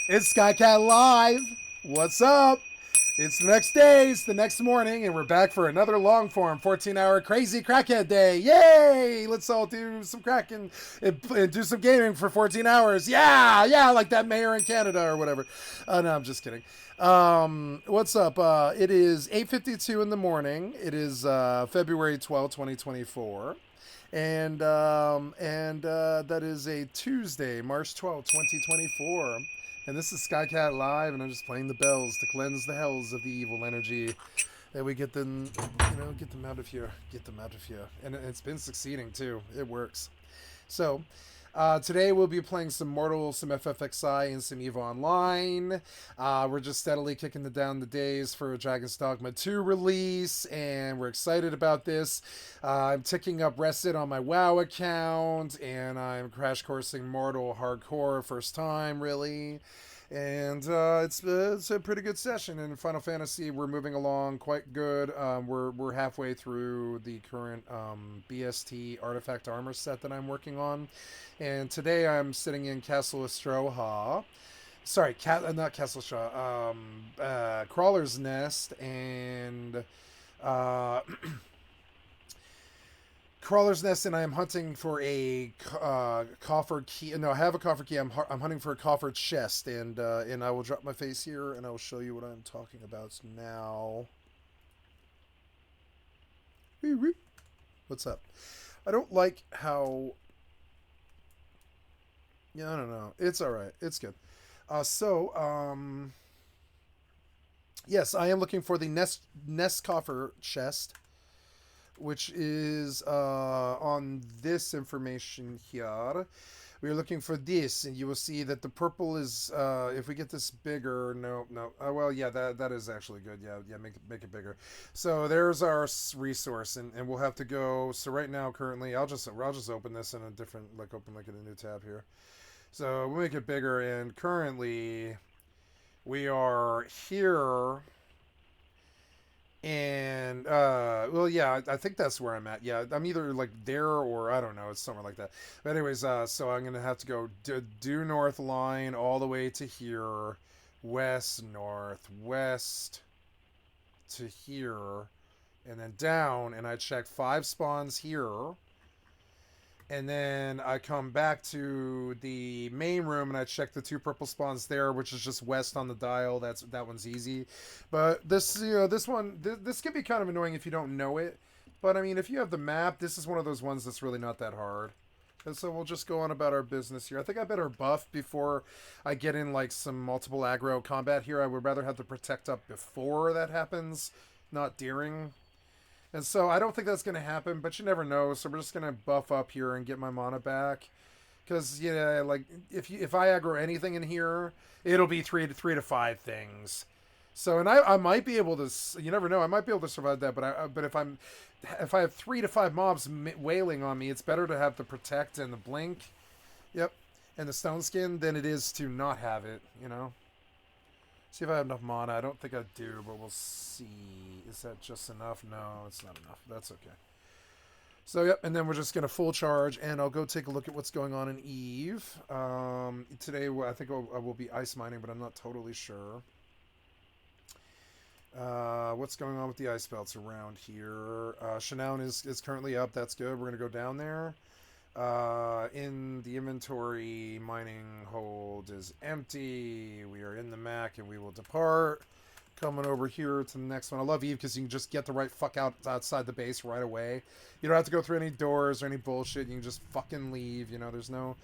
It's Skycat Live. What's up? It's the next day, it's the next morning, and we're back for another long form 14-hour crazy crackhead day. Yay! Let's all do some cracking and do some gaming for 14 hours. Yeah, like that mayor in Canada or whatever. No, I'm just kidding. What's up? It is 8:52 in the morning. It is February 12th, 2024. And that is a Tuesday, March 12th, 2024. And this is Skycat Live, and I'm just playing the bells to cleanse the hells of the evil energy that we get them, get them out of here, get them out of here. And it's been succeeding too. It works. So, today we'll be playing some Mortal, some FFXI, and some EVE Online. We're just steadily kicking down the days for Dragon's Dogma 2 release, and we're excited about this. I'm ticking up Rested on my WoW account, and I'm crash coursing Mortal Hardcore first time, really. And it's a pretty good session. In Final Fantasy, we're moving along quite good. We're halfway through the current BST artifact armor set that I'm working on, and today I'm sitting in Castle Estroha. Sorry, not Castle Estroha. Crawler's Nest and uh, Crawler's Nest, and I am hunting for a coffer key. No, I have a coffer key. I'm hunting for a coffer chest, and I will drop my face here, and I will show you what I'm talking about now. What's up? I don't like how. Yeah, I don't know. It's all right. It's good. Yes, I am looking for the nest coffer chest, which is on this information here. We're looking for this, and you will see that the purple is, if we get this bigger, no. Well, yeah, that is actually good. Yeah, make it bigger. So there's our resource, and we'll have to go. So right now, currently, I'll just open this in a different, open in a new tab here. So we'll make it bigger, and currently, we are here. And well, yeah, I think that's where I'm at. Yeah, I'm either there or I don't know. It's somewhere like that. But anyways, so I'm gonna have to go due north line all the way to here, west northwest to here, and then down. And I check 5 spawns here, and then I come back to the main room and I check the 2 purple spawns there, which is just west on the dial. That one's easy. But this this can be kind of annoying if you don't know it. But I mean, if you have the map, this is one of those ones that's really not that hard. And so we'll just go on about our business here. I think I better buff before I get in some multiple aggro combat here. I would rather have the protect up before that happens, not during. And so I don't think that's going to happen, but you never know. So we're just going to buff up here and get my mana back. Because, yeah, if I aggro anything in here, it'll be three to five things. So, and I might be able to, you never know, I might be able to survive that. But if I have 3 to 5 mobs wailing on me, it's better to have the protect and the blink. Yep. And the stone skin than it is to not have it, See if I have enough mana. I don't think I do, but we'll see. Is that just enough? No, it's not enough. That's okay. So, yep, and then we're just going to full charge, and I'll go take a look at what's going on in EVE. Today, I think I will be ice mining, but I'm not totally sure. What's going on with the ice belts around here? Shanown is currently up. That's good. We're going to go down there. In the inventory, mining hold is empty. We are in the Mac and we will depart. Coming over here to the next one. I love EVE because you can just get the right fuck outside the base right away. You don't have to go through any doors or any bullshit. You can just fucking leave. There's no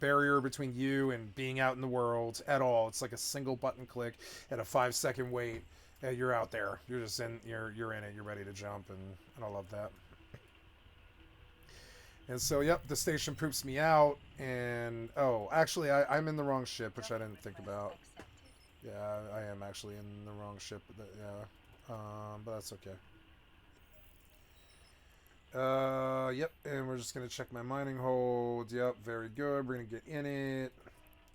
barrier between you and being out in the world at all. It's like a single button click and a 5-second wait. And you're out there. You're just in. You're in it. You're ready to jump, and I love that. And so, yep, the station poops me out, and, oh, actually, I'm in the wrong ship, which I didn't think about. Yeah, I am actually in the wrong ship, yeah, but that's okay. Yep, and we're just going to check my mining hold. Yep, very good. We're going to get in it.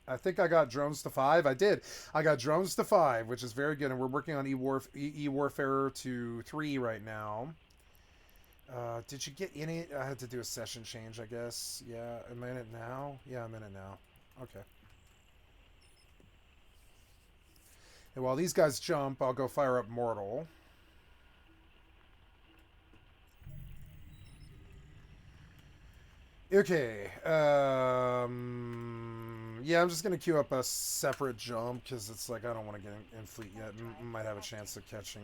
I think I got drones to 5. I did. I got drones to 5, which is very good, and we're working on E-Warfare to 3 right now. Did you get in it? I had to do a session change, I guess. Yeah, am I in it now? Yeah, I'm in it now. Okay. And while these guys jump, I'll go fire up Mortal. Okay. Yeah, I'm just going to queue up a separate jump because it's like I don't want to get in fleet yet. Might have a chance of catching...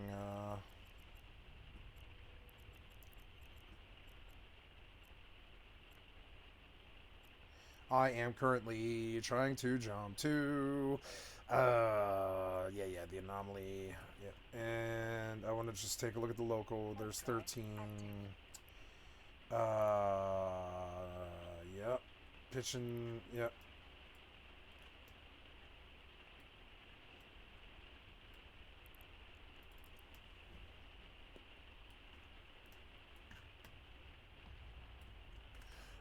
I am currently trying to jump to... yeah, the anomaly. Yeah. And I want to just take a look at the local. There's 13... Yep. Pitching, yep.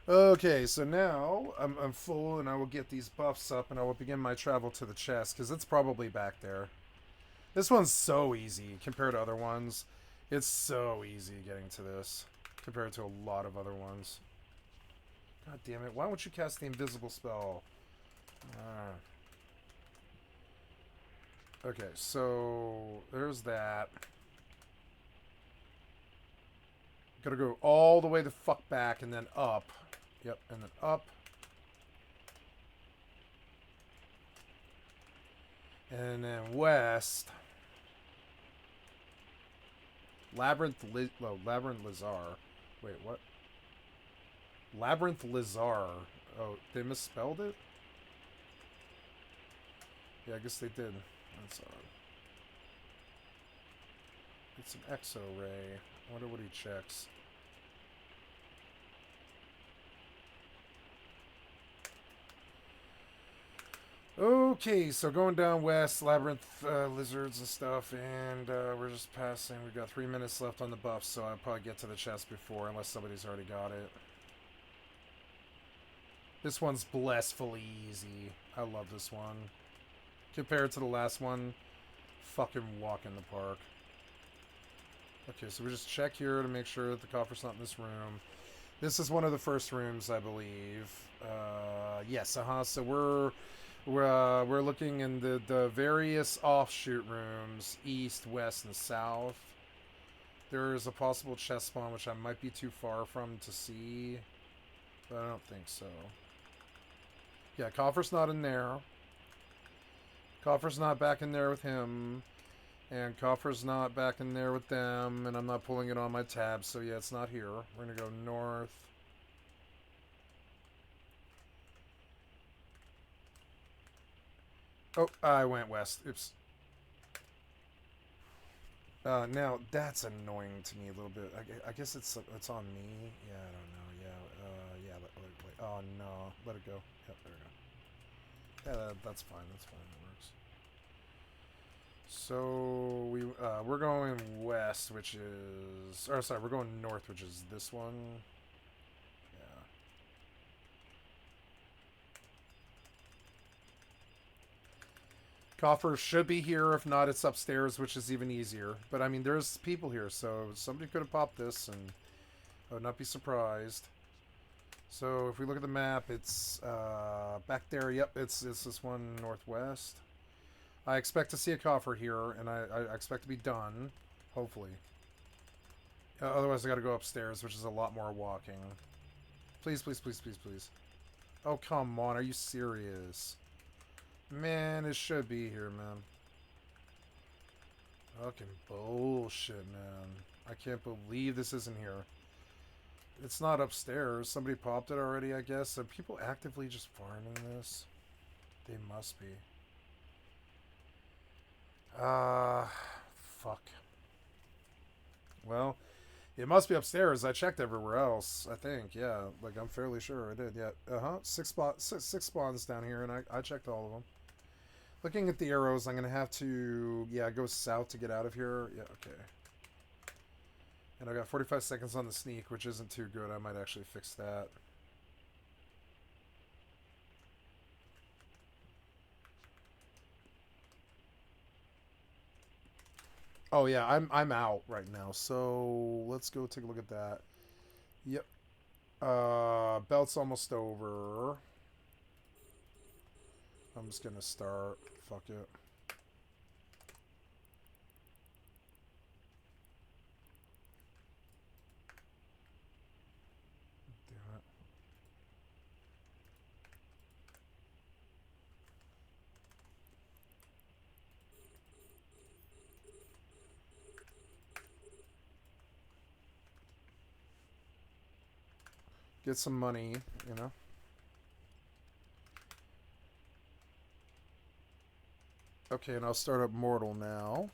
Okay, so now I'm full and I will get these buffs up and I will begin my travel to the chest because it's probably back there. This one's so easy compared to other ones. It's so easy getting to this compared to a lot of other ones. God damn it, why won't you cast the invisible spell? Okay, so there's that. Gotta go all the way the fuck back and then up. Yep, and then up. And then west. Labyrinth Lazar. Wait, what? Labyrinth Lazar. Oh, they misspelled it? Yeah, I guess they did. That's odd. It's an exo ray. I wonder what he checks. Okay, so going down west, labyrinth lizards and stuff, and we're just passing. We've got 3 minutes left on the buff, so I'll probably get to the chest before, unless somebody's already got it. This one's blissfully easy. I love this one. Compared to the last one, fucking walk in the park. Okay, so we just check here to make sure that the coffer's not in this room. This is one of the first rooms, I believe. Yes, so we're looking in the various offshoot rooms, east, west, and south. There is a possible chest spawn, which I might be too far from to see, but I don't think so. Yeah, coffer's not in there. Coffer's not back in there with him. And coffer's not back in there with them, and I'm not pulling it on my tab, so yeah, it's not here. We're gonna go north. Oh, I went west. Oops. Now, that's annoying to me a little bit. I guess it's on me. Yeah, I don't know. Yeah, yeah, wait. Oh, no. Let it go. Yep, there we go. Yeah, that's fine. That's fine. That works. So we're going west, which is, or sorry, we're going north, which is this one. Yeah. Coffer should be here. If not, it's upstairs, which is even easier. But I mean, there's people here, so somebody could have popped this, and I would not be surprised. So if we look at the map, it's back there. Yep, it's this one northwest. I expect to see a coffer here, and I expect to be done, hopefully. Otherwise, I got to go upstairs, which is a lot more walking. Please, please, please, please, please. Oh, come on. Are you serious? Man, it should be here, man. Fucking bullshit, man. I can't believe this isn't here. It's not upstairs. Somebody popped it already, I guess. Are people actively just farming this? They must be. Fuck. Well, it must be upstairs. I checked everywhere else, I think. Yeah, like, I'm fairly sure I did. Yeah, six spawns down here, and I checked all of them. Looking at the arrows, I'm going to have to, yeah, go south to get out of here. Yeah, okay. And I got 45 seconds on the sneak, which isn't too good. I might actually fix that. Oh yeah, I'm out right now. So let's go take a look at that. Yep. Belt's almost over. I'm just gonna start. Fuck it. Get some money, you know. Okay, and I'll start up Mortal now.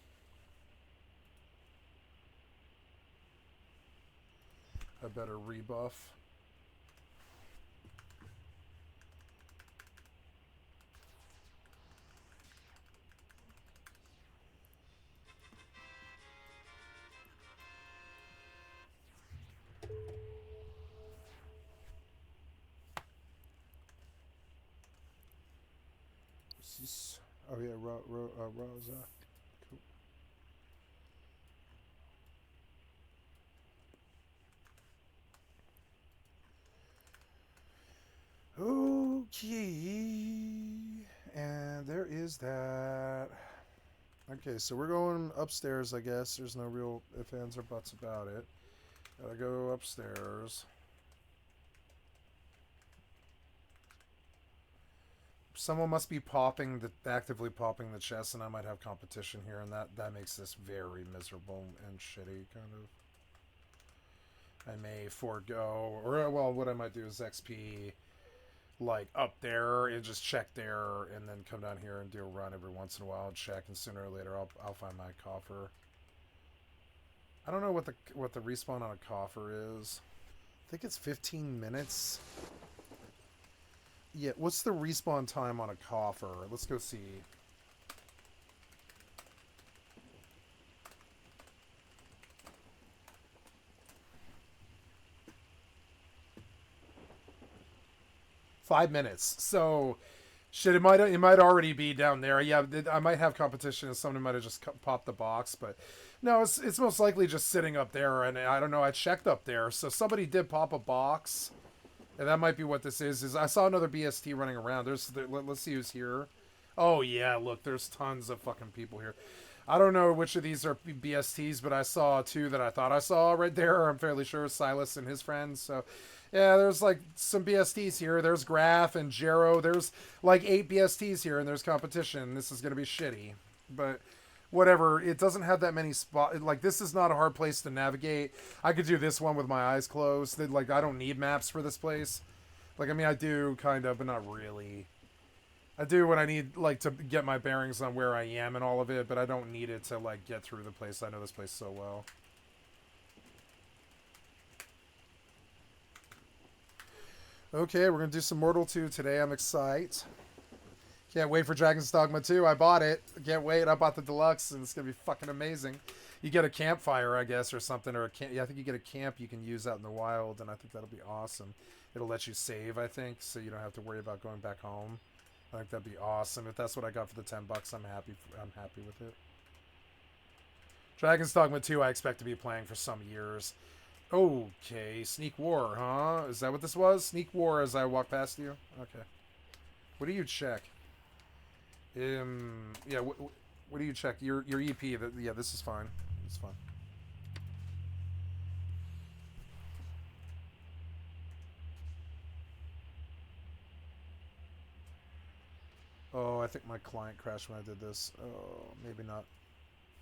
I better rebuff. Oh yeah, Rosa. Cool. Okay, and there is that. Okay, so we're going upstairs, I guess. There's no real ifs, ands, or buts about it. Gotta go upstairs. Someone must be actively popping the chest, and I might have competition here, and that makes this very miserable and shitty, kind of. I may forego, or well, what I might do is XP, like up there and just check there, and then come down here and do a run every once in a while and check, and sooner or later I'll find my coffer. I don't know what the respawn on a coffer is. I think it's 15 minutes. Yeah, what's the respawn time on a coffer? Let's go see. Five minutes. So, shit, it might already be down there. Yeah, I might have competition, and somebody might have just popped the box, but no, it's most likely just sitting up there. And I don't know. I checked up there, so somebody did pop a box. And that might be what this is I saw another BST running around. Let's see who's here. Oh, yeah, look, there's tons of fucking people here. I don't know which of these are BSTs, but I saw two that I thought I saw right there. I'm fairly sure Silas and his friends. So, yeah, there's like some BSTs here. There's Graf and Jero. There's like 8 BSTs here, and there's competition. This is going to be shitty. But whatever, it doesn't have that many spots. Like, this is not a hard place to navigate. I could do this one with my eyes closed. Like, I don't need maps for this place. Like, I mean, I do kind of, but not really. I do when I need, like, to get my bearings on where I am and all of it, but I don't need it to, like, get through the place. I know this place so well. Okay, we're going to do some Mortal 2 today. I'm excited. Can't wait for Dragon's Dogma 2. I bought it. Can't wait. I bought the deluxe, and it's going to be fucking amazing. You get a campfire, I guess, or something, or a camp. Yeah, I think you get a camp you can use out in the wild, and I think that'll be awesome. It'll let you save, I think, so you don't have to worry about going back home. I think that'd be awesome. If that's what I got for the $10, I'm happy with it. Dragon's Dogma 2, I expect to be playing for some years. Okay, Sneak War, huh? Is that what this was? Sneak War as I walk past you? Okay. What do you check? Yeah, what do you check? Your EP, yeah, this is fine. It's fine. Oh, I think my client crashed when I did this. Oh, maybe not.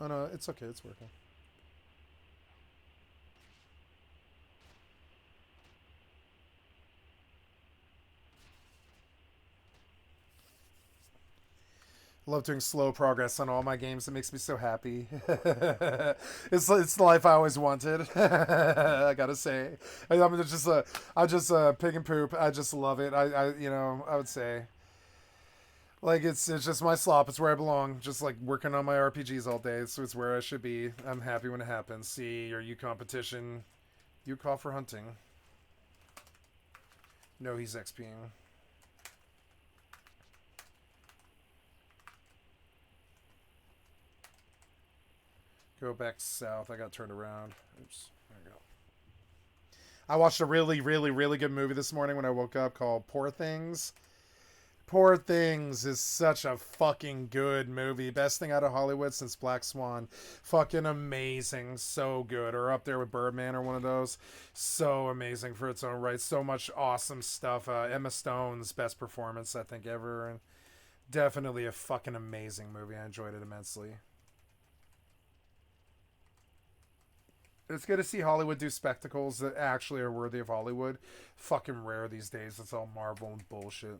Oh, no, it's okay. It's working. Love doing slow progress on all my games. It makes me so happy. It's the life I always wanted. I gotta say, I'm just a pig and poop. I just love it. I would say, like, it's just my slop. It's where I belong. Just like working on my RPGs all day. So it's where I should be. I'm happy when it happens. See your U competition. You call for hunting. No, he's XPing. Go back south. I got turned around. Oops. There we go. I watched a really, really, really good movie this morning when I woke up called Poor Things. Poor Things is such a fucking good movie. Best thing out of Hollywood since Black Swan. Fucking amazing. So good. Or up there with Birdman or one of those. So amazing for its own right. So much awesome stuff. Emma Stone's best performance, I think, ever. And definitely a fucking amazing movie. I enjoyed it immensely. It's good to see Hollywood do spectacles that actually are worthy of Hollywood. Fucking rare these days. It's all Marvel and bullshit.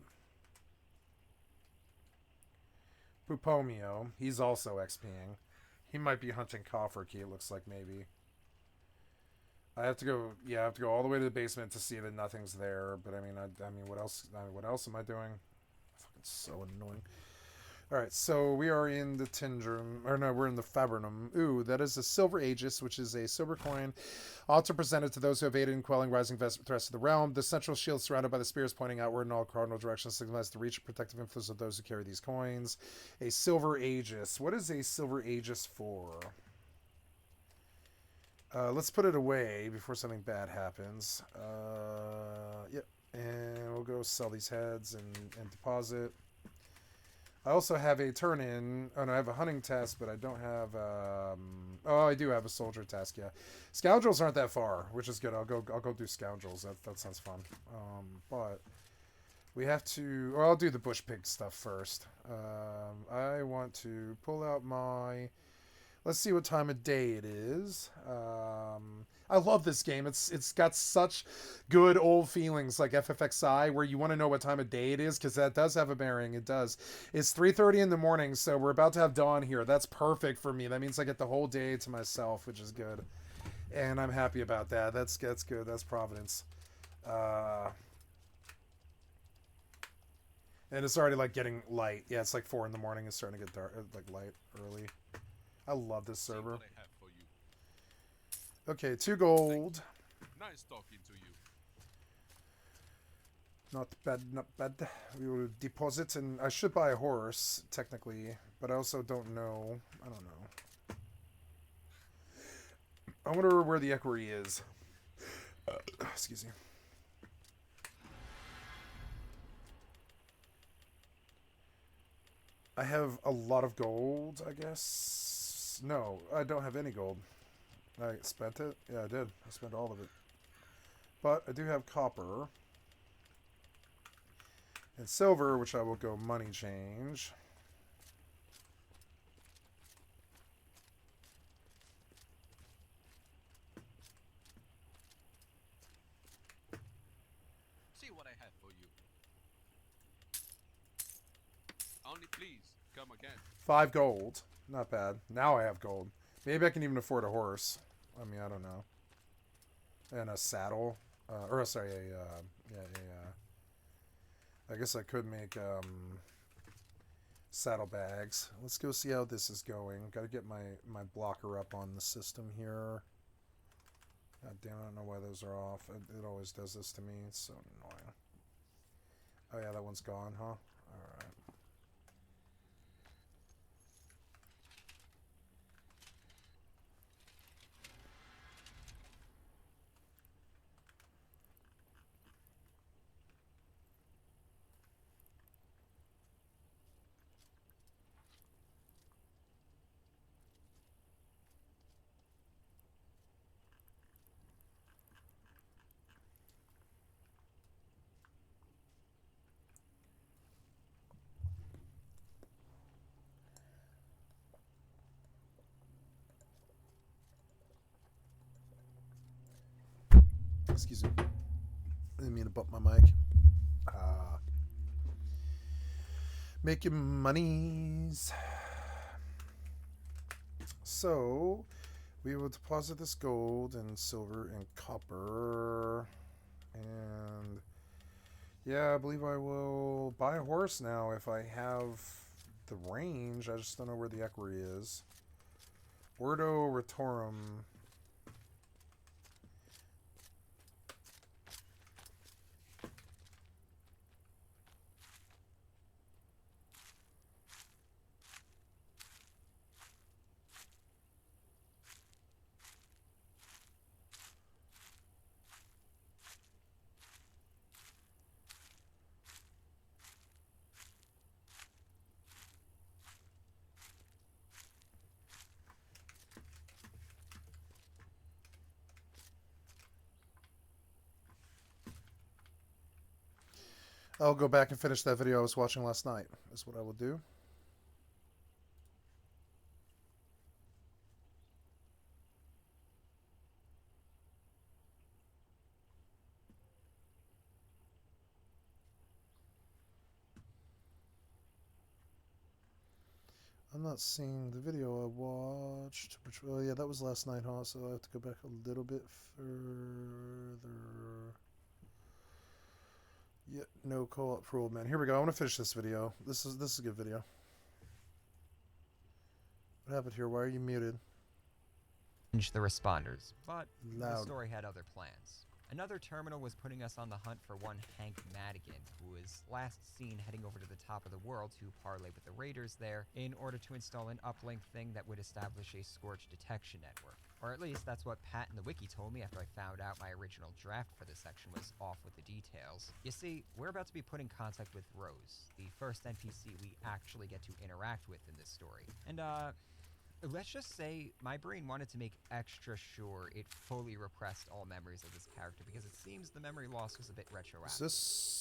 Pupomio, he's also XPing. He might be hunting coffer key, it looks like, maybe. I have to go. Yeah, I have to go all the way to the basement to see that nothing's there. But I mean, what else? What else am I doing? Fucking so annoying. All right, so we are in the Tindrum, or no, we're in the Fabrinum. Ooh, that is a Silver Aegis, which is a silver coin, also presented to those who have aided in quelling rising threats of the realm. The central shield surrounded by the spears pointing outward in all cardinal directions signifies the reach and protective influence of those who carry these coins. A Silver Aegis. What is a Silver Aegis for? Let's put it away before something bad happens. Yep, and we'll go sell these heads and deposit. I also have a turn-in. Oh, no, I have a hunting task, but I don't have... oh, I do have a soldier task, yeah. Scoundrels aren't that far, which is good. I'll go do scoundrels. That sounds fun. But we have to... Or I'll do the bush pig stuff first. I want to pull out my... Let's see what time of day it is. I love this game. It's got such good old feelings like FFXI where you want to know what time of day it is because that does have a bearing. It does. It's 3:30 in the morning, so we're about to have dawn here. That's perfect for me. That means I get the whole day to myself, which is good. And I'm happy about that. That's good. That's Providence. And it's already like getting light. Yeah, it's like 4 in the morning. It's starting to get dark, like light early. I love this server. Okay, 2 gold. Nice talking to you. Not bad, not bad. We will deposit, and I should buy a horse, technically, but I also don't know. I don't know. I wonder where the equerry is. Excuse me. I have a lot of gold, I guess. No, I don't have any gold. I spent it? Yeah, I did. I spent all of it. But I do have copper. And silver, which I will go money change. See what I have for you. Only please, come again. 5 gold. Not bad. Now I have gold. Maybe I can even afford a horse. I mean, I don't know. And a saddle. Sorry, I guess I could make saddlebags. Let's go see how this is going. Got to get my blocker up on the system here. God damn, I don't know why those are off. It always does this to me. It's so annoying. Oh yeah, that one's gone, huh? Alright. Excuse me. I didn't mean to bump my mic. Making monies. So, we will deposit this gold and silver and copper. And, yeah, I believe I will buy a horse now if I have the range. I just don't know where the equerry is. Ordo Retorum. I'll go back and finish that video I was watching last night, is what I will do. I'm not seeing the video I watched. Which, oh yeah, that was last night, huh? So I have to go back a little bit further. Yeah, no co-op for old man. Here we go. I want to finish this video. This is a good video. What happened here? Why are you muted? The responders, but the Loud. story had other plans. Another terminal was putting us on the hunt for one Hank Madigan, who was last seen heading over to the top of the world to parlay with the raiders there in order to install an uplink thing that would establish a Scorch detection network. Or at least that's what Pat in the wiki told me after I found out my original draft for this section was off with the details. You see, we're about to be put in contact with Rose, the first NPC we actually get to interact with in this story. And let's just say my brain wanted to make extra sure it fully repressed all memories of this character because it seems the memory loss was a bit retroactive. Is this...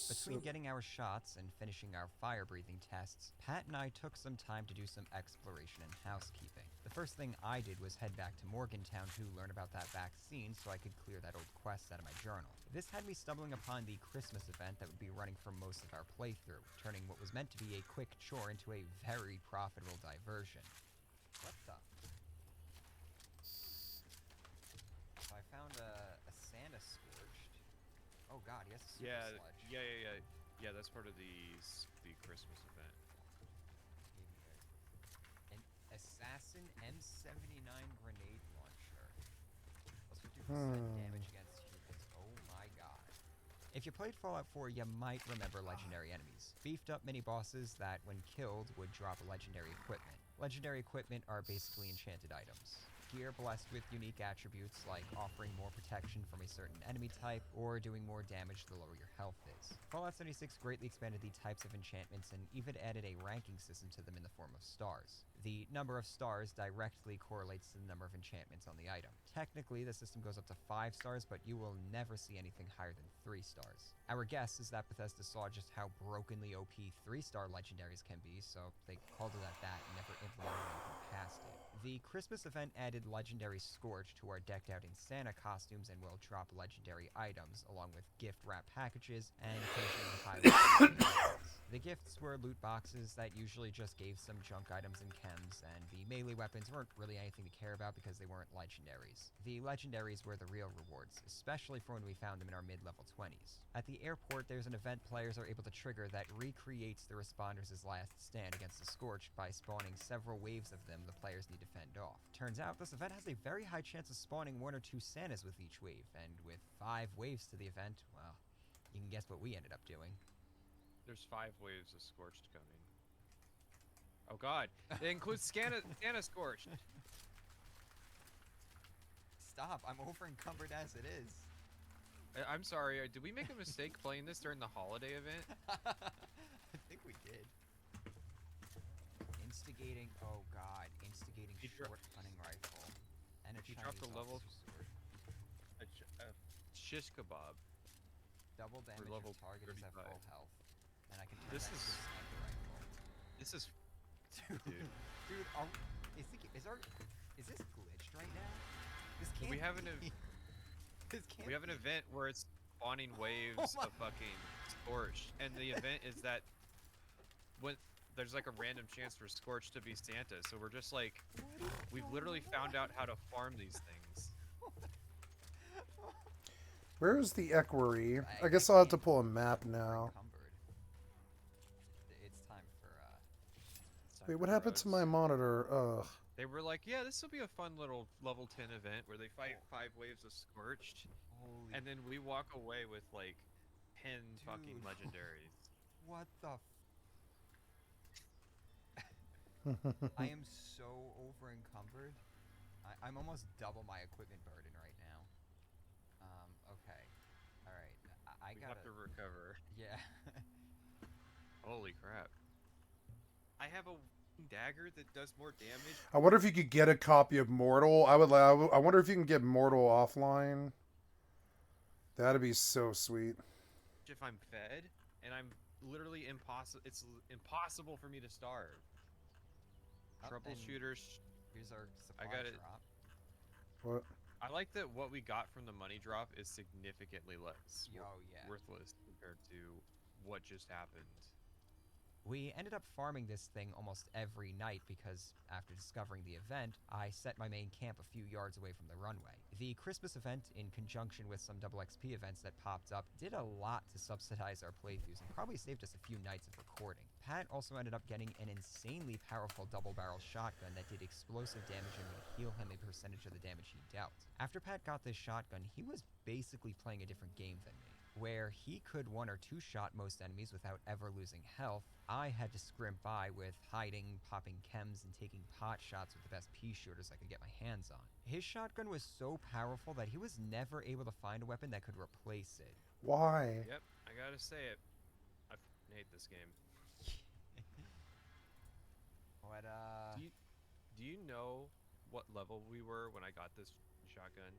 Between getting our shots and finishing our fire-breathing tests, Pat and I took some time to do some exploration and housekeeping. The first thing I did was head back to Morgantown to learn about that vaccine so I could clear that old quest out of my journal. This had me stumbling upon the Christmas event that would be running for most of our playthrough, turning what was meant to be a quick chore into a very profitable diversion. What the? So I found a Santa Scorched. Oh god, he has a super sledge. Yeah, that's part of the Christmas event. An Assassin M79 grenade launcher. Plus 50% damage against humans. Oh my god. If you played Fallout 4, you might remember legendary enemies. Beefed up mini bosses that, when killed, would drop legendary equipment. Legendary equipment are basically enchanted items. Gear blessed with unique attributes like offering more protection from a certain enemy type or doing more damage the lower your health is. Fallout 76 greatly expanded the types of enchantments and even added a ranking system to them in the form of stars. The number of stars directly correlates to the number of enchantments on the item. Technically, the system goes up to 5 stars, but you will never see anything higher than 3 stars. Our guess is that Bethesda saw just how brokenly OP 3-star legendaries can be, so they called it at that and never implemented anything past it. The Christmas event added Legendary Scorch to our decked out in Santa costumes and will drop legendary items, along with gift wrap packages and occasionally highlight items. The gifts were loot boxes that usually just gave some junk items and chems, and the melee weapons weren't really anything to care about because they weren't legendaries. The legendaries were the real rewards, especially for when we found them in our mid-level 20s. At the airport, there's an event players are able to trigger that recreates the responders' last stand against the Scorch by spawning several waves of them the players need to fend off. Turns out this event has a very high chance of spawning 1 or 2 Santas with each wave, and with 5 waves to the event, well, you can guess what we ended up doing. There's 5 waves of Scorched coming. Oh god, it includes Santa Scorched. Stop, I'm over encumbered as it is. I'm sorry, did we make a mistake playing this during the holiday event? I think we did. Instigating, oh god, instigating short hunting rifle. And a Chinese dropped a level officer's sword. A shish kebab. Double damage level if target is at 35. full health. And I can turn This that is- into a sniper rifle. This is Dude, is this glitched right now? This can't we have an be. This can't we have an be. event where it's spawning waves Oh my- of fucking Scorched, and the event is that when there's like a random chance for Scorched to be Santa, so we're just like, we've literally found out how to farm these things. Where is the equerry? I guess I'll have to pull a map now. It's time for It's time Wait, for what happened to Rose. my monitor? Ugh. They were like, yeah, this will be a fun little level 10 event where they fight 5 waves of Scorched, holy and then we walk away with like 10 fucking Dude. legendaries. what the I am so over encumbered. I'm almost double my equipment burden right now. Okay. Alright. I We gotta have to recover. Yeah. Holy crap. I have a dagger that does more damage. I wonder if you could get a copy of Mortal. I wonder if you can get Mortal offline. That'd be so sweet. If I'm fed, and I'm literally impossible. It's impossible for me to starve. Up and Troubleshooters. Here's our supply got it. drop. What? I like that what we got from the money drop is significantly less Oh yeah. worthless compared to what just happened. We ended up farming this thing almost every night because, after discovering the event, I set my main camp a few yards away from the runway. The Christmas event, in conjunction with some double XP events that popped up, did a lot to subsidize our playthroughs and probably saved us a few nights of recording. Pat also ended up getting an insanely powerful double-barrel shotgun that did explosive damage and would heal him a percentage of the damage he dealt. After Pat got this shotgun, he was basically playing a different game than me. Where he could one or two shot most enemies without ever losing health, I had to scrimp by with hiding, popping chems, and taking pot shots with the best pea shooters I could get my hands on. His shotgun was so powerful that he was never able to find a weapon that could replace it. Why? Yep, I gotta say it. I hate this game. What, Do you know what level we were when I got this shotgun?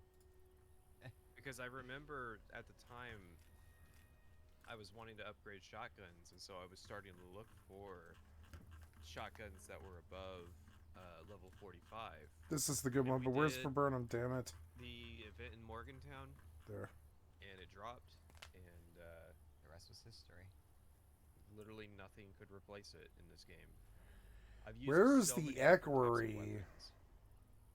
Because I remember at the time I was wanting to upgrade shotguns, and so I was starting to look for shotguns that were above level 45. This is the good And one, we but where's did Viburnum? Damn it. the event in Morgantown, There. and it dropped, and the rest was history. literally nothing could replace it in this game. I've used Where's so the many different types of equerry? weapons.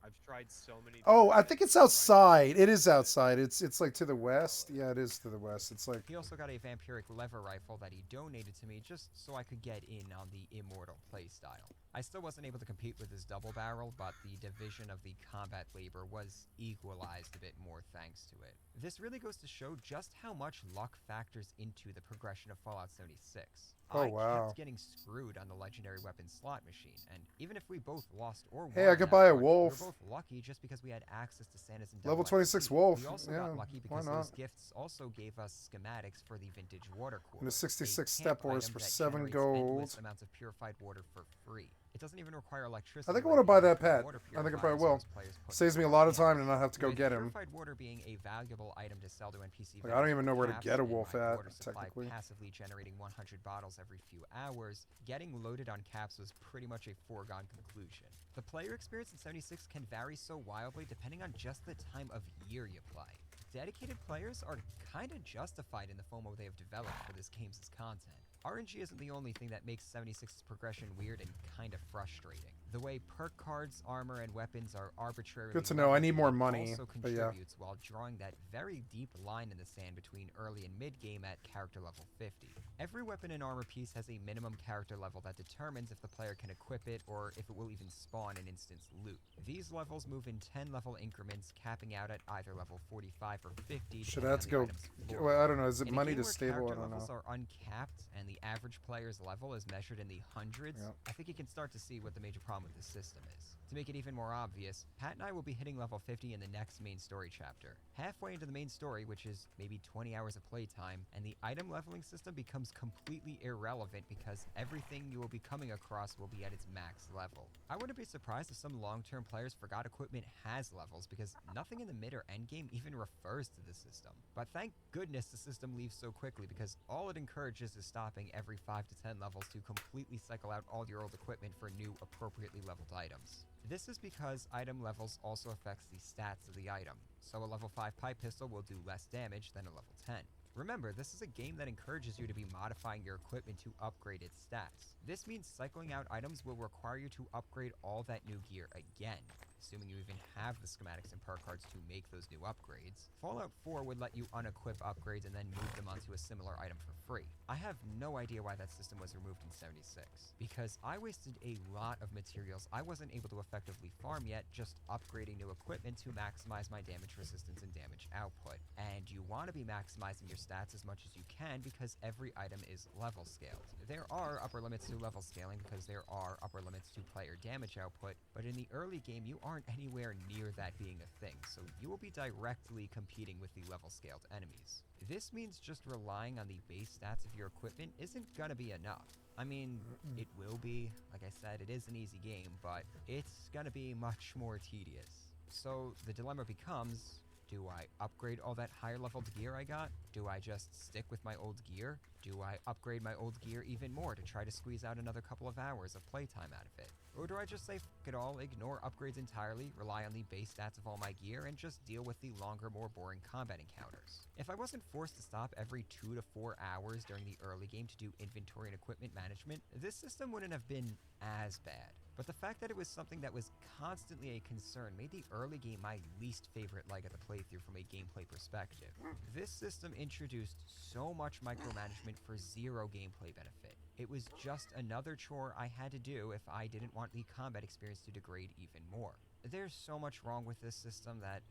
I've tried so many. Oh, different I think things it's to try and outside. It is replace outside. It's like to the west. Yeah, it is to the west. It's like He also got a vampiric lever rifle that he donated to me just so I could get in on the immortal playstyle. I still wasn't able to compete with his double barrel, but the division of the combat labor was equalized a bit more thanks to it. This really goes to show just how much luck factors into the progression of Fallout 76. Oh, I wow. kept getting screwed on the legendary weapon slot machine, and even if we both lost or won, Hey, I on could that buy a front, wolf. we were both lucky just because we had access to Santa's and Level double 26 XP. wolf. We also Yeah, got lucky why because not? those gifts also gave us schematics for the vintage water cooler. And a 66 a camp step horse item for that 7 generates endless gold. amounts of purified water for free. It doesn't even require electricity. I think I like want to buy the that pet. water I think I purifiers probably will. most players put Saves in me a their lot of time camps. to not have to go With get him. purified water being a valuable item to sell to NPC Like, I don't vendors even for know where to caps get a and wolf my at, water supply technically. passively generating 100 bottles every few hours, getting loaded on caps was pretty much a foregone conclusion. The player experience in 76 can vary so wildly depending on just the time of year you play. Dedicated players are kinda justified in the FOMO they have developed for this game's content. RNG isn't the only thing that makes 76's progression weird and kinda frustrating. The way perk cards, armor, and weapons are arbitrarily Good to know. I need more level gated money, also but yeah. contributes while drawing that very deep line in the sand between early and mid-game at character level 50. Every weapon and armor piece has a minimum character level that determines if the player can equip it or if it will even spawn an instance loot. These levels move in 10-level increments, capping out at either level 45 or 50. Should I have to depending on go? the item's floor. Well, I don't know. Is it In a money game to where stable? I character don't levels know. are uncapped and the average player's level is measured in the hundreds, Yep. I think you can start to see what the major problem with this system is. To make it even more obvious, Pat and I will be hitting level 50 in the next main story chapter. Halfway into the main story, which is maybe 20 hours of playtime, and the item leveling system becomes completely irrelevant because everything you will be coming across will be at its max level. I wouldn't be surprised if some long-term players forgot equipment has levels because nothing in the mid or end game even refers to the system. But thank goodness the system leaves so quickly because all it encourages is stopping every 5 to 10 levels to completely cycle out all your old equipment for new appropriately leveled items. This is because item levels also affects the stats of the item, so a level 5 pipe pistol will do less damage than a level 10. Remember, this is a game that encourages you to be modifying your equipment to upgrade its stats. This means cycling out items will require you to upgrade all that new gear again, assuming you even have the schematics and perk cards to make those new upgrades. Fallout 4 would let you unequip upgrades and then move them onto a similar item for free. I have no idea why that system was removed in 76, because I wasted a lot of materials I wasn't able to effectively farm yet just upgrading new equipment to maximize my damage resistance and damage output. And you want to be maximizing your stats as much as you can because every item is level scaled. There are upper limits to level scaling because there are upper limits to player damage output, but in the early game you aren't anywhere near that being a thing, so you will be directly competing with the level scaled enemies. This means just relying on the base stats of your equipment isn't gonna be enough. I mean, it will be. Like I said, it is an easy game, but it's gonna be much more tedious. So the dilemma becomes, Do I upgrade all that higher leveled gear I got? Do I just stick with my old gear? Do I upgrade my old gear even more to try to squeeze out another couple of hours of playtime out of it? Or do I just say f it all, ignore upgrades entirely, rely on the base stats of all my gear, and just deal with the longer, more boring combat encounters? If I wasn't forced to stop every 2 to 4 hours during the early game to do inventory and equipment management, this system wouldn't have been as bad. But the fact that it was something that was constantly a concern made the early game my least favorite leg of the playthrough from a gameplay perspective. This system introduced so much micromanagement for zero gameplay benefit. It was just another chore I had to do if I didn't want the combat experience to degrade even more. There's so much wrong with this system that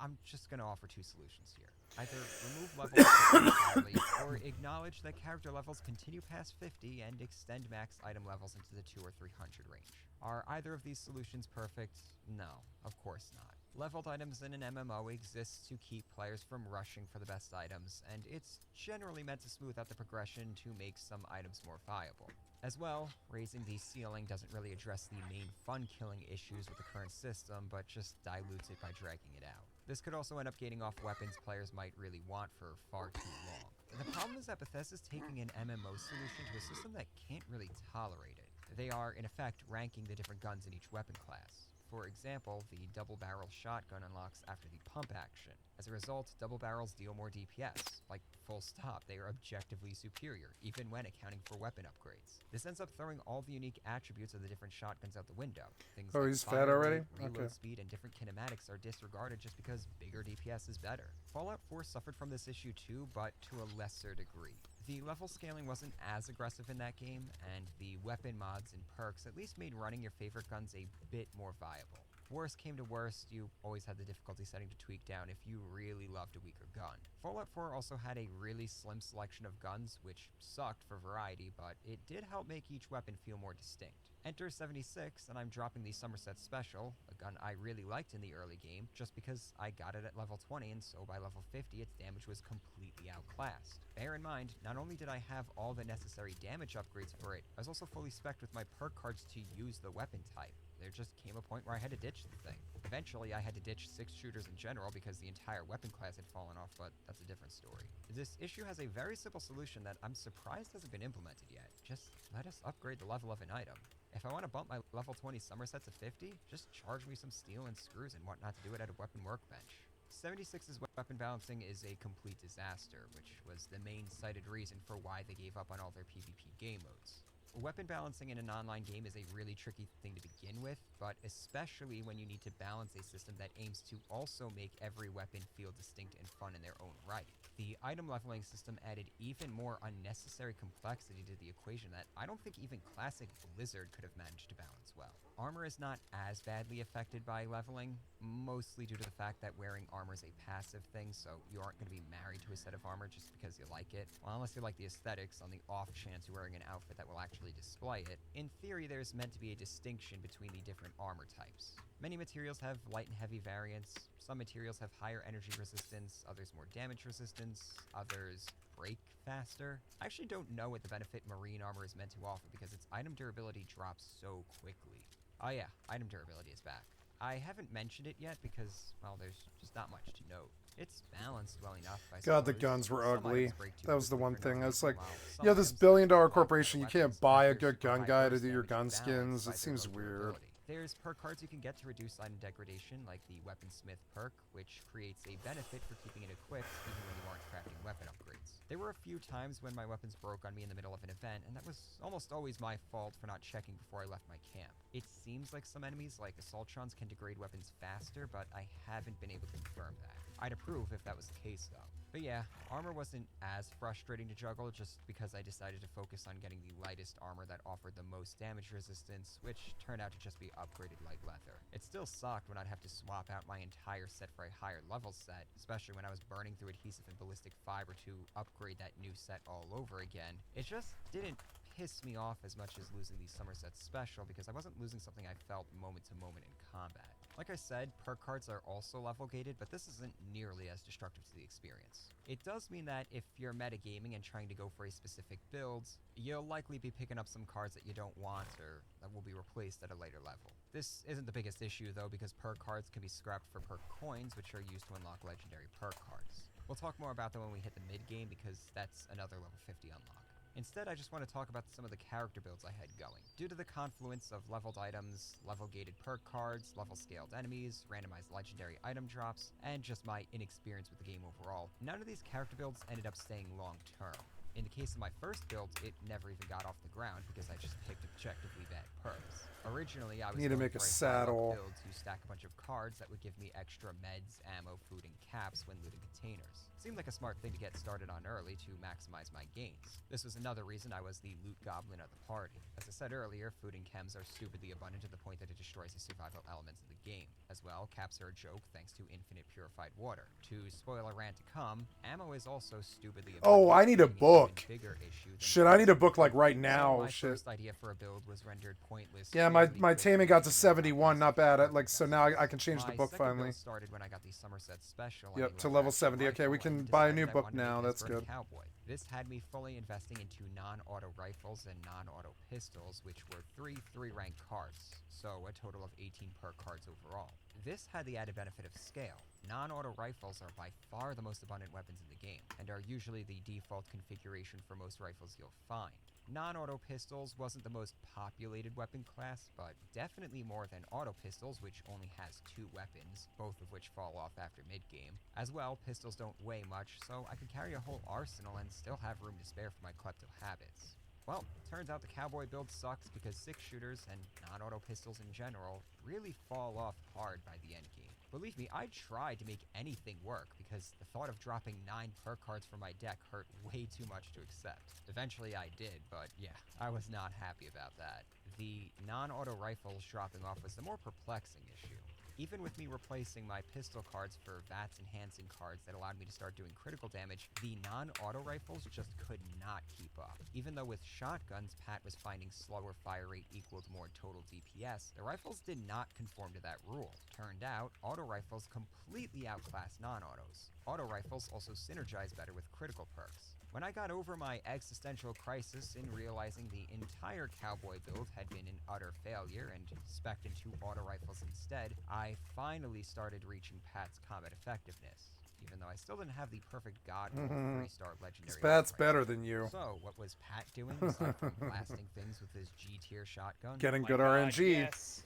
I'm just going to offer 2 solutions here. Either remove levels entirely, or acknowledge that character levels continue past 50 and extend max item levels into the 200 or 300 range. Are either of these solutions perfect? No, of course not. Leveled items in an MMO exist to keep players from rushing for the best items, and it's generally meant to smooth out the progression to make some items more viable. As well, raising the ceiling doesn't really address the main fun-killing issues with the current system, but just dilutes it by dragging it out. This could also end up gating off weapons players might really want for far too long. The problem is that Bethesda's taking an MMO solution to a system that can't really tolerate it. They are, in effect, ranking the different guns in each weapon class. For example, the double-barrel shotgun unlocks after the pump action. As a result, double barrels deal more DPS. Like, full stop, they are objectively superior, even when accounting for weapon upgrades. This ends up throwing all the unique attributes of the different shotguns out the window. Things Oh, like he's fire fat already? rate, reload Okay. speed, and different kinematics are disregarded just because bigger DPS is better. Fallout 4 suffered from this issue too, but to a lesser degree. The level scaling wasn't as aggressive in that game, and the weapon mods and perks at least made running your favorite guns a bit more viable. Worst came to worst, you always had the difficulty setting to tweak down if you really loved a weaker gun. Fallout 4 also had a really slim selection of guns, which sucked for variety, but it did help make each weapon feel more distinct. Enter 76, and I'm dropping the Somerset Special, a gun I really liked in the early game, just because I got it at level 20, and so by level 50 its damage was completely outclassed. Bear in mind, not only did I have all the necessary damage upgrades for it, I was also fully spec'd with my perk cards to use the weapon type. There just came a point where I had to ditch the thing. Eventually, I had to ditch 6 shooters in general because the entire weapon class had fallen off, but that's a different story. This issue has a very simple solution that I'm surprised hasn't been implemented yet. Just let us upgrade the level of an item. If I want to bump my level 20 Somerset to 50, just charge me some steel and screws and whatnot to do it at a weapon workbench. 76's weapon balancing is a complete disaster, which was the main cited reason for why they gave up on all their PvP game modes. Weapon balancing in an online game is a really tricky thing to begin with, but especially when you need to balance a system that aims to also make every weapon feel distinct and fun in their own right. The item leveling system added even more unnecessary complexity to the equation that I don't think even classic Blizzard could have managed to balance well. Armor is not as badly affected by leveling, mostly due to the fact that wearing armor is a passive thing, so you aren't going to be married to a set of armor just because you like it. Well, unless you like the aesthetics, on the off chance you're wearing an outfit that will actually display it. In theory, there's meant to be a distinction between the different armor types. Many materials have light and heavy variants. Some materials have higher energy resistance, others more damage resistance, others break faster. I actually don't know what the benefit marine armor is meant to offer because its item durability drops so quickly. Oh yeah, item durability is back. I haven't mentioned it yet because, well, there's just not much to note. It's balanced well enough, I God, the suppose. guns were Some ugly. items break too That was the quickly one for no thing. I was reason, like, while some yeah, this items, like billion-dollar the block corporation, you metal can't weapons, buy a have their good gun super high guy to burst do your damage gun balanced skins. by It their seems low weird. durability. There's perk cards you can get to reduce item degradation, like the Weaponsmith perk, which creates a benefit for keeping it equipped even when you aren't crafting weapon upgrades. There were a few times when my weapons broke on me in the middle of an event, and that was almost always my fault for not checking before I left my camp. It seems like some enemies, like Assaultrons, can degrade weapons faster, but I haven't been able to confirm that. I'd approve if that was the case, though. But yeah, armor wasn't as frustrating to juggle just because I decided to focus on getting the lightest armor that offered the most damage resistance, which turned out to just be upgraded light leather. It still sucked when I'd have to swap out my entire set for a higher level set, especially when I was burning through adhesive and ballistic fiber to upgrade that new set all over again. It just didn't piss me off as much as losing the Somerset Special because I wasn't losing something I felt moment to moment in combat. Like I said, perk cards are also level gated, but this isn't nearly as destructive to the experience. It does mean that if you're metagaming and trying to go for a specific build, you'll likely be picking up some cards that you don't want or that will be replaced at a later level. This isn't the biggest issue though, because perk cards can be scrapped for perk coins, which are used to unlock legendary perk cards. We'll talk more about them when we hit the mid-game because that's another level 50 unlock. Instead, I just want to talk about some of the character builds I had going. Due to the confluence of leveled items, level-gated perk cards, level-scaled enemies, randomized legendary item drops, and just my inexperience with the game overall, none of these character builds ended up staying long-term. In the case of my first build, it never even got off the ground because I just picked objectively bad perks. Originally, I was Need to going make a for high saddle. level build to stack a bunch of cards that would give me extra meds, ammo, food, and caps when looting containers. Seemed like a smart thing to get started on early to maximize my gains. This was another reason I was the loot goblin of the party. As I said earlier, food and chems are stupidly abundant to the point that it destroys the survival elements of the game. As well, caps are a joke thanks to infinite purified water. To spoil a rant to come, ammo is also stupidly abundant. Oh, I need a making it an even book. bigger issue than Shit, I need a book like right so now. my Shit. first idea for a build was rendered pointless. Yeah, my fairly taming quickly, got to and then 71, not bad. Like, so now I can change the my book second finally. build started when I got the Somerset Special. Yep, on a to level lever-action 70. Okay, we rifle can and buy a decided new I book wanted to make now. an That's expert good. Cowboy. This had me fully investing into non-auto rifles and non-auto pistols, which were three rank cards, so a total of 18 perk cards overall. This had the added benefit of scale. Non-auto rifles are by far the most abundant weapons in the game, and are usually the default configuration for most rifles you'll find. Non-auto pistols wasn't the most populated weapon class, but definitely more than auto pistols, which only has 2 weapons, both of which fall off after mid-game. As well, pistols don't weigh much, so I could carry a whole arsenal and still have room to spare for my klepto habits. Well, turns out the cowboy build sucks because 6-shooters and non-auto pistols in general really fall off hard by the endgame. Believe me, I tried to make anything work because the thought of dropping 9 perk cards from my deck hurt way too much to accept. Eventually I did, but yeah, I was not happy about that. The non-auto rifles dropping off was the more perplexing issue. Even with me replacing my pistol cards for VATS enhancing cards that allowed me to start doing critical damage, the non-auto rifles just could not keep up. Even though with shotguns, Pat was finding slower fire rate equaled more total DPS, the rifles did not conform to that rule. Turned out, auto rifles completely outclass non-autos. Auto rifles also synergize better with critical perks. When I got over my existential crisis in realizing the entire cowboy build had been an utter failure and spec'd into auto rifles instead, I finally started reaching Pat's combat effectiveness, even though I still didn't have the perfect god roll 3-star legendary. Pat's armor better than you. So, what was Pat doing aside from blasting things with his G-tier shotgun? Getting My good God, RNG. Yes.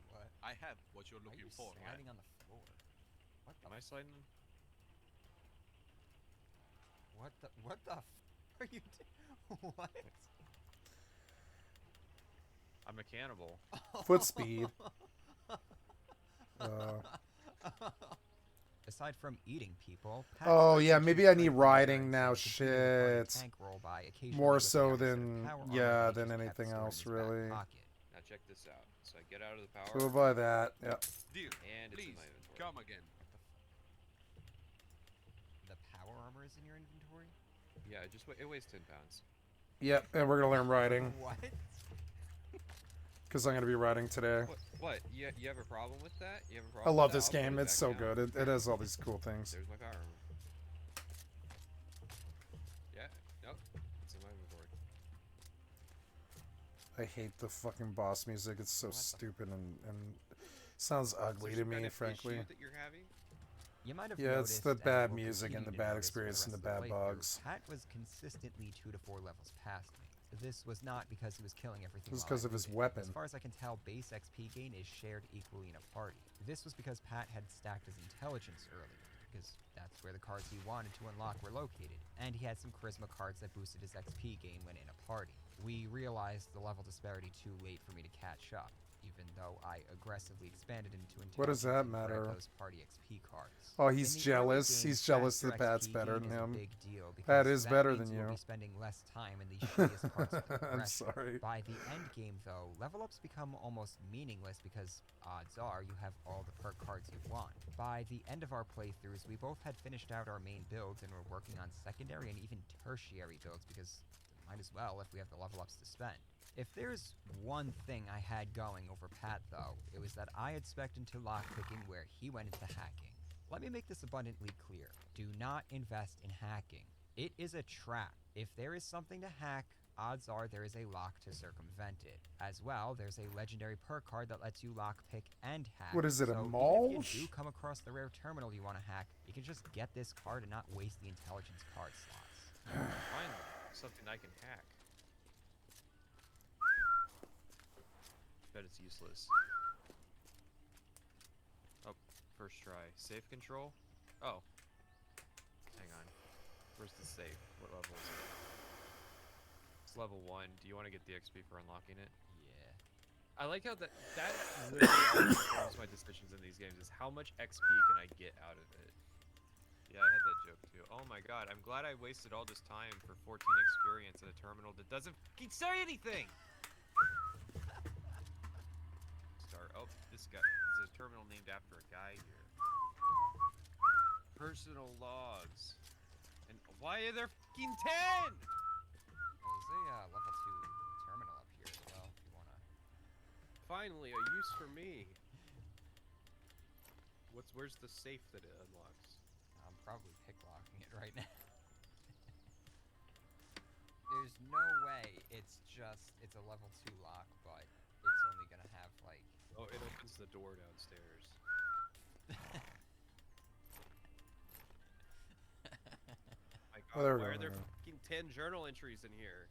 What? I have what you're Why are looking you for. sliding on the floor? What the? Am I sliding? What the f are you what? I'm a cannibal. Foot speed. Aside from eating people, Pat Oh, started yeah, to maybe choose I need strength and riding endurance now, and completed the party shit. tank role by occasionally More whipping so out a set of than, power armor yeah, that he than just kept anything stored in else, his back really. pocket. Now check this out. So I get out of the power. So we'll buy that, yeah. Dear, And it's in please, my inventory. come again. The power armor is in your inventory? Yeah, it weighs 10 pounds. Yep, and we're gonna learn riding, What? because I'm gonna be riding today. What? You have a problem with that? You have a I problem? love with that? this I'll put game, it it's back so down. good. It has all these cool things. There's my power armor. Yeah. Nope. It's in my inventory. I hate the fucking boss music, it's so What the- stupid and sounds ugly Is to there some me, kind of frankly. issue that you're having? You might have Yeah, it's noticed, the and bad will music and continue the to bad notice for the experience and rest the of bad playthrough, bugs. Pat was consistently 2 to 4 levels past me. This was not because he was killing everything. This is while I 'cause of his looted. weapon. As far as I can tell, base XP gain is shared equally in a party. This was because Pat had stacked his intelligence early, because that's where the cards he wanted to unlock were located, and he had some charisma cards that boosted his XP gain when in a party. We realized the level disparity too late for me to catch up, even though I aggressively expanded into intelligence What does that and grabbed matter? those party XP cards. Oh, In he's the early jealous. games, He's jealous faster that Pat's XP better gain than is a him. big deal because Pat is better means than you'll you. be spending less time in the shittiest parts of the I'm progression. sorry. By the end game, though, level ups become almost meaningless because odds are you have all the perk cards you want. By the end of our playthroughs, we both had finished out our main builds and were working on secondary and even tertiary builds because Might as well if we have the level ups to spend. If there's one thing I had going over Pat, though, it was that I had specced into lockpicking where he went into hacking. Let me make this abundantly clear. Do not invest in hacking. It is a trap. If there is something to hack, odds are there is a lock to circumvent it. As well, there's a legendary perk card that lets you lockpick and hack. What is it, a so mulch? even if you do come across the rare terminal you want to hack, you can just get this card and not waste the intelligence card slots. Finally, something I can hack. Bet it's useless. Oh, first try. Safe control? Oh. Hang on. Where's the safe? What level is it? It's level 1. Do you want to get the XP for unlocking it? Yeah. I like how that literally informs my decisions in these games is how much XP can I get out of it. Yeah, I had that joke too. Oh my god, I'm glad I wasted all this time for 14 experience in a terminal that doesn't fucking say anything! Start. Oh, this guy. There's a terminal named after a guy here. Personal logs. And why are there fucking 10? Well, there's a level 2 terminal up here as well, if you wanna... Finally, a use for me. Where's the safe that it unlocks? I'm probably picklocking it right now. There's no way it's a level 2 lock, but it's only gonna have, like... Oh, it opens the door downstairs. My god, Oh, there we why go, are there there we go. fucking 10 journal entries in here?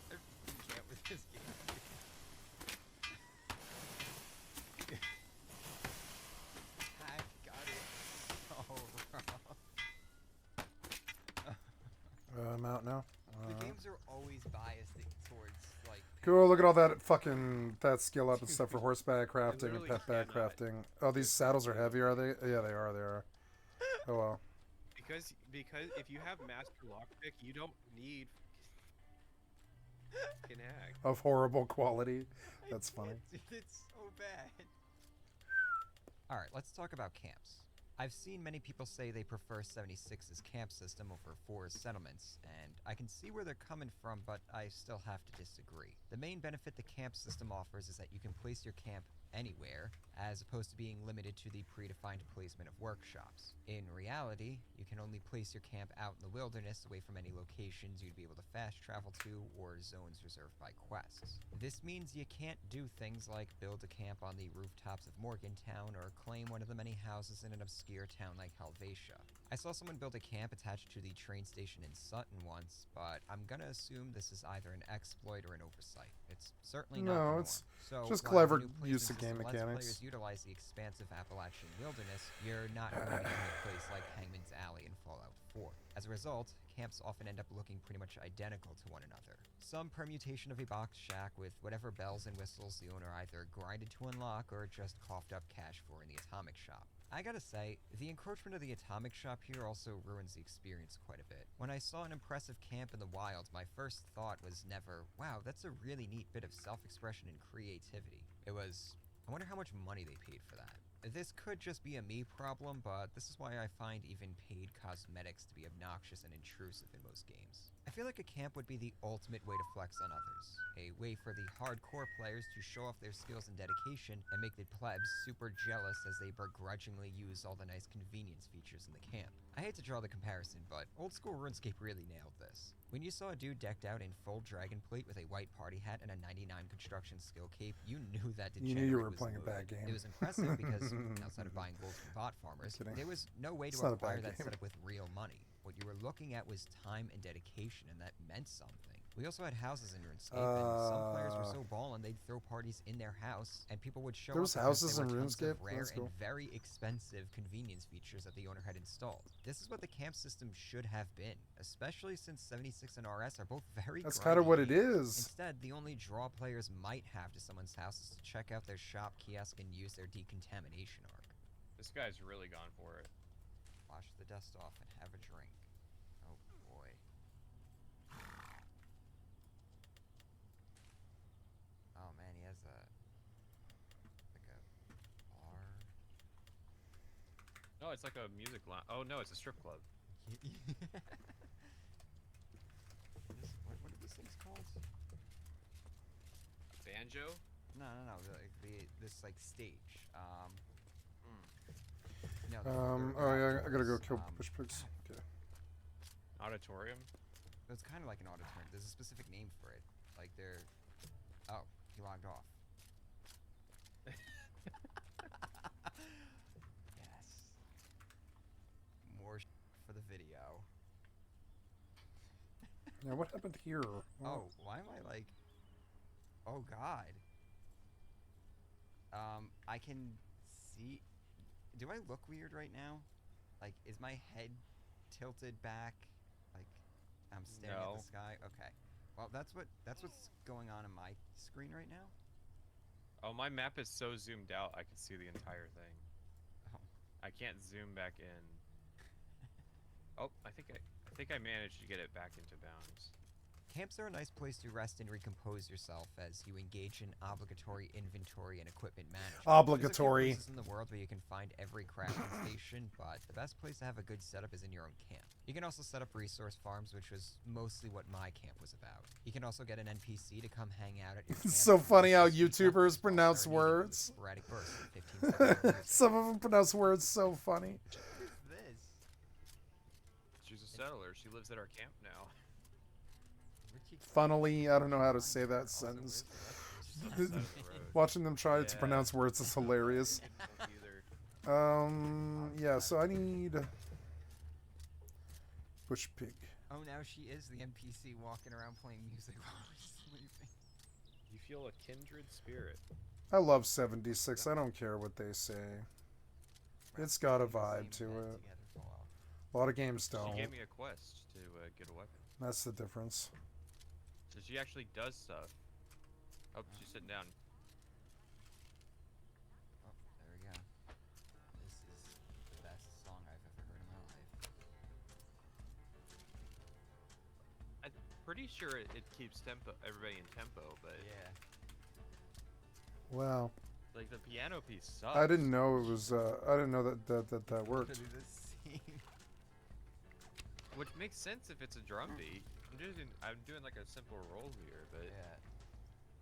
I can't with this game. I got it so rough. I'm out now. The games are always biased towards, like... Cool, look at all that fucking, that skill up and stuff for horseback crafting and literally pet bag cannot. crafting. Oh, these saddles are heavy, are they? Yeah, they are. Oh well. Because if you have master lockpick, you don't need fucking hack. Of horrible quality. That's funny. It's so bad. Alright, let's talk about camps. I've seen many people say they prefer 76's camp system over 4's settlements, and I can see where they're coming from, but I still have to disagree. The main benefit the camp system offers is that you can place your camp anywhere, as opposed to being limited to the predefined placement of workshops. In reality, you can only place your camp out in the wilderness away from any locations you'd be able to fast travel to or zones reserved by quests. This means you can't do things like build a camp on the rooftops of Morgantown or claim one of the many houses in an obscure town like Helvetia. I saw someone build a camp attached to the train station in Sutton once, but I'm gonna assume this is either an exploit or an oversight. It's certainly not the norm. It's So just while the clever new use placement of game system lets mechanics. players utilize the expansive Appalachian wilderness, you're not going to be in a place like Hangman's Alley in Fallout 4. As a result, camps often end up looking pretty much identical to one another. Some permutation of a box shack with whatever bells and whistles the owner either grinded to unlock or just coughed up cash for in the atomic shop. I gotta say, the encroachment of the atomic shop here also ruins the experience quite a bit. When I saw an impressive camp in the wild, my first thought was never, wow, that's a really neat bit of self-expression and creativity. It was, I wonder how much money they paid for that. This could just be a me problem, but this is why I find even paid cosmetics to be obnoxious and intrusive in most games. I feel like a camp would be the ultimate way to flex on others. A way for the hardcore players to show off their skills and dedication and make the plebs super jealous as they begrudgingly use all the nice convenience features in the camp. I hate to draw the comparison, but old school RuneScape really nailed this. When you saw a dude decked out in full dragon plate with a white party hat and a 99 construction skill cape, you knew that You degenerate knew you were was playing a loaded. bad game. It was impressive because, outside of buying gold from bot farmers, Kidding. there was no way to It's not a acquire bad that game. setup with real money. What you were looking at was time and dedication, and that meant something. We also had houses in RuneScape, and some players were so ballin' they'd throw parties in their house, and people would show There up was because houses there in were tons RuneScape? of rare That's cool. and very expensive convenience features that the owner had installed. This is what the camp system should have been, especially since 76 and RS are both very That's kind of grindy what it games. is. Instead, the only draw players might have to someone's house is to check out their shop kiosk and use their decontamination arc. This guy's really gone for it. Wash the dust off and have a drink. Oh boy. Oh man, he has a Oh, it's like a music lounge. Oh no, it's a strip club. What are these things called? Banjo? No, this like stage. No. Oh yeah, I gotta go outdoors. kill bush pigs. God, Okay. Auditorium? it's kind of like an auditorium. There's a specific name for it. Like they're. Oh, he logged off. Yes. More for the video. Now what happened here? Oh, why am I like? Oh God. I can see. Do I look weird right now? Like, is my head tilted back? Like, I'm staring at No. the sky. Okay. Well, that's what's going on in my screen right now. Oh, my map is so zoomed out I can see the entire thing. Oh. I can't zoom back in. Oh, I think I managed to get it back into bounds. Camps are a nice place to rest and recompose yourself as you engage in obligatory inventory and equipment management. Obligatory. There's a few places in the world where you can find every crafting station, but the best place to have a good setup is in your own camp. You can also set up resource farms, which was mostly what my camp was about. You can also get an NPC to come hang out at your camp. It's so funny how Speak up YouTubers while pronounce serenading you with words. sporadic bursts of 15 seconds of music. Some of them pronounce words so funny. What is this? She's a settler. She lives at our camp now. Funnily, I don't know how to say that sentence. Watching them try to pronounce words is hilarious. Yeah, so I need bush pig. Oh, now she is the NPC walking around playing music while she's sleeping. You feel a kindred spirit. I love 76. I don't care what they say. It's got a vibe to it. A lot of games don't. She gave me a quest to get a weapon. That's the difference. So she actually does stuff. Oh, she's sitting down. Oh, there we go. This is the best song I've ever heard in my life. I'm pretty sure it keeps everybody in tempo, but Yeah. Wow. like the piano piece sucks. I didn't know it was. I didn't know that worked. Which makes sense if it's a drum beat. I'm doing like a simple roll here, but Yeah.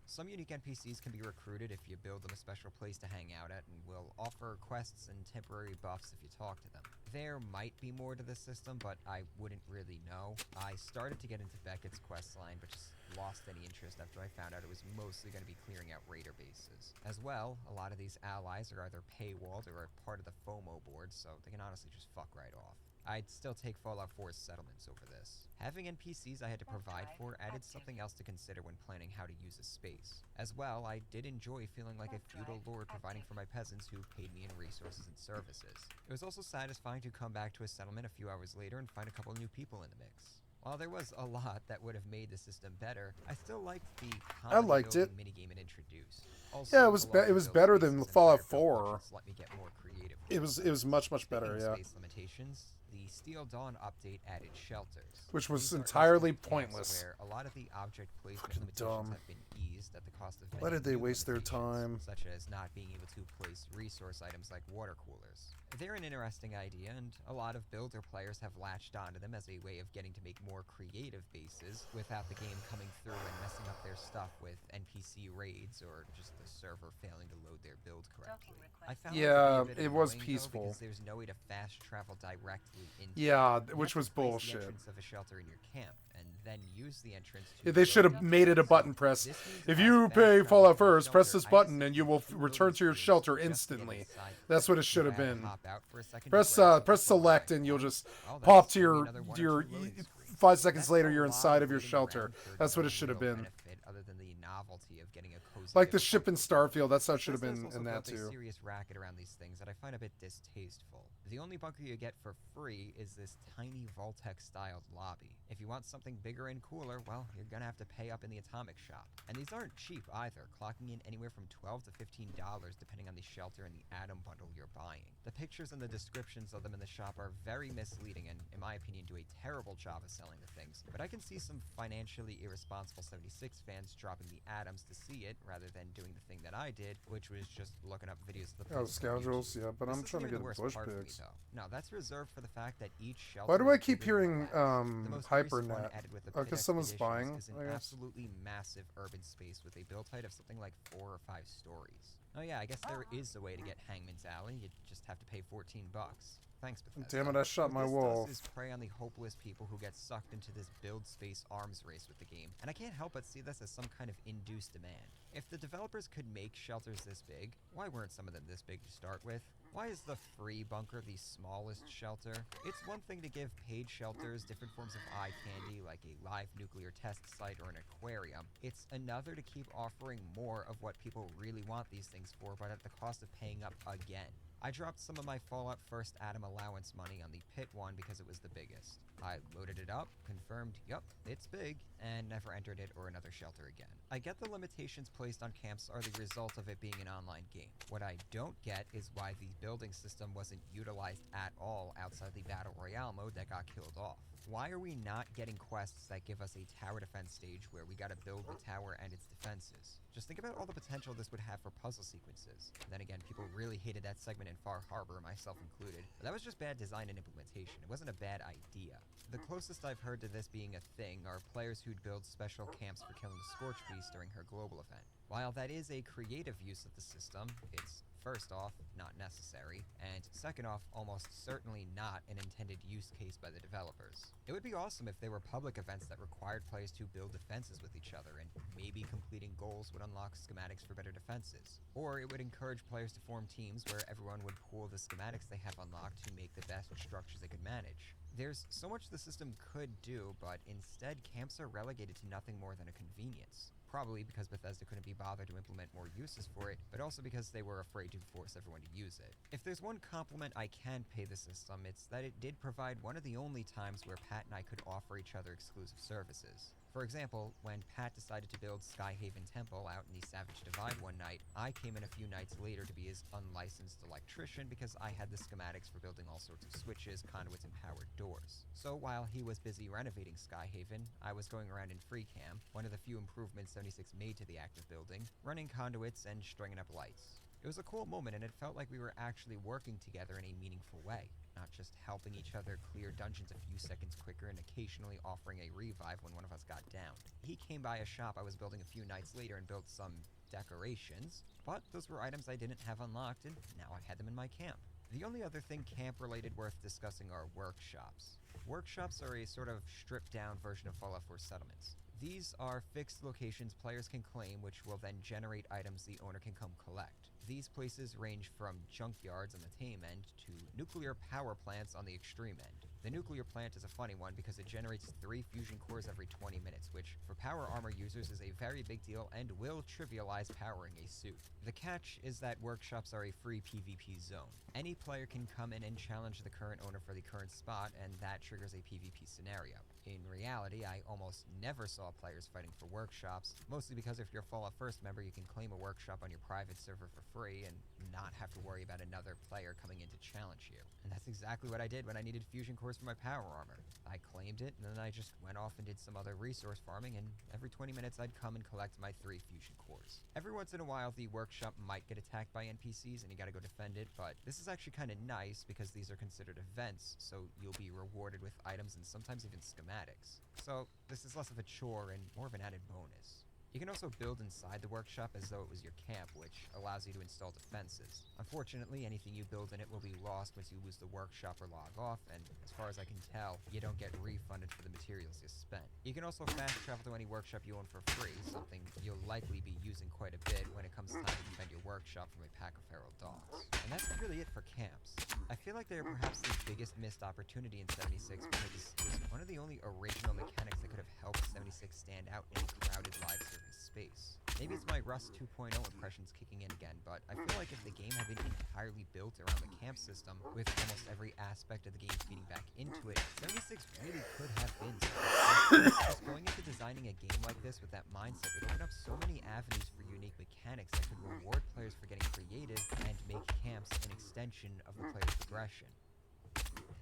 Some unique NPCs can be recruited if you build them a special place to hang out at, and will offer quests and temporary buffs if you talk to them. There might be more to this system, but I wouldn't really know. I started to get into Beckett's quest line, but just lost any interest after I found out it was mostly going to be clearing out raider bases. As well, a lot of these allies are either paywalled or are part of the FOMO board, so they can honestly just fuck right off. I'd still take Fallout 4's settlements over this. Having NPCs I had to provide for added something else to consider when planning how to use a space. As well, I did enjoy feeling like a feudal lord providing for my peasants who paid me in resources and services. It was also satisfying to come back to a settlement a few hours later and find a couple new people in the mix. While there was a lot that would have made the system better, I still liked the liked it. minigame it introduced. Also, Yeah, it the was larger build better spaces than and Fallout higher build 4. budgets let me get more creative. It was much better. Speaking of Yeah. Space limitations, the Steel Dawn update added shelters, Which was These are entirely instant camps pointless. Where a lot of the object placement Fucking limitations dumb. have been eased at the cost of Why many did they new waste their limitations, time? such as not being able to place resource items like water coolers. They're an interesting idea, and a lot of builder players have latched onto them as a way of getting to make more creative bases without the game coming through and messing up their stuff with NPC raids or just the server failing to load their build correctly. I found that to be a Yeah, bit it was annoying, though, peaceful. because there's no way to fast travel directly into Yeah, you which have was to place the bullshit. entrance of a shelter in your camp, and then use the entrance to They should build have up made it a so button press. this means If I you fast pay travel Fallout to the first, press shelter, this I button just and you will do return loading to your screens shelter just to get instantly. inside That's what it quick. should have You gotta been. hop out for a second to Press grab press something from select the and you'll right just one. Oh, pop that's to only your another one or your two loading screens. 5 seconds That's later a you're lot inside of of your waiting shelter. around for That's what no it should have real been. benefit other than the novelty of getting a cozy Like bit the of ship in comfort. Starfield, that's how it should have Bethesda's been also in that built a too. serious racket around these things that I find a bit distasteful. The only bunker you get for free is this tiny Vault-Tec-styled lobby. If you want something bigger and cooler, well, you're gonna have to pay up in the atomic shop. And these aren't cheap either, clocking in anywhere from $12 to $15 depending on the shelter and the atom bundle you're buying. The pictures and the descriptions of them in the shop are very misleading and, in my opinion, do a terrible job of selling the things. But I can see some financially irresponsible 76 fans dropping the the atoms to see it, rather than doing the thing that I did, which was just looking up videos of the Oh, pigs on scoundrels, YouTube. yeah, but This I'm isn't trying to even the get worst bush part for me, pigs. though. No, that's reserved for the fact that each shelter Why do I is keep bigger than hearing, the last. The most recent one HyperNet? added with the Oh, pit 'cause someone's expeditions spying, is an I guess? absolutely massive urban space with a build height of something like 4 or 5 stories. Oh yeah, I guess there is a way to get Hangman's Alley. You just have to pay $14. Thanks, Bethesda. Damn it, I shot my What wolf. this does is prey on the hopeless people who get sucked into this build space arms race with the game, and I can't help but see this as some kind of induced demand. If the developers could make shelters this big, why weren't some of them this big to start with? Why is the free bunker the smallest shelter? It's one thing to give paid shelters different forms of eye candy like a live nuclear test site or an aquarium. It's another to keep offering more of what people really want these things for, but at the cost of paying up again. I dropped some of my Fallout First Atom allowance money on the pit one because it was the biggest. I loaded it up, confirmed, yup, it's big, and never entered it or another shelter again. I get the limitations placed on camps are the result of it being an online game. What I don't get is why the building system wasn't utilized at all outside the Battle Royale mode that got killed off. Why are we not getting quests that give us a tower defense stage where we gotta build the tower and its defenses? Just think about all the potential this would have for puzzle sequences. Then again, people really hated that segment in Far Harbor, myself included. But that was just bad design and implementation. It wasn't a bad idea. The closest I've heard to this being a thing are players who'd build special camps for killing the Scorch Beast during her global event. While that is a creative use of the system, it's first off, not necessary, and second off, almost certainly not an intended use case by the developers. It would be awesome if there were public events that required players to build defenses with each other, and maybe completing goals would unlock schematics for better defenses. Or it would encourage players to form teams where everyone would pool the schematics they have unlocked to make the best structures they could manage. There's so much the system could do, but instead camps are relegated to nothing more than a convenience. Probably because Bethesda couldn't be bothered to implement more uses for it, but also because they were afraid to force everyone to use it. If there's one compliment I can pay the system, it's that it did provide one of the only times where Pat and I could offer each other exclusive services. For example, when Pat decided to build Skyhaven Temple out in the Savage Divide one night, I came in a few nights later to be his unlicensed electrician because I had the schematics for building all sorts of switches, conduits, and powered doors. So while he was busy renovating Skyhaven, I was going around in free cam, one of the few improvements 76 made to the active building, running conduits and stringing up lights. It was a cool moment and it felt like we were actually working together in a meaningful way, not just helping each other clear dungeons a few seconds quicker and occasionally offering a revive when one of us got downed. He came by a shop I was building a few nights later and built some decorations, but those were items I didn't have unlocked and now I had them in my camp. The only other thing camp-related worth discussing are workshops. Workshops are a sort of stripped-down version of Fallout 4 settlements. These are fixed locations players can claim, which will then generate items the owner can come collect. These places range from junkyards on the tame end to nuclear power plants on the extreme end. The nuclear plant is a funny one because it generates 3 fusion cores every 20 minutes, which for power armor users is a very big deal and will trivialize powering a suit. The catch is that workshops are a free PvP zone. Any player can come in and challenge the current owner for the current spot, and that triggers a PvP scenario. In reality, I almost never saw players fighting for workshops, mostly because if you're a Fallout First member, you can claim a workshop on your private server for free and not have to worry about another player coming in to challenge you. And that's exactly what I did when I needed fusion cores for my power armor. I claimed it, and then I just went off and did some other resource farming, and every 20 minutes I'd come and collect my 3 fusion cores. Every once in a while, the workshop might get attacked by NPCs, and you gotta go defend it, but this is actually kinda nice because these are considered events, so you'll be rewarded with items and sometimes even schematics. So this is less of a chore and more of an added bonus. You can also build inside the workshop as though it was your camp, which allows you to install defenses. Unfortunately, anything you build in it will be lost once you lose the workshop or log off, and as far as I can tell, you don't get refunded for the materials you spent. You can also fast travel to any workshop you own for free, something you'll likely be using quite a bit when it comes time to defend your workshop from a pack of feral dogs. And that's really it for camps. I feel like they are perhaps the biggest missed opportunity in 76 because it was one of the only original mechanics that could have helped 76 stand out in a crowded live service space. Maybe it's my Rust 2.0 impressions kicking in again, but I feel like if the game had been entirely built around the camp system, with almost every aspect of the game feeding back into it, 76 really could have been something. Just going into designing a game like this with that mindset would open up so many avenues for unique mechanics that could reward players for getting creative and make camps an extension of the player's progression.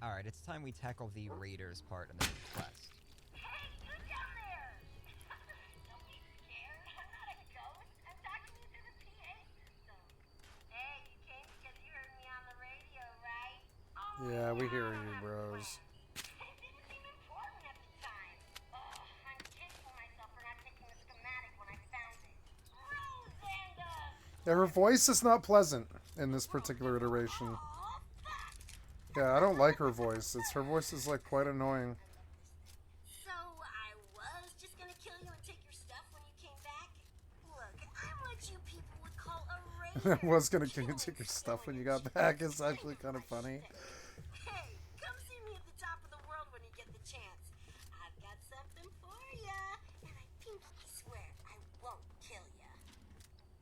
Alright, it's time we tackle the Raiders part of the quest. Yeah, we hear you, bros. Yeah, her voice is not pleasant in this particular iteration. Yeah, I don't like her voice. Her voice is like quite annoying. So I was just gonna kill you and take your stuff when you came back. Look, I'm what you people would call a I raider. was gonna take your stuff when you got back. It's actually kind of funny. Hey, come see me at the top of the world when you get the chance. I've got something for ya, and I pinky swear I won't kill ya.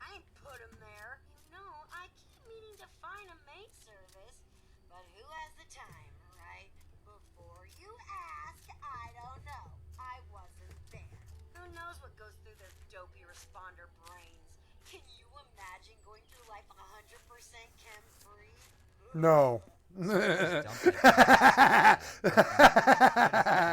I ain't put him there. You know, I keep meaning to find a maid service, but who has the time, right? Before you ask, I don't know. I wasn't there. Who knows what goes through their dopey responder brains? Can you imagine going through life 100% chem-free? No.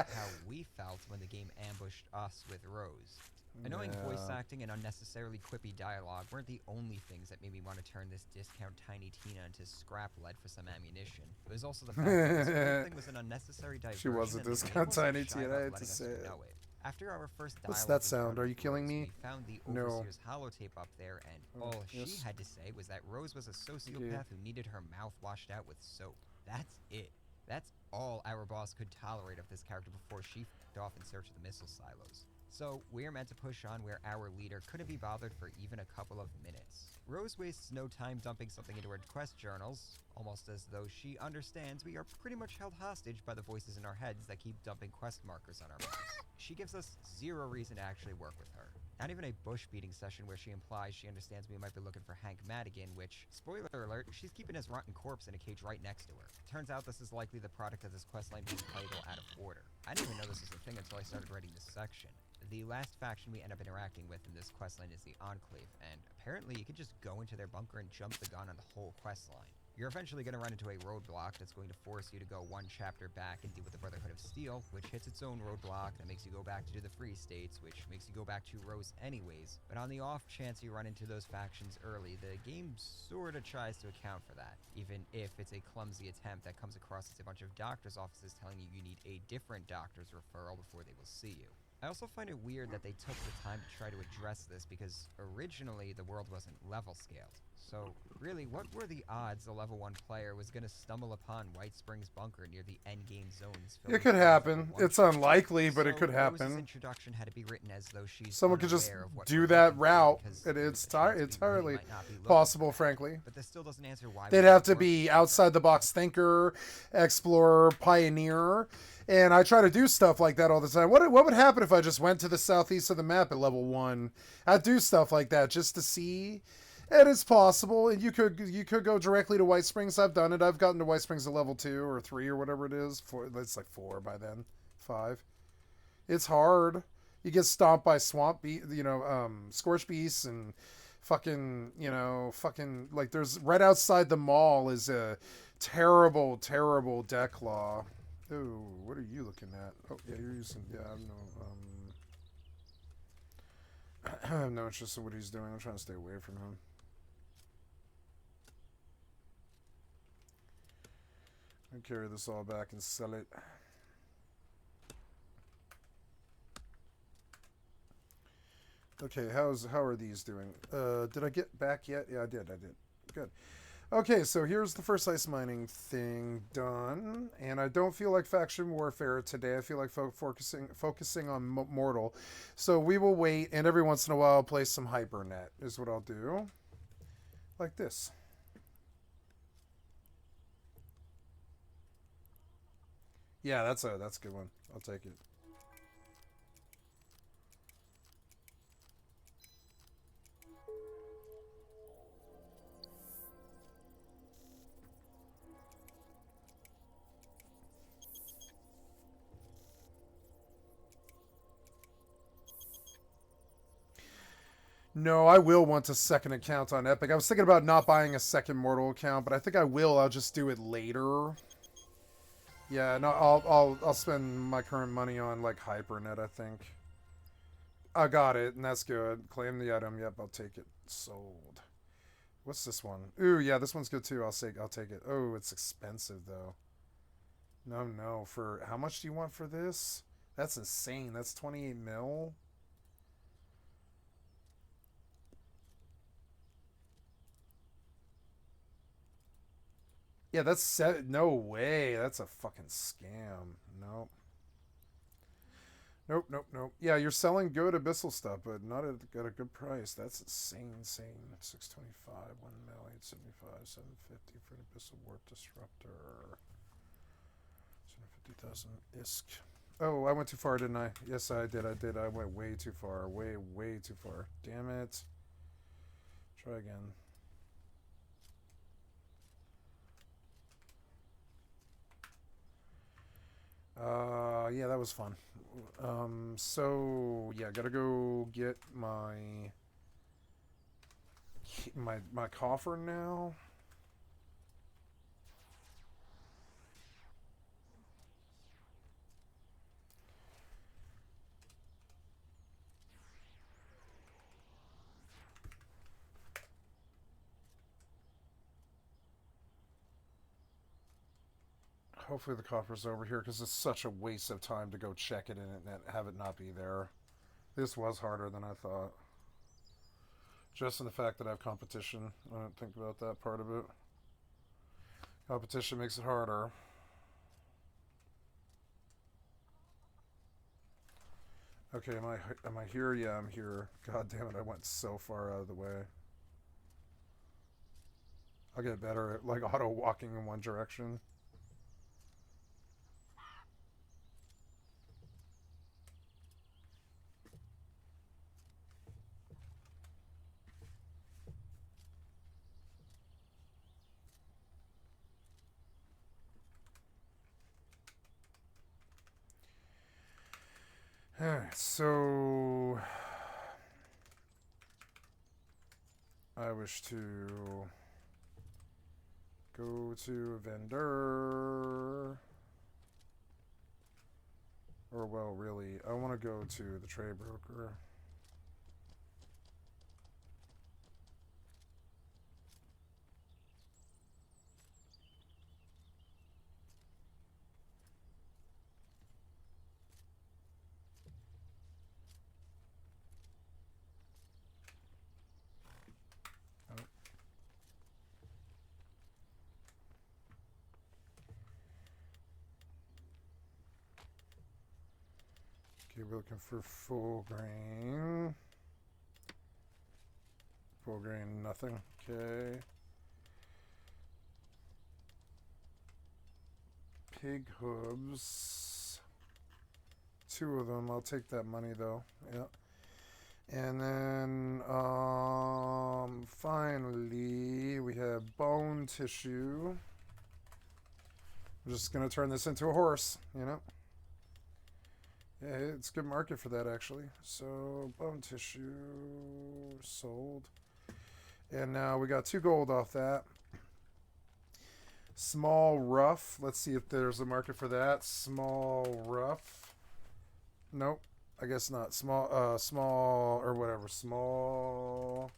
How we felt when the game ambushed us with Rose. Annoying voice acting and unnecessarily quippy dialogue weren't the only things that made me want to turn this discount Tiny Tina into scrap lead for some ammunition. It was also the fact that this whole thing was an unnecessary diversion. She was a and the game discount wasn't Tiny shy Tina, about I hate to letting us say it. know it. After our first What's dialogue that sound? encounter Are you with killing Rose, me? we found the No. Overseer's holotape up there, and all yes. she had to say was that Rose was a sociopath who needed her mouth washed out with soap. That's it. That's all our boss could tolerate of this character before she f***ed off in search of the missile silos. So, we're meant to push on where our leader couldn't be bothered for even a couple of minutes. Rose wastes no time dumping something into her quest journals, almost as though she understands we are pretty much held hostage by the voices in our heads that keep dumping quest markers on our maps. She gives us zero reason to actually work with her. Not even a bush beating session where she implies she understands we might be looking for Hank Madigan, which, spoiler alert, she's keeping his rotten corpse in a cage right next to her. Turns out this is likely the product of this questline being played out of order. I didn't even know this was a thing until I started writing this section. The last faction we end up interacting with in this questline is the Enclave, and apparently you can just go into their bunker and jump the gun on the whole questline. You're eventually going to run into a roadblock that's going to force you to go one chapter back and deal with the Brotherhood of Steel, which hits its own roadblock that makes you go back to do the Free States, which makes you go back to Rose anyways. But on the off chance you run into those factions early, the game sorta tries to account for that, even if it's a clumsy attempt that comes across as a bunch of doctors' offices telling you you need a different doctor's referral before they will see you. I also find it weird that they took the time to try to address this because originally the world wasn't level scaled. So, really, what were the odds a level 1 player was going to stumble upon White Springs Bunker near the endgame zones? It could happen. It's unlikely, but it could Rose's happen. introduction had to be written as though she's Someone could just unaware of what do we're that looking for route. because It's there's a chance we really entirely might not be looking possible, for that. frankly. But this still doesn't answer why They'd we have to work be together. outside the box thinker, explorer, pioneer. And I try to do stuff like that all the time. What would happen if I just went to the southeast of the map at level 1? I'd do stuff like that just to see. And it's possible. And you could go directly to White Springs. I've done it. I've gotten to White Springs at level 2 or 3 or whatever it is. It's like 4 by then. 5. It's hard. You get stomped by scorch beasts and fucking, like there's right outside the mall is a terrible, terrible deck law. Oh, what are you looking at? Oh, yeah, you're using, yeah, I don't know. I have no interest in what he's doing. I'm trying to stay away from him. I'll carry this all back and sell it. Okay, how are these doing? Did I get back yet? Yeah, I did. Good. Okay, so here's the first ice mining thing done, and I don't feel like faction warfare today. I feel like focusing on Mortal. So we will wait, and every once in a while I'll play some Hypernet is what I'll do. Like this. Yeah, that's a good one. I'll take it. No, I will want a second account on Epic. I was thinking about not buying a second Mortal account, but I think I will. I'll just do it later. Yeah, no, I'll spend my current money on like Hypernet, I think. I got it, and that's good. Claim the item. Yep, I'll take it. Sold. What's this one? Ooh, yeah, this one's good too. I'll take it. Oh, it's expensive though. No, no. For how much do you want for this? That's insane. That's 28 mil. Yeah, that's no way. That's a fucking scam. Nope. Nope, nope, nope. Yeah, you're selling good abyssal stuff, but not at a good price. That's insane, insane. 625, 1 mil, 875, 750 for an abyssal warp disruptor. 750,000 ISK. Oh, I went too far, didn't I? Yes, I did. I did. I went way too far. Way, way too far. Damn it. Try again. Yeah, that was fun. So yeah, gotta go get my coffer now. Hopefully the coffer's over here because it's such a waste of time to go check it and have it not be there. This was harder than I thought. Just in the fact that I have competition. I don't think about that part of it. Competition makes it harder. Okay, am I here? Yeah, I'm here. God damn it, I went so far out of the way. I'll get better at like auto walking in one direction. Alright, so I wish to go to a vendor. Or, well, really, I want to go to the trade broker. Okay, we're looking for full grain. Full grain, nothing. Okay. Pig hooves. 2 of them. I'll take that money though. Yeah. And then, finally, we have bone tissue. I'm just gonna turn this into a horse, you know? Yeah, it's a good market for that, actually. So, bone tissue sold. And now we got 2 gold off that. Small rough. Let's see if there's a market for that. Small rough. Nope. I guess not. Small, or whatever. Small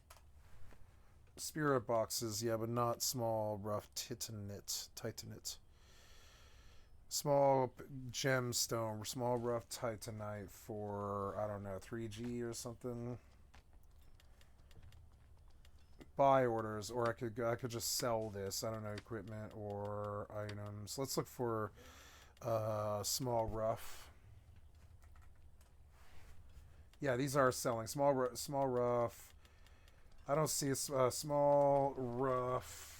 spirit boxes. Yeah, but not small rough titanite. Small gemstone, small rough titanite for, I don't know, 3G or something. Buy orders, or I could just sell this. I don't know, equipment or items. Let's look for small rough. Yeah, these are selling. Small rough. I don't see a small rough.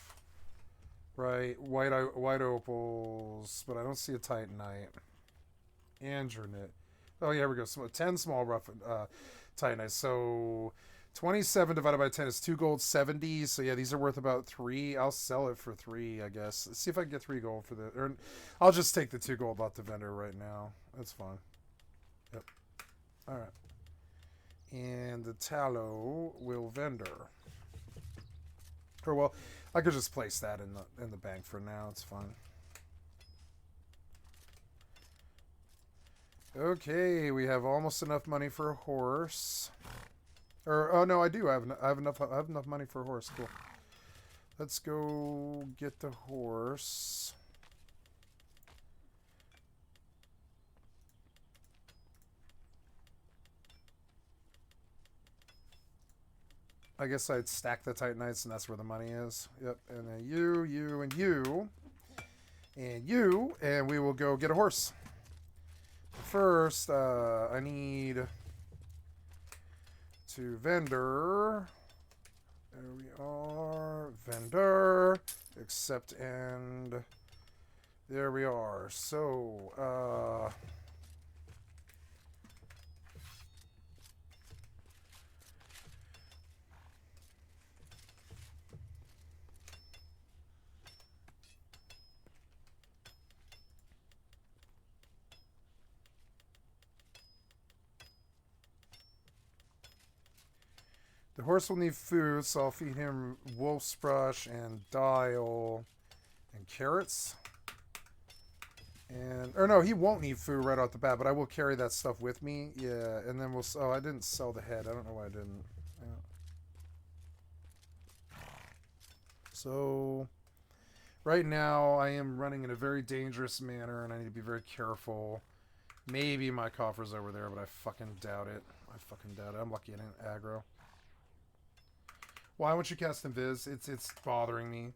Right, white opals, but I don't see a titanite. Andronite. Oh, yeah, here we go. 10 small rough titanite. So 27 divided by 10 is 2 gold, 70. So yeah, these are worth about 3. I'll sell it for 3, I guess. Let's see if I can get 3 gold for the. Or I'll just take the 2 gold off the vendor right now. That's fine. Yep. All right. And the tallow will vendor. Or well, I could just place that in the bank for now. It's fine. Okay, we have almost enough money for a horse. Or oh no, I do. I have enough money for a horse. Cool. Let's go get the horse. I guess I'd stack the Titanites, and that's where the money is. Yep. And then you, and you, and you, and we will go get a horse. First, I need to vendor. There we are. Vendor. Accept and there we are. So, the horse will need food, so I'll feed him wolf's brush and dial and carrots. And, or no, he won't need food right off the bat, but I will carry that stuff with me. Yeah, and then we'll, oh, I didn't sell the head. I don't know why I didn't. Yeah. So, right now, I am running in a very dangerous manner, and I need to be very careful. Maybe my coffer's over there, but I fucking doubt it. I fucking doubt it. I'm lucky I didn't aggro. Why won't you cast Invis? It's bothering me.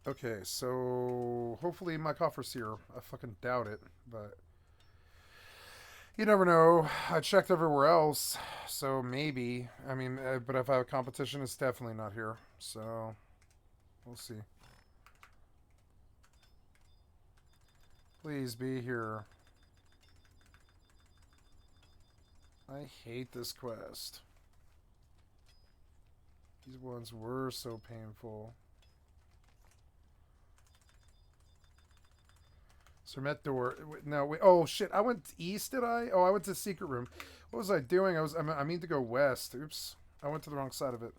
Okay, so hopefully my coffer's here. I fucking doubt it, but you never know. I checked everywhere else, so maybe. I mean, but if I have competition, it's definitely not here. So we'll see. Please be here. I hate this quest. These ones were so painful. Sermet door. No, wait. Oh shit! I went east. Did I? Oh, I went to the secret room. What was I doing? I mean to go west. Oops. I went to the wrong side of it.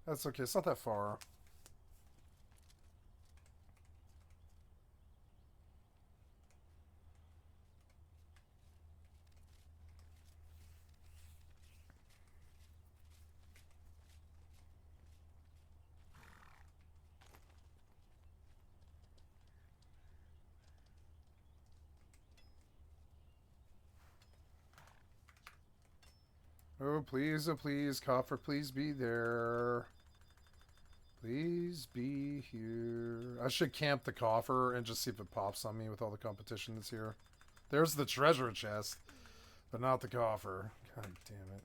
That's okay. It's not that far. Oh, please, coffer, please be there. Please be here. I should camp the coffer and just see if it pops on me with all the competition that's here. There's the treasure chest, but not the coffer. God damn it.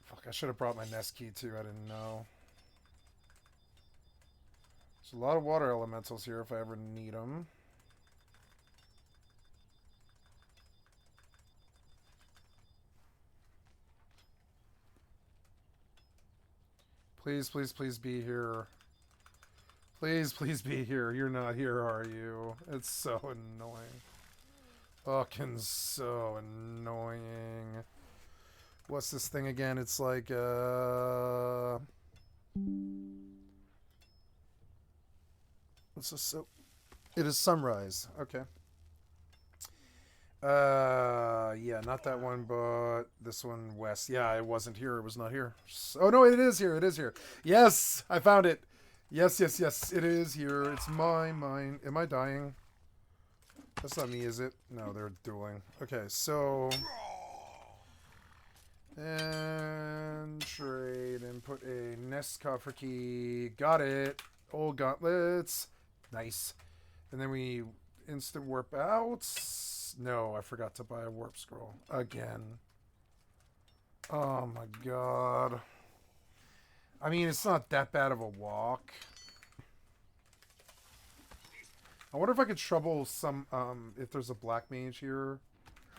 Fuck, I should have brought my nest key too. I didn't know. There's a lot of water elementals here if I ever need them. Please, please, please be here. Please, please be here. You're not here, are you? It's so annoying. Fucking so annoying. What's this thing again? It's like, What's this? So, it is sunrise. Okay. Yeah, not that one, but this one west. Yeah, it wasn't here. It was not here. Oh, no, it is here. It is here. Yes, I found it. Yes, yes, yes. It is here. It's mine. Am I dying? That's not me, is it? No, they're dueling. Okay, so... And trade and put a nest coffer key. Got it. Old gauntlets. Nice. And then we instant warp out. No, I forgot to buy a warp scroll. Again. Oh my god. I mean, it's not that bad of a walk. I wonder if I could trouble some, if there's a black mage here.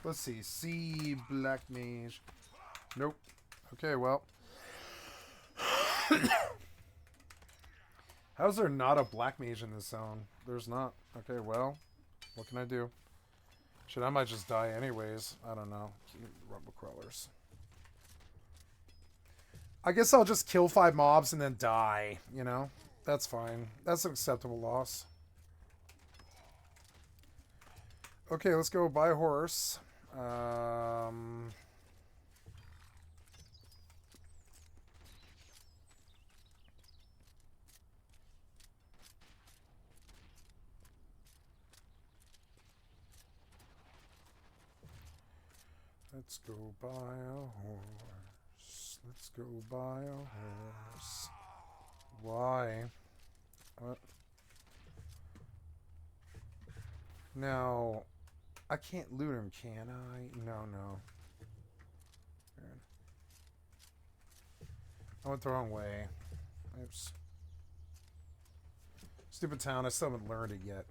Let's see. See black mage. Nope. Okay, well. How's there not a black mage in this zone? There's not. Okay, well. What can I do? Shit, I might just die anyways. I don't know. Rumble crawlers. I guess I'll just kill 5 mobs and then die, you know? That's fine. That's an acceptable loss. Okay, let's go buy a horse. Let's go buy a horse. Let's go buy a horse. Why? What? Now, I can't loot him, can I? No, no. I went the wrong way. Oops. Stupid town. I still haven't learned it yet.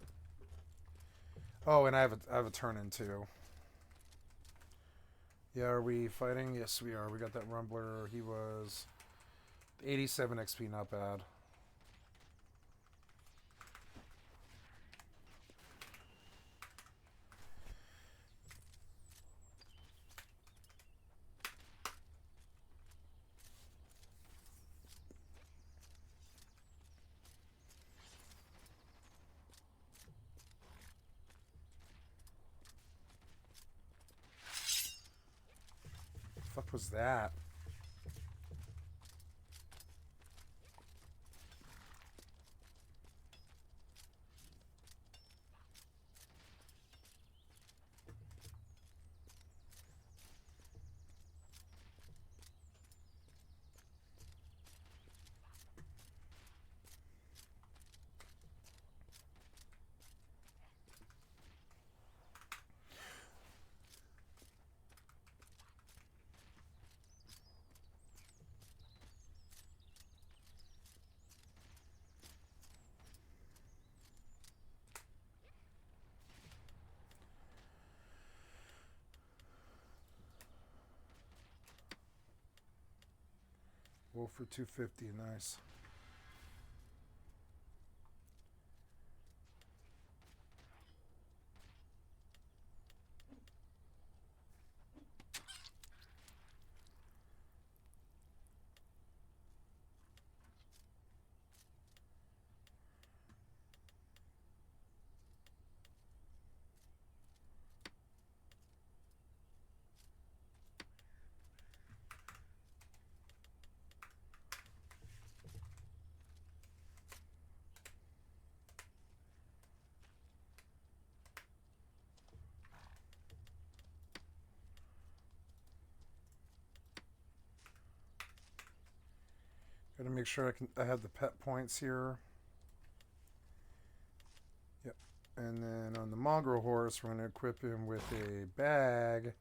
Oh, and I have a turn in too. Yeah, are we fighting? Yes, we are. We got that Rumbler. He was 87 XP, not bad. Fuck was that? Wolf for 250, nice. Gotta make sure I have the pet points here. Yep. And then on the mongrel horse, we're gonna equip him with a bag.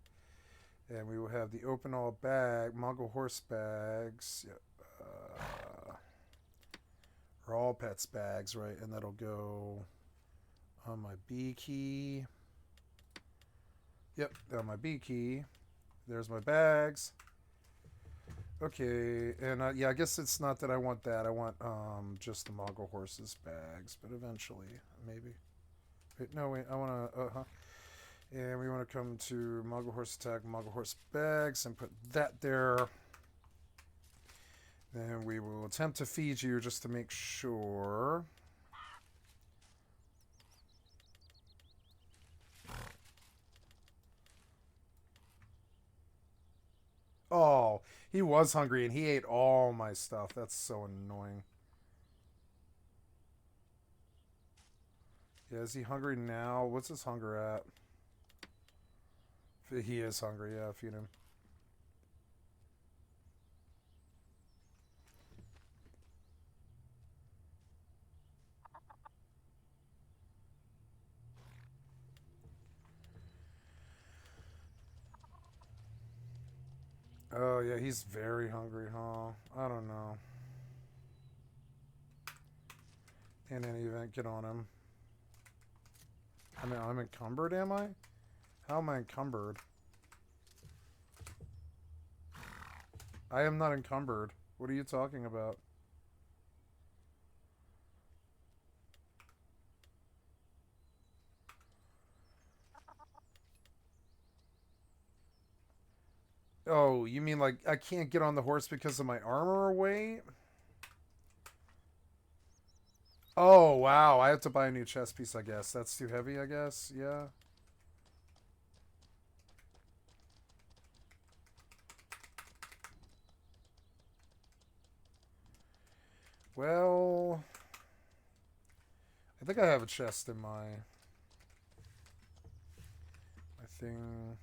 And we will have the open all bag, mongrel horse bags. Yep. Or all pets bags, right? And that'll go on my B key. Yep, on my B key. There's my bags. Okay, and yeah, I guess it's not that I want that. I want just the mongrel horses bags, but eventually, maybe. Wait, no, wait, I want to, and we want to come to mongrel horse attack, mongrel horse bags, and put that there. Then we will attempt to feed you just to make sure. Oh, he was hungry and he ate all my stuff. That's so annoying. Yeah, is he hungry now? What's his hunger at? He is hungry. Yeah, feed him. Oh, yeah, he's very hungry, huh? I don't know. In any event, get on him. I mean, I'm encumbered, am I? How am I encumbered? I am not encumbered. What are you talking about? Oh, you mean like I can't get on the horse because of my armor weight? Oh, wow. I have to buy a new chest piece, I guess. That's too heavy, I guess. Yeah. Well, I think I have a chest in my thing.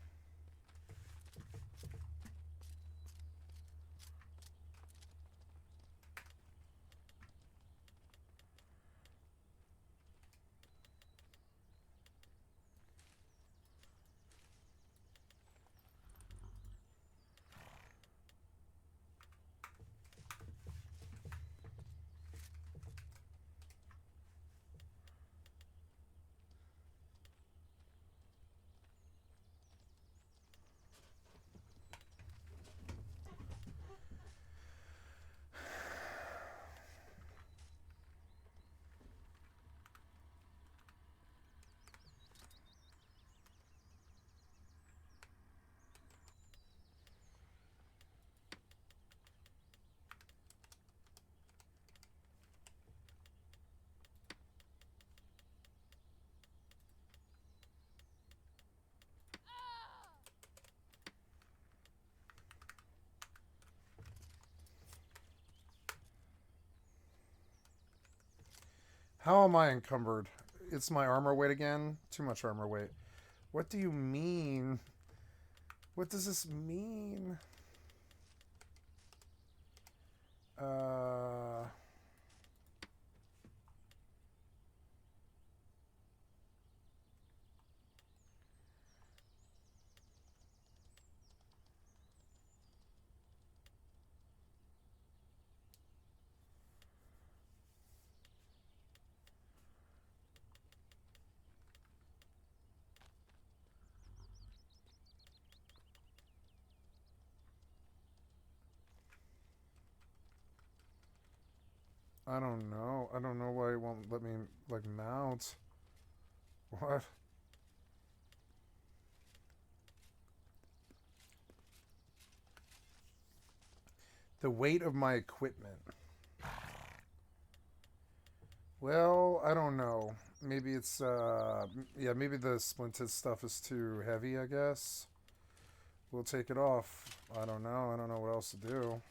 How am I encumbered? It's my armor weight again? Too much armor weight. What do you mean? What does this mean? Uh... I don't know. I don't know why it won't let me, like, mount. What? The weight of my equipment. Well, I don't know. Maybe it's, yeah, maybe the splinted stuff is too heavy, I guess. We'll take it off. I don't know. I don't know what else to do.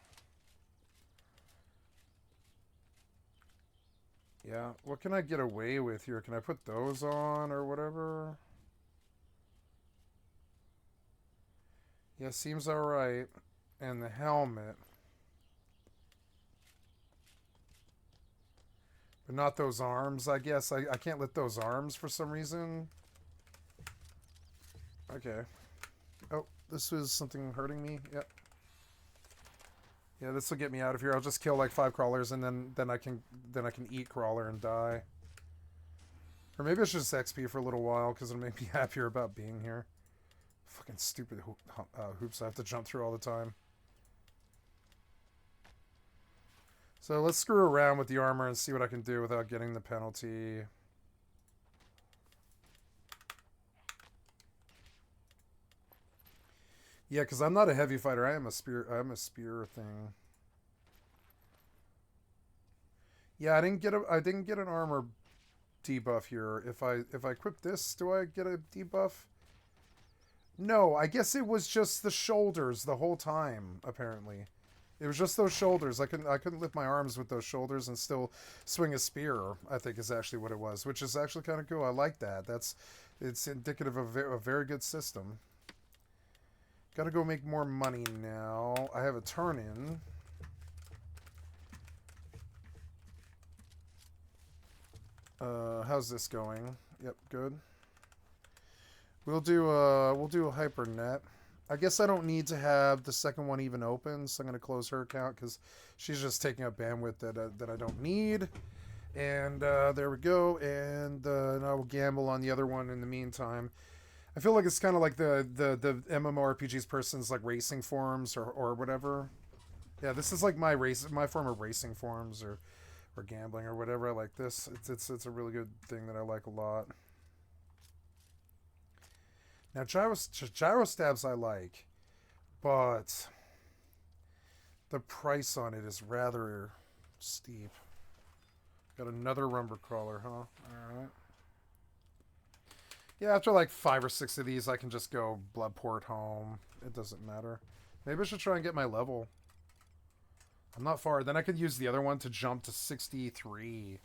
Yeah, what can I get away with here? Can I put those on or whatever? Yeah, seems alright. And the helmet. But not those arms, I guess. I can't let those arms for some reason. Okay. Oh, this was something hurting me. Yep. Yeah, this will get me out of here. I'll just kill like 5 crawlers and then I can eat crawler and die. Or maybe I should just XP for a little while because it'll make me happier about being here. Fucking stupid hoops I have to jump through all the time. So let's screw around with the armor and see what I can do without getting the penalty. Yeah, because I'm not a heavy fighter. I am a spear thing. Yeah, I didn't get an armor debuff here. If I equip this, do I get a debuff? No, I guess it was just the shoulders the whole time, apparently. It was just those shoulders. I couldn't lift my arms with those shoulders and still swing a spear, I think is actually what it was, which is actually kind of cool. I like that. It's indicative of a very good system. Gotta go make more money now. I have a turn-in. How's this going? Yep, good. We'll do a hypernet. I guess I don't need to have the second one even open, so I'm going to close her account because she's just taking up bandwidth that I don't need. And there we go. And I will gamble on the other one in the meantime. I feel like it's kind of like the MMORPGs person's like racing forums or whatever. Yeah, this is like my form of racing forums or gambling or whatever. I like this. It's a really good thing that I like a lot. Now, gyro stabs I like, but the price on it is rather steep. Got another rumber crawler, huh? Alright. Yeah, after like 5 or 6 of these, I can just go bloodport home. It doesn't matter. Maybe I should try and get my level. I'm not far. Then I could use the other one to jump to 63.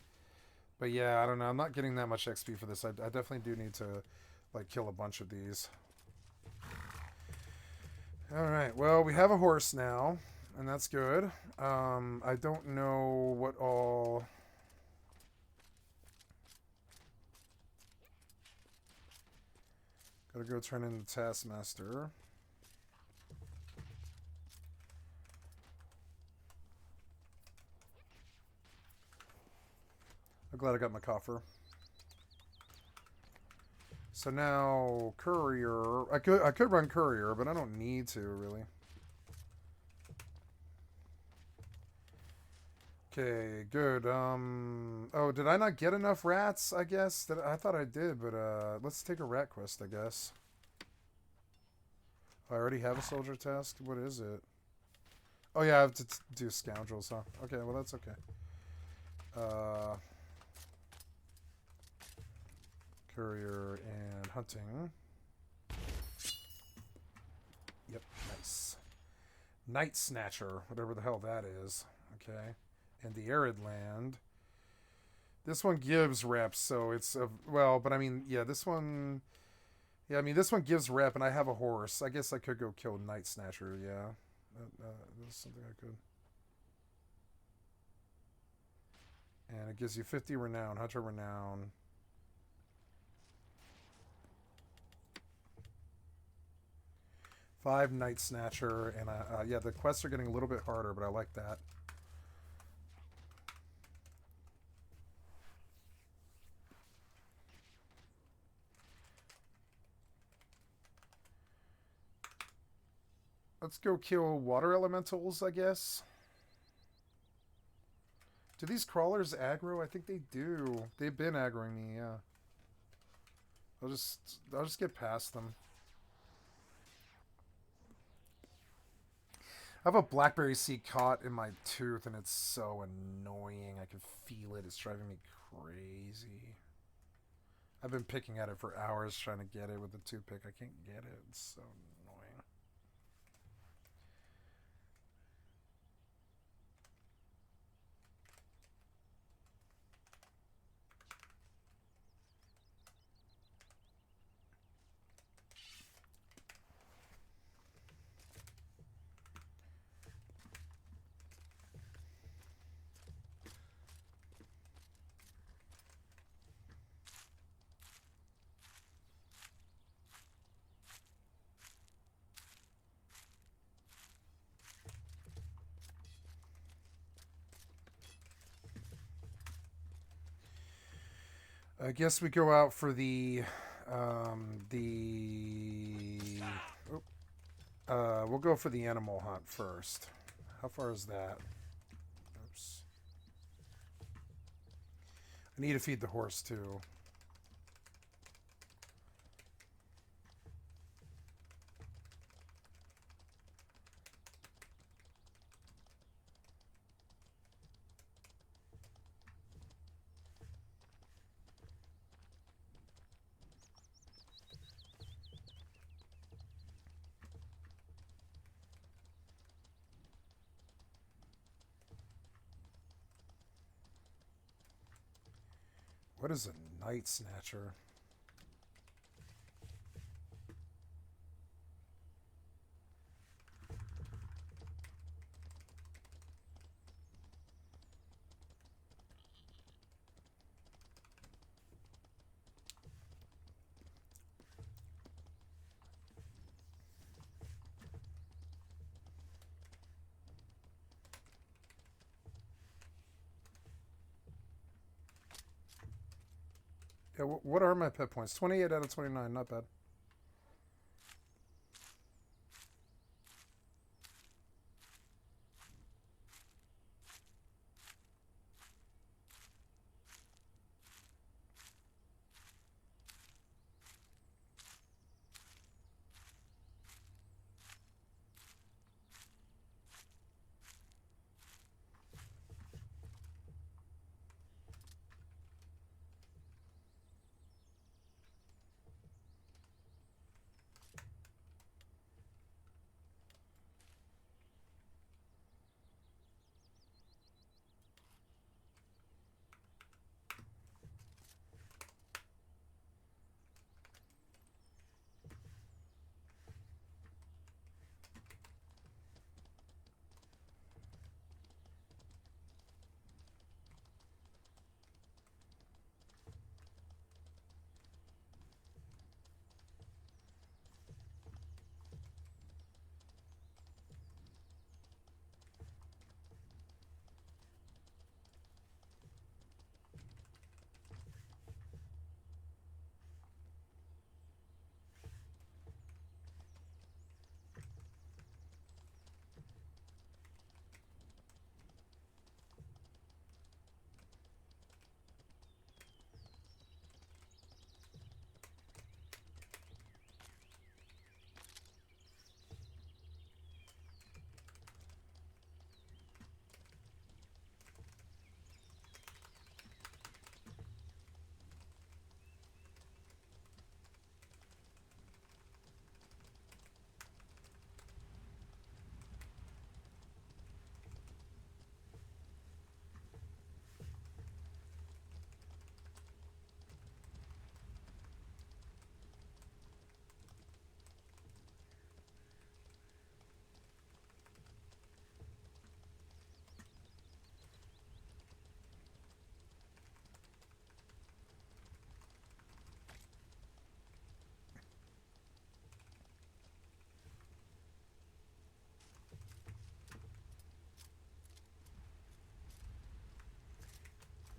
But yeah, I don't know. I'm not getting that much XP for this. I definitely do need to like kill a bunch of these. Alright, well, we have a horse now. And that's good. I don't know what all... Gotta go turn in the Taskmaster. I'm glad I got my coffer. So now, courier. I could run courier, but I don't need to, really. Okay, good. Oh, did I not get enough rats, I guess? I thought I did, but let's take a rat quest, I guess. I already have a soldier task? What is it? Oh yeah, I have to do scoundrels, huh? Okay, well that's okay. Courier and hunting. Yep, nice. Night Snatcher, whatever the hell that is. Okay. And the Arid Land. This one gives reps, so it's well, but I mean, yeah, this one. Yeah, I mean, this one gives rep, and I have a horse. I guess I could go kill Night Snatcher. Yeah, that's something I could. And it gives you 50 renown, Hunter renown. Five Night Snatcher, and yeah, the quests are getting a little bit harder, but I like that. Let's go kill water elementals, I guess. Do these crawlers aggro? I think they do. They've been aggroing me, yeah. I'll just get past them. I have a blackberry seed caught in my tooth, and it's so annoying. I can feel it. It's driving me crazy. I've been picking at it for hours trying to get it with the toothpick. I can't get it. It's so annoying. I guess we go out for we'll go for the animal hunt first. How far is that? Oops. I need to feed the horse too. What is a Night Snatcher? Yeah, what are my pet points? 28 out of 29, not bad.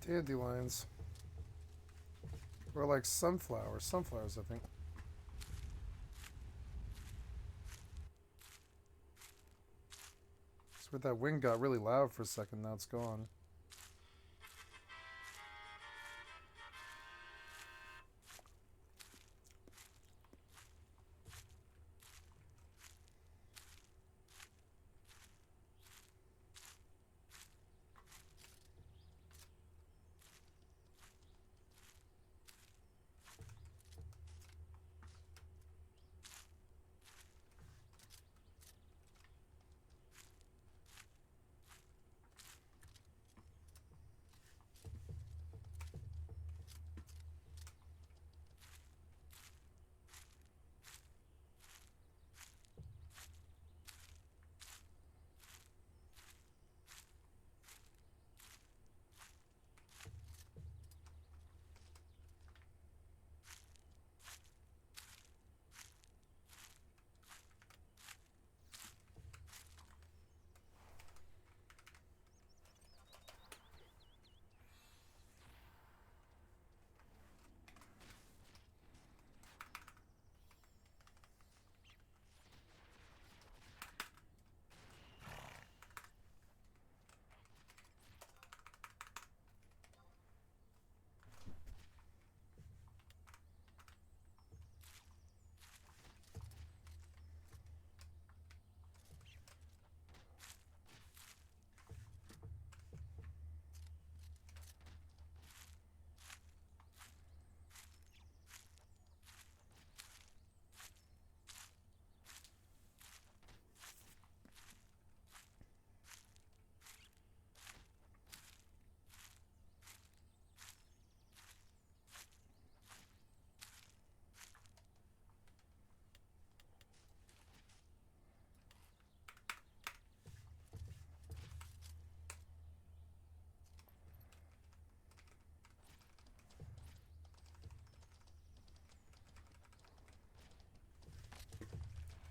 Dandelions. Or like sunflowers. Sunflowers, I think. But that wind got really loud for a second, now it's gone.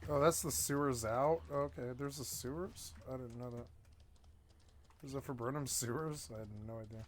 Oh, that's the sewers out? Okay, there's the sewers? I didn't know that. Is that for Burnham sewers? I had no idea.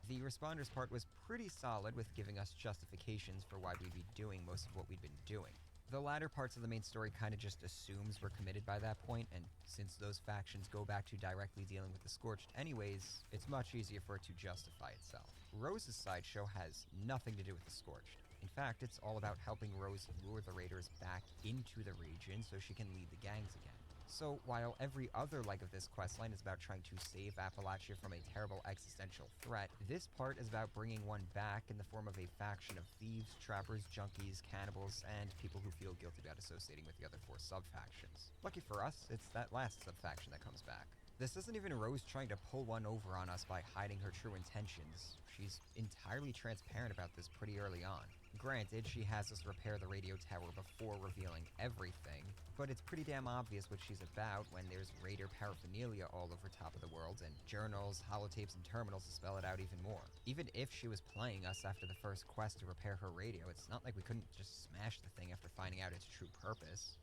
The responders part was pretty solid with giving us justifications for why we'd be doing most of what we'd been doing. The latter parts of the main story kind of just assumes we're committed by that point, and since those factions go back to directly dealing with the Scorched anyways, it's much easier for it to justify itself. Rose's sideshow has nothing to do with the Scorched. In fact, it's all about helping Rose lure the raiders back into the region so she can lead the gangs again. So while every other leg of this questline is about trying to save Appalachia from a terrible existential threat, this part is about bringing one back in the form of a faction of thieves, trappers, junkies, cannibals, and people who feel guilty about associating with the other 4 sub-factions. Lucky for us, it's that last sub-faction that comes back. This isn't even Rose trying to pull one over on us by hiding her true intentions. She's entirely transparent about this pretty early on. Granted, she has us repair the radio tower before revealing everything, but it's pretty damn obvious what she's about when there's raider paraphernalia all over top of the world, and journals, holotapes, and terminals to spell it out even more. Even if she was playing us after the first quest to repair her radio, it's not like we couldn't just smash the thing after finding out its true purpose.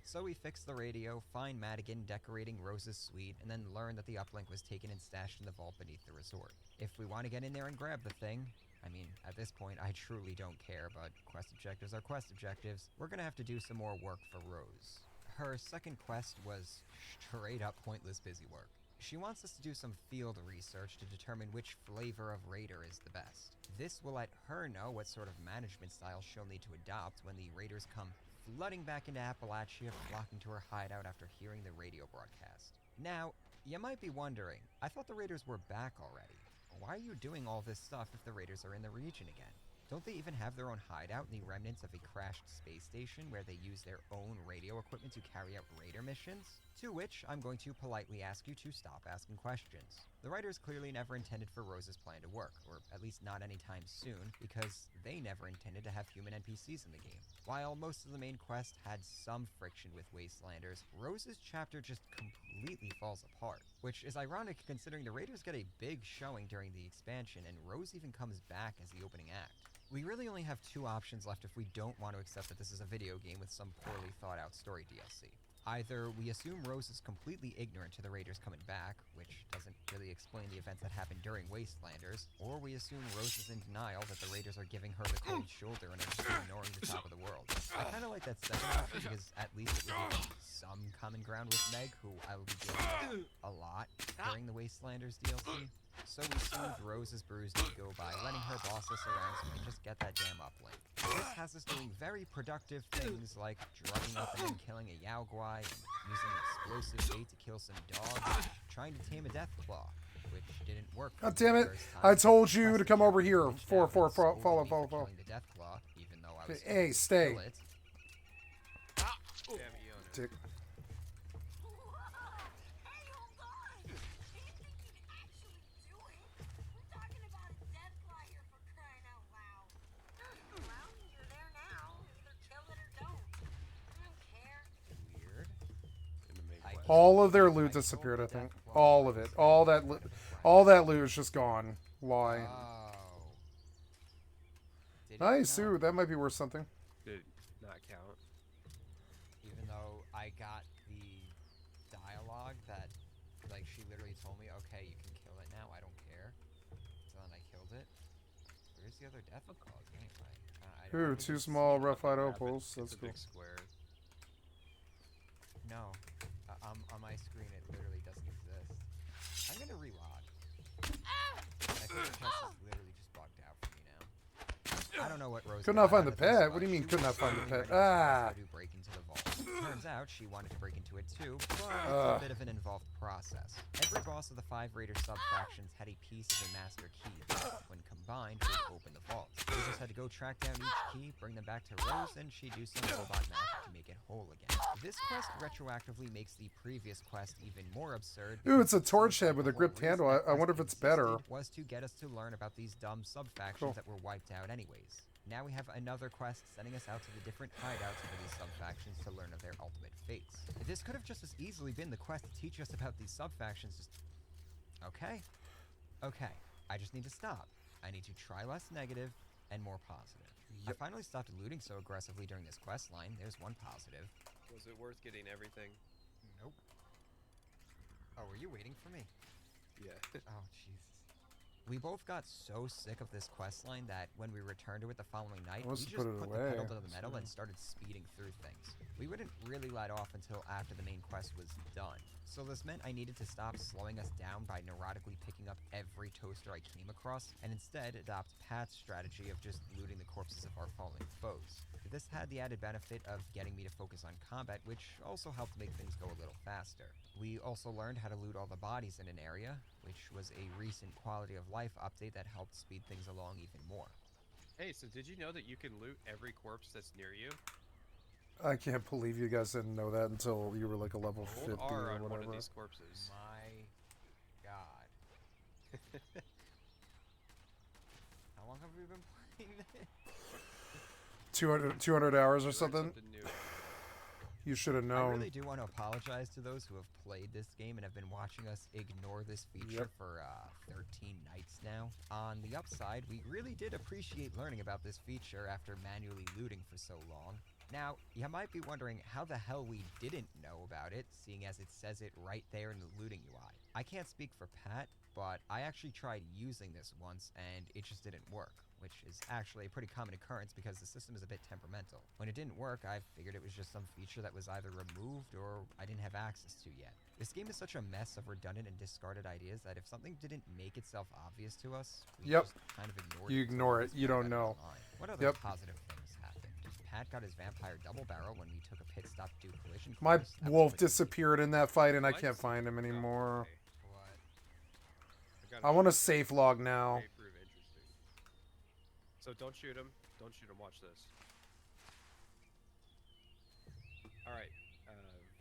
So we fix the radio, find Madigan decorating Rose's suite, and then learn that the uplink was taken and stashed in the vault beneath the resort. If we want to get in there and grab the thing, I mean, at this point, I truly don't care, but quest objectives are quest objectives. We're gonna have to do some more work for Rose. Her second quest was straight up pointless busy work. She wants us to do some field research to determine which flavor of raider is the best. This will let her know what sort of management style she'll need to adopt when the raiders come flooding back into Appalachia, flocking to her hideout after hearing the radio broadcast. Now, you might be wondering, I thought the raiders were back already. Why are you doing all this stuff if the raiders are in the region again? Don't they even have their own hideout in the remnants of a crashed space station where they use their own radio equipment to carry out raider missions? To which I'm going to politely ask you to stop asking questions. The writers clearly never intended for Rose's plan to work, or at least not anytime soon, because they never intended to have human NPCs in the game. While most of the main quest had some friction with Wastelanders, Rose's chapter just completely falls apart, which is ironic considering the raiders get a big showing during the expansion, and Rose even comes back as the opening act. We really only have 2 options left if we don't want to accept that this is a video game with some poorly thought out story DLC. Either we assume Rose is completely ignorant to the raiders coming back, which doesn't really explain the events that happened during Wastelanders, or we assume Rose is in denial that the raiders are giving her the cold shoulder and are just ignoring the top of the world. I kinda like that second option because at least it will give some common ground with Meg, who I will be dealing with a lot during the Wastelanders DLC. So we soothe Rose's bruised ego by letting her boss us around so we can just get that damn uplink. This has us doing very productive things like drugging up and then killing a Yaoguai, and using explosive bait to kill some dogs, trying to tame a Deathclaw, which didn't work. God damn it! the first time. I told you to come over Quest here. reached Follow, out and follow. scolded me for killing the Deathclaw, even though I was Hey, going to stay. kill it. Damn Iona. Dick. Hey, hold on! Do you think you'd actually do it? We're talking about a deathfly here for crying out loud. Well, you're there now. Either kill it or don't. I don't care. Weird. In the main I quest. All of their loot disappeared, I think. All of it. All that loot is just gone. Lie. Oh. Did it Nice, count? ooh, that might be worth something. Did it not count? Even though I got the dialogue that, like, she literally told me, okay, you can kill it now, I don't care. So then I killed it. Where's the other death claws anyway? I don't Ooh, know. 2 small rough-eyed Grab it. opals. It's That's a cool. big square. No. On my screen, it literally doesn't exist. I'm gonna relog. I think the chest is literally just bugged out for me now. I don't know what Rose Could not got find out the of this, pet. What but do you mean she could was not find the clearly pet? ready to Ah. try to break into the vault. Turns out she wanted to break into it too, but Ugh. it's a bit of an involved process. Every boss of the 5 raider sub-factions had a piece of a master key that, when combined, would open the vault. We just had to go track down each key, bring them back to Rose, and she'd do some robot magic to make it whole again. This quest retroactively makes the previous quest even more absurd. Ooh, it's a because it torch seems head like with the a whole gripped reason handle. that I wonder quest if it's better. existed was to get us to learn about these dumb sub-factions Cool. that were wiped out anyways. Now we have another quest sending us out to the different hideouts for these sub-factions to learn of their ultimate fates. This could have just as easily been the quest to teach us about these sub-factions. Just okay. I just need to stop. I need to try less negative and more positive. I finally stopped looting so aggressively during this quest line. There's one positive. Was it worth getting everything? Nope. Oh, were you waiting for me? Yeah. Oh, Jesus. We both got so sick of this quest line that when we returned to it the following night, I must we have just put it put away. the pedal to the metal and started speeding through things. We wouldn't really let off until after the main quest was done. So this meant I needed to stop slowing us down by neurotically picking up every toaster I came across, and instead adopt Pat's strategy of just looting the corpses of our fallen foes. This had the added benefit of getting me to focus on combat, which also helped make things go a little faster. We also learned how to loot all the bodies in an area, which was a recent quality of life update that helped speed things along even more. Hey, so did you know that you can loot every corpse that's near you? I can't believe you guys didn't know that until you were like a level Hold 50 R or on one of whatever. these corpses. My God. How long have we been playing this? 200 hours or You learn something? new. You should have I known. really do want to apologize to those who have played this game and have been watching us ignore this feature Yep. for 13 nights now. On the upside, we really did appreciate learning about this feature after manually looting for so long. Now, you might be wondering how the hell we didn't know about it, seeing as it says it right there in the looting UI. I can't speak for Pat, but I actually tried using this once and it just didn't work, which is actually a pretty common occurrence because the system is a bit temperamental. When it didn't work, I figured it was just some feature that was either removed or I didn't have access to yet. This game is such a mess of redundant and discarded ideas that if something didn't make itself obvious to us, we Yep. just kind of ignored You it. until ignore we it. You discovered don't about it know. online. What other Yep. positive things happened? Pat got his vampire double barrel when we took a pit stop to do collision My course. That was wolf pretty disappeared in that fight and I What? can't find him Oh, anymore. okay. What? gotta I want a shoot safe log him. now. May prove interesting. So don't shoot him. Don't shoot him. Watch this. All right.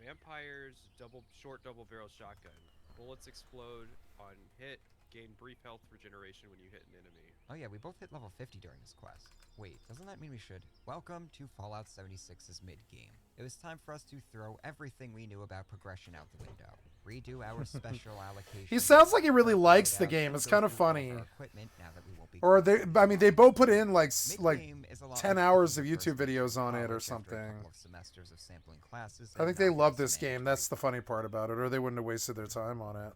Vampires short double barrel shotgun. Bullets explode on hit. Gain brief health regeneration when you hit an enemy. Oh yeah, we both hit level 50 during this quest. Wait, doesn't that mean we should? Welcome to Fallout 76's mid-game. It was time for us to throw everything we knew about progression out the window. Redo our special allocation. He sounds like he really perk likes the loadouts, game. and It's go kind of through all funny. our equipment now that we won't be Or they, I mean, they both put in like Mid-game is a lot 10 like hours picking of your YouTube first videos on it or college after a something. couple of semesters of sampling classes I and think they not love getting this some game. That's the funny part about it. Or they wouldn't have wasted their time on it.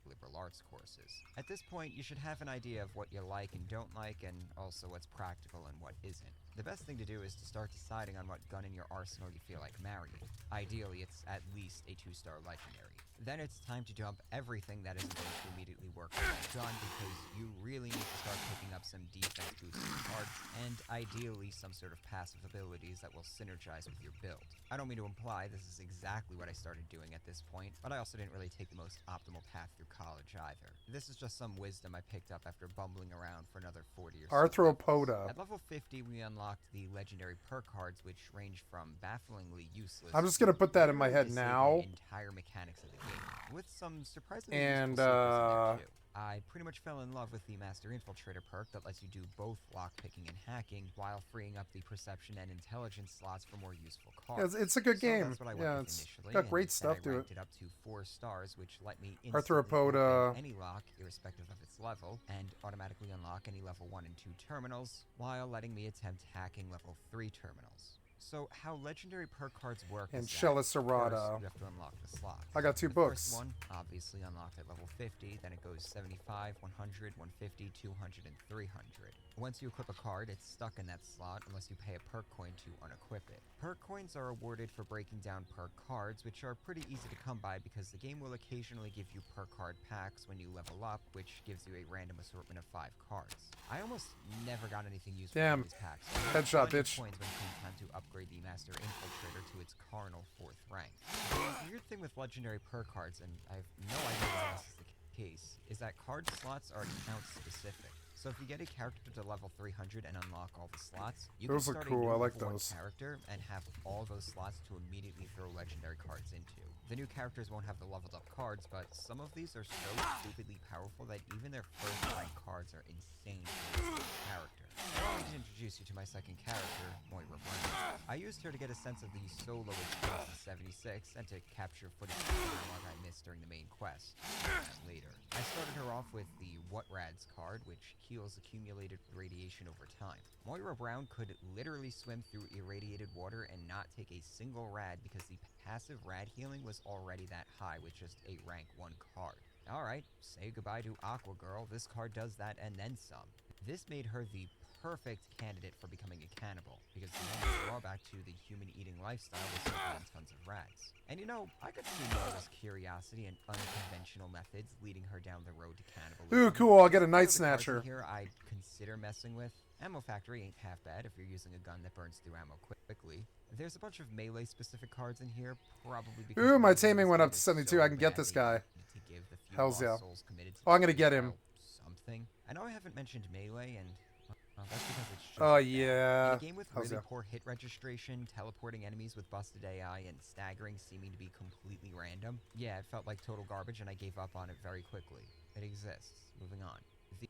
liberal arts courses. At this point, you should have an idea of what you like and don't like, and also what's practical and what isn't. The best thing to do is to start deciding on what gun in your arsenal you feel like marrying. Ideally, it's at least a 2-star legendary. Then it's time to dump everything that isn't going to immediately work with that gun, because you really need to start picking up some defense boosting cards, and ideally some sort of passive abilities that will synergize with your build. I don't mean to imply this is exactly what I started doing at this point, but I also didn't really take the most optimal path through college either. This is just some wisdom I picked up after bumbling around for another 40 or so levels. Arthropoda. At level 50, we unlocked the legendary perk cards, which range from bafflingly useless. I'm just gonna put that in my head disabling now. entire mechanics of the game, with some surprisingly And, useful secrets in there too. I pretty much fell in love with the Master Infiltrator perk that lets you do both lockpicking and hacking while freeing up the perception and intelligence slots for more useful cards. It's a good So game. that's what I went Yeah, with it's initially, got great and stuff then I to ranked it. it up to 4 stars, which let me instantly Arthropoda. open any lock, irrespective of its level, and automatically unlock any level 1 and 2 terminals, while letting me attempt hacking level 3 terminals. So how legendary perk cards work And is that Chelicerata. first you have to unlock the slots. I got 2 The books. first one, obviously unlocked at level 50, then it goes 75, 100, 150, 200, and 300. Once you equip a card, it's stuck in that slot unless you pay a perk coin to unequip it. Perk coins are awarded for breaking down perk cards, which are pretty easy to come by because the game will occasionally give you perk card packs when you level up, which gives you a random assortment of 5 cards. I almost never got anything useful Damn. from these packs. Headshot, Plenty of bitch. Coins when it came time to upgrade the Master Infiltrator to its carnal 4th rank. The weird thing with legendary perk cards, and I have no idea why this is the case, is that card slots are account specific. So if you get a character to level 300 and unlock all the slots, you Those can look start cool. a new I like level 1 those. character and have all those slots to immediately throw legendary cards into. The new characters won't have the leveled up cards, but some of these are so stupidly powerful that even their first rank cards are insane for this character. Allow me to introduce introduce you to my second character, Moira Brown. I used her to get a sense of the solo experience in 76 and to capture footage of the dialogue I missed during the main quest. Later. I started her off with the What Rads card, which heals accumulated radiation over time. Moira Brown could literally swim through irradiated water and not take a single rad because the passive rad healing was already that high with just a rank 1 card. Alright, say goodbye to Aqua Girl, this card does that and then some. This made her the perfect candidate for becoming a cannibal, because the only drawback to the human-eating lifestyle was serving tons of rats. And you know, I could see Moira's curiosity and unconventional methods leading her down the road to cannibalism. Ooh, cool, I'll get a One Night of the cards in Snatcher. Here I'd consider messing with. Ammo Factory ain't half bad if you're using a gun that burns through ammo quickly. There's a bunch of melee-specific cards in here, probably because... Ooh, my the taming went up to is 72. so I can get this badly guy. to give the few Hells lost yeah. souls committed to Oh, I'm gonna the get him. something. I know I haven't mentioned melee, and that's because it's just Oh, bad. yeah. In a game with Hells really yeah. poor hit registration, teleporting enemies with busted AI, and staggering seeming to be completely random, yeah, it felt like total garbage, and I gave up on it very quickly. It exists. Moving on.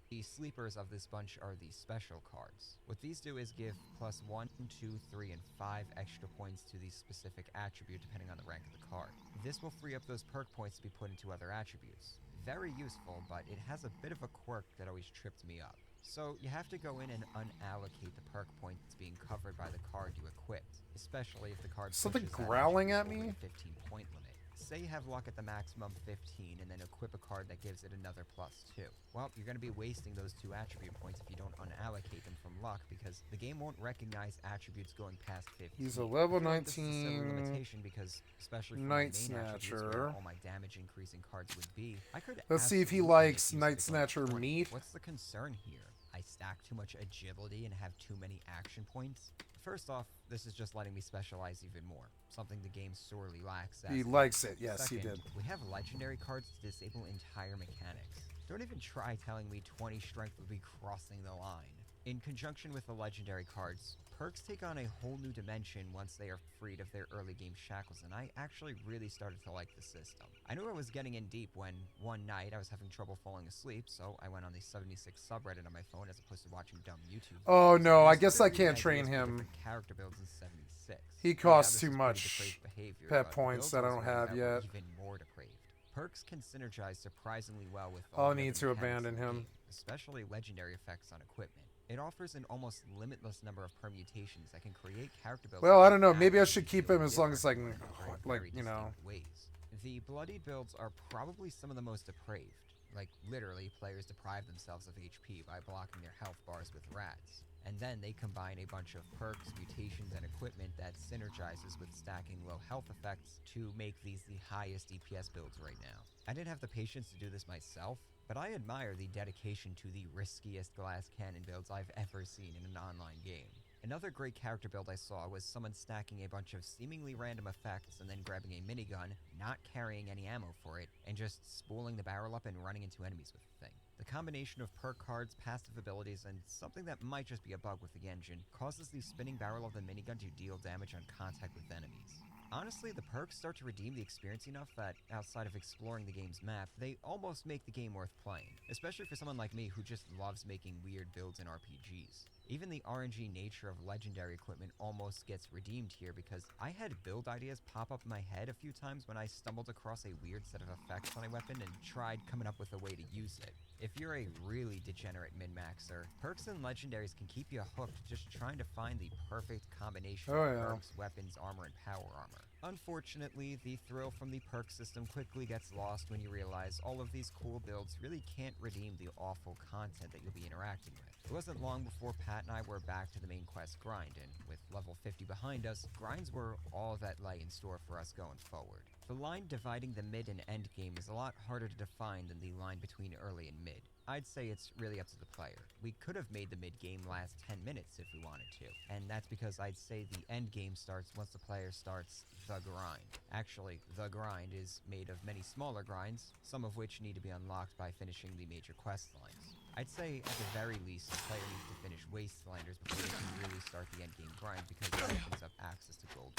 The sleepers of this bunch are the special cards. What these do is give plus 1, 2, 3, and 5 extra points to the specific attribute depending on the rank of the card. This will free up those perk points to be put into other attributes. Very useful, but it has a bit of a quirk that always tripped me up. So you have to go in and unallocate the perk points being covered by the card you equipped, especially if the card Something pushes that growling attribute at over me? the 15-point limit. Say you have luck at the maximum 15 and then equip a card that gives it another plus 2. Well, you're going to be wasting those 2 attribute points if you don't unallocate them from luck, because the game won't recognize attributes going past 15. He's a level I feel like this is a silly 19 limitation because, especially for Night my main attributes Snatcher. where all my damage increasing cards would be, I could Let's see if he absolutely likes make use of Night the gun Snatcher 20. meat. What's the concern here? I stack too much agility and have too many action points? First off, this is just letting me specialize even more, something the game sorely lacks. He likes it. Yes, he Second, did. we have legendary cards to disable entire mechanics. Don't even try telling me 20 strength would be crossing the line. In conjunction with the legendary cards, perks take on a whole new dimension once they are freed of their early game shackles, and I actually really started to like the system. I knew I was getting in deep when, one night, I was having trouble falling asleep, so I went on the 76 subreddit on my phone as opposed to watching dumb YouTube Oh, videos. no, And I guess I started can't reading train ideas for him. different character builds in 76. He costs this too is pretty much depraved behavior, pet but points builds that I was don't one have that were yet. even more depraved. Perks can synergize surprisingly well with I'll all the need other to mechanics abandon in the him. game, especially legendary effects on equipment. It offers an almost limitless number of permutations that can create character builds. Well, that I don't know. can Maybe I act should and keep feel him as long as I can, different in like, very you know. distinct ways. The bloodied builds are probably some of the most depraved. Like, literally, players deprive themselves of HP by blocking their health bars with rats. And then they combine a bunch of perks, mutations, and equipment that synergizes with stacking low health effects to make these the highest DPS builds right now. I didn't have the patience to do this myself, but I admire the dedication to the riskiest glass cannon builds I've ever seen in an online game. Another great character build I saw was someone stacking a bunch of seemingly random effects and then grabbing a minigun, not carrying any ammo for it, and just spooling the barrel up and running into enemies with the thing. The combination of perk cards, passive abilities, and something that might just be a bug with the engine causes the spinning barrel of the minigun to deal damage on contact with enemies. Honestly, the perks start to redeem the experience enough that, outside of exploring the game's map, they almost make the game worth playing, especially for someone like me who just loves making weird builds in RPGs. Even the RNG nature of legendary equipment almost gets redeemed here because I had build ideas pop up in my head a few times when I stumbled across a weird set of effects on a weapon and tried coming up with a way to use it. If you're a really degenerate min-maxer, perks and legendaries can keep you hooked just trying to find the perfect combination of perks, weapons, armor, and power armor. Unfortunately, the thrill from the perk system quickly gets lost when you realize all of these cool builds really can't redeem the awful content that you'll be interacting with. It wasn't long before Pat and I were back to the main quest grind, and with level 50 behind us, grinds were all that lay in store for us going forward. The line dividing the mid and end game is a lot harder to define than the line between early and mid. I'd say it's really up to the player. We could have made the mid game last 10 minutes if we wanted to, and that's because I'd say the end game starts once the player starts the grind. Actually, the grind is made of many smaller grinds, some of which need to be unlocked by finishing the major quest lines. I'd say, at the very least, the player needs to finish Wastelanders before they can really start the endgame grind because it opens up access to gold.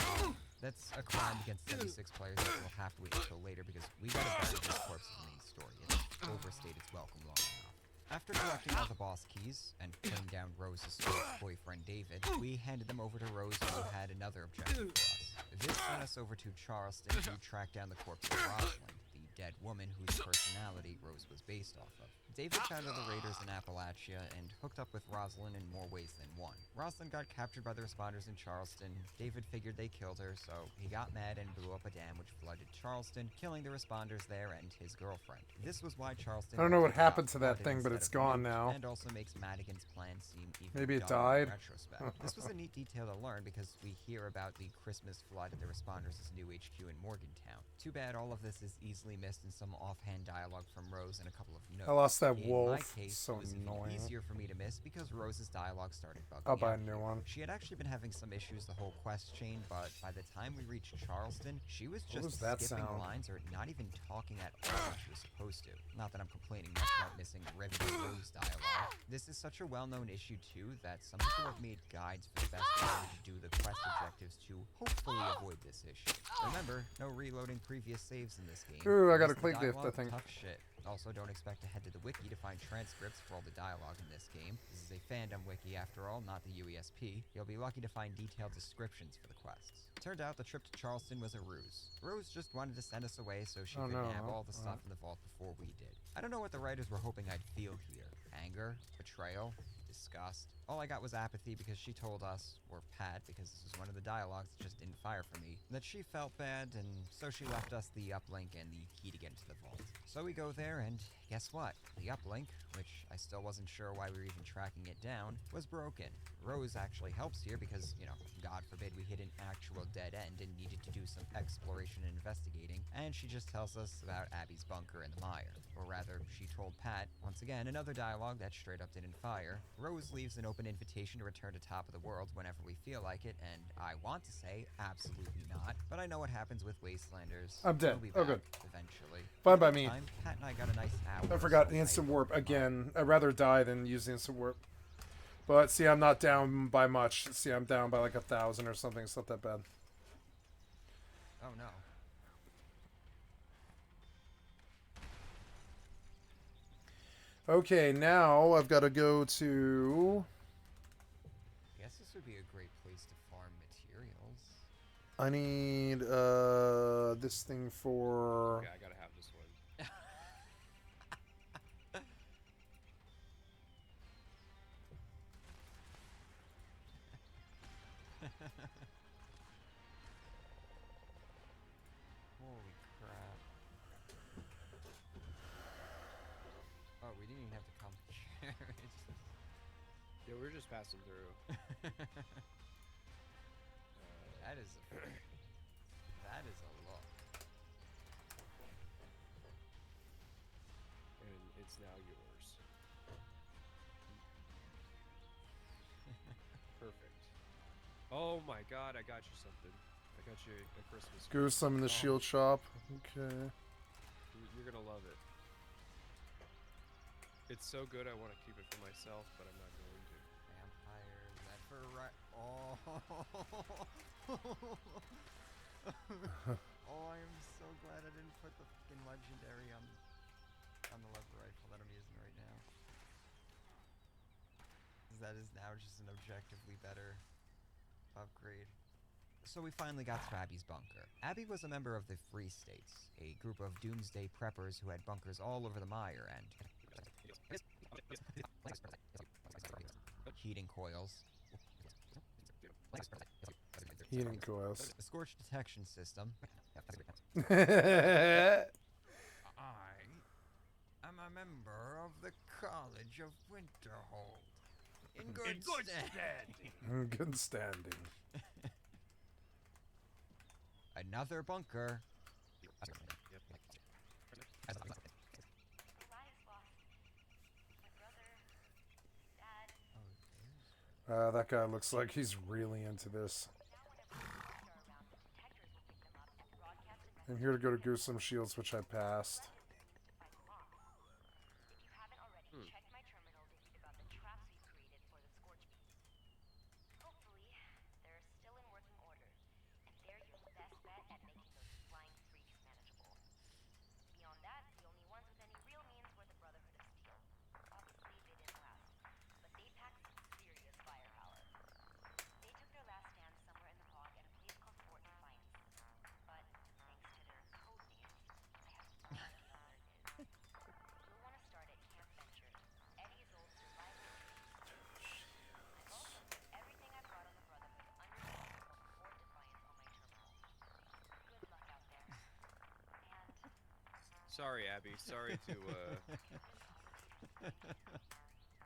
That's a crime against 76 players that will have to wait until later because we gotta bury this corpse in the main story. It's overstayed its welcome long enough. After collecting all the boss keys and putting down Rose's first boyfriend David, we handed them over to Rose, who had another objective for us. This sent us over to Charleston to track down the corpse of Rosalind, the dead woman whose personality Rose was based off of. David found other raiders in Appalachia and hooked up with Rosalind in more ways than one. Rosalind got captured by the responders in Charleston. David figured they killed her, so he got mad and blew up a dam which flooded Charleston, killing the responders there and his girlfriend. This was why Charleston... I don't know what got happened to that flooded thing, but instead it's of gone nuked, now. And also makes Madigan's plan seem even Maybe it dumber in died? retrospect. This was a neat detail to learn because we hear about the Christmas flood at the responders' new HQ in Morgantown. Too bad all of this is easily missed in some offhand dialogue from Rose and a couple of notes. I lost that In wolf. my case, So it was even annoying. easier for me to miss because Rose's dialogue started bugging I'll buy out a new here. one. She had actually been having some issues the whole quest chain, but by the time we reached Charleston, she was just was that skipping sound? lines or not even talking at all when she was supposed to. Not that I'm complaining much about missing riveting Rose dialogue. This is such a well-known issue too that some people have made guides for the best way to do the quest objectives to hopefully avoid this issue. Remember, no reloading previous saves in this game. Ooh, I got a Most of the click lift, I dialogue, think. Tough shit. Also, don't expect to head to the wiki to find transcripts for all the dialogue in this game. This is a fandom wiki after all, not the UESP. You'll be lucky to find detailed descriptions for the quests. Turned out the trip to Charleston was a ruse. Rose just wanted to send us away so she Oh, could no. nab all the stuff in the vault before we did. I don't know what the writers were hoping I'd feel here. Anger? Betrayal? Disgust? All I got was apathy because she told us, or Pat, because this was one of the dialogues that just didn't fire for me, that she felt bad, and so she left us the uplink and the key to get into the vault. So we go there, and guess what? The uplink, which I still wasn't sure why we were even tracking it down, was broken. Rose actually helps here because, you know, God forbid we hit an actual dead end and needed to do some exploration and investigating, and she just tells us about Abby's bunker in the mire. Or rather, she told Pat, once again, another dialogue that straight up didn't fire. Rose leaves an open invitation to return to Top of the World whenever we feel like it, and I want to say absolutely not, but I know what happens with Wastelanders. I'm dead. We'll be Oh, back good. Eventually. Fine In the by me. meantime, Pat and I got a nice hour. I or forgot so the instant night warp on again. I'd rather die than use the instant warp. But see, I'm not down by much. See, I'm down by like 1,000 or something. It's not that bad. Oh no. Okay, now I've got to go to... I guess this would be a great place to farm materials. I need this thing for... Okay, I gotta have this one. Holy crap. Oh, we didn't even have to come here. Yeah, we're just passing through. That is a that is a look. And it's now yours. Perfect. Oh my god, I got you something. I got you a Christmas gift. Goose, I'm in the shield shop. Okay. You're gonna love it. It's so good I want to keep it for myself, but I'm not going to. Vampire Leper Oh. Oh, I am so glad I didn't put the fucking legendary on the lever rifle that I'm using right now. 'Cause that is now just an objectively better upgrade. So we finally got to Abby's bunker. Abby was a member of the Free States, a group of doomsday preppers who had bunkers all over the mire and heating coils, Heating coils. a scorch detection system. I I am a member of the College of Winterhold. In good standing. Good standing. Another bunker. Elias lost. My brother, Dad. That guy looks like he's really into this. Now whenever the are around, the detectors will pick them up and broadcast the I'm here to go to Gruesome Shields, which I passed. to fight them off. If you haven't already, check my terminal to read about the traps we created for the Scorch Beams. Hopefully, they're still in working order, and they're your best bet at making those flying freaks manageable. Beyond that, the only ones with any real means were the Brotherhood of Steel. Obviously, Sorry, Abby. Sorry to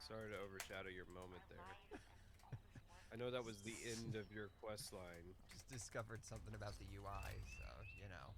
sorry to overshadow your moment there. I know that was the end of your quest line. Just discovered something about the UI, so, you know.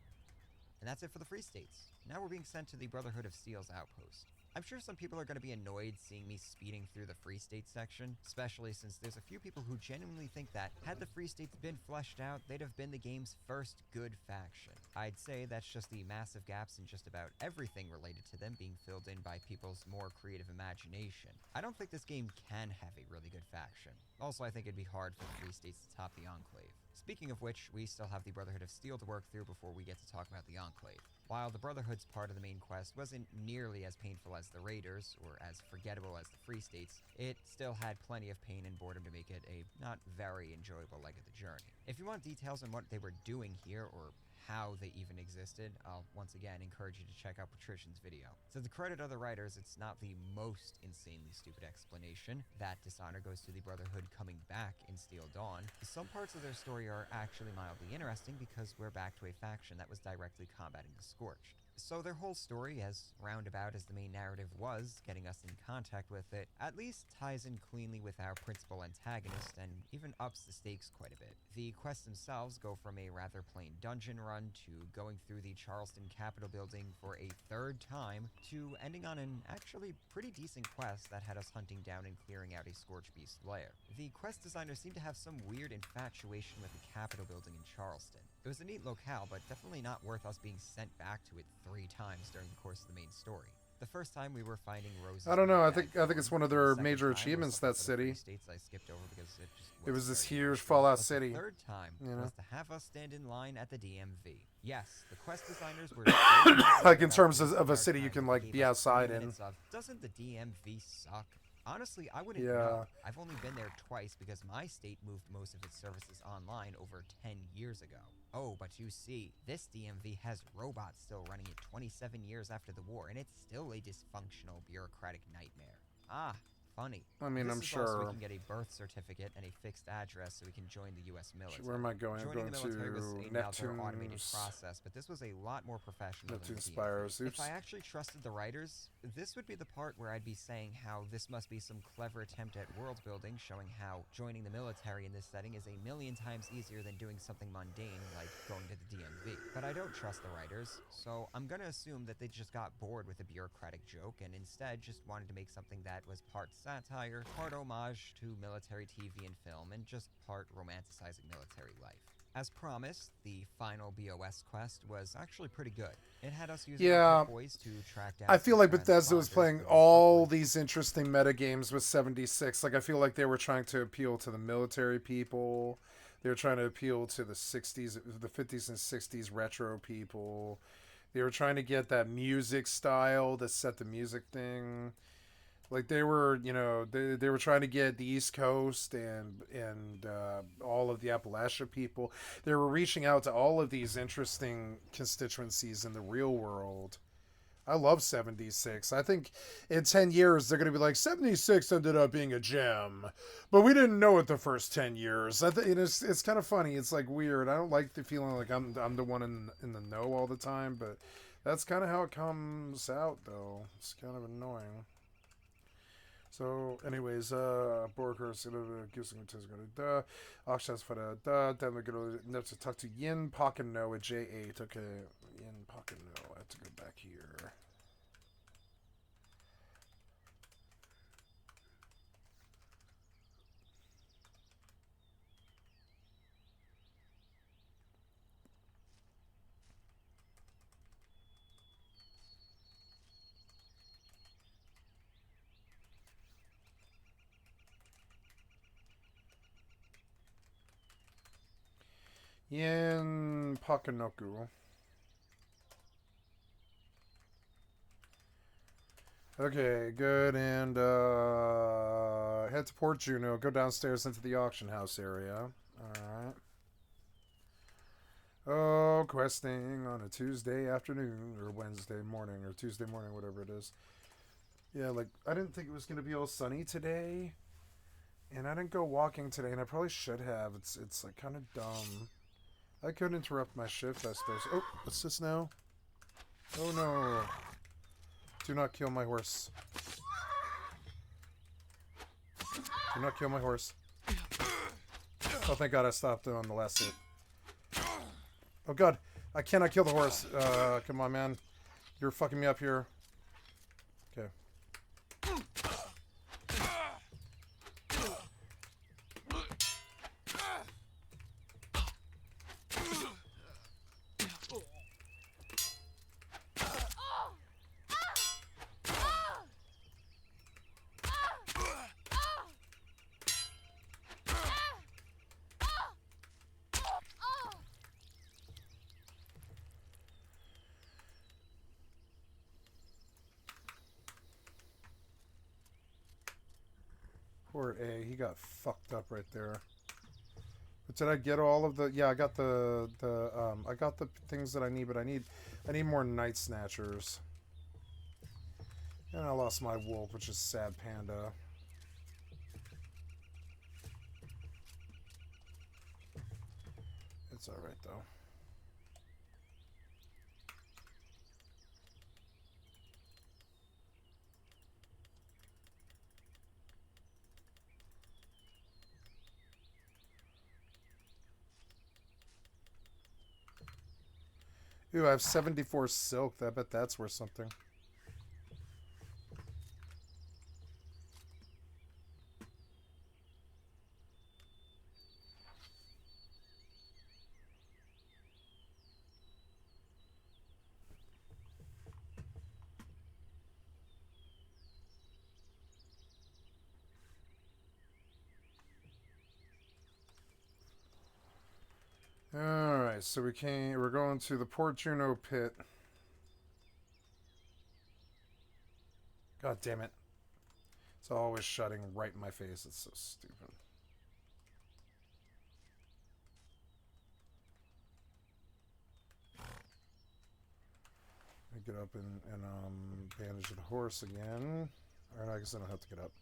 And that's it for the Free States. Now we're being sent to the Brotherhood of Steel's outpost. I'm sure some people are going to be annoyed seeing me speeding through the Free State section, especially since there's a few people who genuinely think that, had the Free States been fleshed out, they'd have been the game's first good faction. I'd say that's just the massive gaps in just about everything related to them being filled in by people's more creative imagination. I don't think this game can have a really good faction. Also, I think it'd be hard for the Free States to top the Enclave. Speaking of which, we still have the Brotherhood of Steel to work through before we get to talk about the Enclave. While the Brotherhood's part of the main quest wasn't nearly as painful as the Raiders, or as forgettable as the Free States, it still had plenty of pain and boredom to make it a not very enjoyable leg of the journey. If you want details on what they were doing here, or how they even existed, I'll once again encourage you to check out Patrician's video. To the credit of the writers, it's not the most insanely stupid explanation that dishonor goes to the Brotherhood coming back in Steel Dawn. Some parts of their story are actually mildly interesting because we're back to a faction that was directly combating the Scorched. So their whole story, as roundabout as the main narrative was, getting us in contact with it, at least ties in cleanly with our principal antagonist and even ups the stakes quite a bit. The quests themselves go from a rather plain dungeon run to going through the Charleston Capitol building for a third time to ending on an actually pretty decent quest that had us hunting down and clearing out a Scorched Beast lair. The quest designers seemed to have some weird infatuation with the Capitol building in Charleston. It was a neat locale, but definitely not worth us being sent back to it 3 times during the course of the main story. The first time we were finding roses. I don't know. I think it's one of their major achievements. That city. States I skipped over because it was this huge interesting. Fallout But City. The third time was to have us stand in line at the DMV. Yes, the quest designers were like in terms of a city you can like be outside in. Doesn't the DMV suck? Honestly, I wouldn't Yeah. know. I've only been there twice because my state moved most of its services online over 10 years ago. Oh, but you see, this DMV has robots still running it 27 years after the war, and it's still a dysfunctional bureaucratic nightmare. Ah, funny. I mean, This I'm is sure. Also, we can get a birth certificate and a fixed address so we can join the U.S. military. Where am I going? I'm Joining going the military was to another automated Neptune's. process, but this was a lot more professional than Neptune the Spires. DMV. Oops. If I actually trusted the writers, this would be the part where I'd be saying how this must be some clever attempt at world building, showing how joining the military in this setting is a million times easier than doing something mundane like going to the DMV. But I don't trust the writers, so I'm gonna assume that they just got bored with the bureaucratic joke and instead just wanted to make something that was part satire, part homage to military TV and film, and just part romanticizing military life. As promised, the final BOS quest was actually pretty good. It had us using our boys to track down. I feel like Bethesda was playing all these interesting meta games with 76. Like I feel like they were trying to appeal to the military people. They were trying to appeal to the 60s, the 50s and 60s retro people. They were trying to get that music style, the set the music thing. Like they were, you know, they were trying to get the East Coast and all of the Appalachia people. They were reaching out to all of these interesting constituencies in the real world. I love 76. I think in 10 years they're going to be like 76 ended up being a gem, but we didn't know it the first 10 years. I think it's kind of funny. It's like weird. I don't like the feeling like I'm the one in the know all the time, but that's kind of how it comes out though. It's kind of annoying. So, anyways, Borgers gives me to Aksha's for the then we're gonna to talk to Yin Pakano at J8. Okay, Yin Pakano. I have to go back here. Yin Pakanoku. Okay, good, and head to Port Juno, go downstairs into the auction house area. Alright. Oh, questing on a Tuesday afternoon, or Wednesday morning, or Tuesday morning, whatever it is. Yeah, like, I didn't think it was going to be all sunny today, and I didn't go walking today, and I probably should have. It's like, kind of dumb. I could interrupt my shift, I suppose. Oh, what's this now? Oh no. Do not kill my horse. Do not kill my horse. Oh, thank God I stopped it on the last hit. Oh God, I cannot kill the horse. Come on, man. You're fucking me up here. Okay. Poor A, he got fucked up right there. But did I get all of the? Yeah, I got I got the things that I need, but I need more night snatchers. And I lost my wolf, which is sad panda. It's all right though. Ooh, I have 74 silk. I bet that's worth something. Alright, so we're going to the Port Juno pit. God damn it. It's always shutting right in my face. It's so stupid. I get up and bandage the horse again. Alright, I guess I don't have to get up.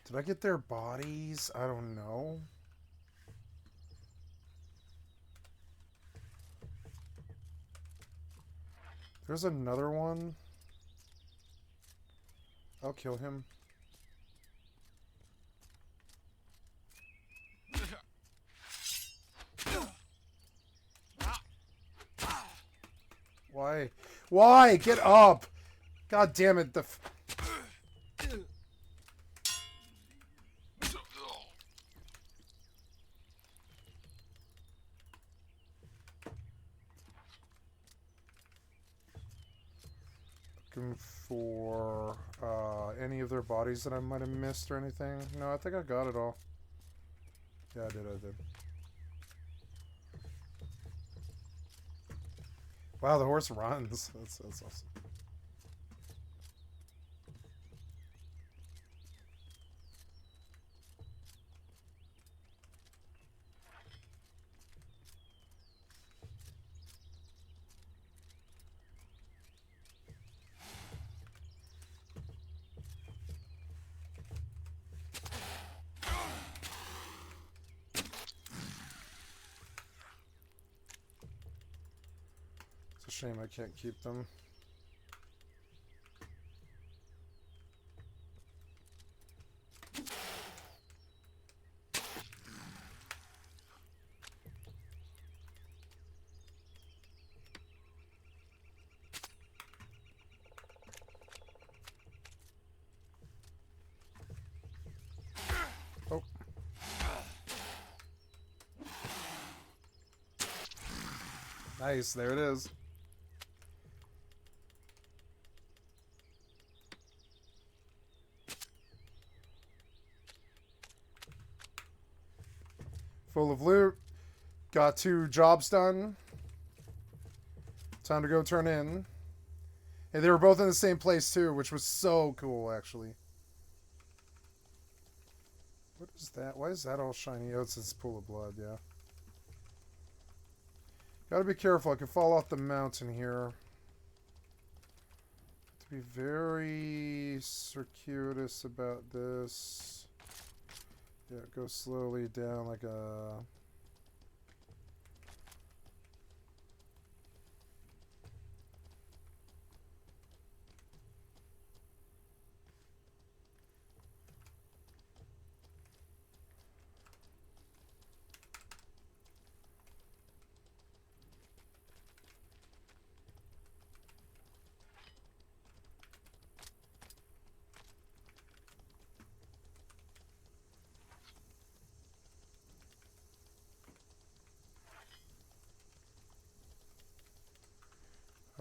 Did I get their bodies? I don't know. There's another one. I'll kill him. Why? Why? Get up! God damn it, the... Looking for any of their bodies that I might have missed or anything. No, I think I got it all. Yeah, I did. Wow, the horse runs. That's awesome. It's a shame I can't keep them. Oh. Nice, there it is. Full of loot. Got 2 jobs done. Time to go turn in. And they were both in the same place too, which was so cool actually. What is that? Why is that all shiny? Oh, it's this pool of blood, yeah. Gotta be careful, I could fall off the mountain here. To be very circuitous about this. Yeah, go slowly down like a...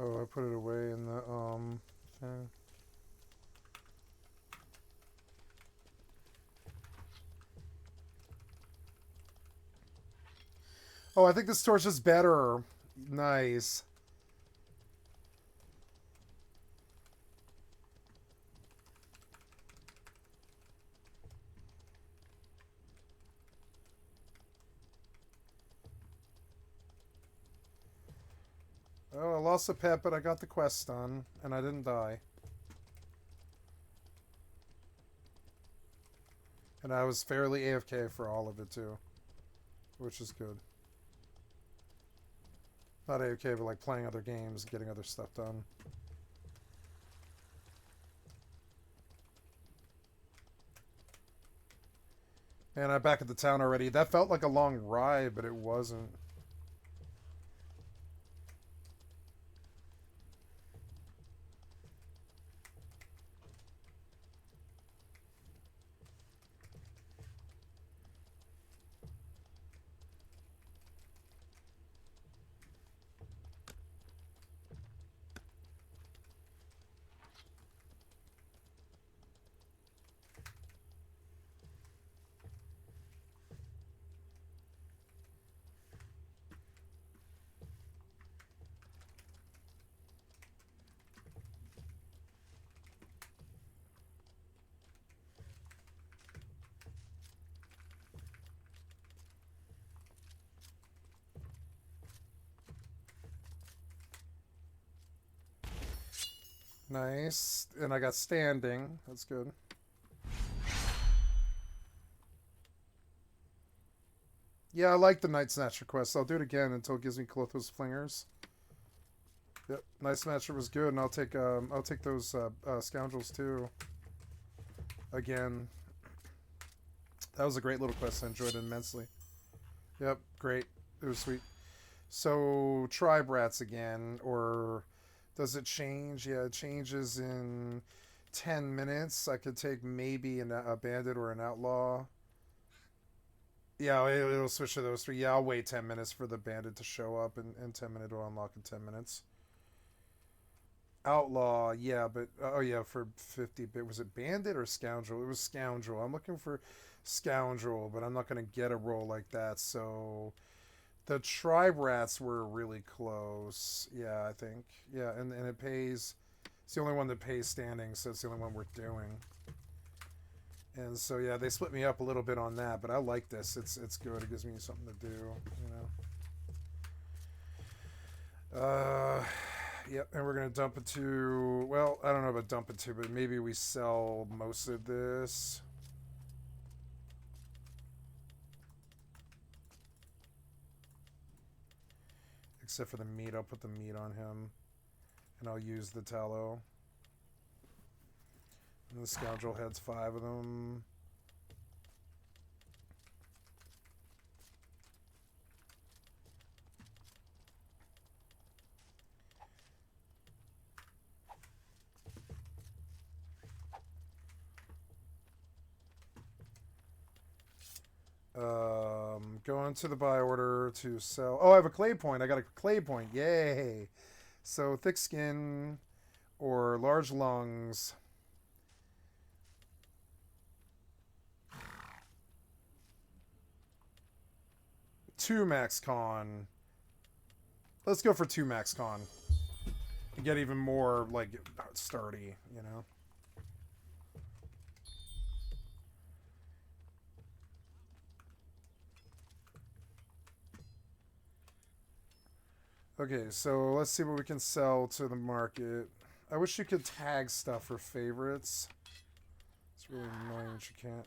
Oh, I put it away in the, thing. Oh, I think this torch is better. Nice. Oh, I lost a pet, but I got the quest done, and I didn't die. And I was fairly AFK for all of it, too. Which is good. Not AFK, but like playing other games, getting other stuff done. Man, I'm back at the town already. That felt like a long ride, but it wasn't. Nice. And I got standing. That's good. Yeah, I like the Night Snatcher quest. I'll do it again until it gives me Clotho's Flingers. Yep, Night Snatcher was good, and I'll take those scoundrels too. Again, that was a great little quest. I enjoyed it immensely. Yep, great. It was sweet. So tribe rats again, or does it change? Yeah, it changes in 10 minutes. I could take maybe a bandit or an outlaw. Yeah, it'll switch to those three. Yeah, I'll wait 10 minutes for the bandit to show up, and 10 minutes will unlock in 10 minutes. Outlaw, yeah, but oh yeah, for 50 bit. Was it bandit or scoundrel? It was scoundrel. I'm looking for scoundrel, but I'm not going to get a roll like that. So the tribe rats were really close. Yeah, I think. Yeah, and it pays. It's the only one that pays standing, so it's the only one worth doing. And so yeah, they split me up a little bit on that, but I like this. It's good. It gives me something to do, you know. Yep, and we're gonna dump it to. Well, I don't know about dump it to, but maybe we sell most of this. Except for the meat, I'll put the meat on him, and I'll use the tallow. And the scoundrel heads 5 of them. Go into the buy order to sell. Oh, I have a clay point. I got a clay point. Yay! So thick skin or large lungs. Two max con. Let's go for 2 max con. And get even more like sturdy, you know. Okay, so let's see what we can sell to the market. I wish you could tag stuff for favorites. It's really annoying that you can't.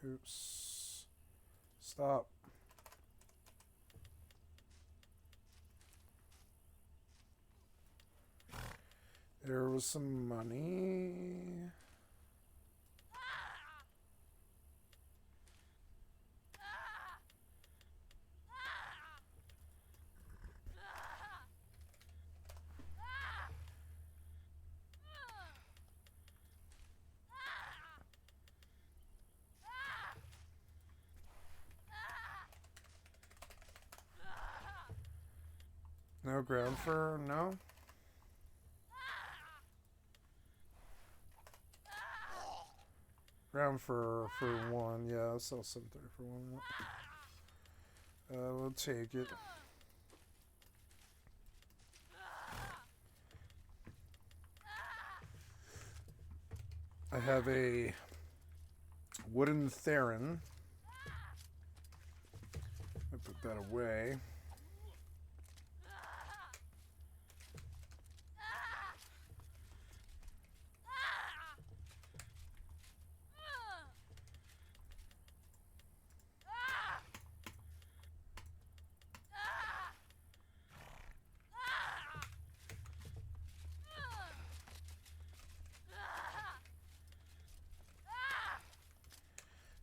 Oops. Stop. There was some money. No ground fur, no? Ground fur for one, yeah, I'll sell some there for one. We'll take it. I have a wooden theron. I put that away.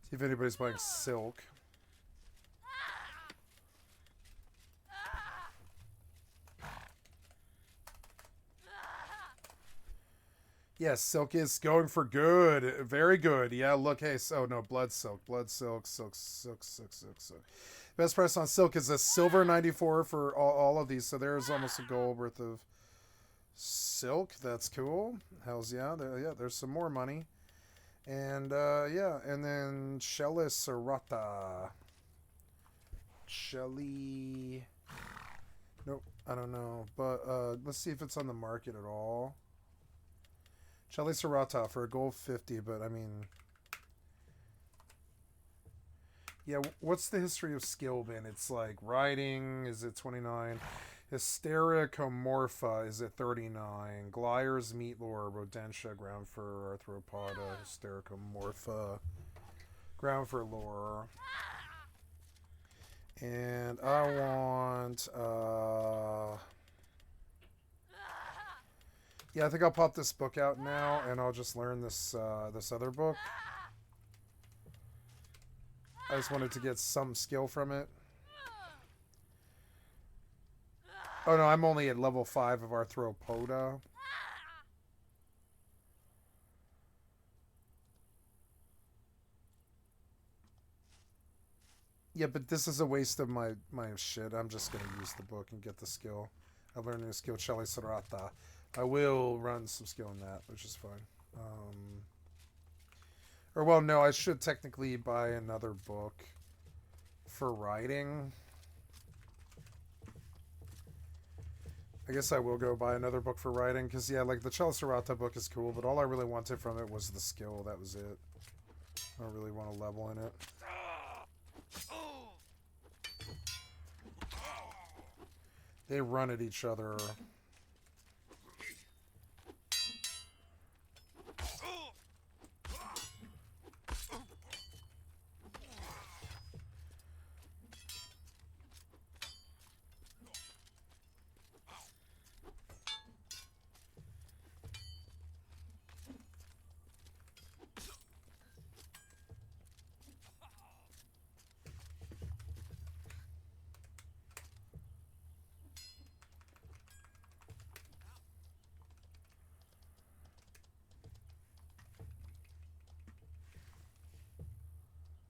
See if anybody's buying silk. Yes, silk is going for good. Very good. Yeah, look, hey, so no, blood silk, silk. Best price on silk is a silver 94 for all of these. So there's almost a gold worth of silk. That's cool. Hells yeah. There's some more money. And yeah, and then Shelly Serrata. Shelly. Nope, I don't know. But let's see if it's on the market at all. Shelly Serrata for a gold 50, but I mean, yeah, what's the history of skill been? It's like riding, is it 29? Hystericomorpha is at 39. Gleyer's Meatlore, Rodentia, Ground Fur, Arthropoda, Hystericomorpha, Ground Fur Lore. And I want, yeah, I think I'll pop this book out now, and I'll just learn this this other book. I just wanted to get some skill from it. Oh no, I'm only at level 5 of Arthropoda. Yeah, but this is a waste of my shit. I'm just going to use the book and get the skill. I learned a new skill, Shelly Serrata. I will run some skill in that, which is fine. Or, well, no, I should technically buy another book for writing. I guess I will go buy another book for writing, because, yeah, like, the Shelly Serrata book is cool, but all I really wanted from it was the skill. That was it. I don't really want to level in it. They run at each other.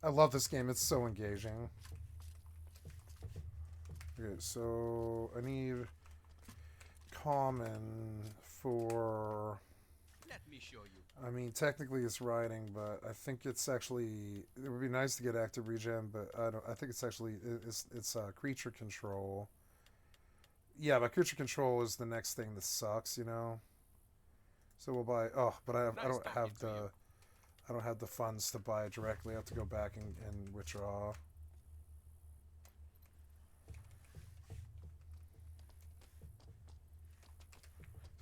I love this game. It's so engaging. Okay, so I need common for... Let me show you. I mean, technically it's riding, but I think it's actually... It would be nice to get active regen, but I think it's actually... It's creature control. Yeah, but creature control is the next thing that sucks, you know? So we'll buy... Oh, but I don't have the... I don't have the funds to buy it directly. I have to go back and withdraw.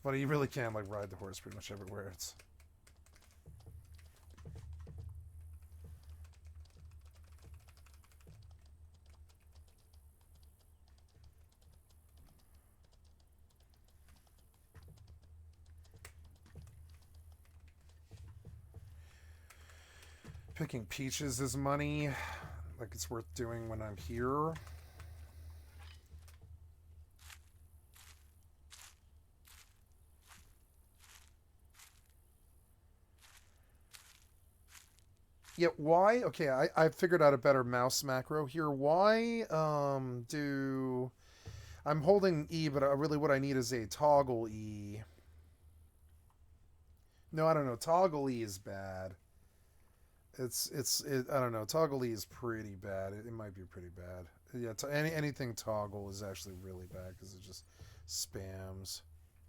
But you really can like ride the horse pretty much everywhere. It's Picking peaches is money. Like it's worth doing when I'm here. Yeah, why? Okay, I figured out a better mouse macro here. Why do I'm holding E, but really what I need is a toggle E. No, I don't know. Toggle E is bad. I don't know. Toggle E is pretty bad. It might be pretty bad. Yeah, anything toggle is actually really bad because it just spams.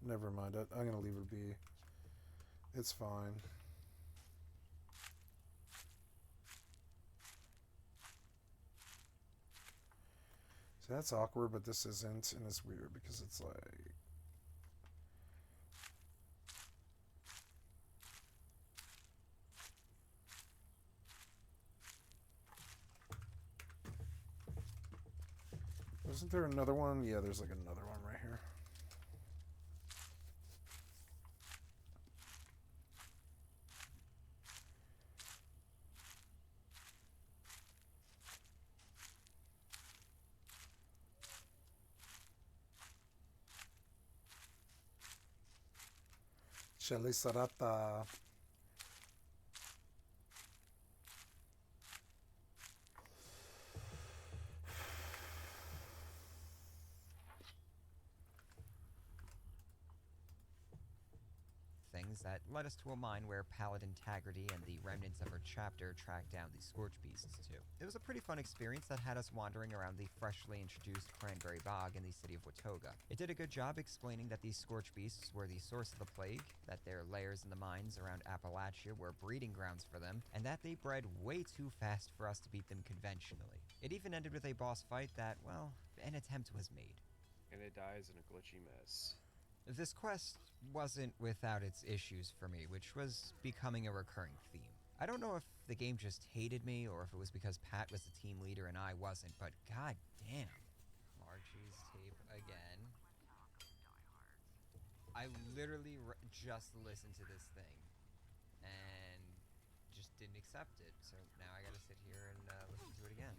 Never mind. I'm gonna leave it be. It's fine. So that's awkward, but this isn't, and it's weird because it's like. Isn't there another one? Yeah, there's like another one right here. Chelisarata. Things that led us to a mine where Paladin Tagrity and the remnants of her chapter tracked down the Scorch Beasts too. It was a pretty fun experience that had us wandering around the freshly introduced Cranberry Bog in the city of Watoga. It did a good job explaining that these Scorch Beasts were the source of the plague, that their lairs in the mines around Appalachia were breeding grounds for them, and that they bred way too fast for us to beat them conventionally. It even ended with a boss fight that, well, an attempt was made. And it dies in a glitchy mess. This quest wasn't without its issues for me, which was becoming a recurring theme. I don't know if the game just hated me or if it was because Pat was the team leader and I wasn't, but god damn. Margie's tape again. I literally just listened to this thing and just didn't accept it, so now I gotta sit here and listen to it again.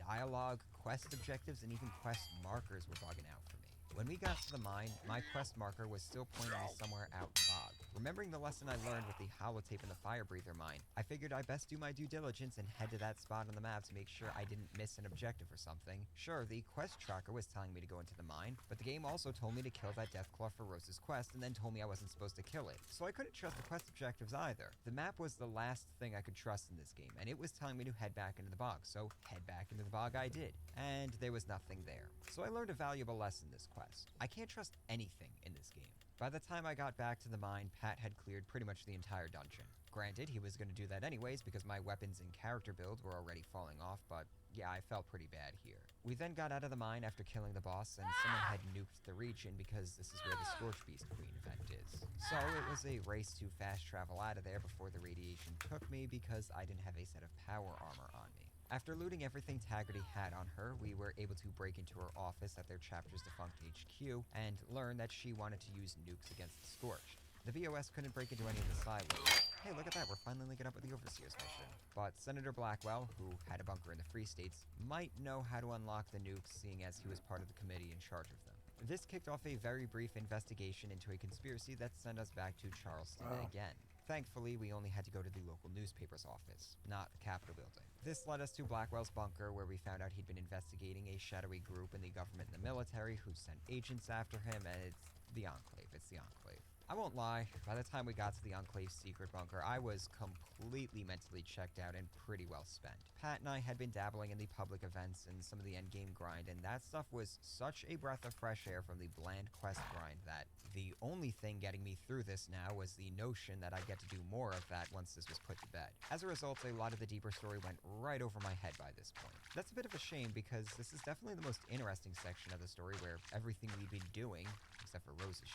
Dialogue, quest objectives, and even quest markers were bugging out for me. When we got to the mine, my quest marker was still pointing me somewhere out in bog. Remembering the lesson I learned with the holotape in the fire breather mine, I figured I'd best do my due diligence and head to that spot on the map to make sure I didn't miss an objective or something. Sure, the quest tracker was telling me to go into the mine, but the game also told me to kill that Deathclaw for Rose's quest and then told me I wasn't supposed to kill it. So I couldn't trust the quest objectives either. The map was the last thing I could trust in this game, and it was telling me to head back into the bog, so head back into the bog I did. And there was nothing there. So I learned a valuable lesson this quest. I can't trust anything in this game. By the time I got back to the mine, Pat had cleared pretty much the entire dungeon. Granted, he was going to do that anyways because my weapons and character build were already falling off, but yeah, I felt pretty bad here. We then got out of the mine after killing the boss, and someone had nuked the region because this is where the Scorch Beast Queen event is. So it was a race to fast travel out of there before the radiation took me because I didn't have a set of power armor on me. After looting everything Taggart had on her, we were able to break into her office at their chapter's defunct HQ and learn that she wanted to use nukes against the Scorched. The VOS couldn't break into any of the silos. Hey, look at that, we're finally linking up with the Overseer's mission. But Senator Blackwell, who had a bunker in the Free States, might know how to unlock the nukes, seeing as he was part of the committee in charge of them. This kicked off a very brief investigation into a conspiracy that sent us back to Charleston again. Thankfully, we only had to go to the local newspaper's office, not the Capitol building. This led us to Blackwell's bunker, where we found out he'd been investigating a shadowy group in the government and the military who sent agents after him, and it's the Enclave. I won't lie, by the time we got to the Enclave's secret bunker, I was completely mentally checked out and pretty well spent. Pat and I had been dabbling in the public events and some of the endgame grind, and that stuff was such a breath of fresh air from the bland quest grind that the only thing getting me through this now was the notion that I'd get to do more of that once this was put to bed. As a result, a lot of the deeper story went right over my head by this point. That's a bit of a shame because this is definitely the most interesting section of the story where everything we've been doing, except for Rose's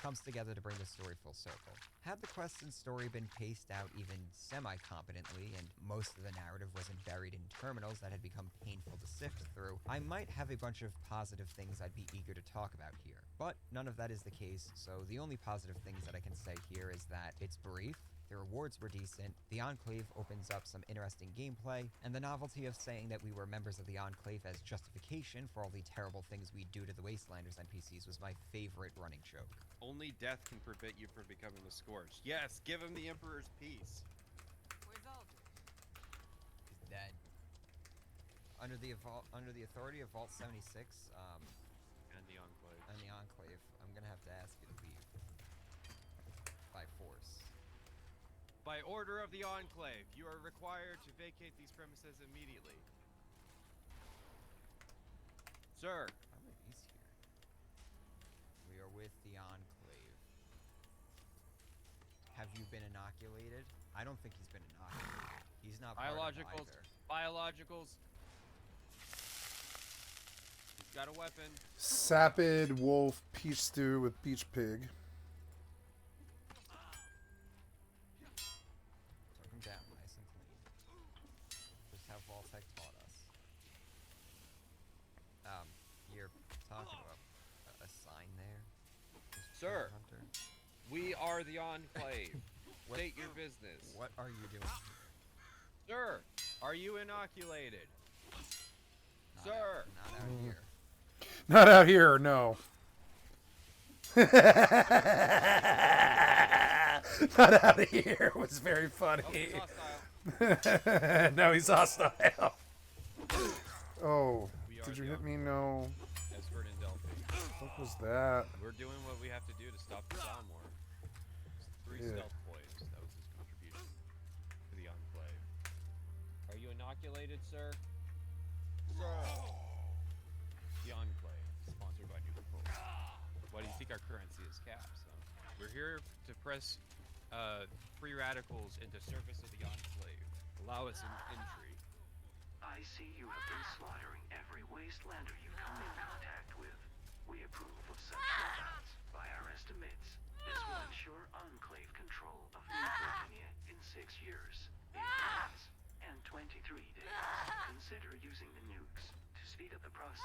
comes together to bring the story full circle. Had the quest and story been paced out even semi-competently, and most of the narrative wasn't buried in terminals that had become painful to sift through, I might have a bunch of positive things I'd be eager to talk about here. But none of that is the case, so the only positive things that I can say here is that it's brief, The rewards were decent, the Enclave opens up some interesting gameplay, and the novelty of saying that we were members of the Enclave as justification for all the terrible things we do to the Wastelanders NPCs was my favorite running joke. Only death can prevent you from becoming the Scorched. Yes, give him the Emperor's Peace. Where's Alder? He's dead. Under the authority of Vault 76, And the Enclave. and the Enclave, I'm gonna have to ask you to leave. By force. By order of the Enclave, you are required to vacate these premises immediately. Sir, How are these here? We are with the Enclave. Have you been inoculated? I don't think he's been inoculated. He's not part of biologicals, either. biologicals. He's got a weapon. Sapid wolf peach stew with beach pig. Took him down nice and clean. Just how Vaultec taught us. You're talking about a sign there? Mr. Sir. Hunter? We are the Enclave. What- State your business. What are you doing here? Sir, are you inoculated? Not Sir. Not out here. Not out here, no. Not out here was very Oh, he's funny. hostile. No, he's hostile. Oh, We are did you the hit me? No. Esford and Delphi. What was that? We're doing what we have to do to stop the Salmor. 3 Yeah. stealth boys. That was his contribution to the Enclave. Are you inoculated, sir? Sir! The Enclave, sponsored by New Propose. Why do you think our currency is caps? We're here to press free radicals into service of the Enclave. Allow us an entry. I see you have been slaughtering every wastelander you come in contact with. We approve of such methods. By our estimates, this will ensure enclave control of New Virginia in 6 years, 8 months, and 23 days. Consider using the nukes to speed up the process.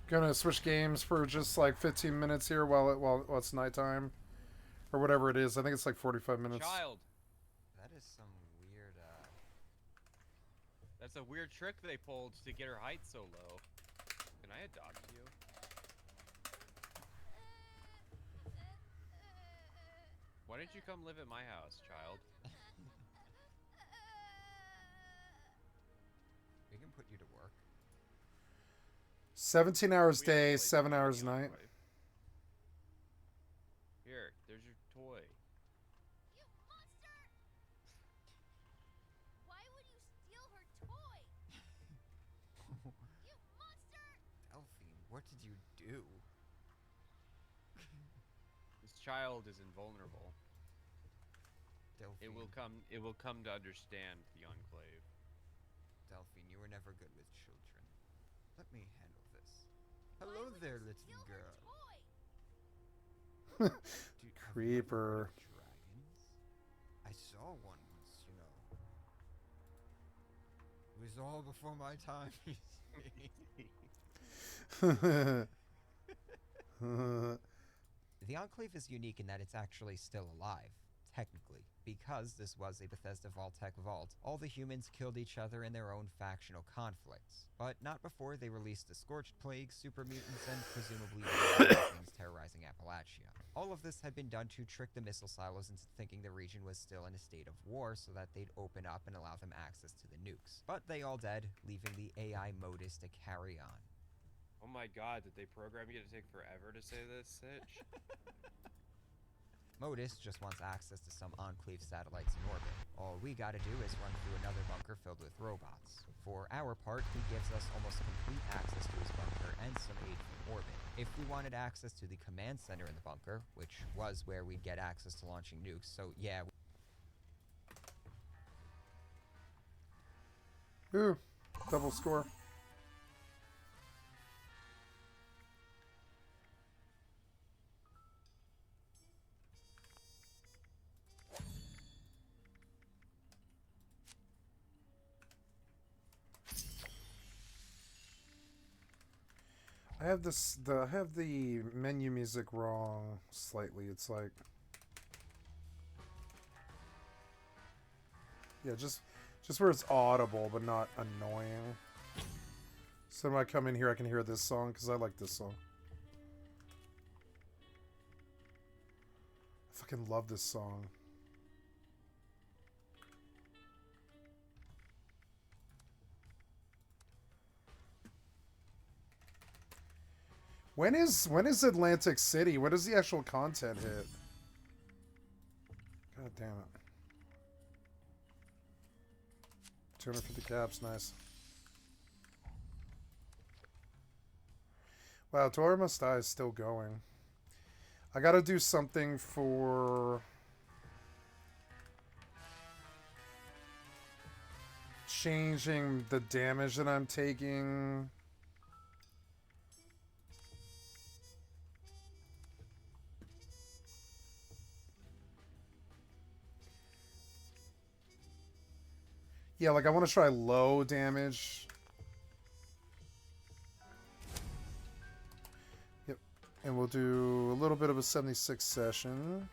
Gonna switch games for just like 15 minutes here while it's nighttime, or whatever it is. I think it's like 45 minutes. Child, That is some weird, that's a weird trick they pulled to get her height so low. Can I adopt you? Why don't you come live at my house, child? we can put you to work. 17 hours We day, actually 7 do have hours the night. Enclave. Here, there's your toy. You monster! Why would you steal her toy? You monster! Delphine, what did you do? This child is invulnerable. Delphine, It will come to understand the Enclave. Delphine, you were never good with children. Let me handle this. Hello there, little girl. Do, have you ever Creeper. heard of dragons? I saw one once, you know. It was all before my time, you see. The Enclave is unique in that it's actually still alive, technically. Because this was a Bethesda Vault-Tec vault, all the humans killed each other in their own factional conflicts. But not before they released the Scorched Plague, super mutants, and presumably the other things terrorizing Appalachia. All of this had been done to trick the missile silos into thinking the region was still in a state of war so that they'd open up and allow them access to the nukes. But they all dead, leaving the AI modus to carry on. Oh my god, did they program you to take forever to say this, Sitch? Modus just wants access to some Enclave satellites in orbit. All we gotta do is run through another bunker filled with robots. For our part, he gives us almost complete access to his bunker and some aid from orbit. If we wanted access to the command center in the bunker, which was where we'd get access to launching nukes, so yeah. Ooh, double score. I have I have the menu music wrong slightly. It's like, yeah, just where it's audible but not annoying. So when I come in here, I can hear this song because I like this song. I fucking love this song. When is Atlantic City? When does the actual content hit? God damn it. 250 caps, nice. Wow, Tora Must Die is still going. I gotta do something for changing the damage that I'm taking. Yeah, like I want to try low damage. Yep. And we'll do a little bit of a 76 session.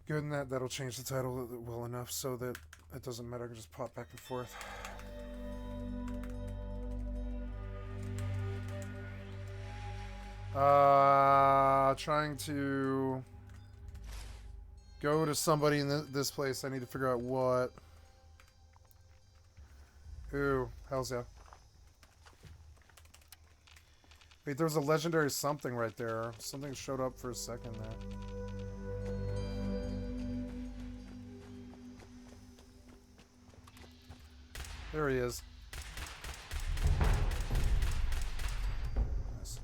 Good, and that'll change the title well enough so that it doesn't matter. I can just pop back and forth. Trying to go to somebody in this place. I need to figure out what. Ooh, hells yeah. Wait, there's a legendary something right there. Something showed up for a second there. There he is. Nice.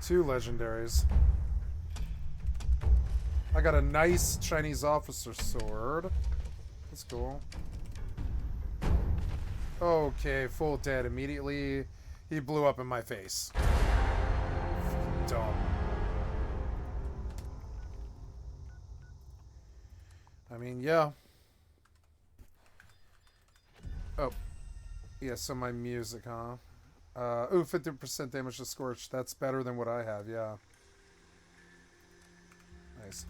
Two legendaries. I got a nice Chinese officer sword. That's cool. Okay, full dead immediately. He blew up in my face. Dumb. I mean, yeah. Oh. Yeah, so my music, huh? Ooh, 50% damage to Scorch. That's better than what I have, yeah. Nice.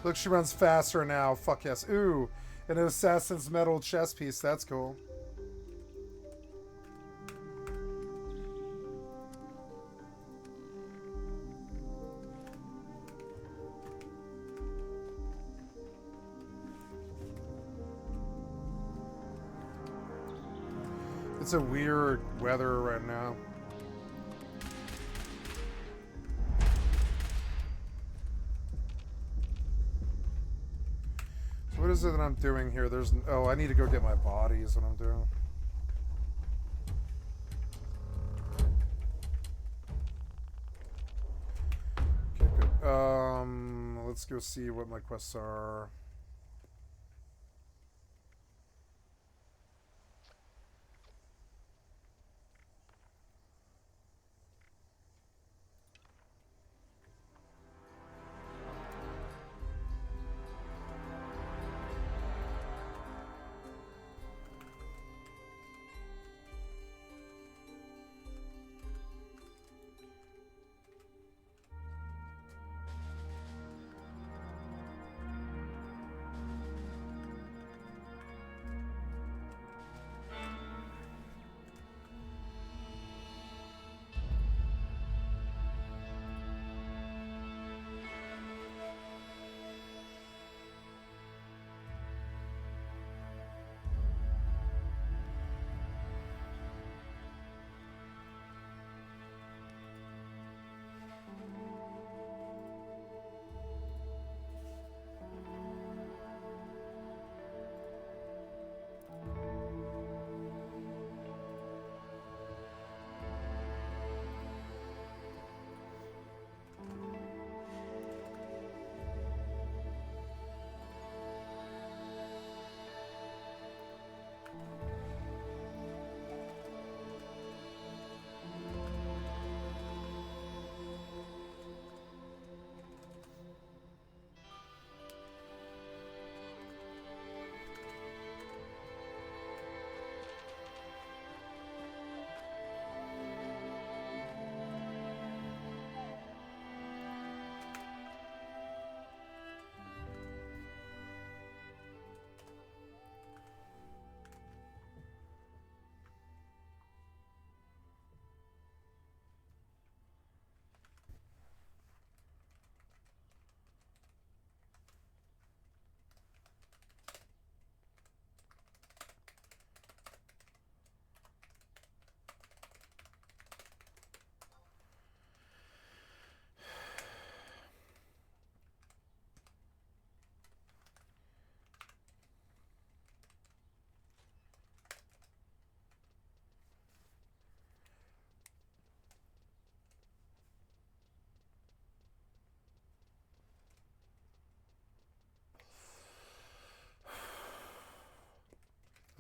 Look, she runs faster now. Fuck yes. Ooh, an assassin's metal chest piece. That's cool. It's a weird weather right now. So what is it that I'm doing here? There's... Oh, I need to go get my body is what I'm doing. Okay, good. Let's go see what my quests are.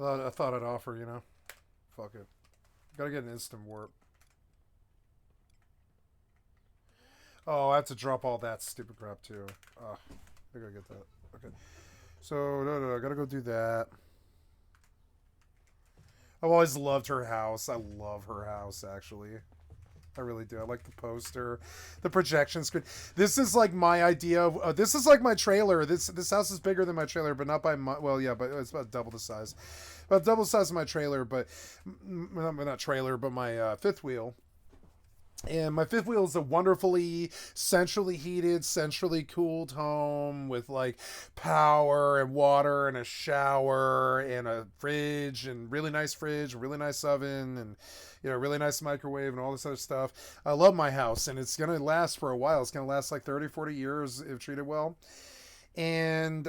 I thought I'd offer, you know. Fuck it. Gotta get an instant warp. Oh, I have to drop all that stupid crap too. I gotta get that. Okay. So, no, I gotta go do that. I've always loved her house. I love her house, actually. I really do. I like the poster, the projection screen. This is like my idea of. This is like my trailer. This house is bigger than my trailer, but not by my. Well, yeah, but it's about double the size. About double the size of my trailer, but not trailer, but my fifth wheel. And my fifth wheel is a wonderfully centrally heated, centrally cooled home with like power and water and a shower and a fridge and really nice oven and really nice microwave and all this other stuff. I love my house and it's going to last for a while. It's going to last like 30, 40 years if treated well. And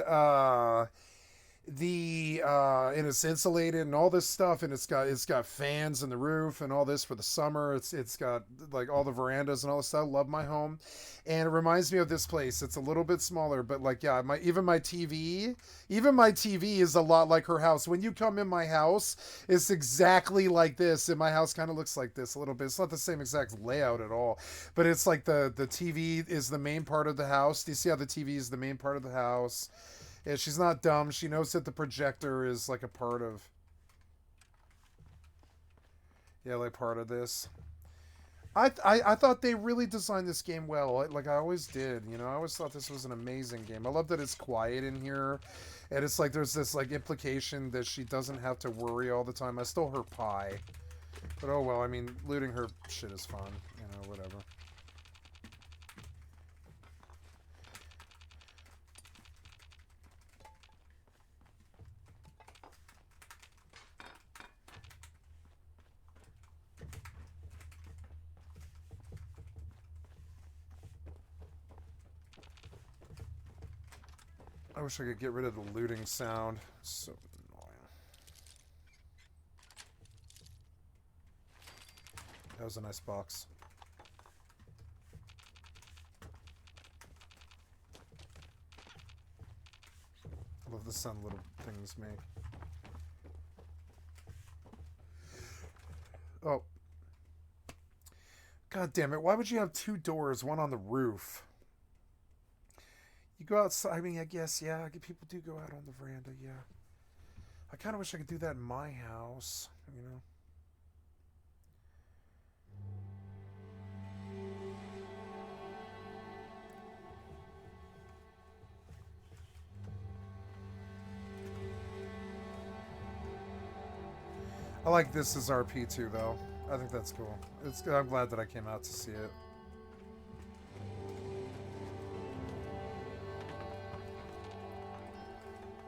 and it's insulated and all this stuff, and it's got fans in the roof and all this for the summer. It's got like all the verandas and all this stuff. I love my home, and it reminds me of this place. It's a little bit smaller, but like even my TV is a lot like her house. When you come in my house, it's exactly like this, and my house kind of looks like this a little bit. It's not the same exact layout at all, but it's like the TV is the main part of the house. Do you see how the TV is the main part of the house? Yeah, she's not dumb. She knows that the projector is like a part of... Yeah, like part of this. I thought they really designed this game well. Like I always did. You know, I always thought this was an amazing game. I love that it's quiet in here, and it's like there's this like implication that she doesn't have to worry all the time. I stole her pie, but oh well. I mean, looting her shit is fun. You know, whatever. I wish I could get rid of the looting sound. It's so annoying. That was a nice box. I love the sound little things make. Oh. God damn it. Why would you have two doors, one on the roof? You go outside. I mean, I guess, yeah. People do go out on the veranda, yeah. I kind of wish I could do that in my house, you know? I like this as RP too, though. I think that's cool. I'm glad that I came out to see it.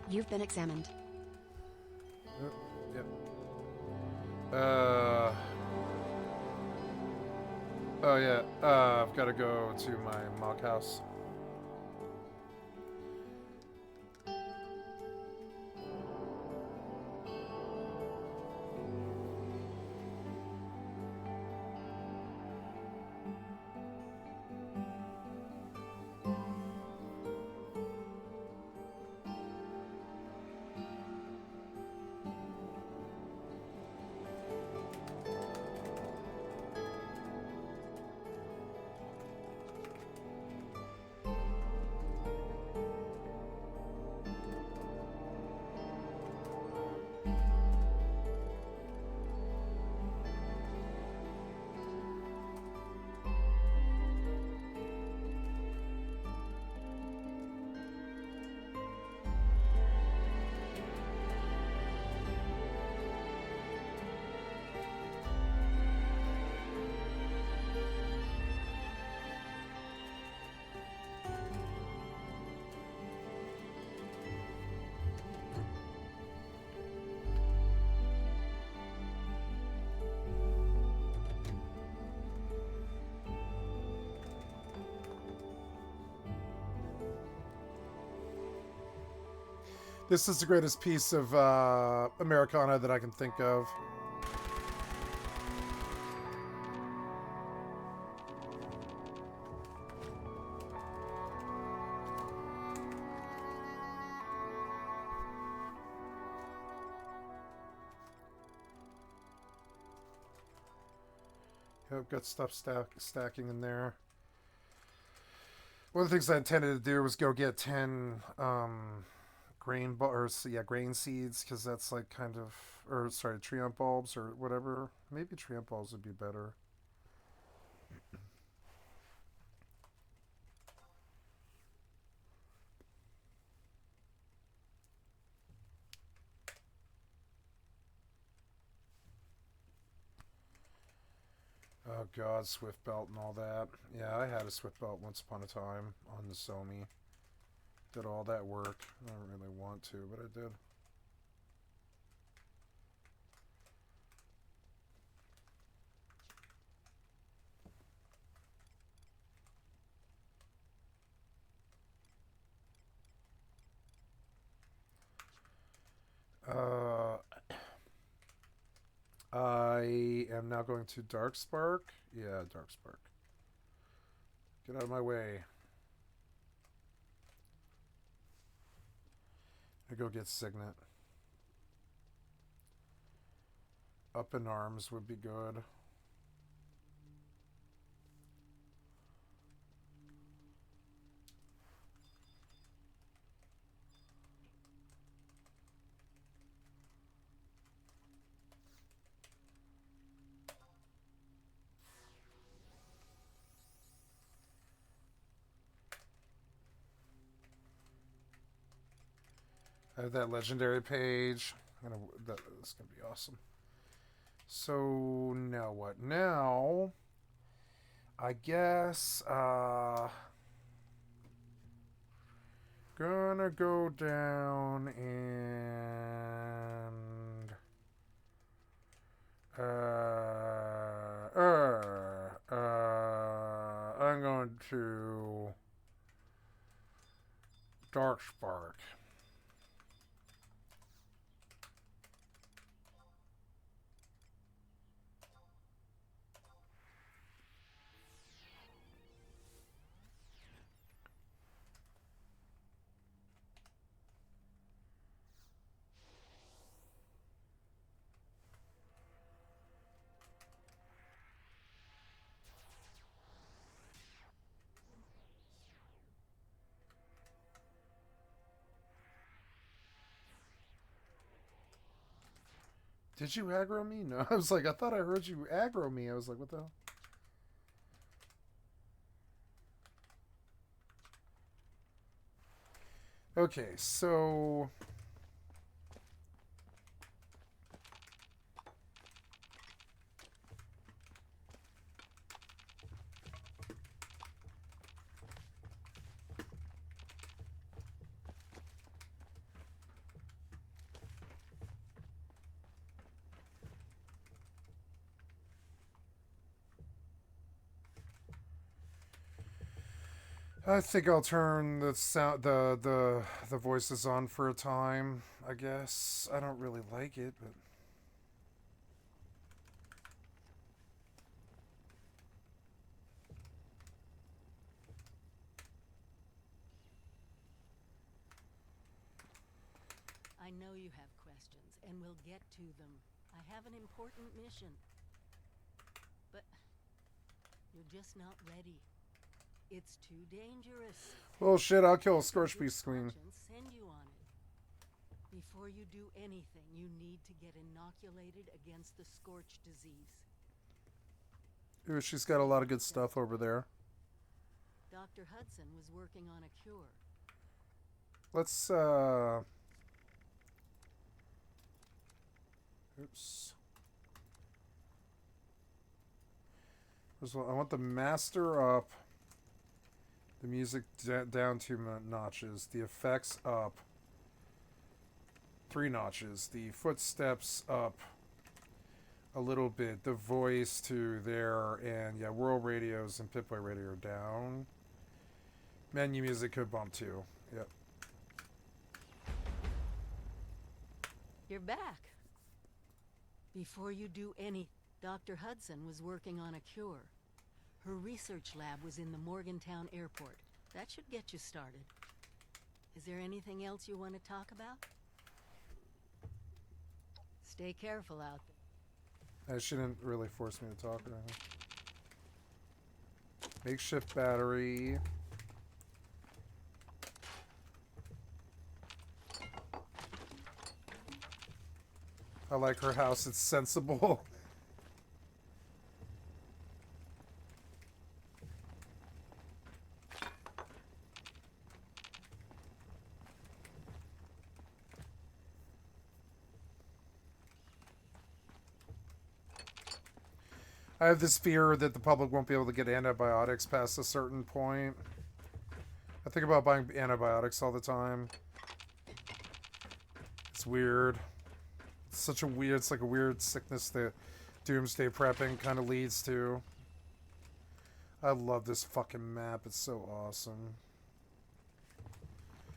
You've been examined. Yep. Oh yeah. I've got to go to my mock house. This is the greatest piece of Americana that I can think of. Yep, got stuff stacking in there. One of the things I intended to do was go get 10 grain seeds, because that's like kind of, or sorry, treant bulbs or whatever. Maybe treant bulbs would be better. Oh god, Swift Belt and all that. Yeah, I had a Swift Belt once upon a time on the Somi. Did all that work. I don't really want to, but I did. I am now going to Darkspark. Yeah, Darkspark. Get out of my way. I go get Signet. Up in Arms would be good. I have that legendary page. That's gonna be awesome. So now what? Now, I guess gonna go down and I'm going to Dark Spark. Did you aggro me? No, I was like, I thought I heard you aggro me. I was like, what the hell? Okay, so I think I'll turn the sound the voices on for a time. I guess I don't really like it, but I know you have questions, and we'll get to them. I have an important mission. But you're just not ready. It's too dangerous. well, shit. I'll kill a Scorch Beast Queen. Send you on it. Before you do anything, you need to get inoculated against the Scorch disease. Ooh, she's got a lot of good stuff over there. Dr. Hudson was working on a cure. Let's oops. First of all, I want the master up. The music down 2 notches. The effects up 3 notches. The footsteps up a little bit. The voice to there. And yeah, world radios and Pip-Boy radio down. Menu music could bump too. Yep. You're back. Before you do any, Dr. Hudson was working on a cure. Her research lab was in the Morgantown airport. That should get you started. Is there anything else you want to talk about? Stay careful out there. She didn't really force me to talk or anything. Makeshift battery. I like her house. It's sensible. I have this fear that the public won't be able to get antibiotics past a certain point. I think about buying antibiotics all the time. It's weird. It's such a weird, it's like a weird sickness that doomsday prepping kind of leads to. I love this fucking map. It's so awesome.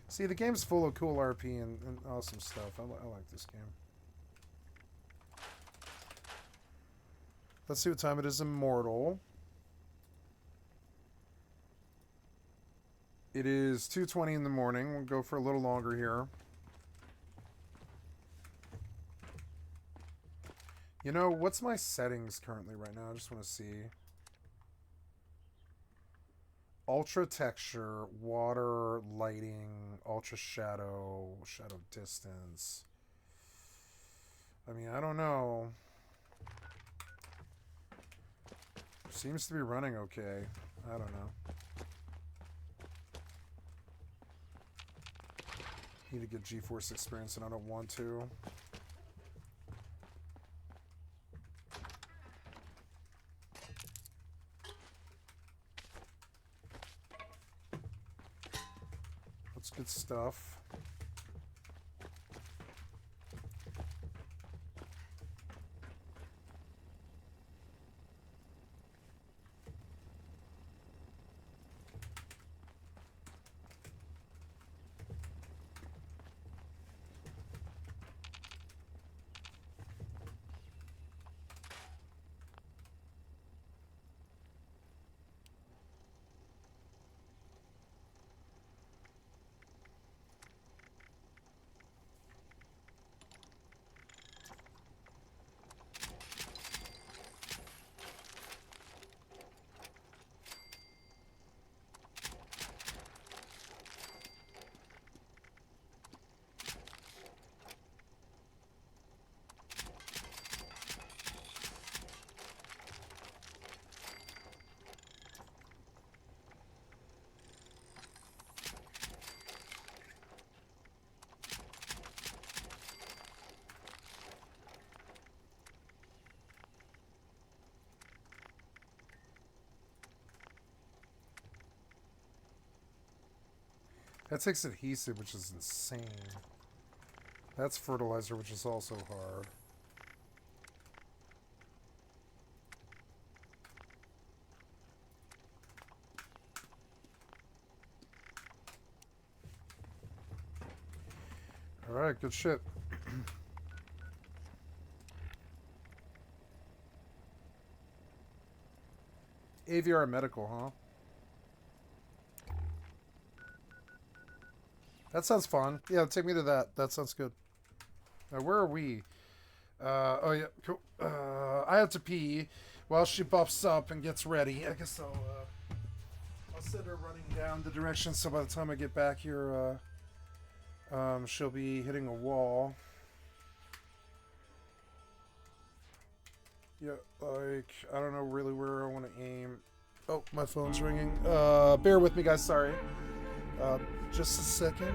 See, the game's full of cool RP and awesome stuff. I like this game. Let's see what time it is. Immortal. It is 2:20 in the morning. We'll go for a little longer here. You know, what's my settings currently right now? I just want to see. Ultra texture, water, lighting, ultra shadow, shadow distance. I mean, I don't know. Seems to be running okay. I don't know. Need to get G-Force experience and I don't want to. That's good stuff. That takes adhesive, which is insane. That's fertilizer, which is also hard. Alright, good shit. AVR medical, huh? That sounds fun. Yeah, take me to that. That sounds good. Now, where are we? Oh, yeah, cool. I have to pee while she buffs up and gets ready. I guess I'll send her running down the direction, so by the time I get back here, she'll be hitting a wall. Yeah, like, I don't know really where I want to aim. Oh, my phone's ringing. Bear with me, guys, sorry. Just a second.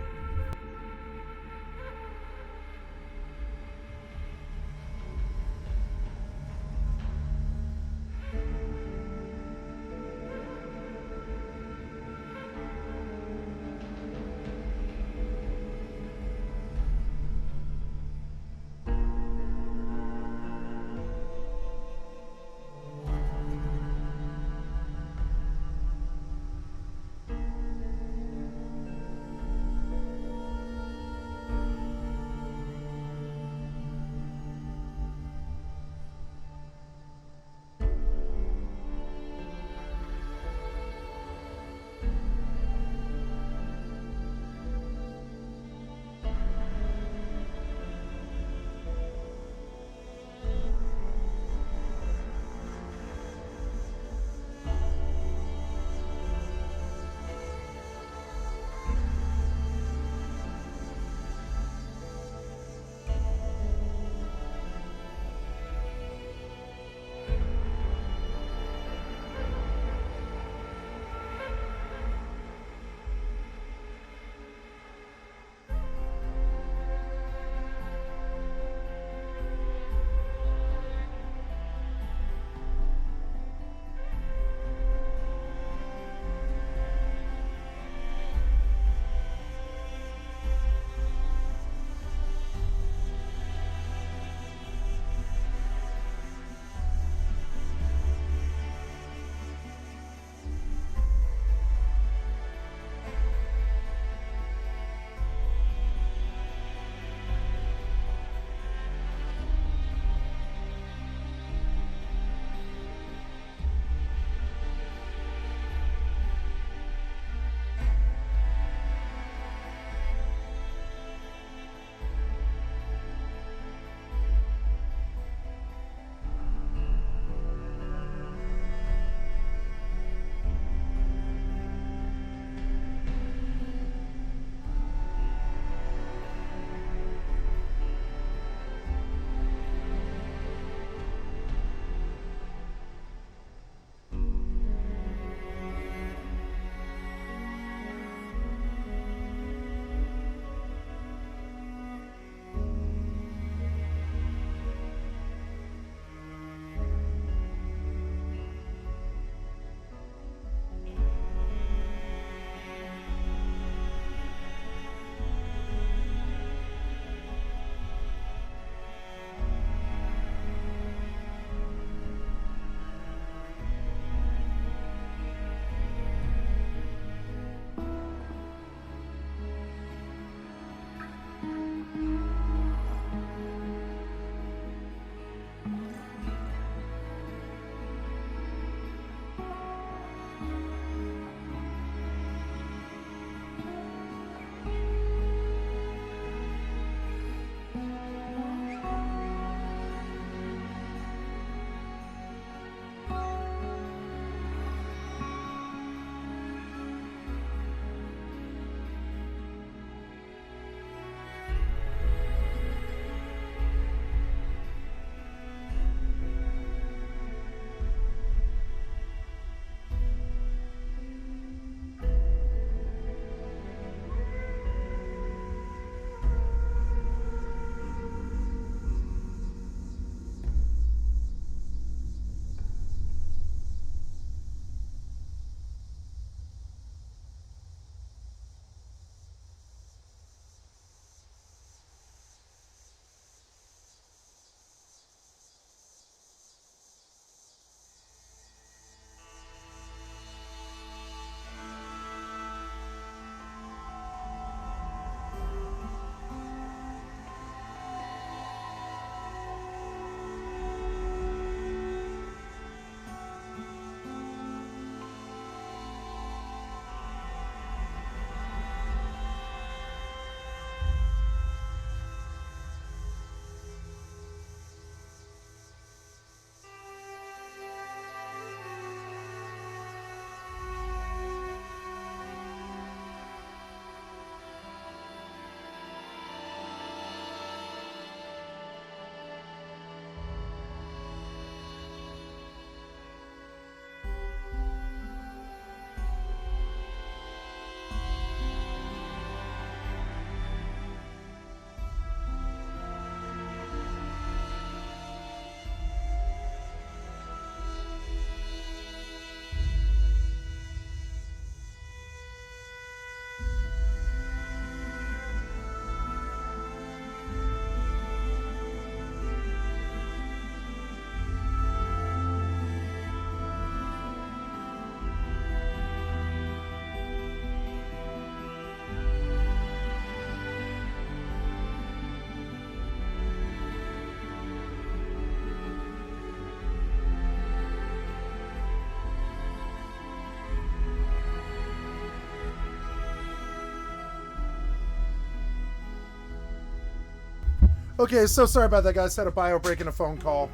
Okay, so sorry about that, guys. Had a bio break and a phone call.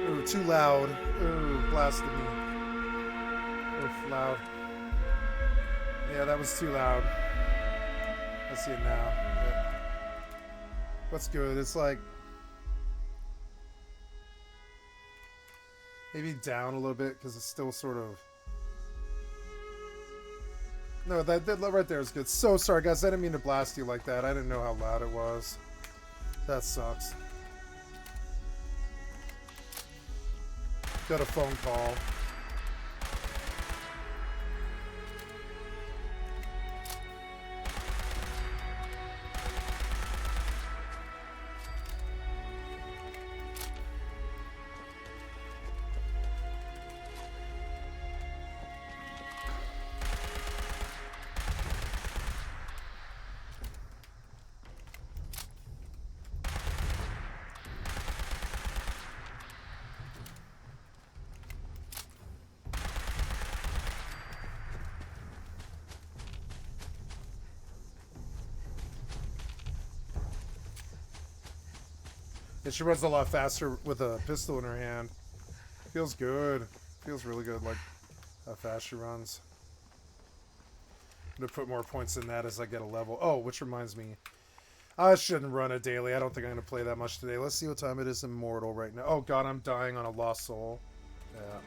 Ooh, too loud. Ooh, blasted me. Oof, loud. Yeah, that was too loud. I see it now. Yeah. What's good? It's like maybe down a little bit because it's still sort of. No, that right there is good. So sorry, guys. I didn't mean to blast you like that. I didn't know how loud it was. That sucks. Got a phone call. Yeah, she runs a lot faster with a pistol in her hand. Feels good. Feels really good, like how fast she runs. I'm gonna put more points in that as I get a level. Oh, which reminds me, I shouldn't run a daily. I don't think I'm gonna play that much today. Let's see what time it is. Immortal right now. Oh god, I'm dying on a lost soul. Yeah.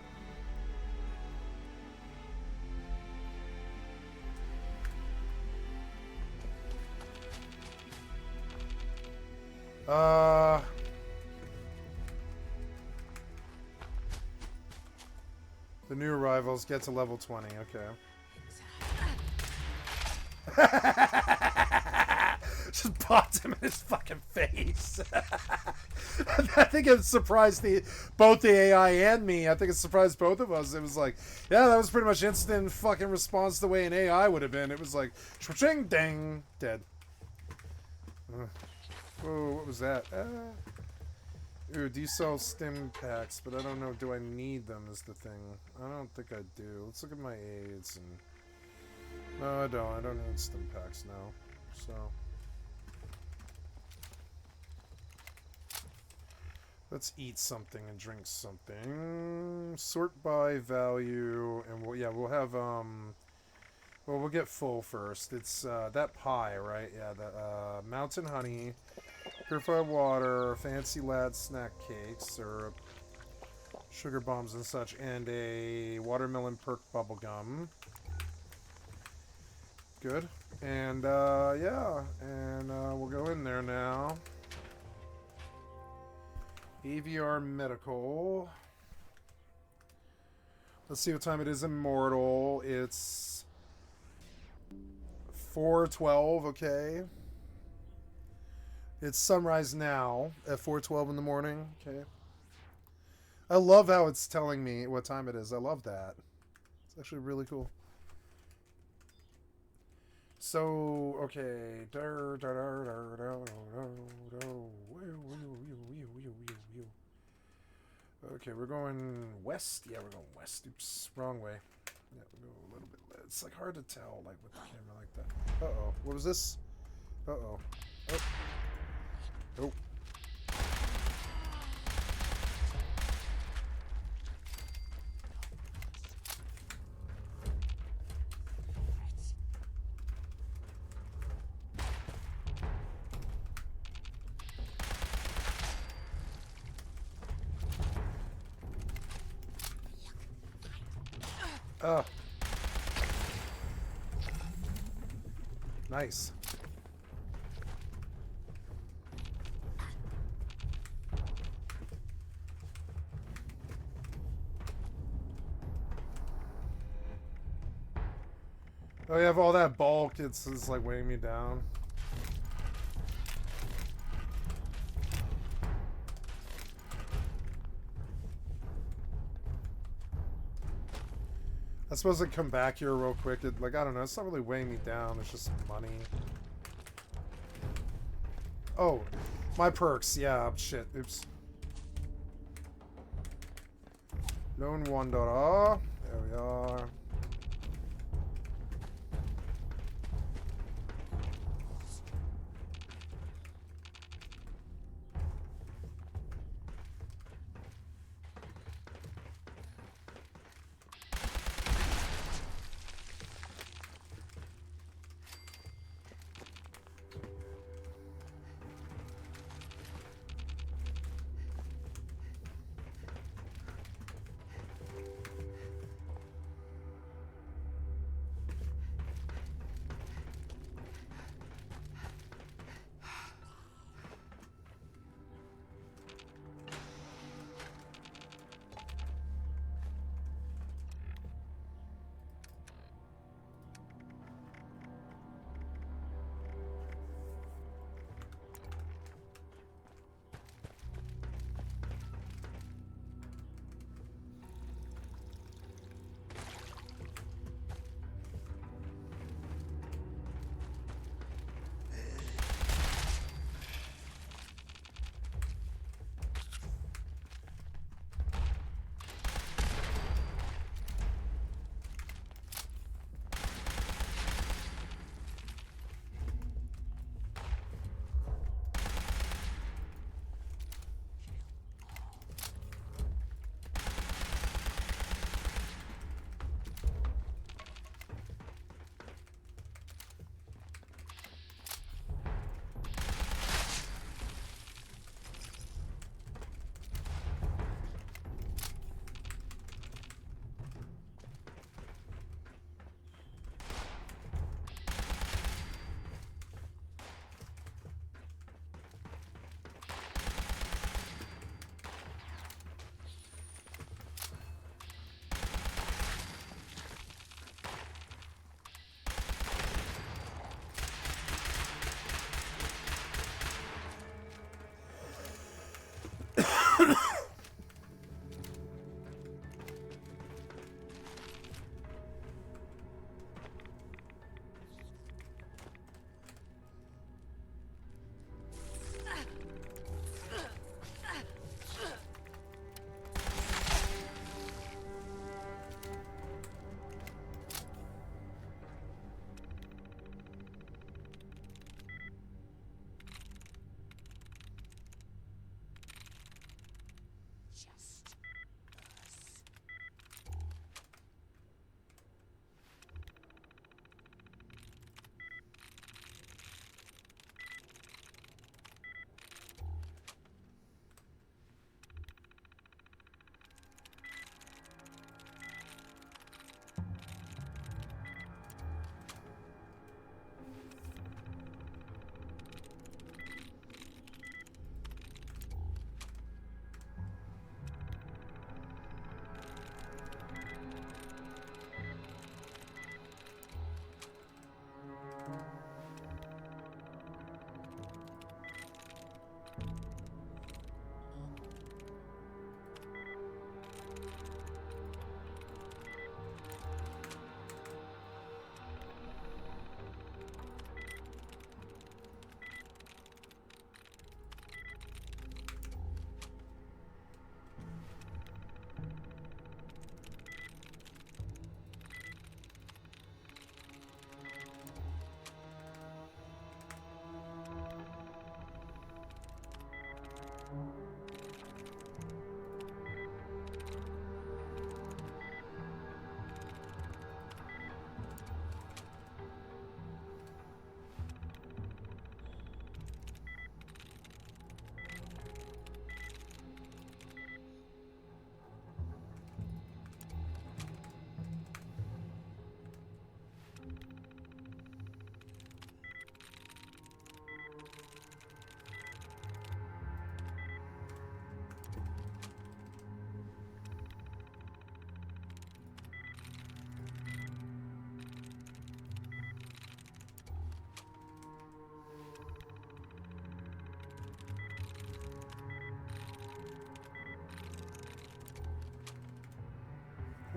The new arrivals get to level 20. Okay. Just popped him in his fucking face. I think it surprised both the AI and me. I think it surprised both of us. It was like, yeah, that was pretty much instant fucking response the way an AI would have been. It was like, ching dang, dead. Whoa, what was that? Ooh, do you sell stim packs? But I don't know. Do I need them is the thing. I don't think I do. Let's look at my aids. No, I don't. I don't need stim packs now. So. Let's eat something and drink something. Sort by value. And we'll have, well, we'll get full first. It's, that pie, right? Yeah, the, mountain honey. Purified water, fancy lad snack cake, syrup, sugar bombs and such, and a watermelon perk bubblegum. Good. And, yeah. And, we'll go in there now. AVR Medical. Let's see what time it is. Immortal. It's 4:12, okay. It's sunrise now at 4:12 in the morning. Okay. I love how it's telling me what time it is. I love that. It's actually really cool. So, okay. Okay, we're going west. Yeah, we're going west. Oops, wrong way. Yeah, we'll go a little bit. It's like hard to tell, like with the camera like that. Uh-oh. What was this? Uh-oh. Oh. Nope. Nice. Oh, you have all that bulk. It's like weighing me down. I suppose I come back here real quick. Like, I don't know. It's not really weighing me down. It's just money. Oh, my perks. Yeah, shit. Oops. Lone Wanderer. There we are.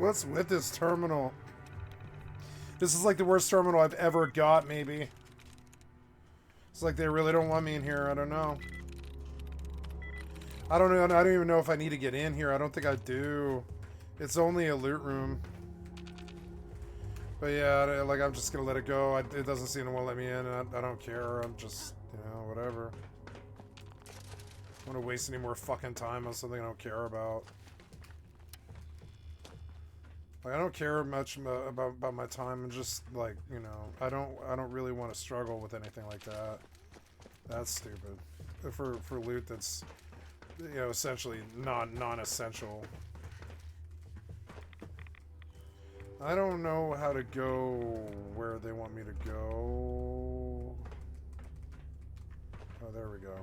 What's with this terminal? This is like the worst terminal I've ever got, maybe. It's like they really don't want me in here. I don't know. I don't know. I don't even know if I need to get in here. I don't think I do. It's only a loot room. But yeah, like I'm just gonna let it go. It doesn't seem to want to let me in, and I don't care. I'm just, whatever. I don't want to waste any more fucking time on something I don't care about. Like I don't care much about my time, and just like I don't really want to struggle with anything like that. That's stupid. For loot that's essentially non-essential. I don't know how to go where they want me to go. Oh, there we go.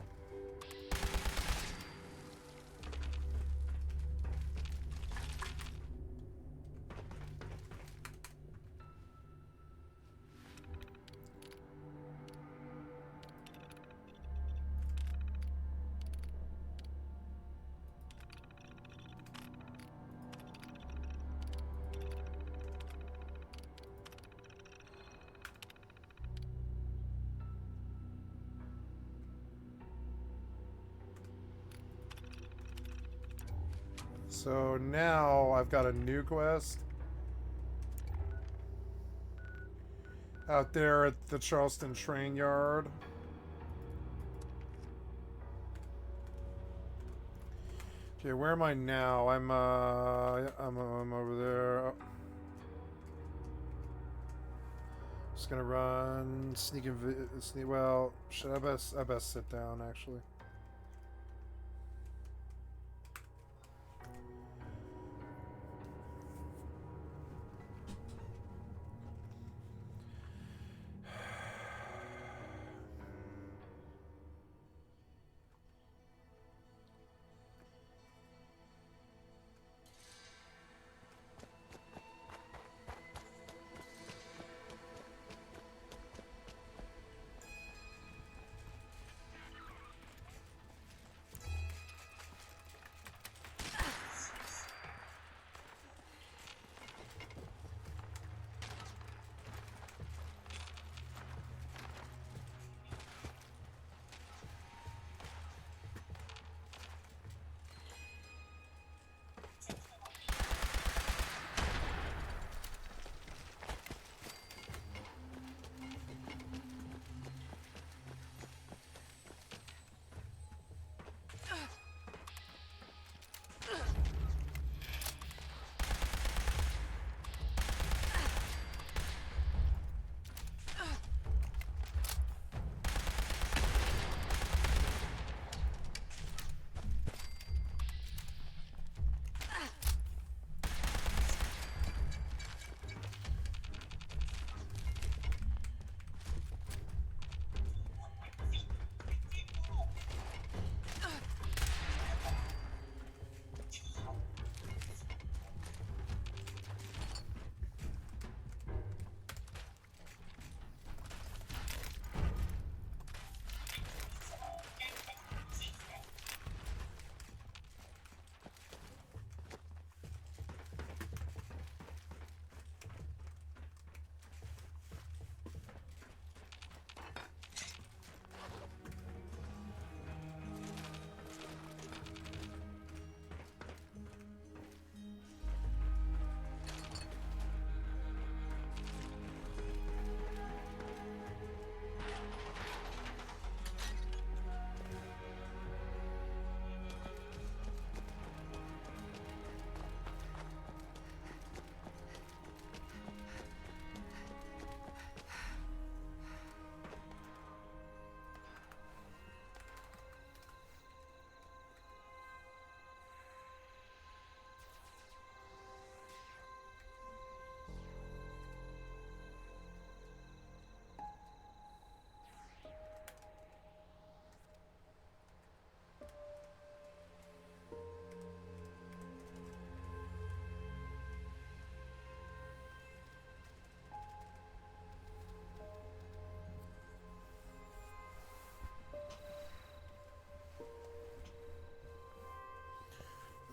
So now I've got a new quest out there at the Charleston train yard. Okay, where am I now? I'm over there. Oh. Just gonna run, sneak. Well, should I best sit down actually.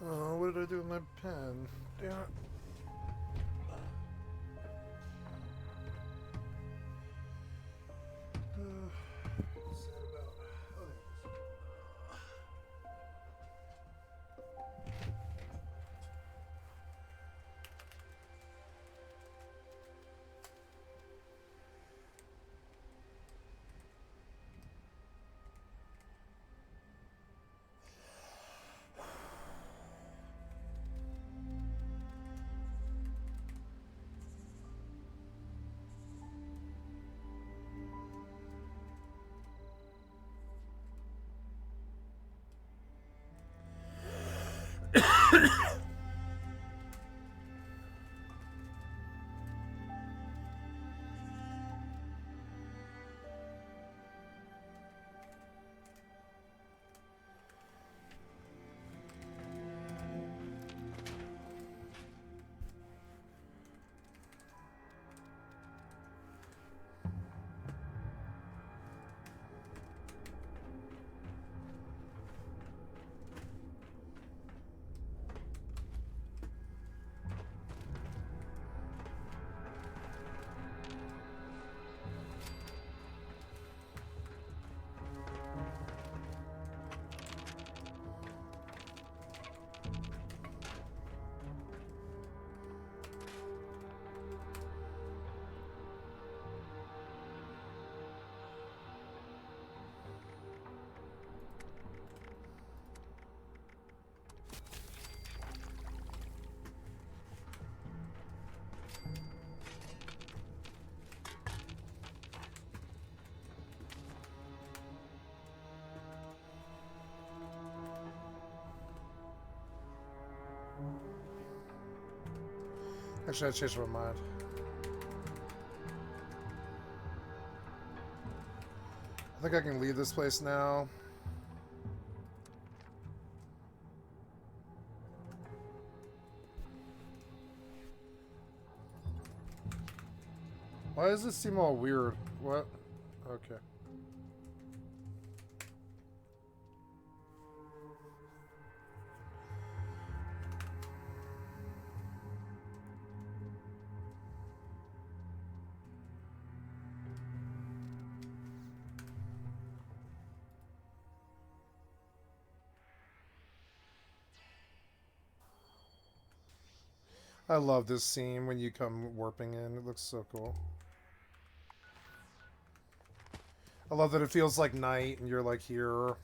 Oh, what did I do with my pen? Damn it. Actually, I changed my mind. I think I can leave this place now. Why does this seem all weird? What? Okay. I love this scene when you come warping in. It looks so cool. I love that it feels like night and you're like here.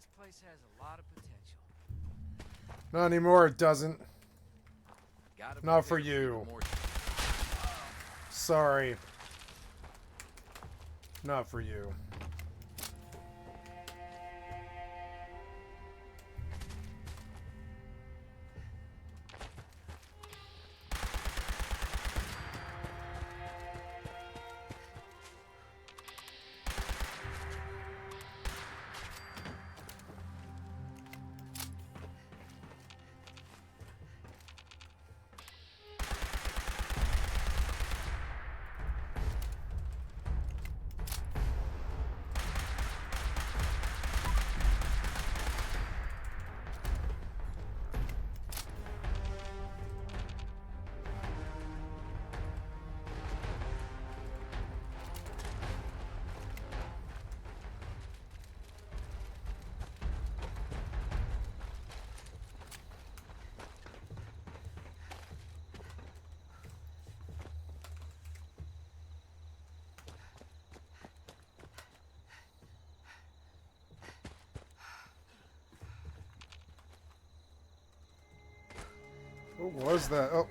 This place has a lot of potential. Not anymore, it doesn't. Gotta Not for prepare you. even more- Sorry. Not for you. What was that? Oh.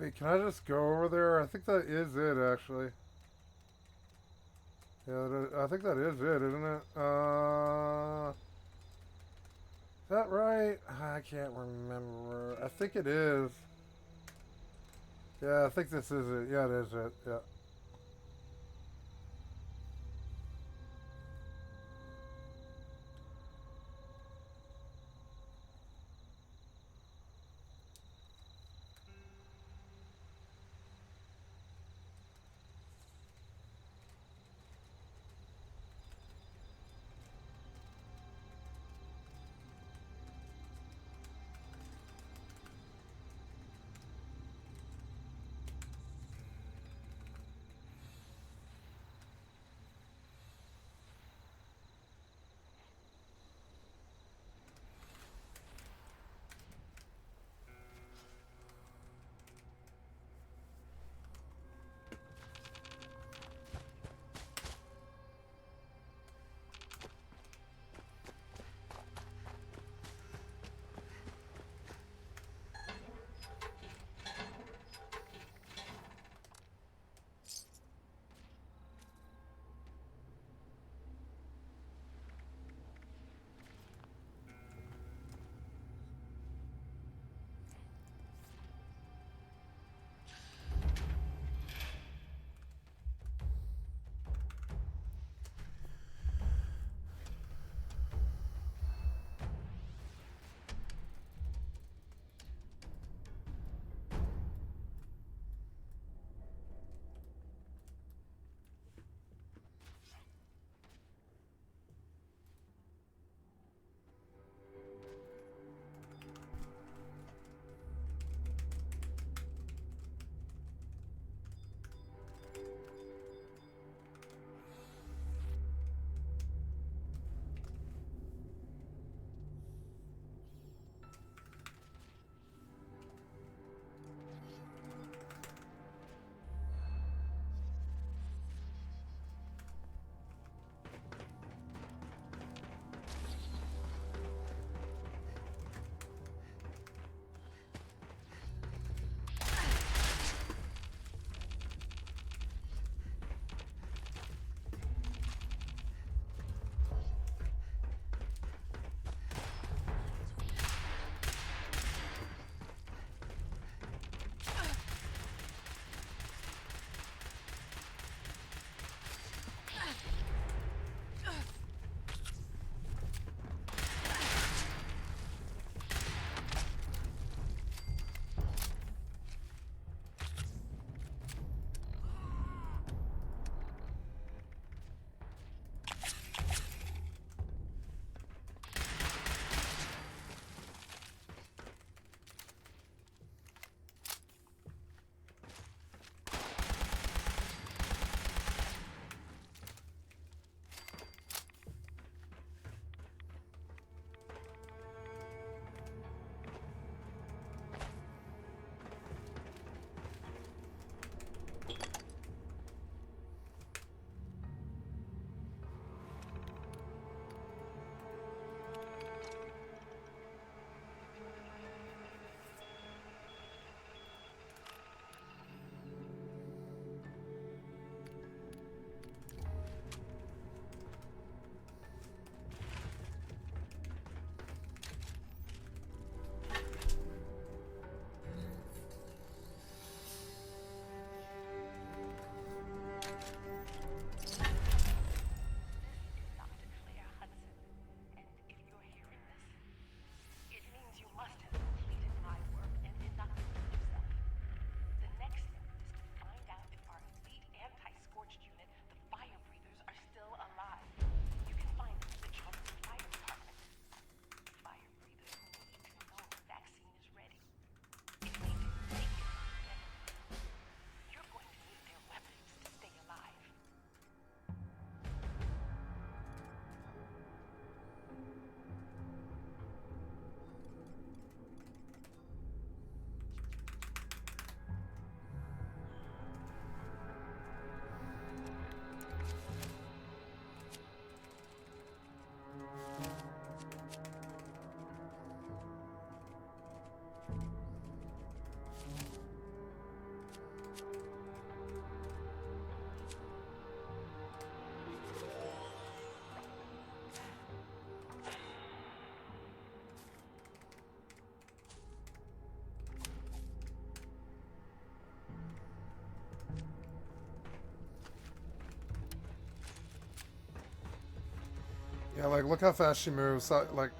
Wait, can I just go over there? I think that is it, actually. Yeah, I think that is it, isn't it? Is that right? I can't remember. I think it is. Yeah, I think this is it. Yeah, it is it. Yeah. Yeah, like, look how fast she moves. Like,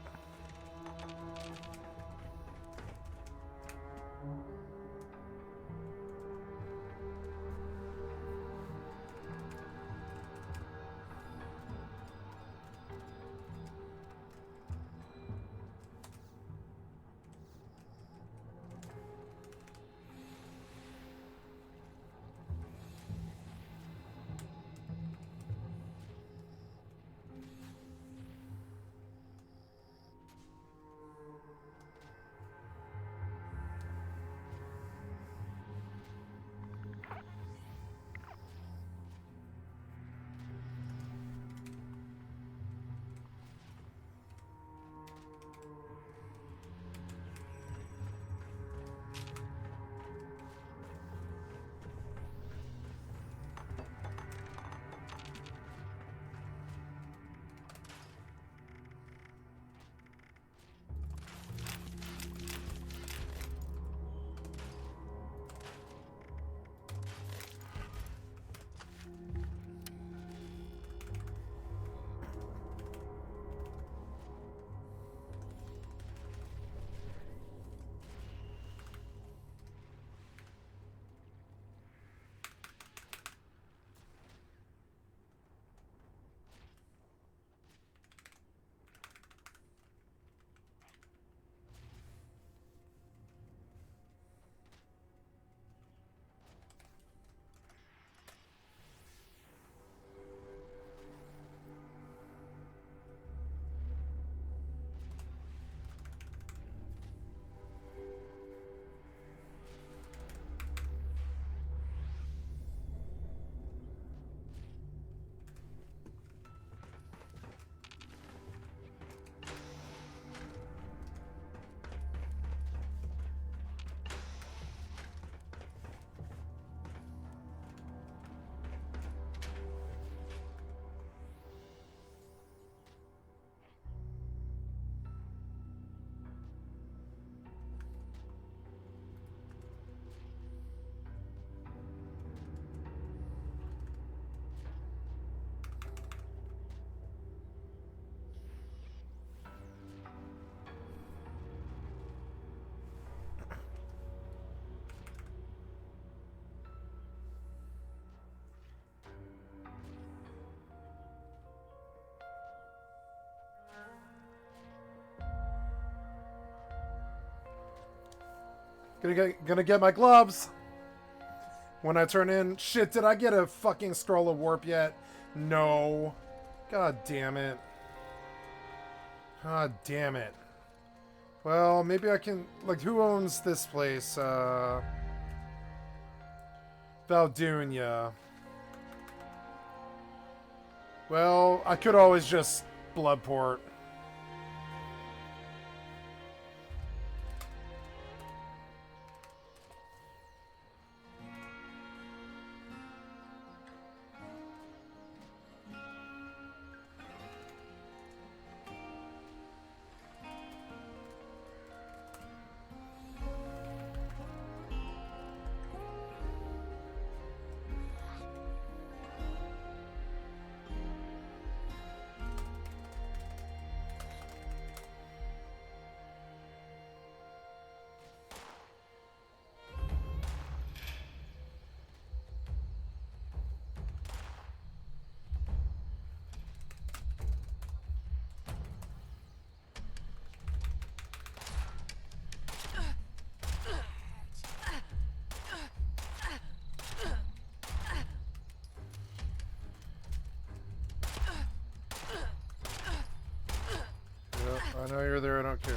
gonna get my gloves when I turn in. Shit, did I get a fucking scroll of warp yet? No. God damn it. God damn it. Well, maybe I can... Like, who owns this place? Valdunia. Well, I could always just Bloodport. Yep, I know you're there, I don't care.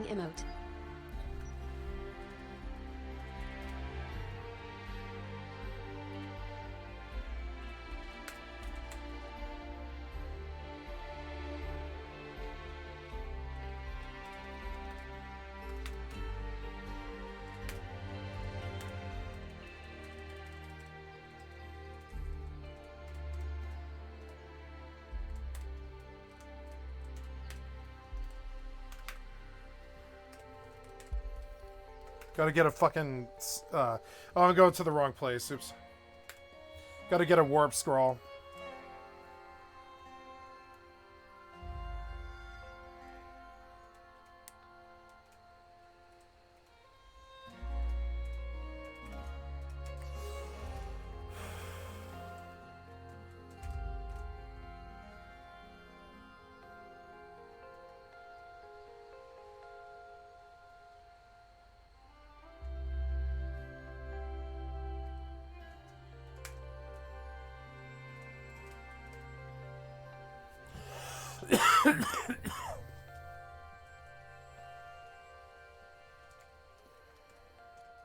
Emote. Gotta get a fucking... oh, I'm going to the wrong place. Oops. Gotta get a warp scroll.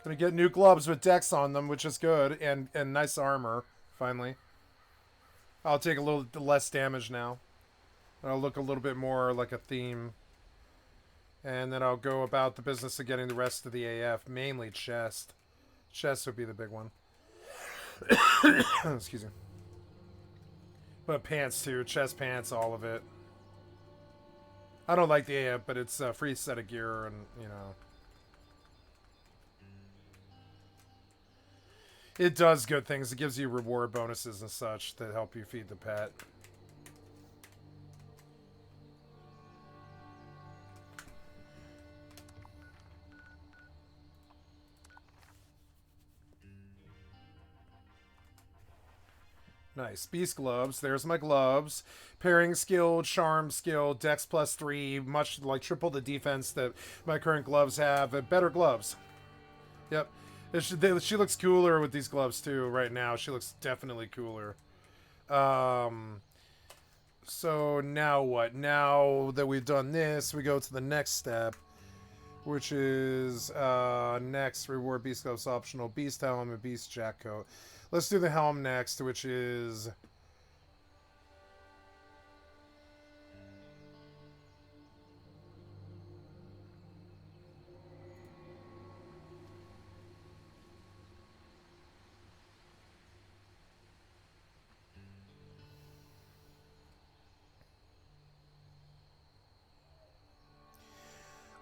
Gonna get new gloves with decks on them, which is good, and nice armor, finally. I'll take a little less damage now. I'll look a little bit more like a theme. And then I'll go about the business of getting the rest of the AF, mainly chest. Chest would be the big one. Excuse me. But pants too, chest pants, all of it. I don't like the AF, but it's a free set of gear and, you know. It does good things. It gives you reward bonuses and such that help you feed the pet. Nice. Beast gloves. There's my gloves. Pairing skill, charm skill, dex +3, much like triple the defense that my current gloves have. Better gloves. Yep. She looks cooler with these gloves too right now. She looks definitely cooler. So now what? Now that we've done this, we go to the next step, which is next reward beast gloves optional, beast helm and beast jack coat. Let's do the helm next, which is...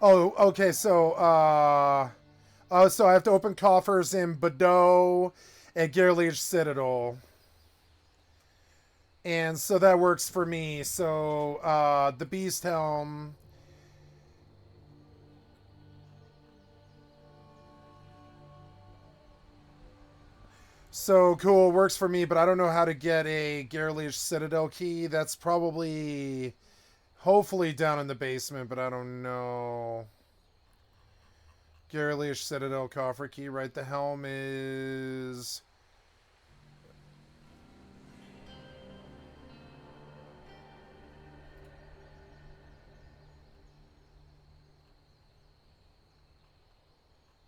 Oh, okay, so, so I have to open coffers in Bordeaux and Garliege Citadel. And so that works for me. So, the Beast Helm. So, cool, works for me, but I don't know how to get a Garliege Citadel key. That's probably, hopefully down in the basement, but I don't know. Garliege Citadel coffer key, right? The helm is...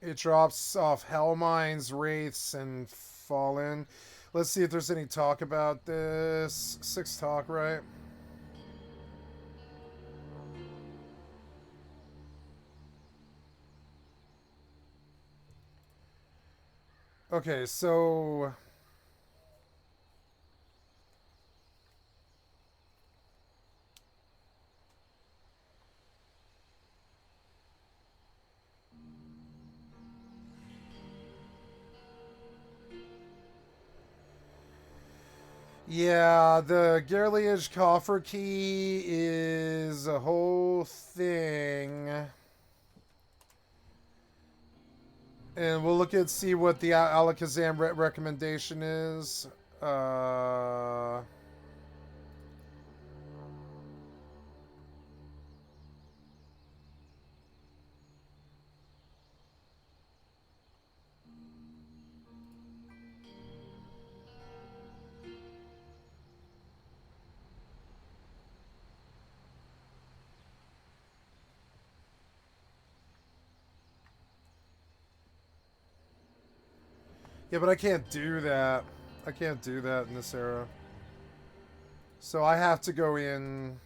It drops off Hellmines, Wraiths, and Fallen. Let's see if there's any talk about this. 6 talk, right? Okay, so... Yeah, the Garliege coffer key is a whole thing. And we'll look at see what the Alakazam recommendation is. Yeah, but I can't do that. I can't do that in this era. So I have to go in.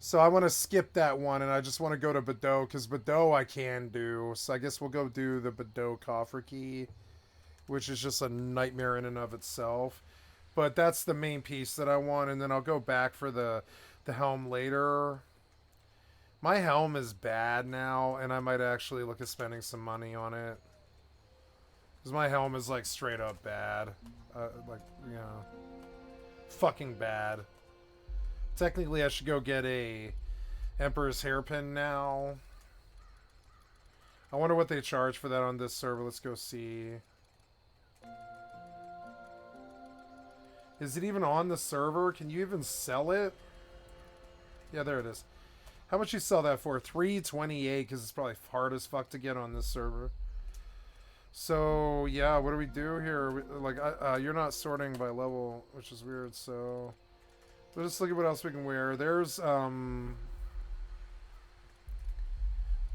So I want to skip that one, and I just want to go to Bordeaux, because Bordeaux I can do. So I guess we'll go do the Bordeaux coffer key, which is just a nightmare in and of itself. But that's the main piece that I want, and then I'll go back for the helm later. My helm is bad now, and I might actually look at spending some money on it. Because my helm is, like, straight up bad. Like, you know, fucking bad. Technically, I should go get a Emperor's Hairpin now. I wonder what they charge for that on this server. Let's go see. Is it even on the server? Can you even sell it? Yeah, there it is. How much you sell that for? $3.28, because it's probably hard as fuck to get on this server. So, yeah, what do we do here? Like, you're not sorting by level, which is weird, so... Let's just look at what else we can wear. There's,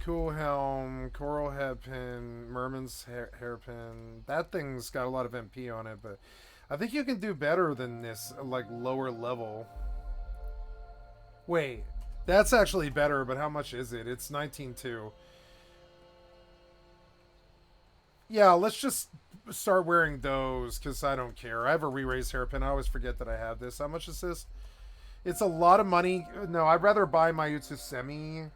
Cool Helm, Coral Headpin, Merman's Hairpin. That thing's got a lot of MP on it, but... I think you can do better than this, like, lower level. Wait, that's actually better, but how much is it? It's 19.2. Yeah, let's just start wearing those, because I don't care. I have a re-raised hairpin. I always forget that I have this. How much is this? It's a lot of money. No, I'd rather buy my Utsusemi.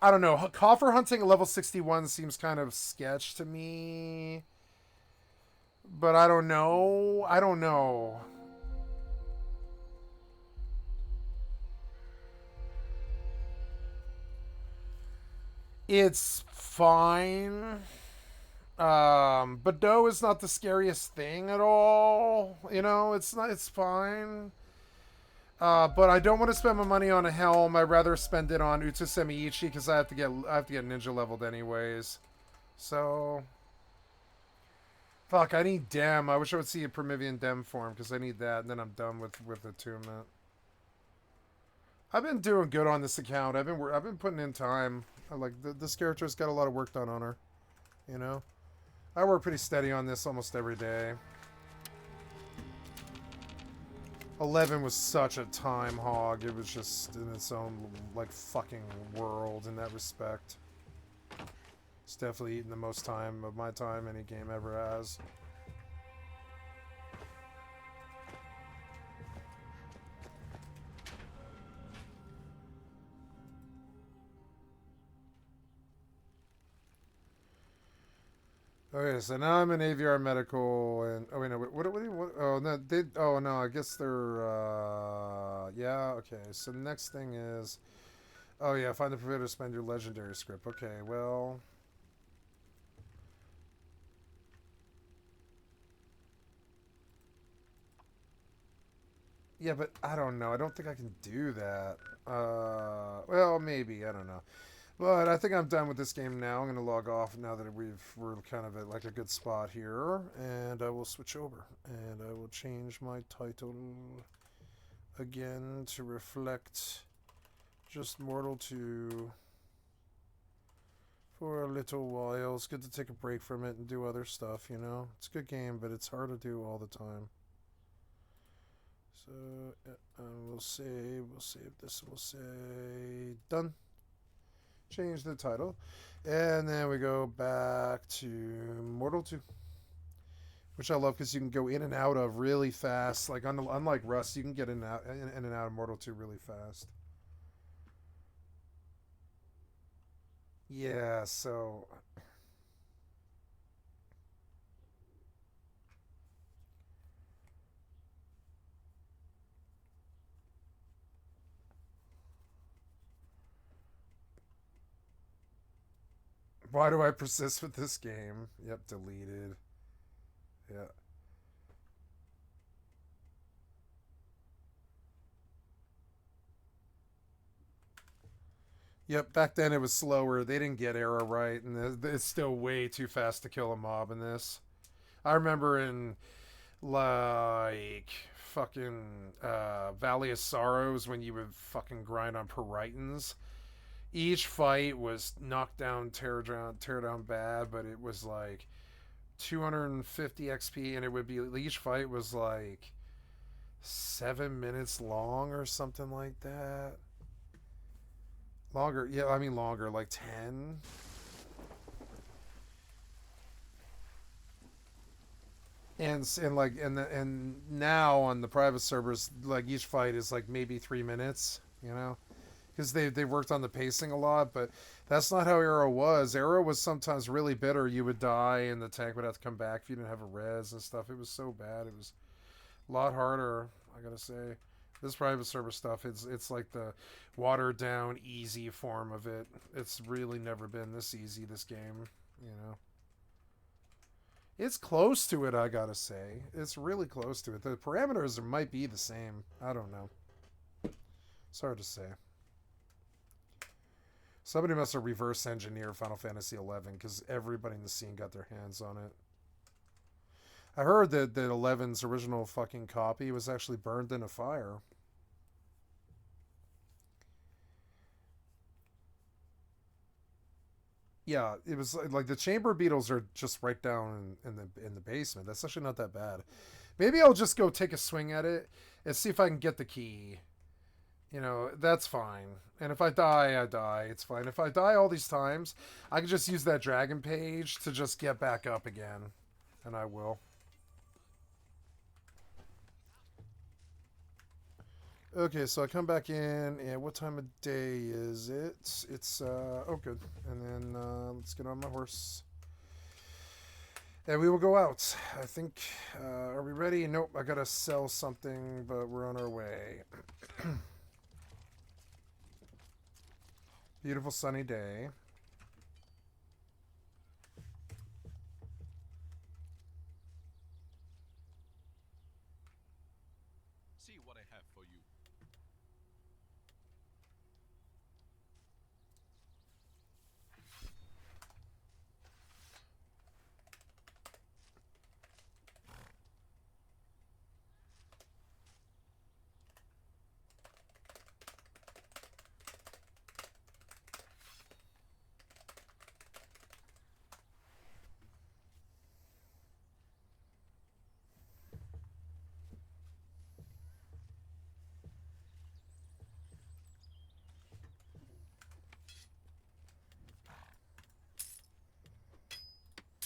I don't know. Coffer hunting at level 61 seems kind of sketch to me. But I don't know. I don't know. It's fine. Bordeaux is not the scariest thing at all. You know, it's not. It's fine. But I don't want to spend my money on a helm. I'd rather spend it on Utsusemi-ichi because I have to get ninja leveled anyways. So, fuck. I need Dem. I wish I would see a Primivian Dem form because I need that, and then I'm done with attunement. I've been doing good on this account. I've been putting in time. This character's got a lot of work done on her. You know, I work pretty steady on this almost every day. 11 was such a time hog. It was just in its own, like, fucking world in that respect. It's definitely eating the most time of my time any game ever has. Okay, so now I'm in AVR medical, and oh wait, no, what oh no, oh no, I guess they're yeah, okay. So the next thing is, oh yeah, find the provider to spend your legendary script. Okay, well, yeah, but I don't know. I don't think I can do that. Well, maybe, I don't know. But I think I'm done with this game now. I'm going to log off now that we're kind of at like a good spot here. And I will switch over. And I will change my title again to reflect just Mortal 2 for a little while. It's good to take a break from it and do other stuff, you know. It's a good game, but it's hard to do all the time. So we'll save this. We'll say done. Change the title, and then we go back to Mortal 2, which I love because you can go in and out of really fast. Like unlike Rust, you can get in and out of Mortal 2 really fast. Yeah, so why do I persist with this game? Yep, deleted. Yeah. Yep, back then it was slower. They didn't get arrow right, and it's still way too fast to kill a mob in this. I remember in, like, fucking Valley of Sorrows when you would fucking grind on Peritons. each fight was knock down, tear down bad, but it was like 250 XP, and it would be each fight was like 7 minutes long or something like that. Longer, yeah, I mean longer, like 10. And now on the private servers, like each fight is like maybe 3 minutes, you know, because they worked on the pacing a lot. But that's not how Arrow was. Arrow was sometimes really bitter. You would die, and the tank would have to come back if you didn't have a res and stuff. It was so bad. It was a lot harder, I gotta say. This private server stuff, it's like the watered down, easy form of it. It's really never been this easy, this game, you know. It's close to it, I gotta say. It's really close to it. The parameters might be the same. I don't know. It's hard to say. Somebody must have reverse engineered Final Fantasy XI because everybody in the scene got their hands on it. I heard that 11's original fucking copy was actually burned in a fire. Yeah, it was like the chamber beetles are just right down in the basement. That's actually not that bad. Maybe I'll just go take a swing at it and see if I can get the key. You know, that's fine. And if I die, I die. It's fine. If I die all these times, I can just use that dragon page to just get back up again. And I will. Okay, so I come back in, and what time of day is it? It's, oh, good. And then, let's get on my horse. And we will go out. I think, are we ready? Nope, I gotta sell something, but we're on our way. Beautiful sunny day. See what I have for you.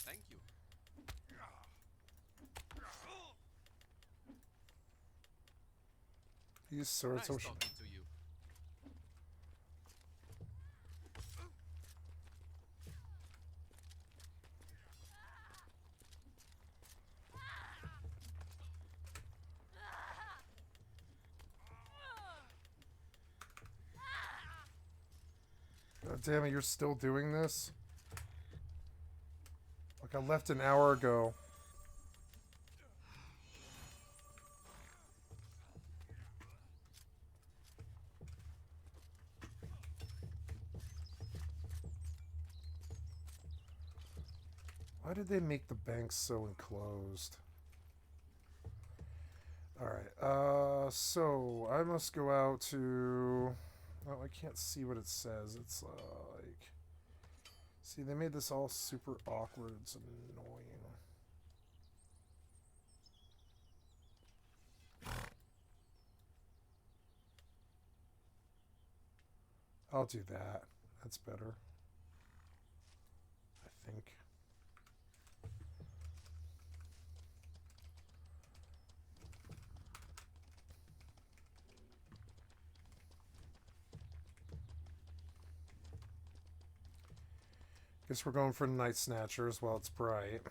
Thank you. These swords Nice are... talking to you. God damn it, you're still doing this? Like I left an hour ago. Why did they make the banks so enclosed? Alright, so I must go out to... Oh, I can't see what it says. It's like... See, they made this all super awkward. It's annoying. I'll do that. That's better. I think. Guess we're going for Night Snatchers while it's bright.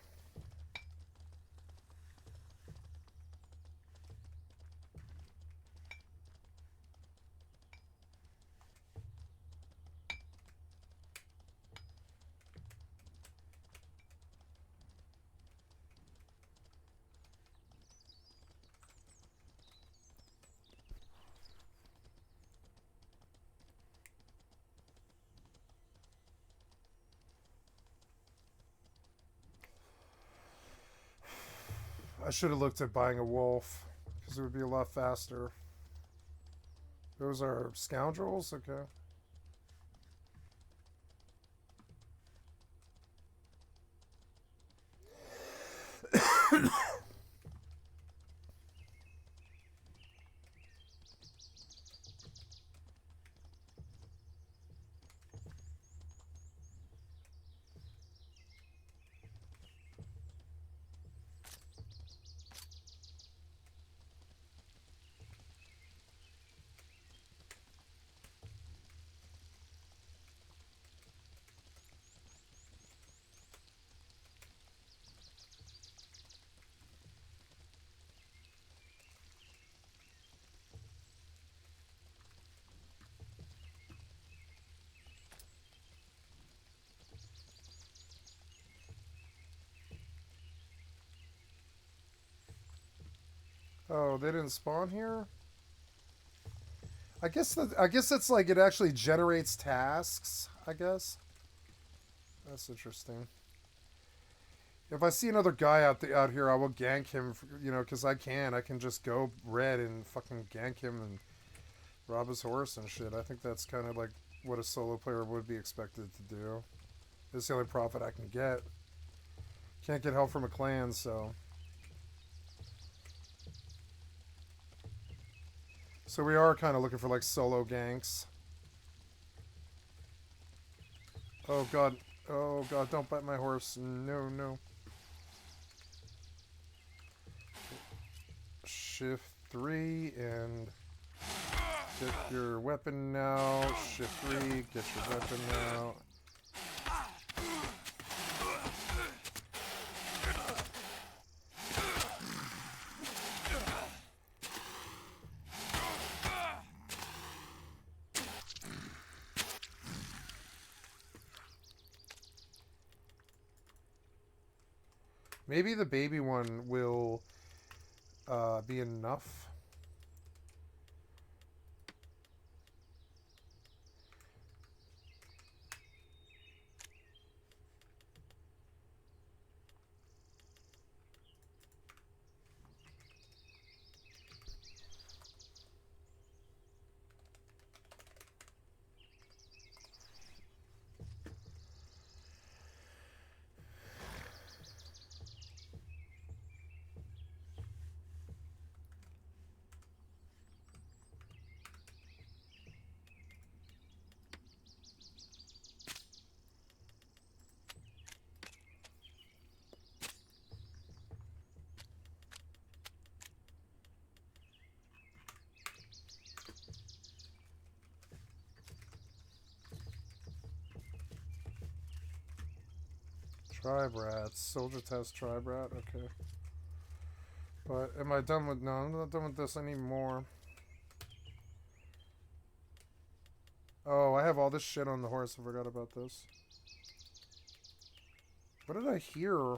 I should have looked at buying a wolf, because it would be a lot faster. Those are scoundrels? Okay. Oh, they didn't spawn here? I guess it's like it actually generates tasks, I guess. That's interesting. If I see another guy out here, I will gank him, you know, because I can. I can just go red and fucking gank him and rob his horse and shit. I think that's kind of like what a solo player would be expected to do. It's the only profit I can get. Can't get help from a clan, so... So we are kind of looking for, like, solo ganks. Oh, God. Oh, God, don't bite my horse. No, no. Shift 3 and... Get your weapon now. Shift 3, get your weapon now. Maybe the baby one will be enough. Tribe rats. Soldier test tribe rat. Okay. But am I done with... No, I'm not done with this anymore. Oh, I have all this shit on the horse. I forgot about this. What did I hear?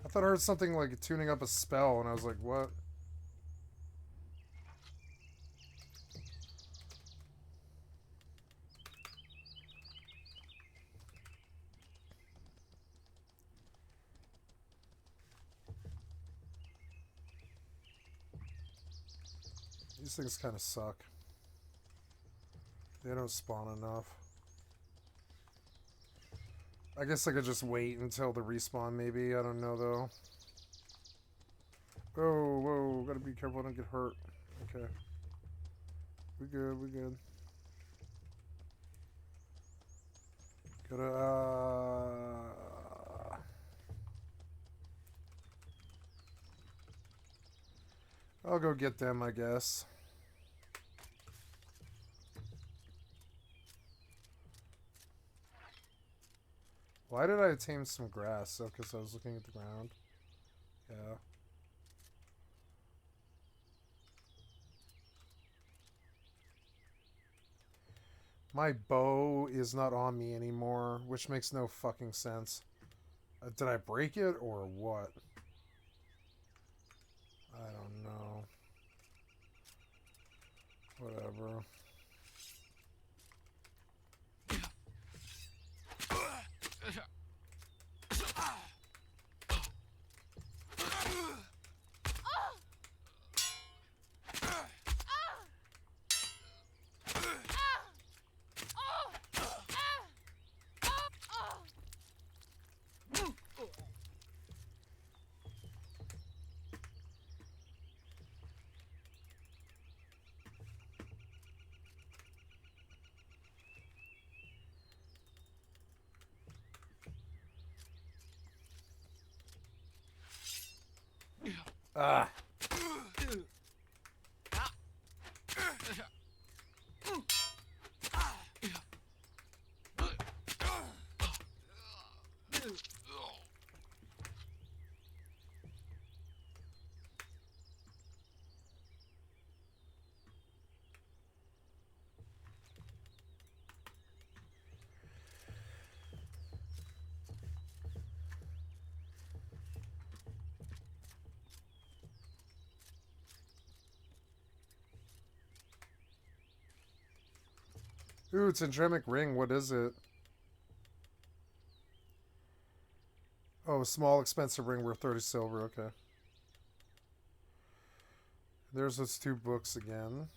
I thought I heard something like tuning up a spell, and I was like, what? These things kind of suck. They don't spawn enough. I guess I could just wait until the respawn, maybe. I don't know, though. Oh, whoa. Gotta be careful I don't get hurt. Okay. We good, we good. Gotta, I'll go get them, I guess. Why did I tame some grass? Oh, because I was looking at the ground. Yeah. My bow is not on me anymore, which makes no fucking sense. Did I break it or what? I don't know. Whatever. Ah. Ooh, it's endemic ring. What is it? Oh, small expensive ring worth 30 silver. Okay. There's those 2 books again.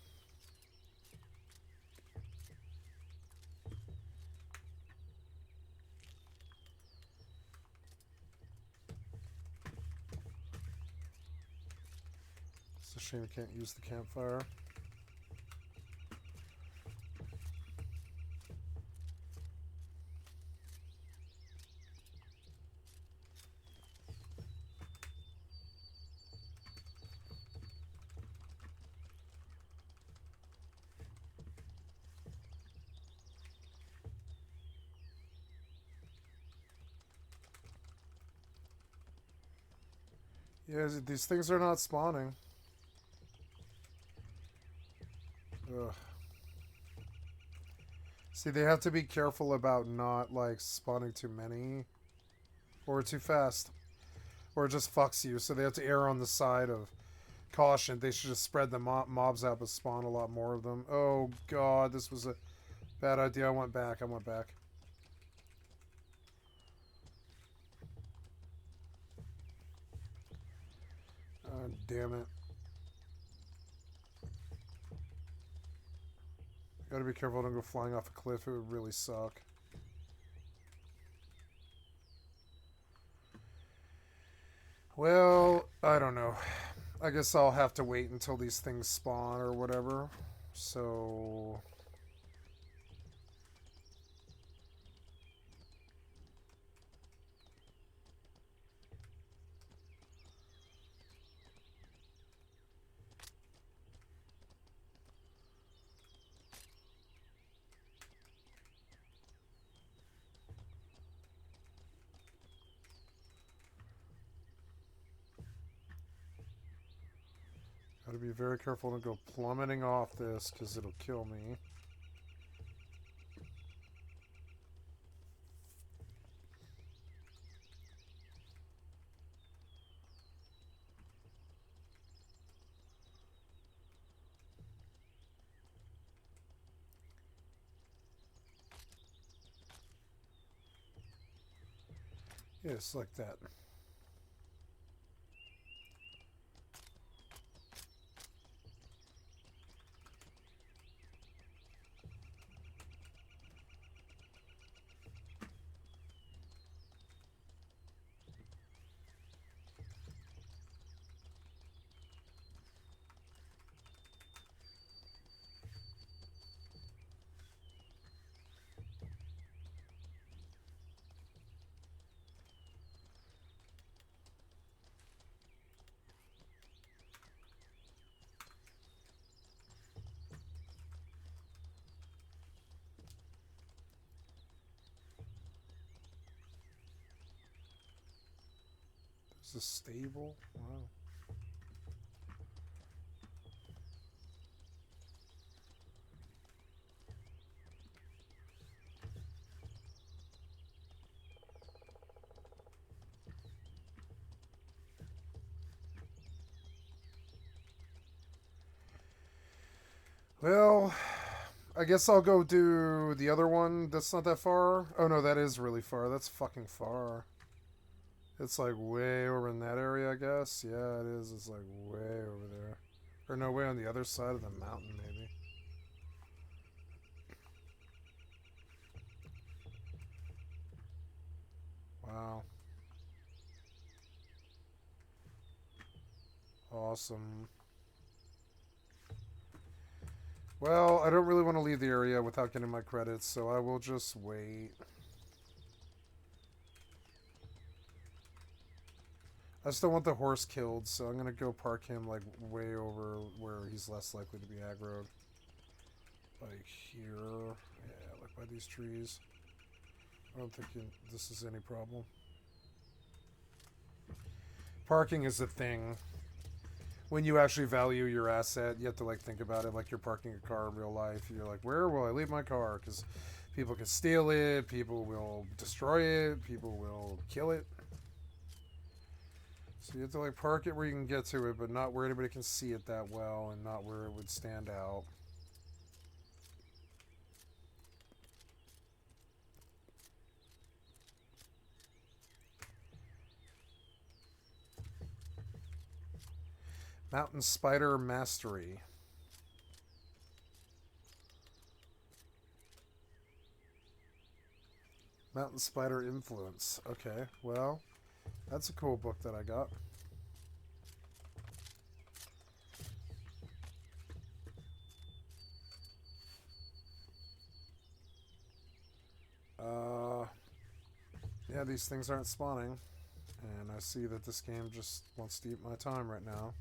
It's a shame we can't use the campfire. Yeah, these things are not spawning. Ugh. See, they have to be careful about not, like, spawning too many. Or too fast. Or it just fucks you, so they have to err on the side of caution. They should just spread the mobs out but spawn a lot more of them. Oh, God, this was a bad idea. I went back. I went back. Oh, damn it. Gotta be careful, don't go flying off a cliff. It would really suck. Well, I don't know. I guess I'll have to wait until these things spawn or whatever. So... Gotta be very careful to go plummeting off this, because it'll kill me. Yes, like that. There's a stable? Wow. Well, I guess I'll go do the other one. That's not that far. Oh no, that is really far. That's fucking far. It's like way over in that area, I guess. Yeah, it is. It's like way over there. Or no, way on the other side of the mountain, maybe. Wow. Awesome. Well, I don't really want to leave the area without getting my credits, so I will just wait. I just don't want the horse killed, so I'm gonna go park him like way over where he's less likely to be aggroed. Like here, yeah, like by these trees. I don't think this is any problem. Parking is a thing. When you actually value your asset, you have to like think about it like you're parking a car in real life. You're like, where will I leave my car? Because people can steal it, people will destroy it, people will kill it. So you have to like park it where you can get to it, but not where anybody can see it that well, and not where it would stand out. Mountain Spider Mastery. Mountain Spider Influence. Okay, well, that's a cool book that I got. Yeah, these things aren't spawning. And I see that this game just wants to eat my time right now.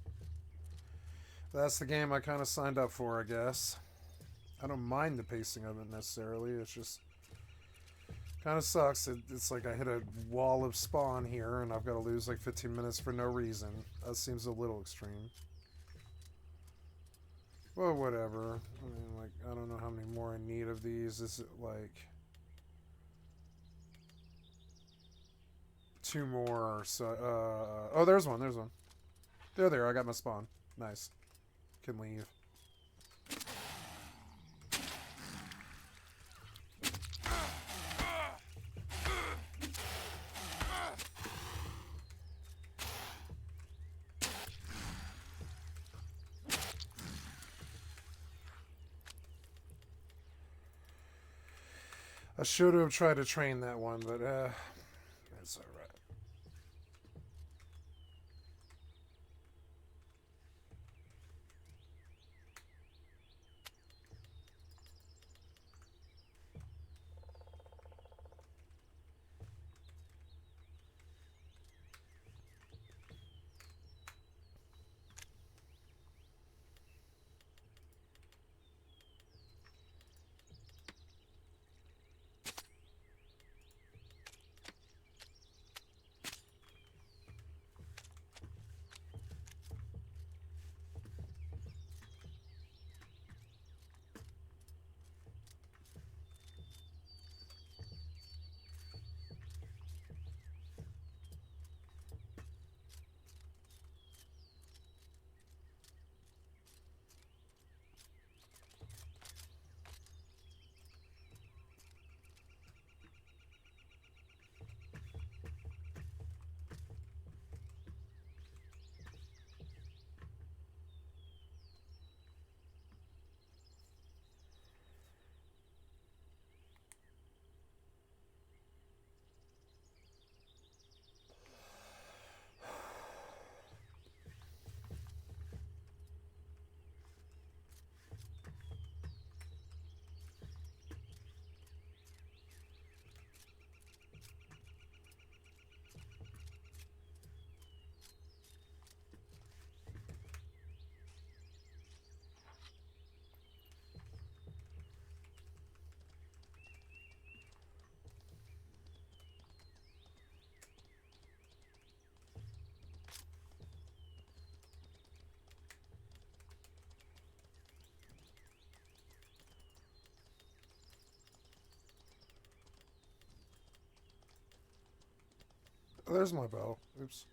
That's the game I kind of signed up for, I guess. I don't mind the pacing of it necessarily. It's just kind of sucks. It's like I hit a wall of spawn here and I've got to lose like 15 minutes for no reason. That seems a little extreme. Well, whatever. I mean, like, I don't know how many more I need of these. Is it like 2 more? So, oh, there's one. There's one. There. I got my spawn. Nice. Can leave. I should have tried to train that one, but it's alright. Oh, there's my bow. Oops.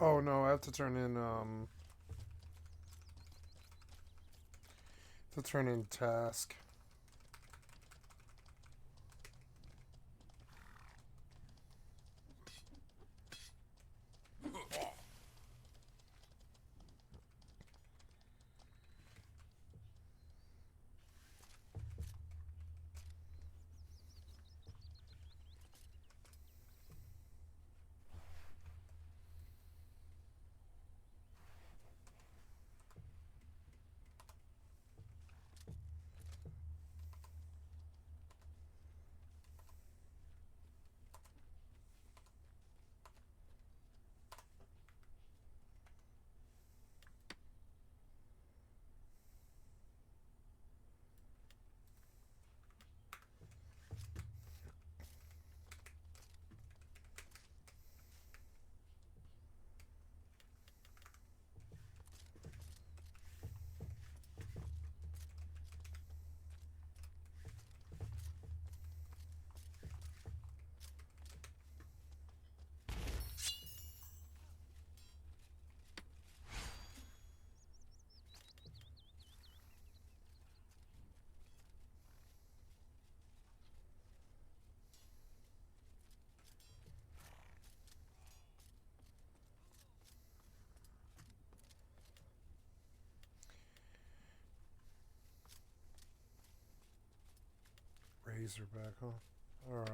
Oh no, I have to turn in task. Razorback, huh? Alright.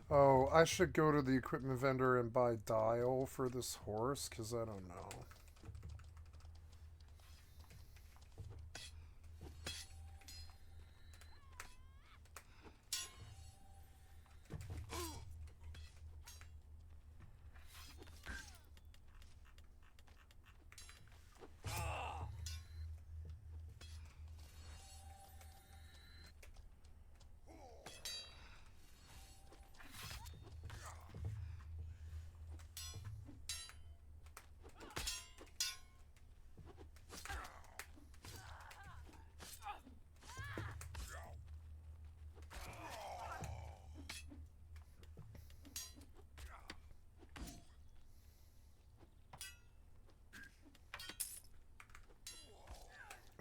Oh, I should go to the equipment vendor and buy dial for this horse, because I don't know.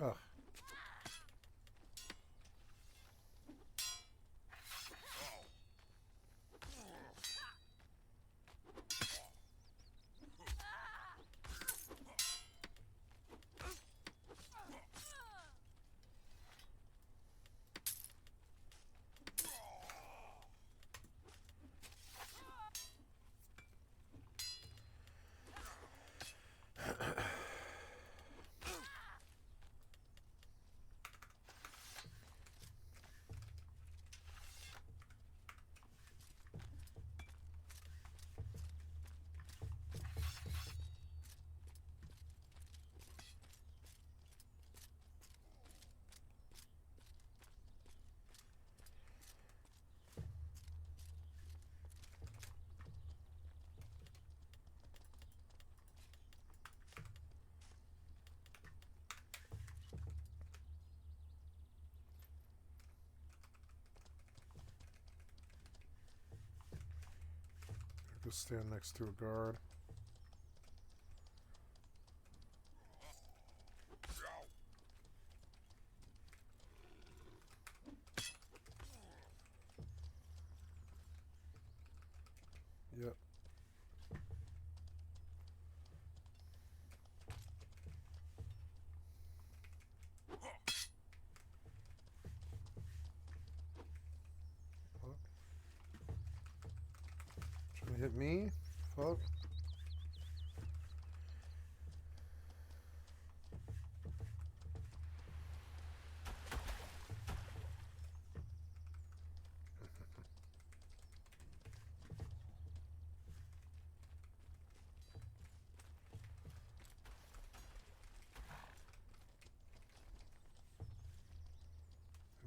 Ugh. Just stand next to a guard. Yep. Fuck. Trying to hit me? Fuck.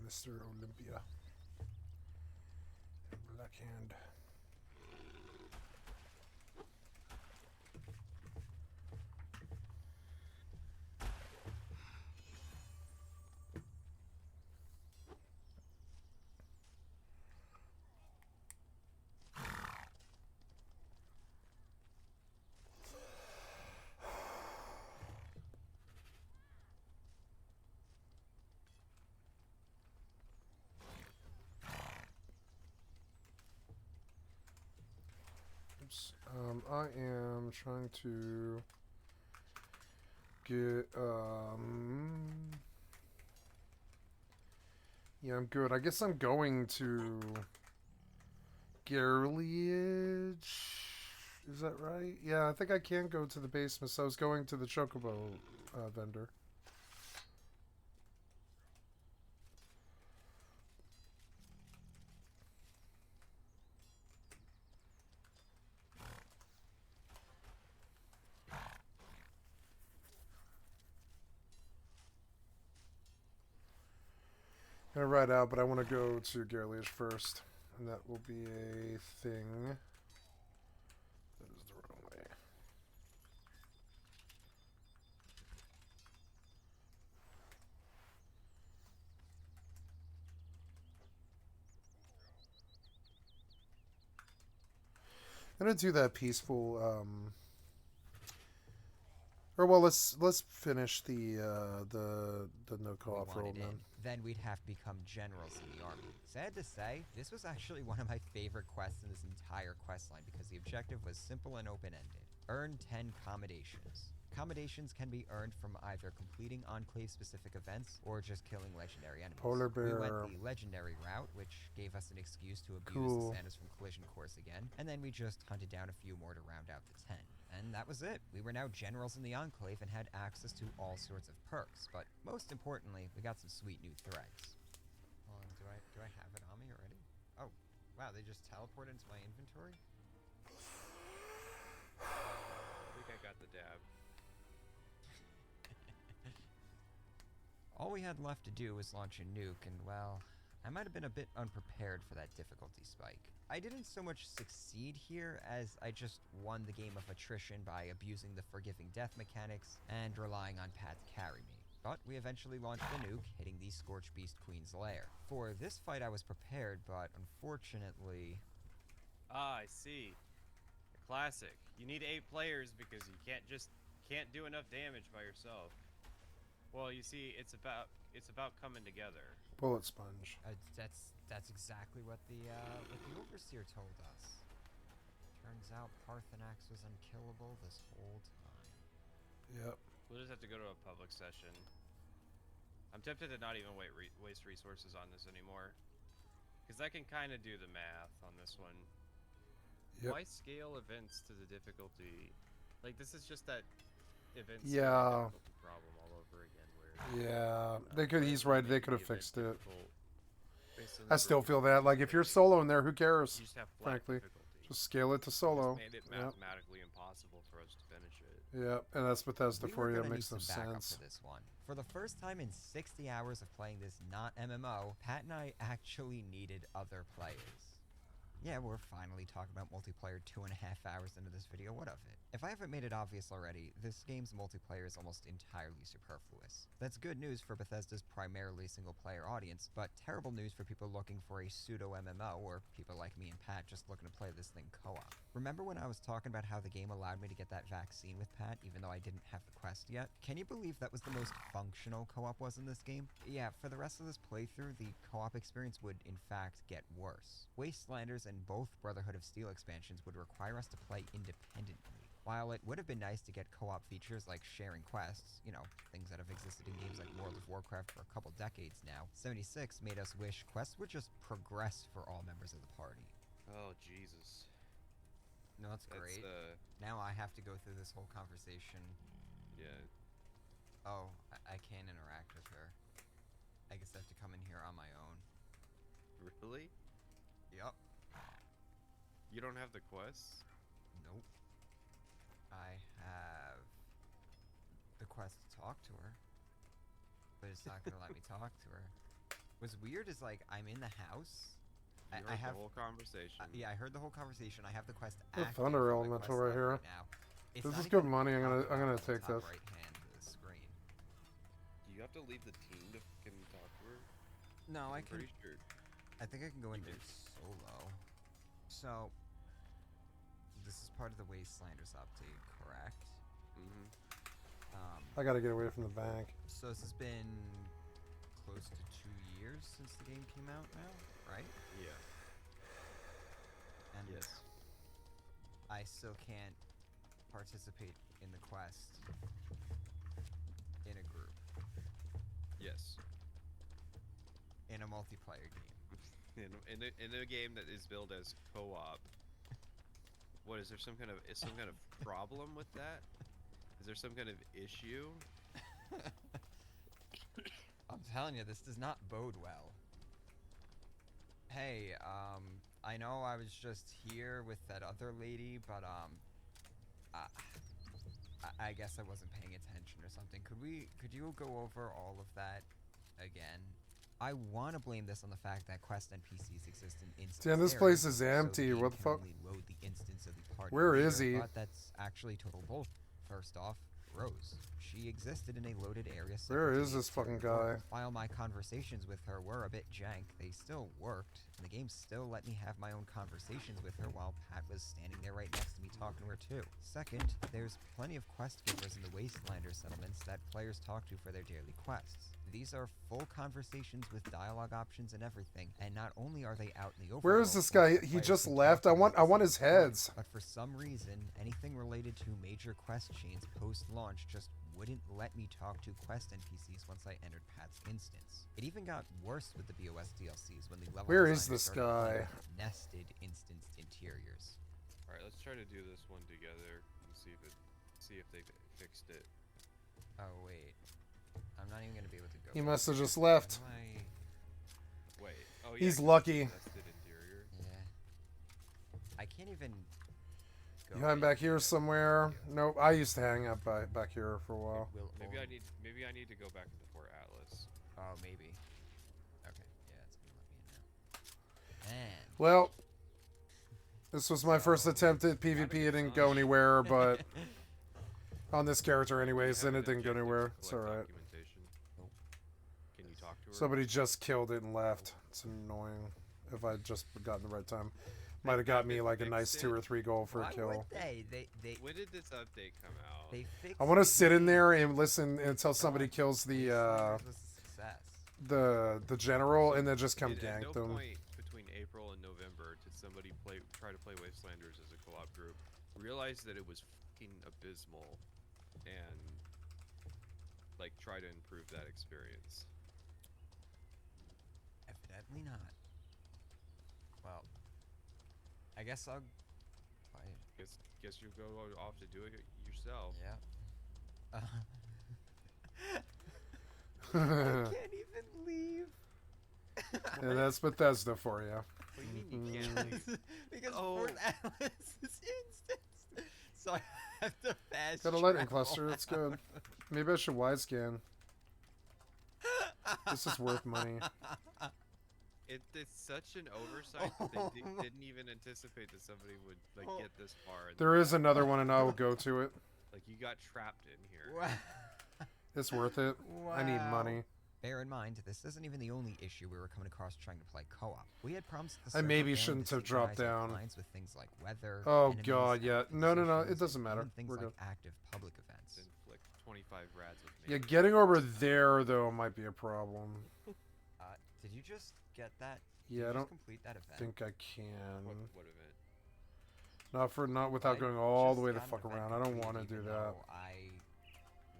Mr. Olympia. Backhand. Oops. I am trying to get, yeah, I'm good. I guess I'm going to Garliage. Is that right? Yeah, I think I can go to the basement, so I was going to the Chocobo vendor. I'm gonna ride out, but I want to go to Garliage first, and that will be a thing. That is the wrong way. I'm gonna do that peaceful. Or well, let's finish the no co-op We role wanted then. in. Then we'd have to become generals in the army. Sad to say, this was actually one of my favorite quests in this entire quest line because the objective was simple and open-ended. Earn 10 commendations. Commendations can be earned from either completing Enclave-specific events or just killing legendary enemies. Polar bear. We went the legendary route, which gave us an excuse to abuse Cool. the Santas from Collision Course again, and then we just hunted down a few more to round out the 10. And that was it. We were now generals in the Enclave and had access to all sorts of perks, but most importantly, we got some sweet new threads. Hold on, do I have it on me already? Oh, wow, they just teleported into my inventory? I think I got the dab. All we had left to do was launch a nuke, and well, I might have been a bit unprepared for that difficulty spike. I didn't so much succeed here as I just won the game of attrition by abusing the forgiving death mechanics and relying on Pat to carry me. But we eventually launched the nuke, hitting the Scorch Beast Queen's lair. For this fight I was prepared, but unfortunately... Ah, I see. A classic. You need 8 players because you can't do enough damage by yourself. Well, you see, it's about coming together. Bullet sponge. That's exactly what the Overseer told us. Turns out Parthenax was unkillable this whole time. Yep. We'll just have to go to a public session. I'm tempted to not even waste resources on this anymore. Because I can kind of do the math on this one. Yep. Why scale events to the difficulty? Like, this is just that events Yeah. difficulty problem all over again. Where Yeah. They could. He's right. They could have fixed it. based on I the still number feel of that. Like, if you're solo in there, who cares? you just have flat Frankly, difficulty. just scale it to Just solo. made it Yep. mathematically impossible for us to finish it. Yep. And that's Bethesda We for were you. It gonna makes no need some backup sense. for this one. For the first time in 60 hours of playing this not MMO, Pat and I actually needed other players. Yeah, we're finally talking about multiplayer 2.5 hours into this video. What of it? If I haven't made it obvious already, this game's multiplayer is almost entirely superfluous. That's good news for Bethesda's primarily single-player audience, but terrible news for people looking for a pseudo-MMO, or people like me and Pat just looking to play this thing co-op. Remember when I was talking about how the game allowed me to get that vaccine with Pat, even though I didn't have the quest yet? Can you believe that was the most functional co-op was in this game? Yeah, for the rest of this playthrough, the co-op experience would in fact get worse. Wastelanders and both Brotherhood of Steel expansions would require us to play independently. While it would have been nice to get co-op features like sharing quests, you know, things that have existed in games like World of Warcraft for a couple decades now, 76 made us wish quests would just progress for all members of the party. Oh, Jesus. No, that's great. That's, Now I have to go through this whole conversation. yeah. Oh, I can't interact with her. I guess I have to come in here on my own. Really? Yup. You don't have the quests? Nope. I have the quest to talk to her, but it's not gonna let me talk to her. What's weird is, like, I'm in the house, You I heard have the whole conversation. yeah, I heard the whole conversation. I have the quest The active Thunder for my Elemental quest right log here. right now. It's This not is good even money. I'm popping gonna up on the take top this. right hand of the screen. Do you have to leave the team to fucking talk to her? No, I I'm can. pretty sure. I think I can go into solo. So, this is part of the Wastelanders update, correct? Mm-hmm. I gotta get away from the bank. So this has been close to 2 years since the game came out now, right? Yeah. And Yes. I still can't participate in the quest in a group, Yes. in a multiplayer game. In a game that is billed as co-op. What is there some kind of problem with that? Is there some kind of issue? I'm telling you, this does not bode well. Hey, I know I was just here with that other lady, but I guess I wasn't paying attention or something. Could you go over all of that again? I want to blame this on the fact that quest NPCs exist in instance Damn, this areas, place is so the empty. game What the can fuck? only load the instance of the party Where leader, is he? But that's actually total bullshit. First off, Rose. She existed in a loaded area. Where separate to is the this fucking exterior world. guy? While my conversations with her were a bit jank, they still worked, and the game still let me have my own conversations with her while Pat was standing there right next to me talking to her too. Second, there's plenty of quest givers in the Wastelander settlements that players talk to for their daily quests. These are full conversations with dialogue options and everything, and not only are they out in the overworld, Where is this guy? He players just can left. talk I to want his NPCs, heads. but for some reason, anything related to major quest chains post-launch just wouldn't let me talk to quest NPCs once I entered Pat's instance. It even got worse with the BOS DLCs when the level Where is designers this started playing guy? with nested instanced interiors. All right, let's try to do this one together and see if they fixed it. Oh wait, I'm not even gonna be able to go. He back must have there. just left. How do I- Wait. Oh yeah. He's 'cause lucky. it's nested interior. Yeah. I can't even. Go You hang in back here here. somewhere? Nope. I used to hang out back here for a while. It will Maybe only- I need to go back into Fort Atlas. Oh, maybe. Okay, yeah, it's gonna let me in now. And Well, this was my first attempt at PvP. It didn't go anywhere, but on this character anyways, Do you and have it an didn't go objective anywhere. to It's collect alright. documentation? Nope. Can you talk to her? Somebody just killed it and left. It's annoying. If I'd just gotten the right time, might have got me like a nice 2 or 3 gold for why a kill. would they? They When did this update come out? they fixed. I want to the sit in game. there and listen until somebody kills the Wastelanders was a success. the general, and then just come At gank no them. point between April and November did somebody try to play Wastelanders as a co-op group, realize that it was fucking abysmal, and like try to improve that experience. Evidently not. Well, I guess I'll buy it. Guess you go off to do it yourself. Yeah. I can't even leave. And that's Bethesda for you. What do you mean you can't leave? Because Oh. Fort Atlas is instanced. So I have to fast Got a lightning travel. cluster. It's good. Maybe I should wide scan. This is worth money. It's such an oversight that they didn't even anticipate that somebody would like get this far. And There is another one, and I will go to it. like you got trapped in here. Wow. It's worth it. I need money. Bear in mind, this isn't even the only issue we were coming across trying to play co-op. We had promised the I server maybe and shouldn't to have dropped synchronize our down. clients with things like weather. Oh, enemies, God, yeah. active No, it positions, doesn't and matter. even things We're like good. active public events. Inflict 25 rads of Yeah, melee. getting over there though might be a problem. Did you just get that? Did Yeah, you I just don't complete that event? think I can. What event? Not without I going all the just way the got an fuck event around. I don't complete want to do even that. though I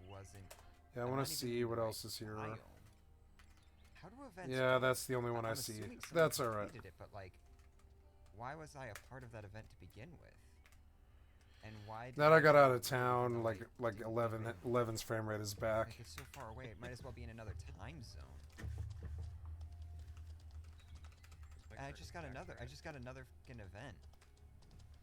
wasn't. Yeah, I I'm want not to even see in what the right else is here. biome. How do events Yeah, work? that's the only one I I'm see. assuming someone That's alright. completed it, but like, why was I a part of that event to begin with? And why? did Now that I got know out of that town, I like didn't 11, even- 11's frame rate is back. Like, it's so far away. It might as well be in another time zone. I just got another fucking event.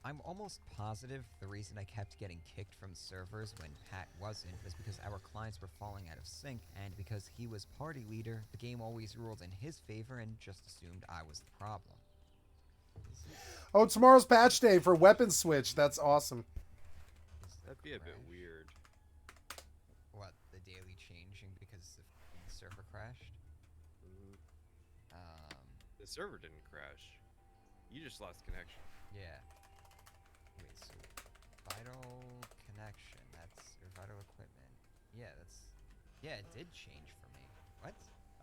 I'm almost positive the reason I kept getting kicked from servers when Pat wasn't was because our clients were falling out of sync, and because he was party leader, the game always ruled in his favor and just assumed I was the problem. Oh, tomorrow's patch day for weapon switch. That's awesome. That'd be a bit Crash. weird. What, the daily changing because the server crashed? Mhm. Um, The server didn't crash. You just lost connection. yeah. Wait, so vital connection, or vital equipment. Yeah, yeah, it did change for me. What?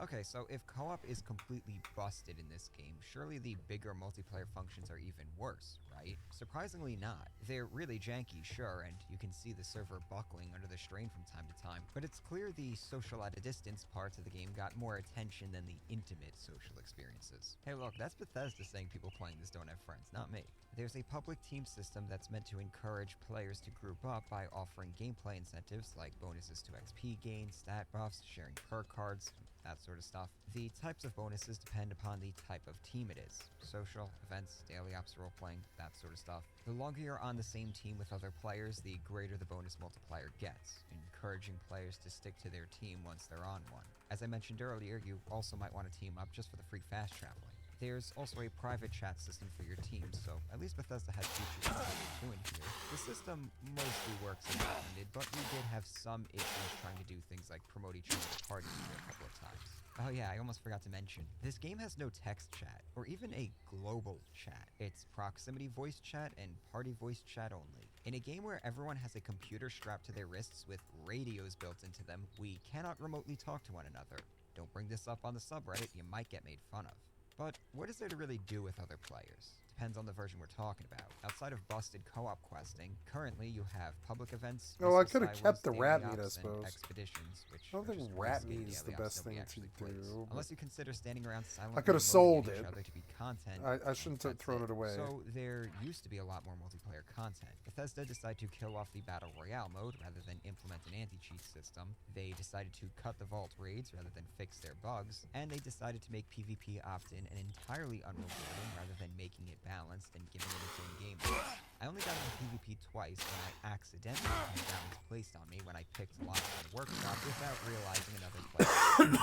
Okay, so if co-op is completely busted in this game, surely the bigger multiplayer functions are even worse, right? Surprisingly not. They're really janky, sure, and you can see the server buckling under the strain from time to time, but it's clear the social at a distance parts of the game got more attention than the intimate social experiences. Hey look, that's Bethesda saying people playing this don't have friends, not me. There's a public team system that's meant to encourage players to group up by offering gameplay incentives like bonuses to XP gain, stat buffs, sharing perk cards, that sort of stuff. The types of bonuses depend upon the type of team it is. Social, events, daily ops, role-playing, that sort of stuff. The longer you're on the same team with other players, the greater the bonus multiplier gets, encouraging players to stick to their team once they're on one. As I mentioned earlier, you also might want to team up just for the free fast traveling. There's also a private chat system for your team, so at least Bethesda has features to in here. The system mostly works as intended, but we did have some issues trying to do things like promote each other to parties here a couple of times. Oh yeah, I almost forgot to mention, this game has no text chat, or even a global chat. It's proximity voice chat and party voice chat only. In a game where everyone has a computer strapped to their wrists with radios built into them, we cannot remotely talk to one another. Don't bring this up on the subreddit, you might get made fun of. But what is there to really do with other players? Depends on the version we're talking about. Outside of busted co-op questing, currently you have public events, Oh, I missile could have silos, kept the daily rat meat, I ops, and suppose. expeditions, which I don't are think just rat reskin meat is the daily ops best nobody thing actually to plays. do. Unless you consider standing around silently I could have emoting sold at each it. other to be content. I shouldn't have that's thrown it away. So there used to be a lot more multiplayer content. Bethesda decided to kill off the Battle Royale mode rather than implement an anti-cheat system. They decided to cut the vault raids rather than fix their bugs. And they decided to make PvP opt-in and entirely unrewarding rather than making it balanced and giving it its own game mode. I only got into PvP twice when I accidentally had balance placed on me when I picked Lock on Workshop without realizing another player.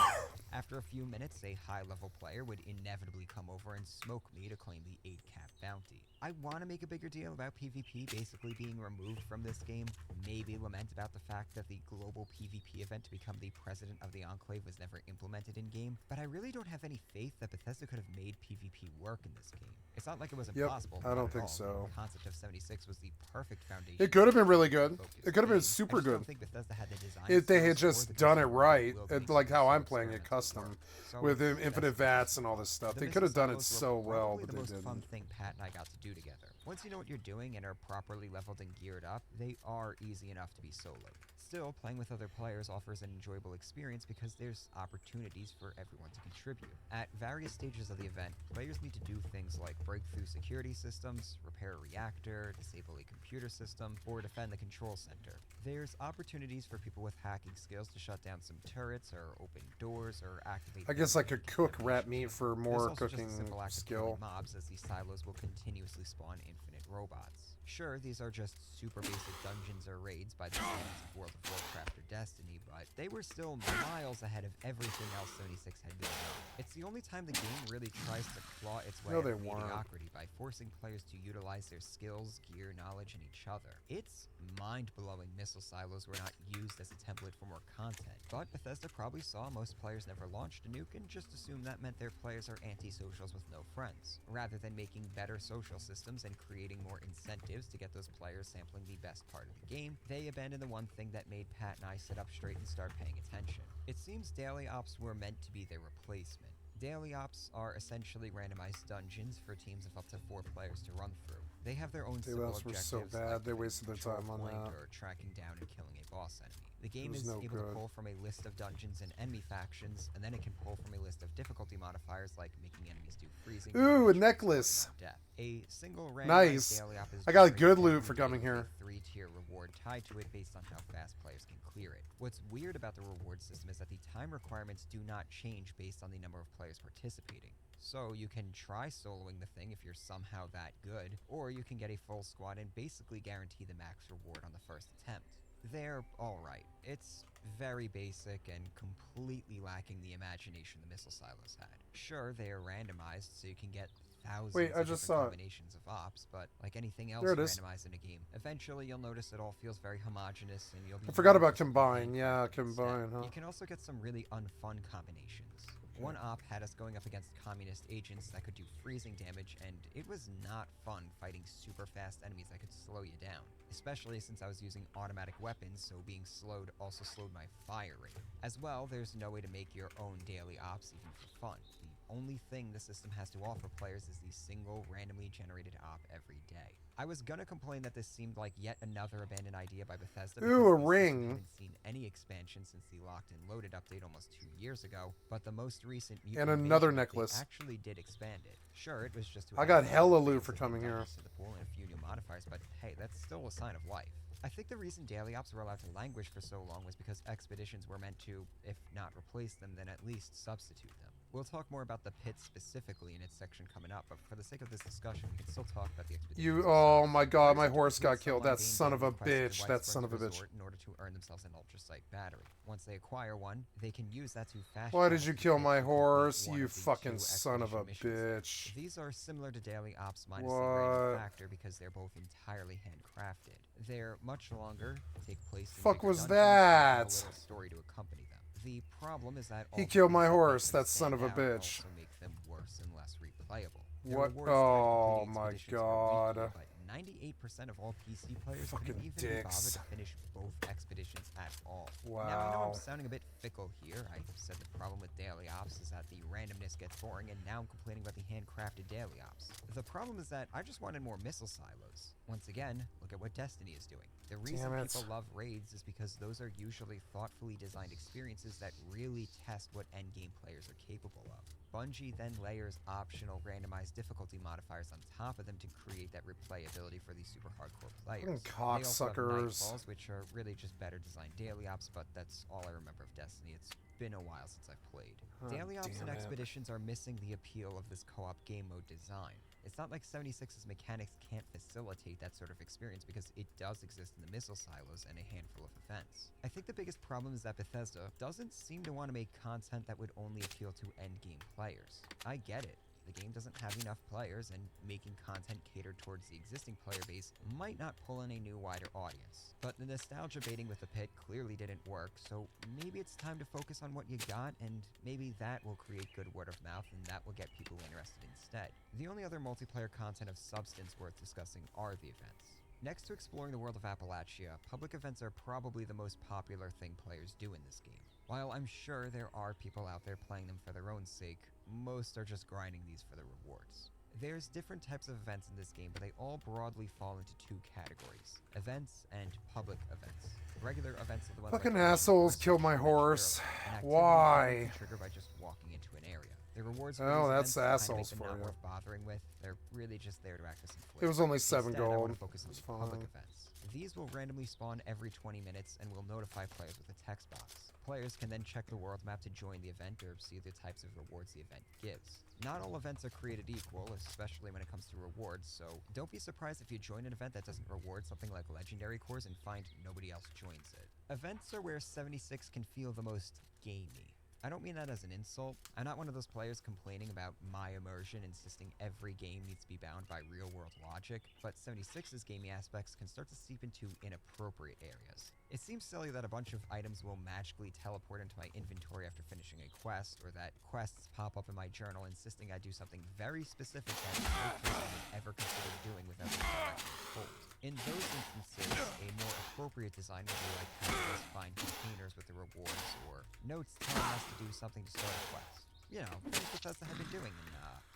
After a few minutes, a high-level player would inevitably come over and smoke me to claim the 8-cap bounty. I want to make a bigger deal about PvP basically being removed from this game, maybe lament about the fact that the global PvP event to become the president of the Enclave was never implemented in-game, but I really don't have any faith that Bethesda could have made PvP work in this game. It's not like it was impossible. I don't not at think all. so. The concept of 76 was the perfect foundation. It could have been really good. Focused It could have been game. super I just good. don't think Bethesda had the design If they had skills or just the done it consumer right, will to make like how so I'm playing it experimental custom, work. So with it's infinite best VATs and all this stuff. the They missile could have done it silos so were well, probably but the they most fun didn't. thing Pat and I got to do together. Once you know what you're doing and are properly leveled and geared up, they are easy enough to be soloed. Still, playing with other players offers an enjoyable experience because there's opportunities for everyone to contribute. At various stages of the event, players need to do things like break through security systems, repair a reactor, disable a computer system, or defend the control center. There's opportunities for people with hacking skills to shut down some turrets, or open doors, or activate... I guess I could cook rat decontamination. meat for There's more also just a cooking simple act of killing skill. mobs, as these silos will continuously spawn infinite robots. Sure, these are just super basic dungeons or raids by the standards of World of Warcraft or Destiny, but they were still miles ahead of everything else 76 had going on. It's the only time the game really tries to claw its way No, out they of weren't. mediocrity by forcing players to utilize their skills, gear, knowledge, and each other. It's mind-blowing missile silos were not used as a template for more content, but Bethesda probably saw most players never launched a nuke and just assumed that meant their players are anti-socials with no friends. Rather than making better social systems and creating more incentives to get those players sampling the best part of the game, they abandoned the one thing that made Pat and I sit up straight and start paying attention. It seems daily ops were meant to be their replacement. Daily ops are essentially randomized dungeons for teams of up to 4 players to run through. They have their own Daily simple ops were objectives, so bad, like they defending wasted their control time on point that. or tracking down and killing a boss enemy. The game was is no able to good. pull from a list of dungeons and enemy factions, and then it can pull from a list of difficulty modifiers like making enemies do freezing Ooh, a damage or necklace. slowing down death. A single randomized Nice. daily op is I got a generated good every loot for day coming with a here. 3-tier reward tied to it based on how fast players can clear it. What's weird about the reward system is that the time requirements do not change based on the number of players participating. So you can try soloing the thing if you're somehow that good, or you can get a full squad and basically guarantee the max reward on the first attempt. They're alright. It's very basic and completely lacking the imagination the missile silos had. Sure, they are randomized, so you can get thousands Wait, I of just different saw it. combinations of ops, but like anything else There it you is. randomize in a game, eventually you'll notice it all feels very homogenous and you'll be I forgot moved about to something combine. Yeah, handcrafted instead. combine, huh? You can also get some really unfun combinations. One op had us going up against communist agents that could do freezing damage, and it was not fun fighting super fast enemies that could slow you down, especially since I was using automatic weapons, so being slowed also slowed my fire rate. As well, there's no way to make your own daily ops even for fun. The only thing the system has to offer players is the single randomly generated op every day. I was gonna complain that this seemed like yet another abandoned idea by Bethesda because Ooh, a the system ring. hadn't seen any expansion since the locked and loaded update almost 2 years ago, but the most recent And another Mutant Invasion update necklace. actually did expand it. Sure, it was just to I add got more hella fans loot for and coming new here. diamonds to the pool and a few new modifiers, but hey, that's still a sign of life. I think the reason daily ops were allowed to languish for so long was because expeditions were meant to, if not replace them, then at least substitute them. We'll talk more about the pit specifically in its section coming up, but for the sake of this discussion, we can still talk about the expeditions. Oh my god, my Players had to horse complete got killed. some That mundane son of a daily quests at the bitch. White That son of a Springs bitch. Resort in order to earn themselves an ultrasight battery. Once they acquire one, they can use that to fast Why travel did you to the kill pit my to complete horse, one you of the fucking two son of a expedition missions. bitch? These are similar to daily ops minus the random What? factor because they're both entirely handcrafted. They're much longer, take place in Fuck bigger was dungeons, and have a that? little story to accompany them. The problem is that all He the killed things my that make horse, them that son of a stand out bitch. also make them worse and less replayable. Their What? rewards tied to Oh completing my expeditions are weekly, god. but 98% of all PC players Fucking couldn't even be bothered dicks. to finish both expeditions at all. Now, I know Wow. I'm sounding a bit fickle here. I said the problem with daily ops is that the randomness gets boring, and now I'm complaining about the handcrafted daily ops. The problem is that I just wanted more missile silos. Once again, look at what Destiny is doing. The reason Damn it. people love raids is because those are usually thoughtfully designed experiences that really test what endgame players are capable of. Bungie then layers optional randomized difficulty modifiers on top of them to create that replayability for these super hardcore players. Fucking They also have cocksuckers. Nightfalls, which are really just better designed daily ops, but that's all I remember of Destiny. It's been a while since I've played. Oh, Daily ops and damn it. expeditions are missing the appeal of this co-op game mode design. It's not like 76's mechanics can't facilitate that sort of experience because it does exist in the missile silos and a handful of events. I think the biggest problem is that Bethesda doesn't seem to want to make content that would only appeal to endgame players. I get it. The game doesn't have enough players, and making content catered towards the existing player base might not pull in a new, wider audience. But the nostalgia baiting with the pit clearly didn't work, so maybe it's time to focus on what you got, and maybe that will create good word of mouth, and that will get people interested instead. The only other multiplayer content of substance worth discussing are the events. Next to exploring the world of Appalachia, public events are probably the most popular thing players do in this game. While I'm sure there are people out there playing them for their own sake, most are just grinding these for the rewards. There's different types of events in this game, but they all broadly fall into two categories: events and public events. Regular events are the ones Fucking like assholes quests, killed my which are horse. an activity Why? you can trigger by just walking into an area. The rewards for Oh, these that's events kinda make assholes them for not you. worth bothering with. They're really just there to act as some It was only 7 Instead, I want gold. to focus on It's the public fine. events. These will randomly spawn every 20 minutes and will notify players with a text box. Players can then check the world map to join the event or see the types of rewards the event gives. Not all events are created equal, especially when it comes to rewards, so don't be surprised if you join an event that doesn't reward something like legendary cores and find nobody else joins it. Events are where 76 can feel the most gamey. I don't mean that as an insult. I'm not one of those players complaining about my immersion insisting every game needs to be bound by real-world logic, but 76's gaming aspects can start to seep into inappropriate areas. It seems silly that a bunch of items will magically teleport into my inventory after finishing a quest, or that quests pop up in my journal insisting I do something very specific that no person would ever consider doing without being directly told. In those instances, a more appropriate design would be like having us find containers with the rewards, or notes telling us to do something to start a quest. You know, things Bethesda have been doing in,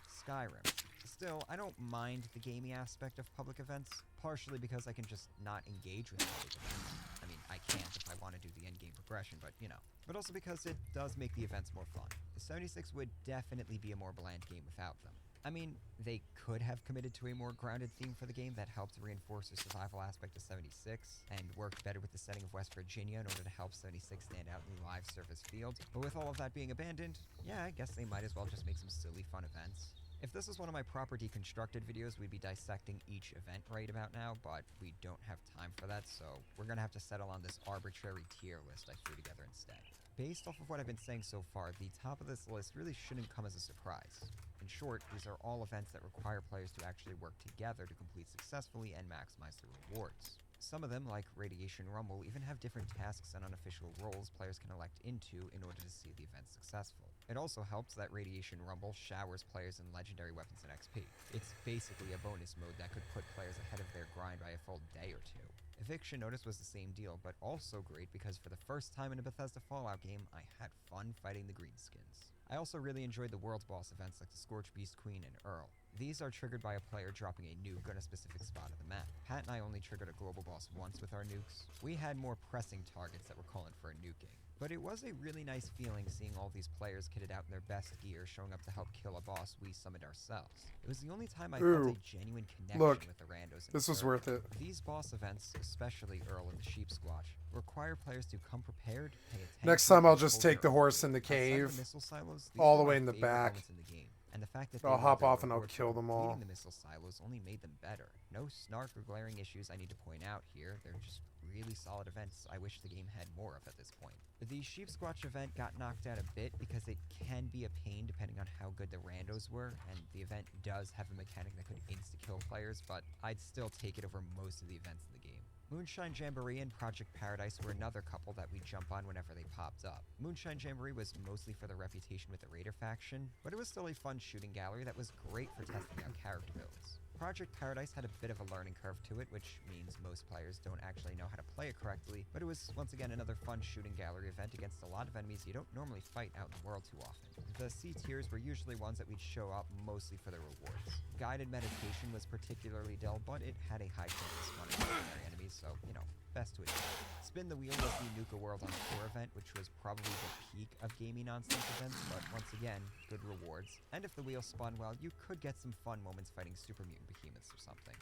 Skyrim. Still, I don't mind the gaming aspect of public events, partially because I can just not engage with public events. I mean, I can't if I want to do the endgame progression, but you know. But also because it does make the events more fun. The 76 would definitely be a more bland game without them. I mean, they could have committed to a more grounded theme for the game that helped reinforce the survival aspect of 76, and worked better with the setting of West Virginia in order to help 76 stand out in the live service field. But with all of that being abandoned, yeah, I guess they might as well just make some silly fun events. If this was one of my proper deconstructed videos, we'd be dissecting each event right about now, but we don't have time for that, so we're gonna have to settle on this arbitrary tier list I threw together instead. Based off of what I've been saying so far, the top of this list really shouldn't come as a surprise. short, these are all events that require players to actually work together to complete successfully and maximize the rewards. Some of them, like Radiation Rumble, even have different tasks and unofficial roles players can elect into in order to see the event successful. It also helps that Radiation Rumble showers players in legendary weapons and XP. It's basically a bonus mode that could put players ahead of their grind by a full day or two. Eviction Notice was the same deal, but also great because for the first time in a Bethesda Fallout game, I had fun fighting the Greenskins. I also really enjoyed the world boss events like the Scorch Beast Queen and Earl. These are triggered by a player dropping a nuke on a specific spot of the map. Pat and I only triggered a global boss once with our nukes. We had more pressing targets that were calling for a nuking. But it was a really nice feeling seeing all these players kitted out in their best gear showing up to help kill a boss we summoned ourselves. It was the only time I felt a genuine connection with the randos. This was worth it. These boss events, especially Earl and the Sheep Squatch, require players to come prepared, pay attention. Next time I'll and just hold take their the horse own. in the Outside of cave, the missile silos, these all the were way my in the favorite back. moments in the game. And the fact that I'll they hop were off and I'll rewards for kill them all. completing the missile silos only made them better. No snark or glaring issues I need to point out here. They're just really solid events I wish the game had more of at this point. The Sheep Squatch event got knocked out a bit because it can be a pain depending on how good the randos were, and the event does have a mechanic that could insta-kill players, but I'd still take it over most of the events in the game. Moonshine Jamboree and Project Paradise were another couple that we jump on whenever they popped up. Moonshine Jamboree was mostly for the reputation with the Raider faction, but it was still a fun shooting gallery that was great for testing out character builds. Project Paradise had a bit of a learning curve to it, which means most players don't actually know how to play it correctly, but it was once again another fun shooting gallery event against a lot of enemies you don't normally fight out in the world too often. The C tiers were usually ones that we'd show up mostly for the rewards. Guided Meditation was particularly dull, but it had a high chance of spawning legendary enemies, so, you know, best to admit. Spin the Wheel was the Nuka World on Tour event, which was probably the peak of gamey nonsense events, but once again, good rewards. And if the wheel spun well, you could get some fun moments fighting super mutant behemoths or something.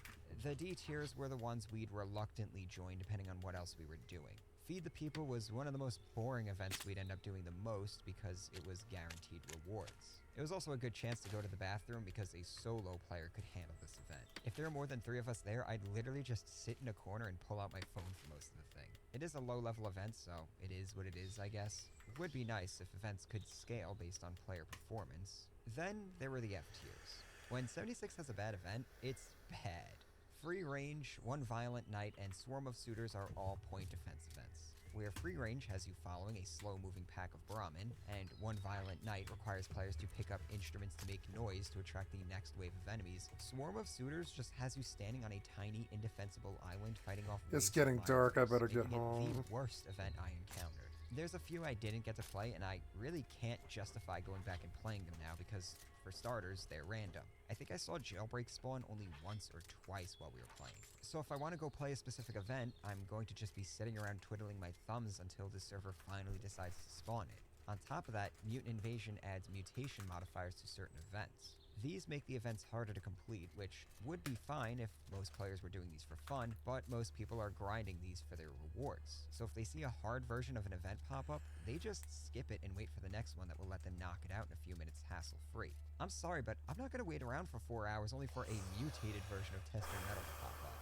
The D tiers were the ones we'd reluctantly join depending on what else we were doing. Feed the People was one of the most boring events we'd end up doing the most because it was guaranteed rewards. It was also a good chance to go to the bathroom because a solo player could handle this event. If there were more than 3 of us there, I'd literally just sit in a corner and pull out my phone for most of the thing. It is a low-level event, so it is what it is, I guess. It would be nice if events could scale based on player performance. Then there were the F tiers. When 76 has a bad event, it's bad. Free Range, One Violent Night, and Swarm of Suitors are all point defense events, where Free Range has you following a slow-moving pack of Brahmin, and One Violent Night requires players to pick up instruments to make noise to attract the next wave of enemies. Swarm of Suitors just has you standing on a tiny, indefensible island fighting off It's waves of getting dark, I miners, better get making it home. the worst event I encountered. There's a few I didn't get to play, and I really can't justify going back and playing them now because, for starters, they're random. I think I saw Jailbreak spawn only once or twice while we were playing. So if I want to go play a specific event, I'm going to just be sitting around twiddling my thumbs until the server finally decides to spawn it. On top of that, Mutant Invasion adds mutation modifiers to certain events. These make the events harder to complete, which would be fine if most players were doing these for fun, but most people are grinding these for their rewards. So if they see a hard version of an event pop up, they just skip it and wait for the next one that will let them knock it out in a few minutes hassle-free. I'm sorry, but I'm not going to wait around for 4 hours only for a mutated version of Tester Metal to pop up.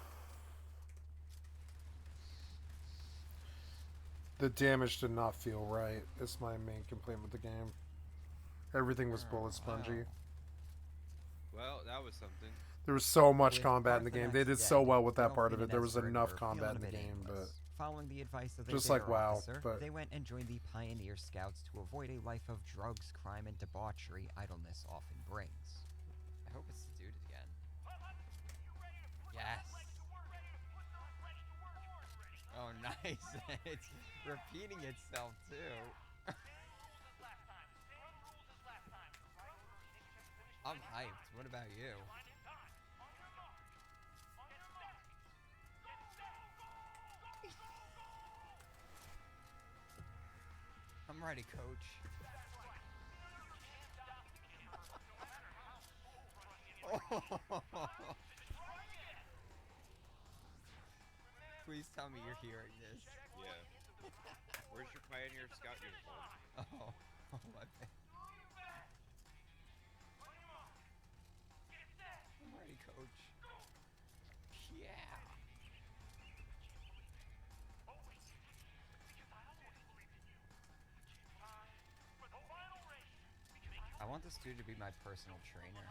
The damage did not feel right. It's my main complaint with the game. Everything was bullet spongy. Well, that was something. There was so much With combat in the game. They did so well with that part of it. There was enough combat in the game, but following the advice of the just like WoW, officer, but they went and joined the Pioneer Scouts to avoid a life of drugs, crime, and debauchery idleness often brings. I hope it's the dude again. Yes. Oh, nice. It's repeating itself too. I'm hyped. What about you? I'm ready, coach. Please tell me you're hearing this. Yeah. Where's your Pioneer Scout uniform? Oh, my bad. I'm ready, coach. Yeah. I want this dude to be my personal trainer.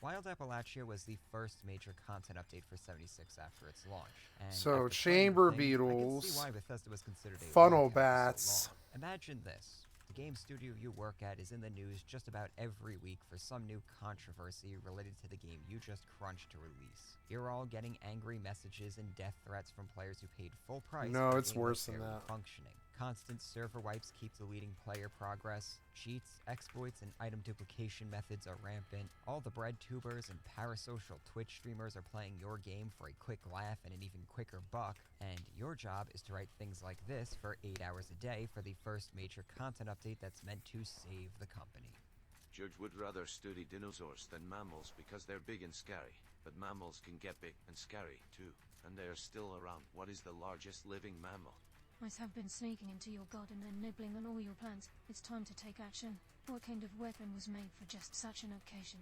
Wild Appalachia was the first major content update for 76 after its launch. And So, after playing the chamber thing, I can beetles, see why Bethesda was considered a funnel launch title for bats. so long. Imagine this. The game studio you work at is in the news just about every week for some new controversy related to the game you just crunched to release. You're all getting angry messages and death threats from players who paid full price No, for a it's game worse that's than barely that. functioning. Constant server wipes keep deleting player progress. Cheats, exploits, and item duplication methods are rampant. All the bread tubers and parasocial Twitch streamers are playing your game for a quick laugh and an even quicker buck, and your job is to write things like this for 8 hours a day for the first major content update that's meant to save the company. Judge would rather study dinosaurs than mammals because they're big and scary. But mammals can get big and scary too, and they are still around. What is the largest living mammal? Mice have been sneaking into your garden and nibbling on all your plants. It's time to take action. What kind of weapon was made for just such an occasion?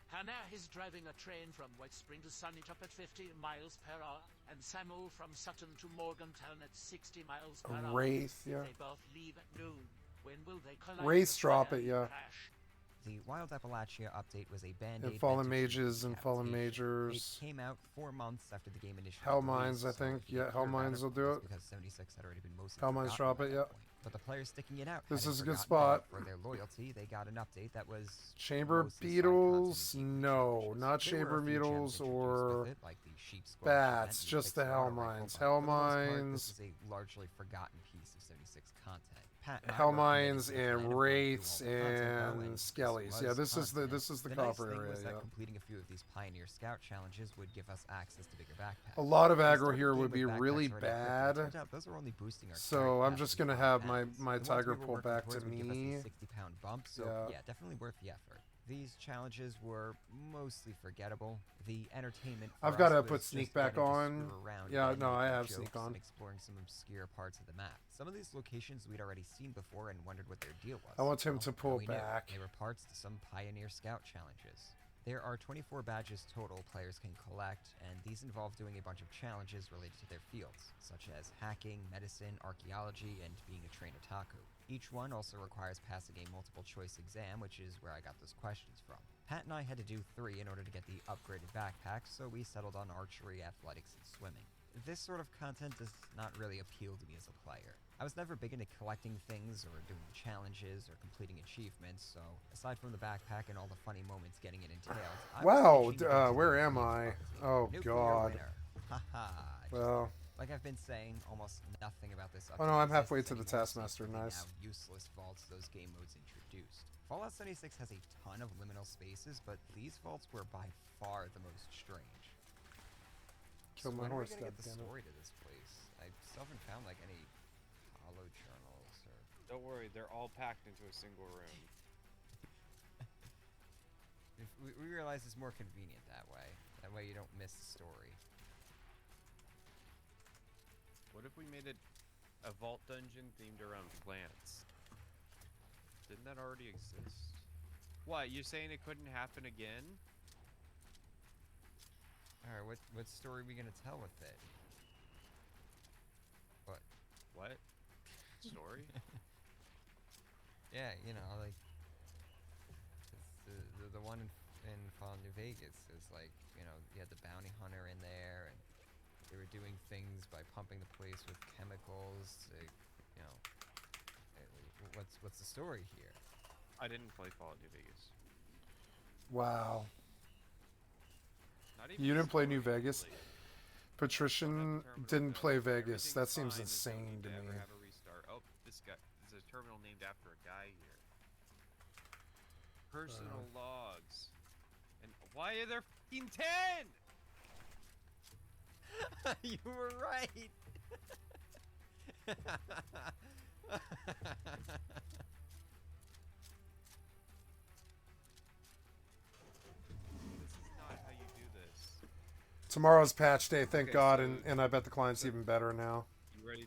Hannah is driving a train from White Spring to Sunnydrop at 50 miles per hour, and Samuel from Sutton to Morgantown at 60 miles per hour. Wraith, yeah. They both leave at noon. When will they collide? Wraiths in a drop it, fiery yeah. crash? The Wild Appalachia update was a band-aid And Fallen meant to treat Mages and Fallen decapitation. Majors. It came out 4 months after the game initially Hell released, Mines, I so think. if you Yeah, heard Hell about Mines will do was it. Because 76 had already been mostly Hell Mines forgotten drop by it, that yeah. point. But the players sticking it out. This having is a good forgotten spot. For their loyalty, they got an update that was Chamber mostly side beetles? content and No, challenges. not There were a chamber few gems beetles introduced or with it, like the sheep squash bats, event and just the fixed Hell auto rifle, Mines. but Hell for the most part, Mines. This is a largely forgotten piece of 76 content. Pat and I Hell were committed Mines to the plan and of going through Wraiths all the content, though, and this Skellies. Yeah, was this is the content. copper nice thing area. was that Yeah. completing a few of these Pioneer Scout challenges would give us access to bigger backpacks. A lot of We aggro started here the game would be with backpacks really already equipped, and it bad. turns out those are only boosting our So current I'm depth just with gonna five have my pounds. my The ones tiger we were pull working back to towards would give us a me. 60-pound bump, so Yeah. yeah, definitely worth the effort. These challenges were mostly forgettable. The entertainment for I've us gotta was put just sneak back getting to on. screw around Yeah, and no, I making have jokes sneak on. and exploring some obscure parts of the map. Some of these locations we'd already seen before and wondered what their deal was. I want him Well, to now pull we knew. back. They were parts to some Pioneer Scout challenges. There are 24 badges total players can collect, and these involve doing a bunch of challenges related to their fields, such as hacking, medicine, archaeology, and being a trained otaku. Each one also requires passing a multiple choice exam, which is where I got those questions from. Pat and I had to do 3 in order to get the upgraded backpack, so we settled on archery, athletics, and swimming. This sort of content does not really appeal to me as a player. I was never big into collecting things or doing challenges or completing achievements, so aside from the backpack and all the funny moments getting it entailed, I was Wow, itching to get to where the am real I? fun thing. Oh, Nuclear God. winter. Haha. Just Well, like I've been saying, almost nothing about this oh no, update I'm halfway exists to the anymore, Taskmaster. since the Nice. now useless vaults those game modes introduced. Fallout 76 has a ton of liminal spaces, but these vaults were by far the most strange. Kill So my when are we horse, gonna get the goddammit. story to this place? I still haven't found like any hollow journals or. Don't worry, they're all packed into a single room. If we realize it's more convenient that way. That way you don't miss the story. What if we made it a vault dungeon themed around plants? Didn't that already exist? What, you saying it couldn't happen again? Alright, what story are we gonna tell with it? What? What? Story? Yeah, you know, like it's the one in Fallout New Vegas is like, you know, you had the bounty hunter in there, and they were doing things by pumping the place with chemicals. To, you know, what's the story here? I didn't play Fallout New Vegas. Wow. Not even You the didn't play New story, Vegas? really. Patrician Terminal didn't built. play Vegas. Everything's That seems fine, there's no insane need to ever me. have a restart. Oh, this guy. There's a terminal named after a guy here. Personal logs. And why are there f***ing 10? You were right. This is not how you do this. Tomorrow's patch day, thank Okay, God, so- and I bet the client's even better now. You ready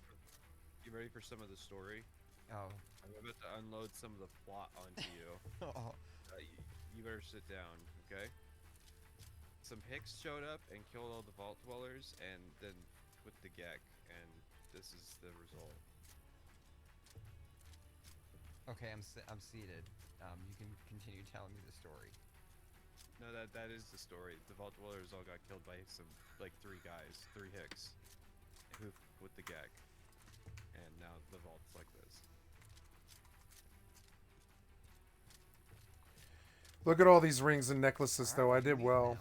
for some of the story? Oh. I'm about to unload some of the plot onto you. Oh. You better sit down, okay? Some Hicks showed up and killed all the vault dwellers, and then put the Gek, and this is the result. Okay, I'm seated. You can continue telling me the story. No, that is the story. The Vault Dwellers all got killed by some, like, 3 guys, 3 Hicks, who with the gag. And now the Vault's like this. Look at all these rings and necklaces, though. I did well.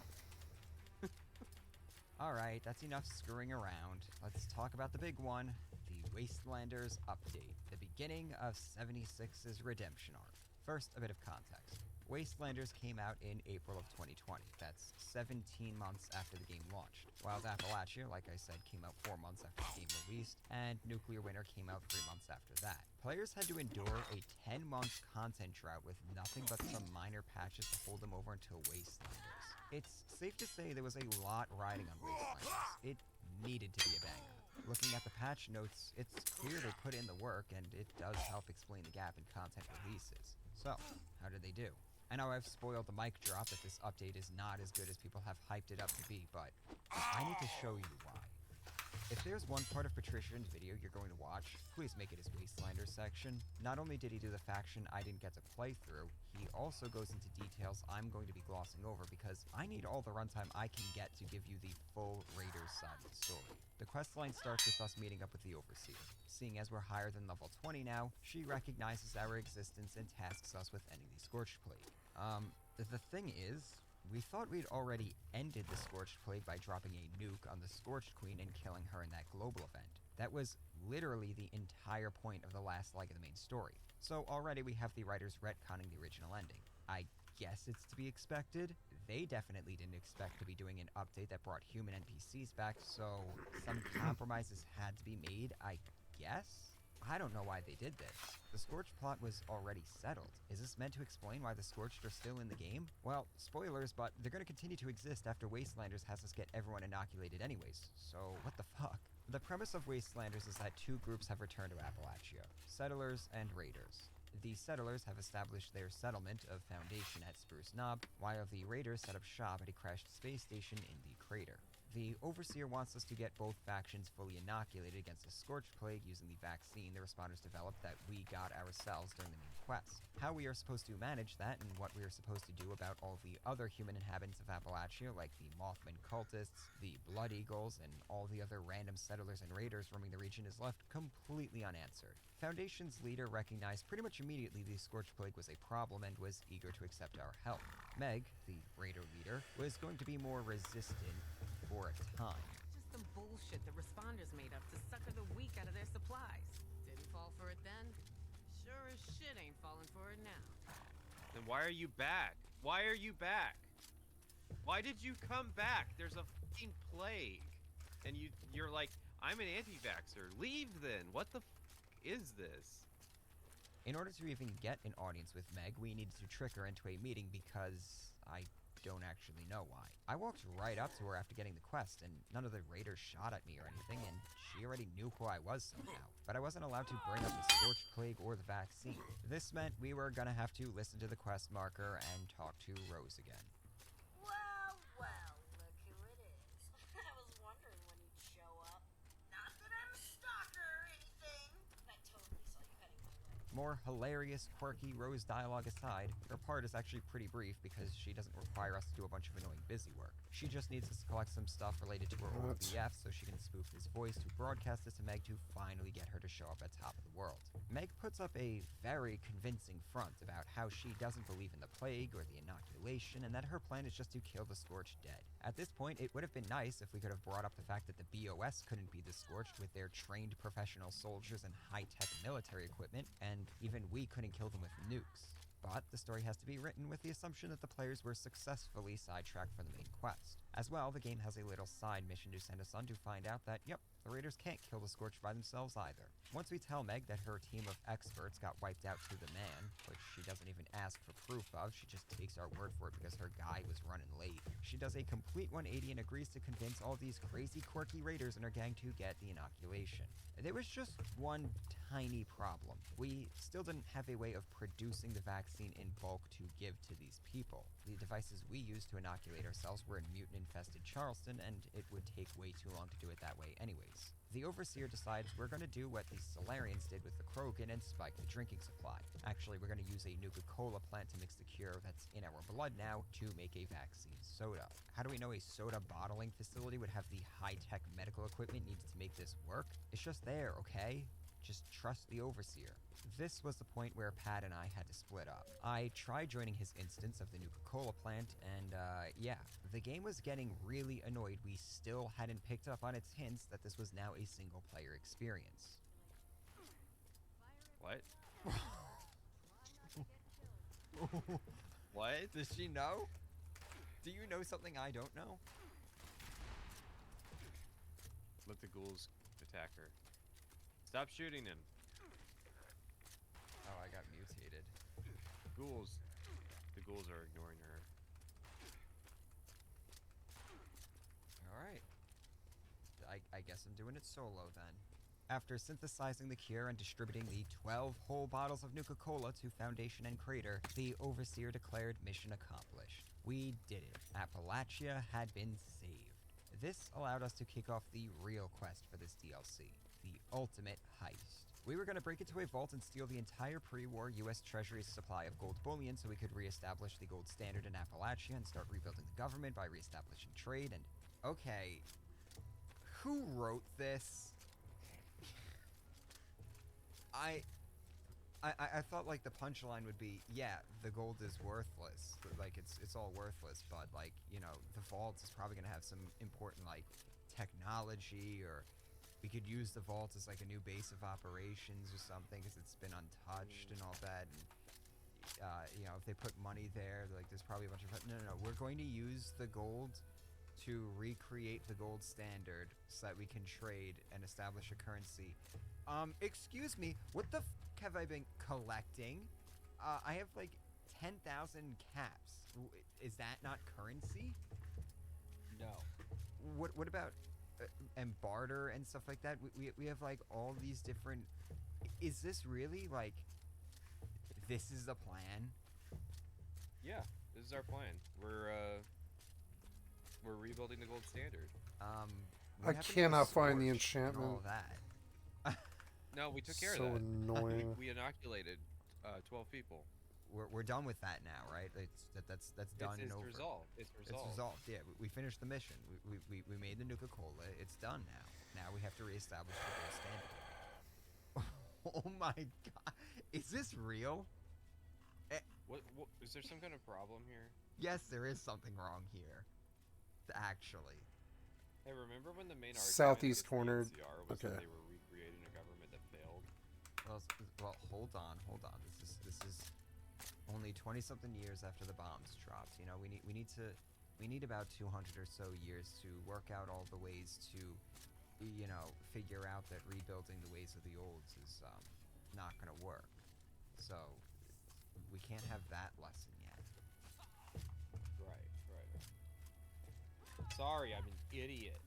Alright, that's enough screwing around. Let's talk about the big one, the Wastelanders update, the beginning of 76's redemption arc. First, a bit of context. Wastelanders came out in April of 2020. That's 17 months after the game launched. Wild Appalachia, like I said, came out 4 months after the game released, and Nuclear Winter came out 3 months after that. Players had to endure a 10-month content drought with nothing but some minor patches to hold them over until Wastelanders. It's safe to say there was a lot riding on Wastelanders. It needed to be a banger. Looking at the patch notes, it's clear they put in the work, and it does help explain the gap in content releases. So, how did they do? I know I've spoiled the mic drop that this update is not as good as people have hyped it up to be, but I need to show you why. If there's one part of Patrician's video you're going to watch, please make it his Wastelanders section. Not only did he do the faction I didn't get to play through, he also goes into details I'm going to be glossing over because I need all the runtime I can get to give you the full Raiders side of the story. The questline starts with us meeting up with the Overseer. Seeing as we're higher than level 20 now, she recognizes our existence and tasks us with ending the Scorched Plague. The thing is, we thought we'd already ended the Scorched Plague by dropping a nuke on the Scorched Queen and killing her in that global event. That was literally the entire point of the last leg of the main story. So already we have the writers retconning the original ending. I guess it's to be expected. They definitely didn't expect to be doing an update that brought human NPCs back, so some compromises had to be made, I guess? I don't know why they did this. The Scorched plot was already settled. Is this meant to explain why the Scorched are still in the game? Well, spoilers, but they're going to continue to exist after Wastelanders has us get everyone inoculated anyways, so what the fuck? The premise of Wastelanders is that 2 groups have returned to Appalachia, Settlers and Raiders. The Settlers have established their settlement of Foundation at Spruce Knob, while the Raiders set up shop at a crashed space station in the crater. The Overseer wants us to get both factions fully inoculated against the Scorched Plague using the vaccine the responders developed that we got ourselves during the main quest. How we are supposed to manage that and what we are supposed to do about all the other human inhabitants of Appalachia, like the Mothman cultists, the Blood Eagles, and all the other random settlers and raiders roaming the region is left completely unanswered. Foundation's leader recognized pretty much immediately the Scorched Plague was a problem and was eager to accept our help. Meg, the raider leader, was going to be more resistant for a time. Just some bullshit the responders made up to sucker the weak out of their supplies. Didn't fall for it then. Sure as shit ain't falling for it now. Then why are you back? Why are you back? Why did you come back? There's a fucking plague. And you're like, I'm an anti-vaxxer. Leave then. What the is this? In order to even get an audience with Meg, we needed to trick her into a meeting because I don't actually know why. I walked right up to her after getting the quest, and none of the raiders shot at me or anything, and she already knew who I was somehow. But I wasn't allowed to bring up the Scorched Plague or the vaccine. This meant we were gonna have to listen to the quest marker and talk to Rose again. Well, well, look who it is. I was wondering when you'd show up. Not that I'm a stalker or anything. I totally saw you heading my way. More hilarious, quirky Rose dialogue aside, her part is actually pretty brief because she doesn't require us to do a bunch of annoying busy work. She just needs us to collect some stuff related to her old BF so she can spoof his voice to broadcast it to Meg to finally get her to show up at top of the world. Meg puts up a very convincing front about how she doesn't believe in the plague or the inoculation and that her plan is just to kill the Scorched dead. At this point, it would have been nice if we could have brought up the fact that the BOS couldn't be the Scorched with their trained professional soldiers and high-tech military equipment, and even we couldn't kill them with nukes. But the story has to be written with the assumption that the players were successfully sidetracked from the main quest. As well, the game has a little side mission to send us on to find out that, yep, the raiders can't kill the Scorched by themselves either. Once we tell Meg that her team of experts got wiped out to the man, which she doesn't even ask for proof of, she just takes our word for it because her guy was running late. She does a complete 180 and agrees to convince all these crazy quirky raiders in her gang to get the inoculation. There was just one tiny problem. We still didn't have a way of producing the vaccine in bulk to give to these people. The devices we used to inoculate ourselves were in mutant-infested Charleston, and it would take way too long to do it that way anyways. The Overseer decides we're going to do what the Solarians did with the Krogan and spike the drinking supply. Actually, we're going to use a Nuka-Cola plant to mix the cure that's in our blood now to make a vaccine soda. How do we know a soda bottling facility would have the high-tech medical equipment needed to make this work? It's just there, okay? Just trust the Overseer. This was the point where Pat and I had to split up. I tried joining his instance of the Nuka-Cola plant, and yeah, the game was getting really annoyed we still hadn't picked up on its hints that this was now a single-player experience. What? What? Does she know? Do you know something I don't know? Let the ghouls attack her. Stop shooting him. Oh, I got mutated. Ghouls. The ghouls are ignoring her. Alright. I guess I'm doing it solo then. After synthesizing the cure and distributing the 12 whole bottles of Nuka-Cola to Foundation and Crater, the Overseer declared mission accomplished. We did it. Appalachia had been saved. This allowed us to kick off the real quest for this DLC, the ultimate heist. We were going to break into a vault and steal the entire pre-war US Treasury's supply of gold bullion so we could reestablish the gold standard in Appalachia and start rebuilding the government by reestablishing trade and... Okay, who wrote this? I thought like the punchline would be, yeah, the gold is worthless. Like it's all worthless, but like, you know, the vault is probably gonna have some important like technology, or we could use the vault as like a new base of operations or something because it's been untouched and all that. And you know, if they put money there, like there's probably a bunch of no. We're going to use the gold to recreate the gold standard so that we can trade and establish a currency. Excuse me, what the f have I been collecting? I have like 10,000 caps. Is that not currency? No. What about and barter and stuff like that? We have like all these different... Is this really like... This is the plan? Yeah, this is our plan. We're rebuilding the gold standard. I cannot find the enchantment. All that. No, we took care So of that. annoying. We inoculated 12 people. We're done with that now, right? That's done and over. It's resolved. It's resolved. It's resolved. Yeah, we finished the mission. We made the Nuka-Cola. It's done now. Now we have to reestablish the gold standard. Oh my god, is this real? What? Is there some kind of problem here? Yes, there is something wrong here. Actually. Hey, remember when the main argument Southeast corner. NCR was Okay. that they were recreating a government that failed? Well, hold on. This is only 20-something years after the bombs dropped. You know, we need about 200 or so years to work out all the ways to, you know, figure out that rebuilding the ways of the olds is not gonna work. So we can't have that lesson yet. Right. Sorry, I'm an idiot.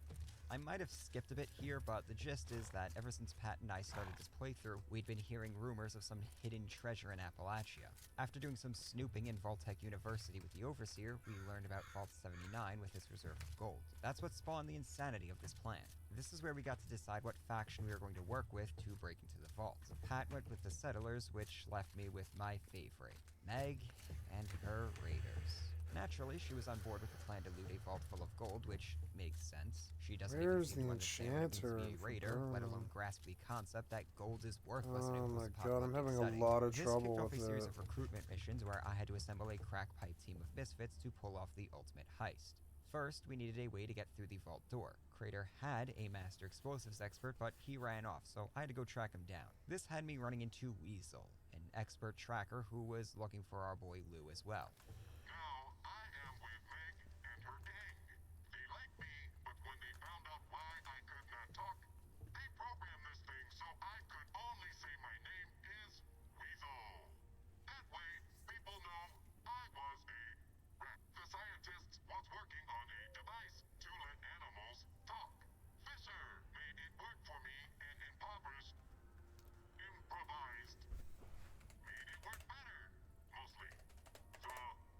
I might have skipped a bit here, but the gist is that ever since Pat and I started this playthrough, we'd been hearing rumors of some hidden treasure in Appalachia. After doing some snooping in Vault-Tec University with the Overseer, we learned about Vault 79 with its reserve of gold. That's what spawned the insanity of this plan. This is where we got to decide what faction we were going to work with to break into the vault. Pat went with the Settlers, which left me with my favorite, Meg and her Raiders. Naturally, she was on board with the plan to loot a vault full of gold, which makes sense. She doesn't even Where's seem the to understand what it means to enchanter? be a raider, let alone grasp the concept that gold is worthless in a Oh my god, I'm post-apocalyptic having setting. a lot of This trouble kicked off with a series that. of recruitment missions where I had to assemble a crack pipe team of misfits to pull off the ultimate heist. First, we needed a way to get through the vault door. Crater had a master explosives expert, but he ran off, so I had to go track him down. This had me running into Weasel, an expert tracker who was looking for our boy Lou as well. Now, I am with Meg and her gang. They liked me, but when they found out why I could not talk, they programmed this thing so I could only say my name is Weasel. That way, people know I was a rat. The scientist was working on a device to let animals talk. Fisher made it work for me and impoverished, improvised, made it work better, mostly. The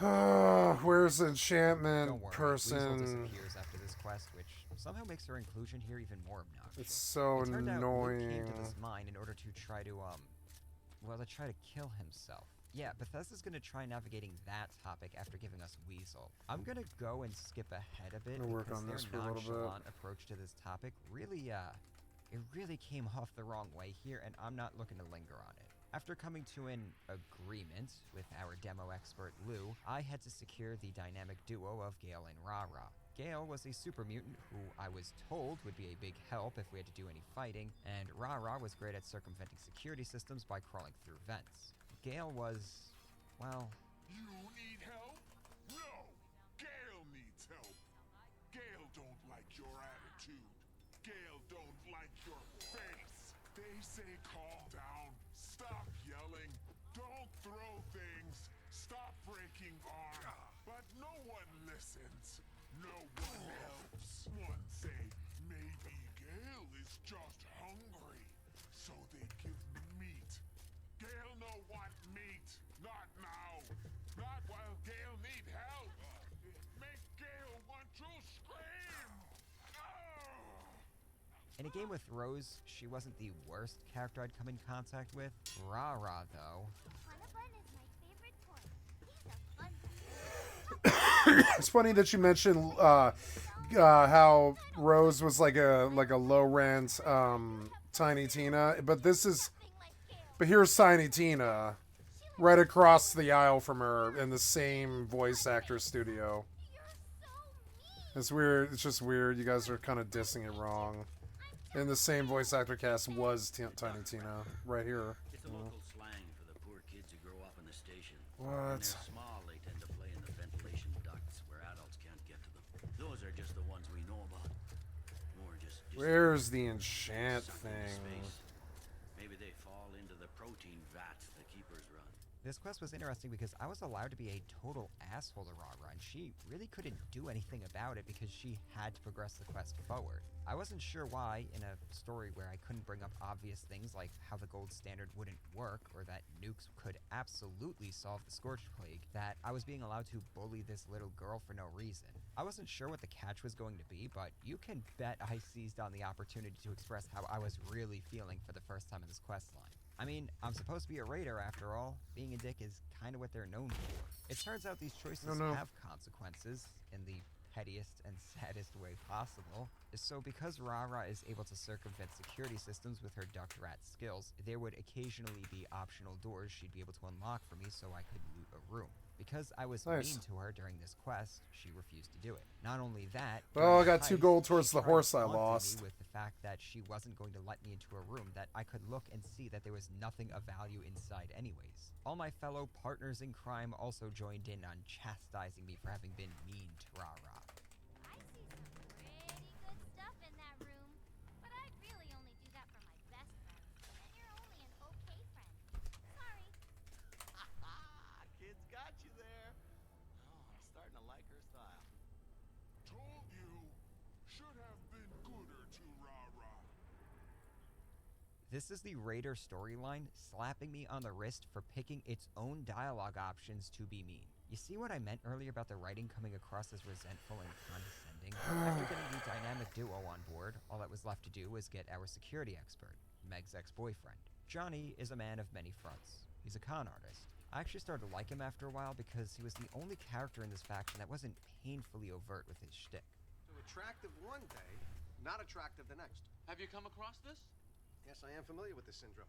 Where's the enchantment Don't worry, Weasel person? disappears after this quest, which somehow makes her inclusion here even more obnoxious. It's so It turned out Luke came to annoying. this mine in order to try to, well, to try to kill himself. Yeah, Bethesda's gonna try navigating that topic after giving us Weasel. I'm gonna go and skip ahead a bit I'll work because on their this for a little bit. nonchalant approach to this topic really, it really came off the wrong way here, and I'm not looking to linger on it. After coming to an agreement with our demo expert Lou, I had to secure the dynamic duo of Gale and Rara. Gale was a super mutant who I was told would be a big help if we had to do any fighting, and Rara was great at circumventing security systems by crawling through vents. Gale was, well... You need help? No! Gale needs help. Gale don't like your attitude. Gale don't like your face. They say calm down, stop yelling, don't throw things, stop breaking arms. But no one listens. No one helps. One say, maybe Gale is just hungry, so they give meat. Gale no want meat. Not now. Not while Gale need help. Make Gale want to scream. In a game with Rose, she wasn't the worst character I'd come in contact with. Rara, though... Bun is my favorite toy. He's a fun. It's funny that you mentioned how Rose was like a low rent Tiny Tina, but here's Tiny Tina right across the aisle from her in the same voice actor studio. It's weird. It's just weird. You guys are kind of dissing it wrong. And the same voice actor cast was Tiny Tina right here. It's a local slang for the poor kids who grow up in the station. What? When they're small, they tend to play in the ventilation ducts where adults can't get to them. Those are just the ones we know about. More just Where's the enchant sucked into thing? space. Maybe they fall into the protein vats the keepers run. This quest was interesting because I was allowed to be a total asshole to Rara, and she really couldn't do anything about it because she had to progress the quest forward. I wasn't sure why, in a story where I couldn't bring up obvious things like how the gold standard wouldn't work or that nukes could absolutely solve the Scorched Plague, that I was being allowed to bully this little girl for no reason. I wasn't sure what the catch was going to be, but you can bet I seized on the opportunity to express how I was really feeling for the first time in this quest line. I mean, I'm supposed to be a raider after all. Being a dick is kind of what they're known for. It turns out these choices have consequences in the pettiest and saddest way possible. So because Rara is able to circumvent security systems with her duct rat skills, there would occasionally be optional doors she'd be able to unlock for me so I could loot a room. Because I was mean to her during this quest, she refused to do it. Not only that, Well, I got during 2 gold heist, towards she the tried horse I taunting me lost. with the fact that she wasn't going to let me into a room that I could look and see that there was nothing of value inside anyways. All my fellow partners in crime also joined in on chastising me for having been mean to Rara. I see some pretty good stuff in that room. But I'd really only do that for my best friends. And you're only an okay friend. Sorry. Kids got you there. Oh, I'm starting to like her style. Told you. Should have been gooder to Rara. This is the Raider storyline slapping me on the wrist for picking its own dialogue options to be mean. You see what I meant earlier about the writing coming across as resentful and condescending? After getting the dynamic duo on board, all that was left to do was get our security expert, Meg's ex-boyfriend. Johnny is a man of many fronts. He's a con artist. I actually started to like him after a while because he was the only character in this faction that wasn't painfully overt with his shtick. So attractive one day, not attractive the next. Have you come across this? Yes, I am familiar with this syndrome.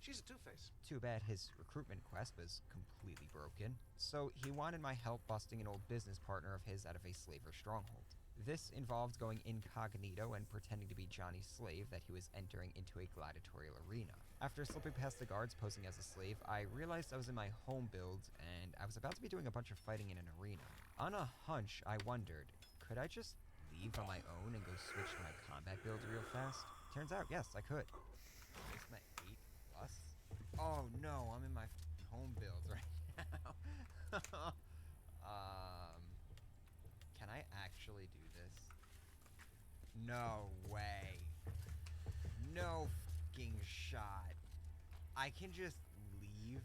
She's a two-face. Too bad his recruitment quest was completely broken, so he wanted my help busting an old business partner of his out of a slaver stronghold. This involved going incognito and pretending to be Johnny's slave that he was entering into a gladiatorial arena. After slipping past the guards posing as a slave, I realized I was in my home build, and I was about to be doing a bunch of fighting in an arena. On a hunch, I wondered, could I just leave on my own and go switch to my combat build real fast? Turns out, yes, I could. Is my 8 plus? Oh no, I'm in my home build right now. Can I actually do this? No way. No fucking shot. I can just leave?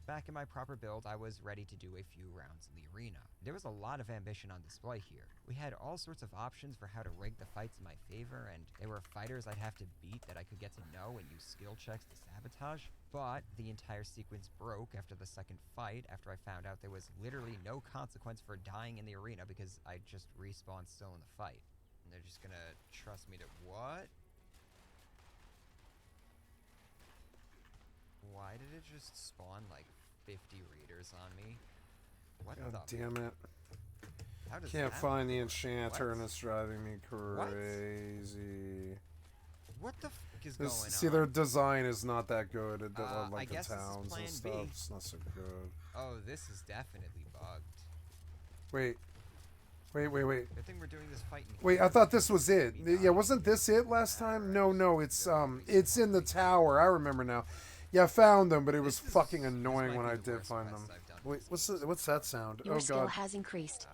back in my proper build, I was ready to do a few rounds in the arena. There was a lot of ambition on display here. We had all sorts of options for how to rig the fights in my favor, and there were fighters I'd have to beat that I could get to know and use skill checks to sabotage. But the entire sequence broke after the second fight, after I found out there was literally no consequence for dying in the arena because I just respawned still in the fight. And they're just gonna trust me to what? Why did it just spawn like 50 raiders on me? What God the? damn it. How does Can't that find the work? enchanter What? and it's driving me crazy. What the fuck is This, going see, on? their design is not that good. It I like the guess this is towns plan and B. stuff. It's not so good. Oh, this is definitely bugged. Wait. Good thing we're doing this fight in Wait, I thought this was it. Yeah, wasn't this it last time? No, it's in the tower. I remember now. Yeah, I found them, but it was fucking annoying when I did find them. Wait, what's that sound? Your Oh skill god. has increased.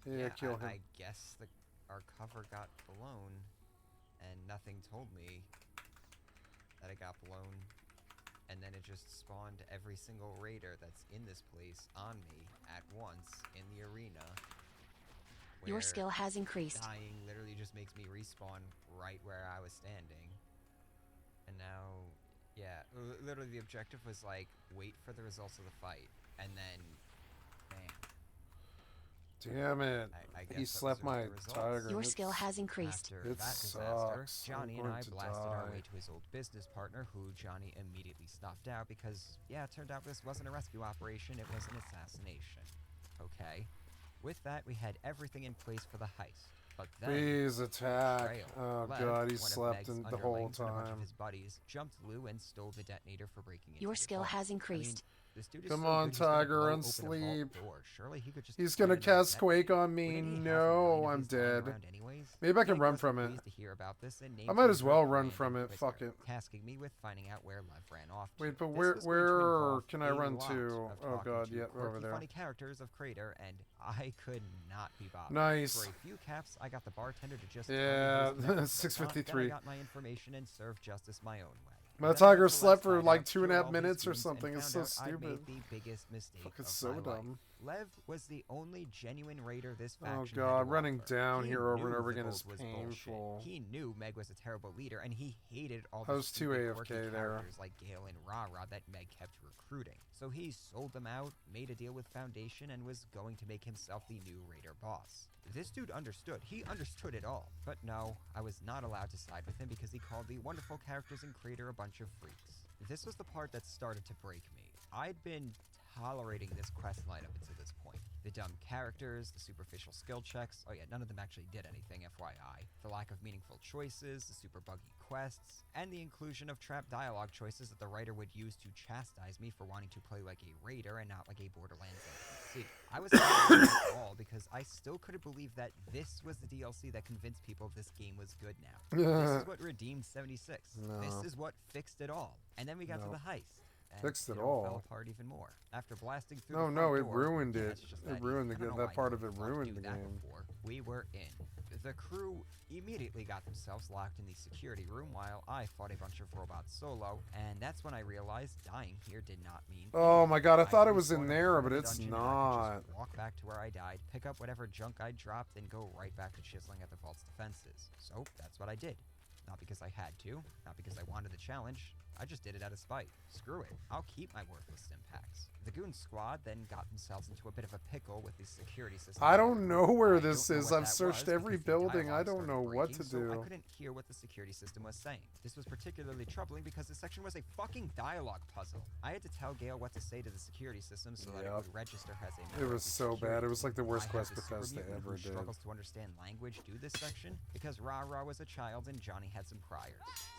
Yeah, kill him. I guess our cover got blown, and nothing told me that it got blown. And then it just spawned every single raider that's in this place on me at once in the arena. Your skill has increased. Dying literally just makes me respawn right where I was standing. And now, yeah, literally the objective was like, wait for the results of the fight, and then, bam. Damn it. I He guess slept my tiger. Your skill has increased. After It that disaster, sucks. Johnny I'm and I going to blasted our die. way to his old business partner, who Johnny immediately snuffed out because, yeah, it turned out this wasn't a rescue operation, it was an assassination. Okay. With that, we had everything in place for the heist. But then, Please attack. Trail. Oh Lev, god, he one of slept Meg's the whole underlings and a bunch of time. his buddies jumped Lou and stole the detonator for breaking into Your the skill vault. has increased. This dude is Come so on, good, he's gonna Tiger, blow open a unsleep. vault door. Surely he could just He's put gonna it in his cast net. Quake on me. Wouldn't he have a No, million of I'm these lying dead. around anyways? Maybe I can Meg run wasn't from it. pleased to hear about this and I named might him as her well run brand from it. inquisitor, Fuck it. tasking me with finding out where Lev ran off to. Wait, but This where was going to involve can I a run lot to? of Oh talking god, to yeah, quirky, over there. funny characters of Crater, and I could not be bothered. Nice. For a few caps, I got the bartender to just Yeah, tell me his method, 653. Then I got my information and served justice my own way. My Then tiger after the slept last for hideout, like killed 2.5 all his minutes or goons and something. It's found so out I'd stupid. made the biggest mistake Fuck, it's of so my dumb. life. Lev was the only genuine raider this Oh faction had god, to running offer. down He here over and knew over the again is gold was painful. bullshit. He knew Meg was a terrible leader, and he hated all I the was too stupid, AFK quirky there. characters like Gale and Rah-Rah that Meg kept recruiting. So he sold them out, made a deal with Foundation, and was going to make himself the new raider boss. This dude understood. He understood it all. But no, I was not allowed to side with him because he called the wonderful characters in Crater a bunch of freaks. This was the part that started to break me. I'd been tolerating this quest line up until this point. The dumb characters, the superficial skill checks, oh yeah, none of them actually did anything, FYI. The lack of meaningful choices, the super buggy quests, and the inclusion of trap dialogue choices that the writer would use to chastise me for wanting to play like a raider and not like a Borderlands NPC. I was tolerating it all because I still couldn't believe that this was the DLC that convinced people this game was good now. This is what redeemed 76. No. This is what fixed it all. And then we got to No. the heist. And Fixed it all fell all. apart even more. After blasting through No, the no, front it door, ruined yeah, it. it's just It that ruined easy. the I game. don't know That why part you of would it want to ruined do the that game. before. We were in. The crew immediately got themselves locked in the security room while I fought a bunch of robots solo, and that's when I realized dying here did not mean Oh my god, I thought it was respawned in up there, from but the it's dungeon, and I could not. just walk back to where I died, pick up whatever junk I dropped, and go right back to chiseling at the vault's defenses. So that's what I did. Not because I had to, not because I wanted the challenge. I just did it out of spite. Screw it. I'll keep my worthless stimpaks. The goon squad then got themselves into a bit of a pickle with the security system. I don't know where I this don't know is. what I've that searched was every because the building. I dialogue don't started know what to breaking, so I do. couldn't hear what the security system was saying. This was particularly troubling because this section was a fucking dialogue puzzle. I had to tell Gale what to say to the security system so that it Yep. would register as a It member was of the so bad. security It was like the team. worst I quest had the super Bethesda mutant who ever did. struggles to understand language do this section because Rah-Rah was a child and Johnny had some priors.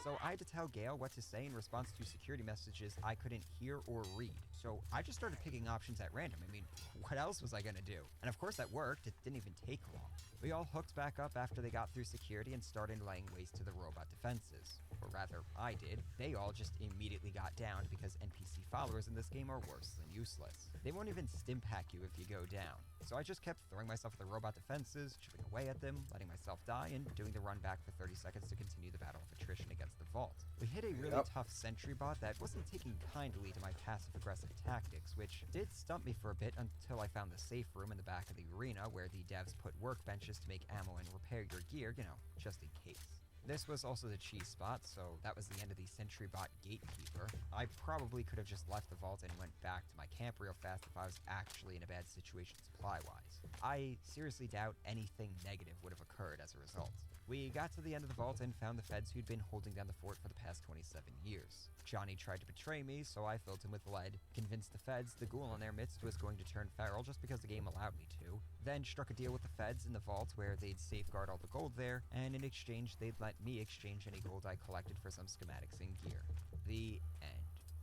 So I had to tell Gale what to say in response to security messages I couldn't hear or read. So I just started picking options at random. I mean, what else was I gonna do? And of course that worked. It didn't even take long. We all hooked back up after they got through security and started laying waste to the robot defenses. Or rather, I did. They all just immediately got downed because NPC followers in this game are worse than useless. They won't even stimpak you if you go down. So I just kept throwing myself at the robot defenses, chipping away at them, letting myself die, and doing the run back for 30 seconds to continue the battle of attrition against the vault. We hit a really tough sentry bot that wasn't taking kindly to my passive-aggressive tactics, which did stump me for a bit until I found the safe room in the back of the arena where the devs put workbenches to make ammo and repair your gear, you know, just in case. This was also the cheese spot, so that was the end of the sentry bot gatekeeper. I probably could have just left the vault and went back to my camp real fast if I was actually in a bad situation supply-wise. I seriously doubt anything negative would have occurred as a result. We got to the end of the vault and found the feds who'd been holding down the fort for the past 27 years. Johnny tried to betray me, so I filled him with lead, convinced the feds the ghoul in their midst was going to turn feral just because the game allowed me to, then struck a deal with the feds in the vault where they'd safeguard all the gold there, and in exchange they'd let me exchange any gold I collected for some schematics and gear. The end.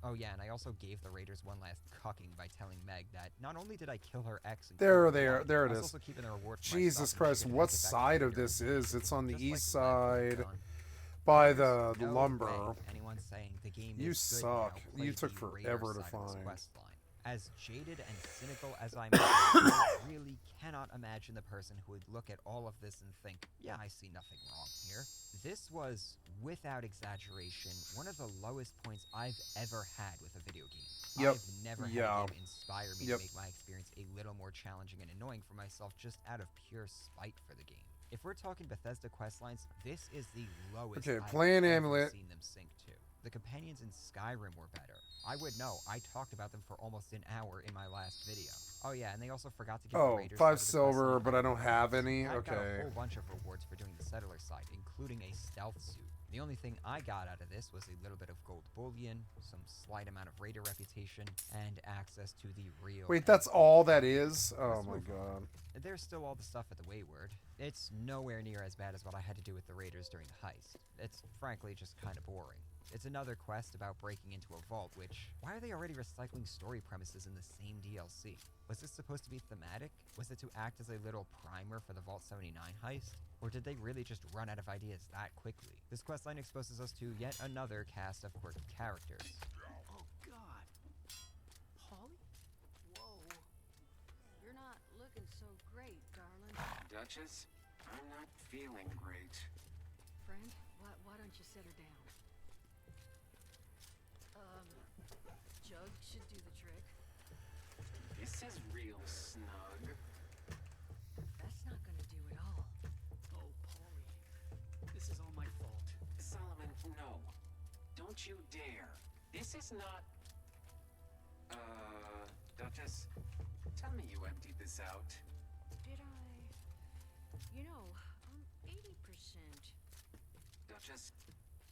Oh yeah, and I also gave the raiders one last cucking by telling Meg that not only did I kill her ex and There kill her it wife, I was is. also keeping the reward for my Jesus stuff, and Christ, she could what take it back to side of Trader this is? It's on the just east like Lev would have side done. by There's the no lumber. way anyone saying the game You is good suck. now You played took the Raider forever to side of this find. quest line. As jaded and cynical as I'm, I really cannot imagine the person who would look at all of this and think, yeah, I see nothing wrong here. This was, without exaggeration, one of the lowest points I've ever had with a video game. Yep. I've never had a game inspire me to make my experience a little more challenging and annoying for myself just out of pure spite for the game. If we're talking Bethesda questlines, this is the lowest Okay, I've playing ever Amulet. seen them sink to. The companions in Skyrim were better. I would know. I talked about them for almost an hour in my last video. Oh yeah, and they also forgot to give the Raiders 5 side of the silver, quest but I don't have rewards. any. I got a Okay. whole bunch of rewards for doing the settler side, including a stealth suit. The only thing I got out of this was a little bit of gold bullion, some slight amount of raider reputation, and access to the real... Wait, that's all that is? Oh my god. There's still all the stuff at the Wayward. It's nowhere near as bad as what I had to do with the raiders during the heist. It's frankly just kind of boring. It's another quest about breaking into a vault, which... Why are they already recycling story premises in the same DLC? Was this supposed to be thematic? Was it to act as a little primer for the Vault 79 heist? Or did they really just run out of ideas that quickly? This questline exposes us to yet another cast of quirky characters. Oh, God. Holly? Whoa. You're not looking so great, darling. Duchess, I'm not feeling great. Friend, why don't you sit her down? Jug should do the trick. This is real snug. That's not gonna do it all. Oh, Polly. This is all my fault. Solomon, no. Don't you dare. This is not... Duchess, tell me you emptied this out. Did I? You know, I'm 80%. Duchess...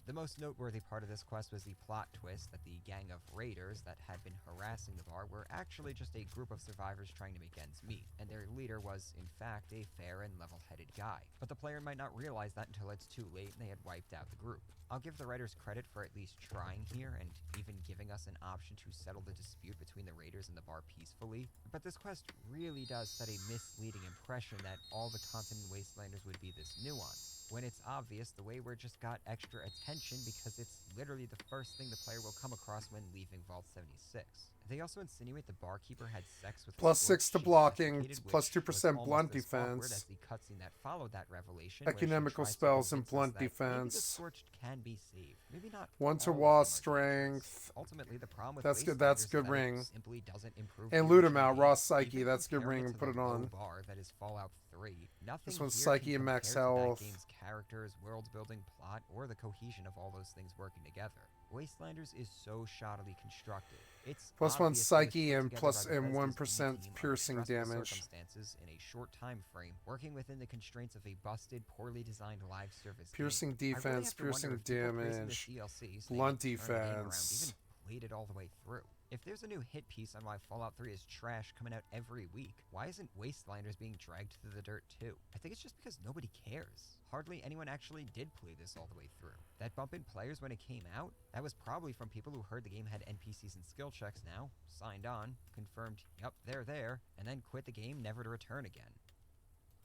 The most noteworthy part of this quest was the plot twist that the gang of raiders that had been harassing the bar were actually just a group of survivors trying to make ends meet, and their leader was, in fact, a fair and level-headed guy. But the player might not realize that until it's too late and they had wiped out the group. I'll give the writers credit for at least trying here, and even giving us an option to settle the dispute between the raiders and the bar peacefully, but this quest really does set a misleading impression that all the content in Wastelanders would be this nuanced, when it's obvious the Wayward just got extra attention because it's literally the first thing the player will come across when leaving Vault 76. They also insinuate the barkeeper had sex with Plus the 6 to she blocking, defecated, plus which 2% was almost blunt as awkward defense. as the cutscene that followed that revelation, where she Economical tries to spells and convince us blunt that maybe the defense. Scorched can be saved. Maybe not 1 to all of wall them are strength. Ultimately, the problem with That's good. Wastelanders That's is good that it ring. simply doesn't improve And the loot 'em original out. game. Raw Psyche. Even That's good comparing ring. to Put the it low on. bar that is Fallout 3. Nothing This one's here Psyche can and max compare to health. that game's characters, world building, plot, or the cohesion of all those things working together. Wastelanders is so shoddily constructed. It's Plus 1 obvious it was Psyche put and together plus by and Bethesda's 1% B team under piercing stressful damage. circumstances in a short time frame, working within the constraints of a busted, poorly designed live service Piercing game. I really defense, have to wonder piercing if people praising this damage, DLC saying blunt it turned the game around defense. even played it all the way through. If there's a new hit piece on why Fallout 3 is trash coming out every week, why isn't Wastelanders being dragged through the dirt too? I think it's just because nobody cares. Hardly anyone actually did play this all the way through. That bump in players when it came out, that was probably from people who heard the game had NPCs and skill checks now, signed on, confirmed, yep, they're there, and then quit the game never to return again.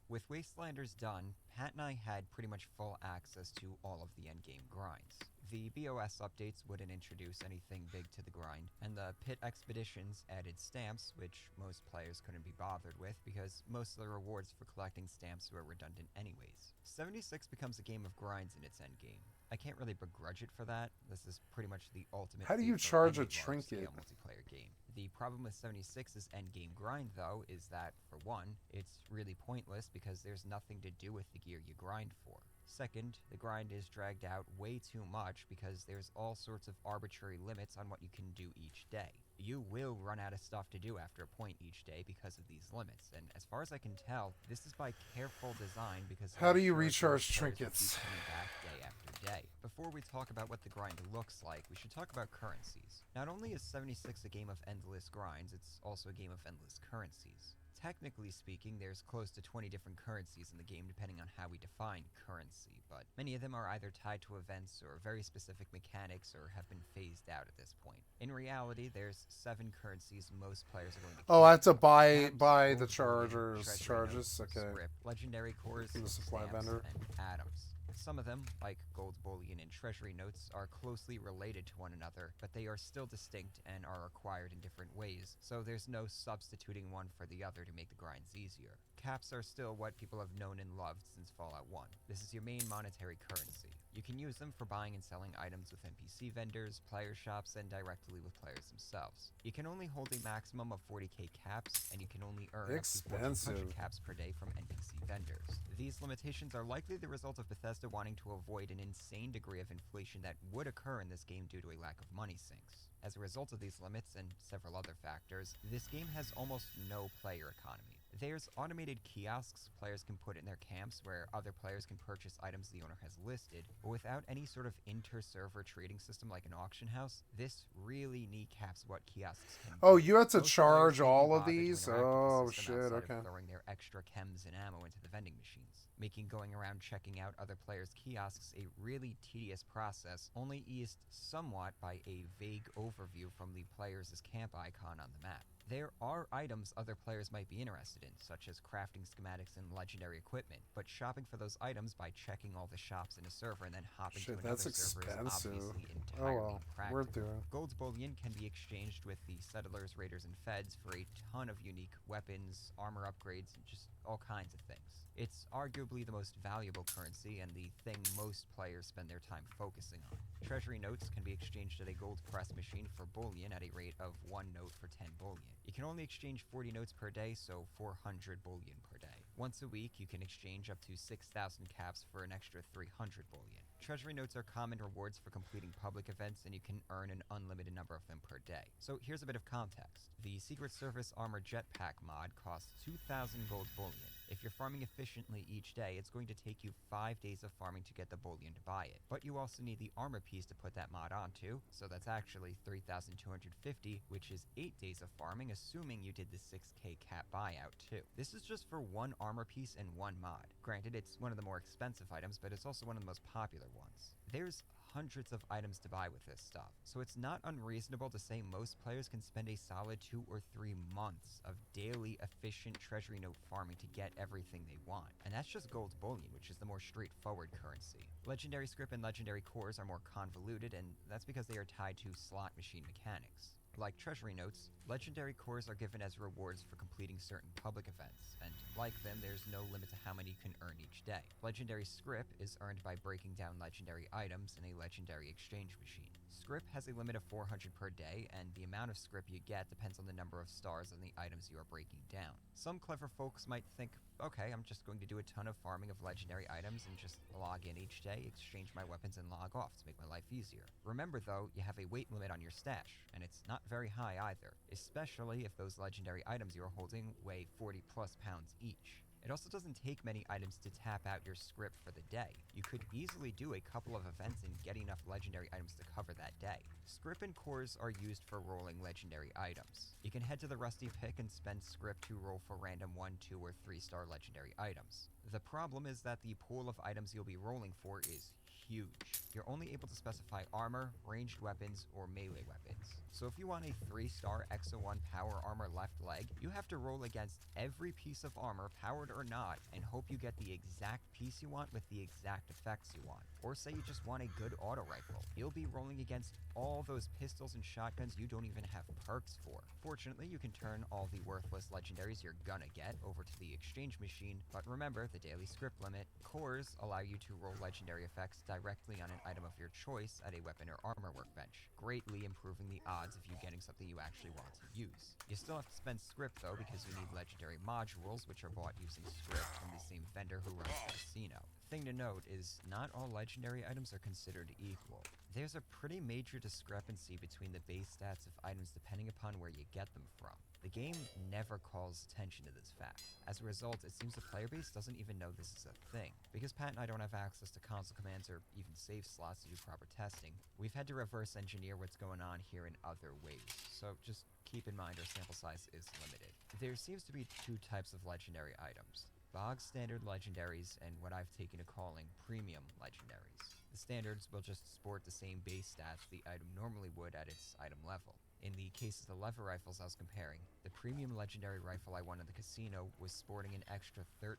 With Wastelanders done, Pat and I had pretty much full access to all of the endgame grinds. The BOS updates wouldn't introduce anything big to the grind, and the pit expeditions added stamps, which most players couldn't be bothered with because most of the rewards for collecting stamps were redundant anyways. 76 becomes a game of grinds in its endgame. I can't really begrudge it for that. This is pretty much the ultimate. How do you fate for charge any a trinket? large-scale multiplayer game. The problem with 76's endgame grind, though, is that, for one, it's really pointless because there's nothing to do with the gear you grind for. Second, the grind is dragged out way too much because there's all sorts of arbitrary limits on what you can do each day. You will run out of stuff to do after a point each day because of these limits, and as far as I can tell, this is by careful design because how do you I'm sure recharge those players will trinkets? keep coming back day after day. Before we talk about what the grind looks like, we should talk about currencies. Not only is 76 a game of endless grinds, it's also a game of endless currencies. Technically speaking, there's close to 20 different currencies in the game depending on how we define currency, but many of them are either tied to events or very specific mechanics or have been phased out at this point. In reality, there's 7 currencies most players are going to Oh, I have to buy Caps, the gold bullion, charges. treasury Charges. notes, Okay. scrip, legendary cores, From the supply stamps, vendor. and atoms. Some of them, like gold bullion and treasury notes, are closely related to one another, but they are still distinct and are acquired in different ways, so there's no substituting one for the other to make the grinds easier. Caps are still what people have known and loved since Fallout 1. This is your main monetary currency. You can use them for buying and selling items with NPC vendors, player shops, and directly with players themselves. You can only hold a maximum of 40k caps, and you can only earn up to 1400 caps per day from NPC vendors. These limitations are likely the result of Bethesda wanting to avoid an insane degree of inflation that would occur in this game due to a lack of money sinks. As a result of these limits and several other factors, this game has almost no player economy. There's automated kiosks players can put in their camps where other players can purchase items the owner has listed, but without any sort of inter-server trading system like an auction house, this really kneecaps what kiosks can do. Oh, you have to Most charge players can't all be of bothered to these? interact with the Oh, system shit, outside okay. of throwing their extra chems and ammo into the vending machines, making going around checking out other players' kiosks a really tedious process, only eased somewhat by a vague overview from the player's camp icon on the map. There are items other players might be interested in, such as crafting schematics and legendary equipment, but shopping for those items by checking all the shops in a server and then hopping to another That's server is expensive. obviously Oh entirely well, impractical. worth doing. Gold bullion can be exchanged with the settlers, raiders, and feds for a ton of unique weapons, armor upgrades, and just all kinds of things. It's arguably the most valuable currency and the thing most players spend their time focusing on. Treasury notes can be exchanged at a gold press machine for bullion at a rate of 1 note for 10 bullion. You can only exchange 40 notes per day, so 400 bullion per day. Once a week, you can exchange up to 6,000 caps for an extra 300 bullion. Treasury notes are common rewards for completing public events, and you can earn an unlimited number of them per day. So here's a bit of context. The Secret Service Armor Jetpack mod costs 2,000 gold bullion. If you're farming efficiently each day, it's going to take you 5 days of farming to get the bullion to buy it. But you also need the armor piece to put that mod onto, so that's actually 3,250, which is 8 days of farming, assuming you did the 6k cap buyout too. This is just for one armor piece and one mod. Granted, it's one of the more expensive items, but it's also one of the most popular ones. There's hundreds of items to buy with this stuff, so it's not unreasonable to say most players can spend a solid 2 or 3 months of daily efficient treasury note farming to get everything they want. And that's just gold bullion, which is the more straightforward currency. Legendary scrip and legendary cores are more convoluted, and that's because they are tied to slot machine mechanics. Like treasury notes, legendary cores are given as rewards for completing certain public events, and like them, there's no limit to how many you can earn each day. Legendary scrip is earned by breaking down legendary items in a legendary exchange machine. Scrip has a limit of 400 per day, and the amount of scrip you get depends on the number of stars on the items you are breaking down. Some clever folks might think, okay, I'm just going to do a ton of farming of legendary items and just log in each day, exchange my weapons, and log off to make my life easier. Remember though, you have a weight limit on your stash, and it's not very high either, especially if those legendary items you are holding weigh 40 plus pounds each. It also doesn't take many items to tap out your script for the day. You could easily do a couple of events and get enough legendary items to cover that day. Script and cores are used for rolling legendary items. You can head to the Rusty Pick and spend script to roll for random 1, 2, or 3-star legendary items. The problem is that the pool of items you'll be rolling for is huge. You're only able to specify armor, ranged weapons, or melee weapons. So if you want a 3-star EXO-1 power armor left leg, you have to roll against every piece of armor, powered or not, and hope you get the exact piece you want with the exact effects you want. Or say you just want a good auto rifle. You'll be rolling against all those pistols and shotguns you don't even have perks for. Fortunately, you can turn all the worthless legendaries you're gonna get over to the exchange machine, but remember the daily script limit. Cores allow you to roll legendary effects directly on an item of your choice at a weapon or armor workbench, greatly improving the odds of you getting something you actually want to use. You still have to spend script though, because you need legendary modules, which are bought using script from the same vendor who runs the casino. Thing to note is not all legendary items are considered equal. There's a pretty major discrepancy between the base stats of items depending upon where you get them from. The game never calls attention to this fact. As a result, it seems the player base doesn't even know this is a thing. Because Pat and I don't have access to console commands or even save slots to do proper testing, we've had to reverse engineer what's going on here in other ways. So just keep in mind our sample size is limited. There seems to be two types of legendary items: bog standard legendaries and what I've taken to calling premium legendaries. The standards will just sport the same base stats the item normally would at its item level. In the case of the lever rifles I was comparing, the premium legendary rifle I won in the casino was sporting an extra 13%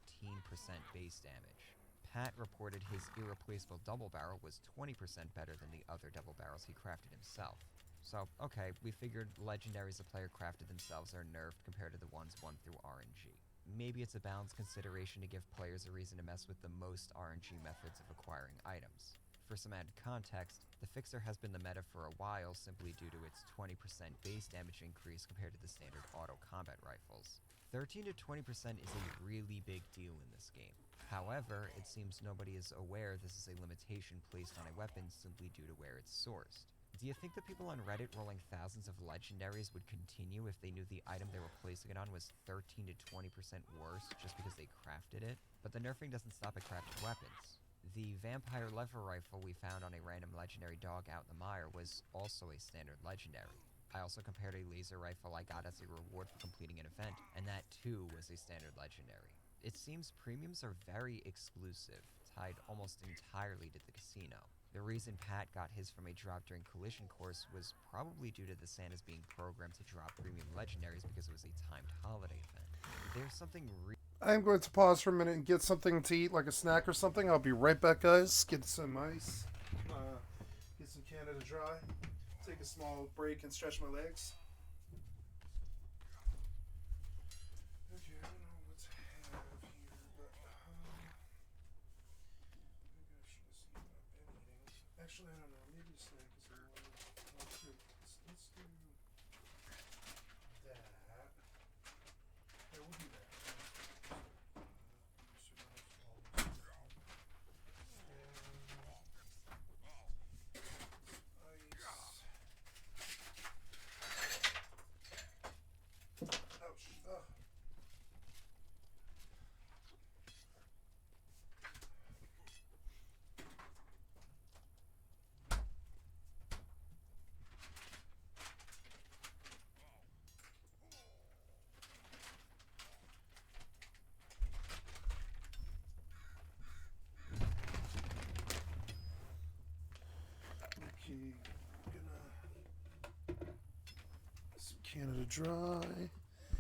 base damage. Pat reported his irreplaceable double barrel was 20% better than the other double barrels he crafted himself. So, okay, we figured legendaries the player crafted themselves are nerfed compared to the ones won through RNG. Maybe it's a balanced consideration to give players a reason to mess with the most RNG methods of acquiring items. For some added context, the fixer has been the meta for a while simply due to its 20% base damage increase compared to the standard auto combat rifles. 13 to 20% is a really big deal in this game. However, it seems nobody is aware this is a limitation placed on a weapon simply due to where it's sourced. Do you think the people on Reddit rolling thousands of legendaries would continue if they knew the item they were placing it on was 13 to 20% worse just because they crafted it? But the nerfing doesn't stop at crafted weapons. The vampire lever rifle we found on a random legendary dog out in the mire was also a standard legendary. I also compared a laser rifle I got as a reward for completing an event, and that too was a standard legendary. It seems premiums are very exclusive, tied almost entirely to the casino. The reason Pat got his from a drop during collision course was probably due to the Santas being programmed to drop premium legendaries because it was a timed holiday event. There's something I'm going to pause for a minute and get something to eat, like a snack or something. I'll be right back, guys. Get some ice, get some Canada Dry, take a small break and stretch my legs. Okay, I don't know what to have here, but maybe I should have seen what I've been eating. Actually, I don't know. Maybe a snack is more. Let's do that. Yeah, we'll do that. Some Canada Dry.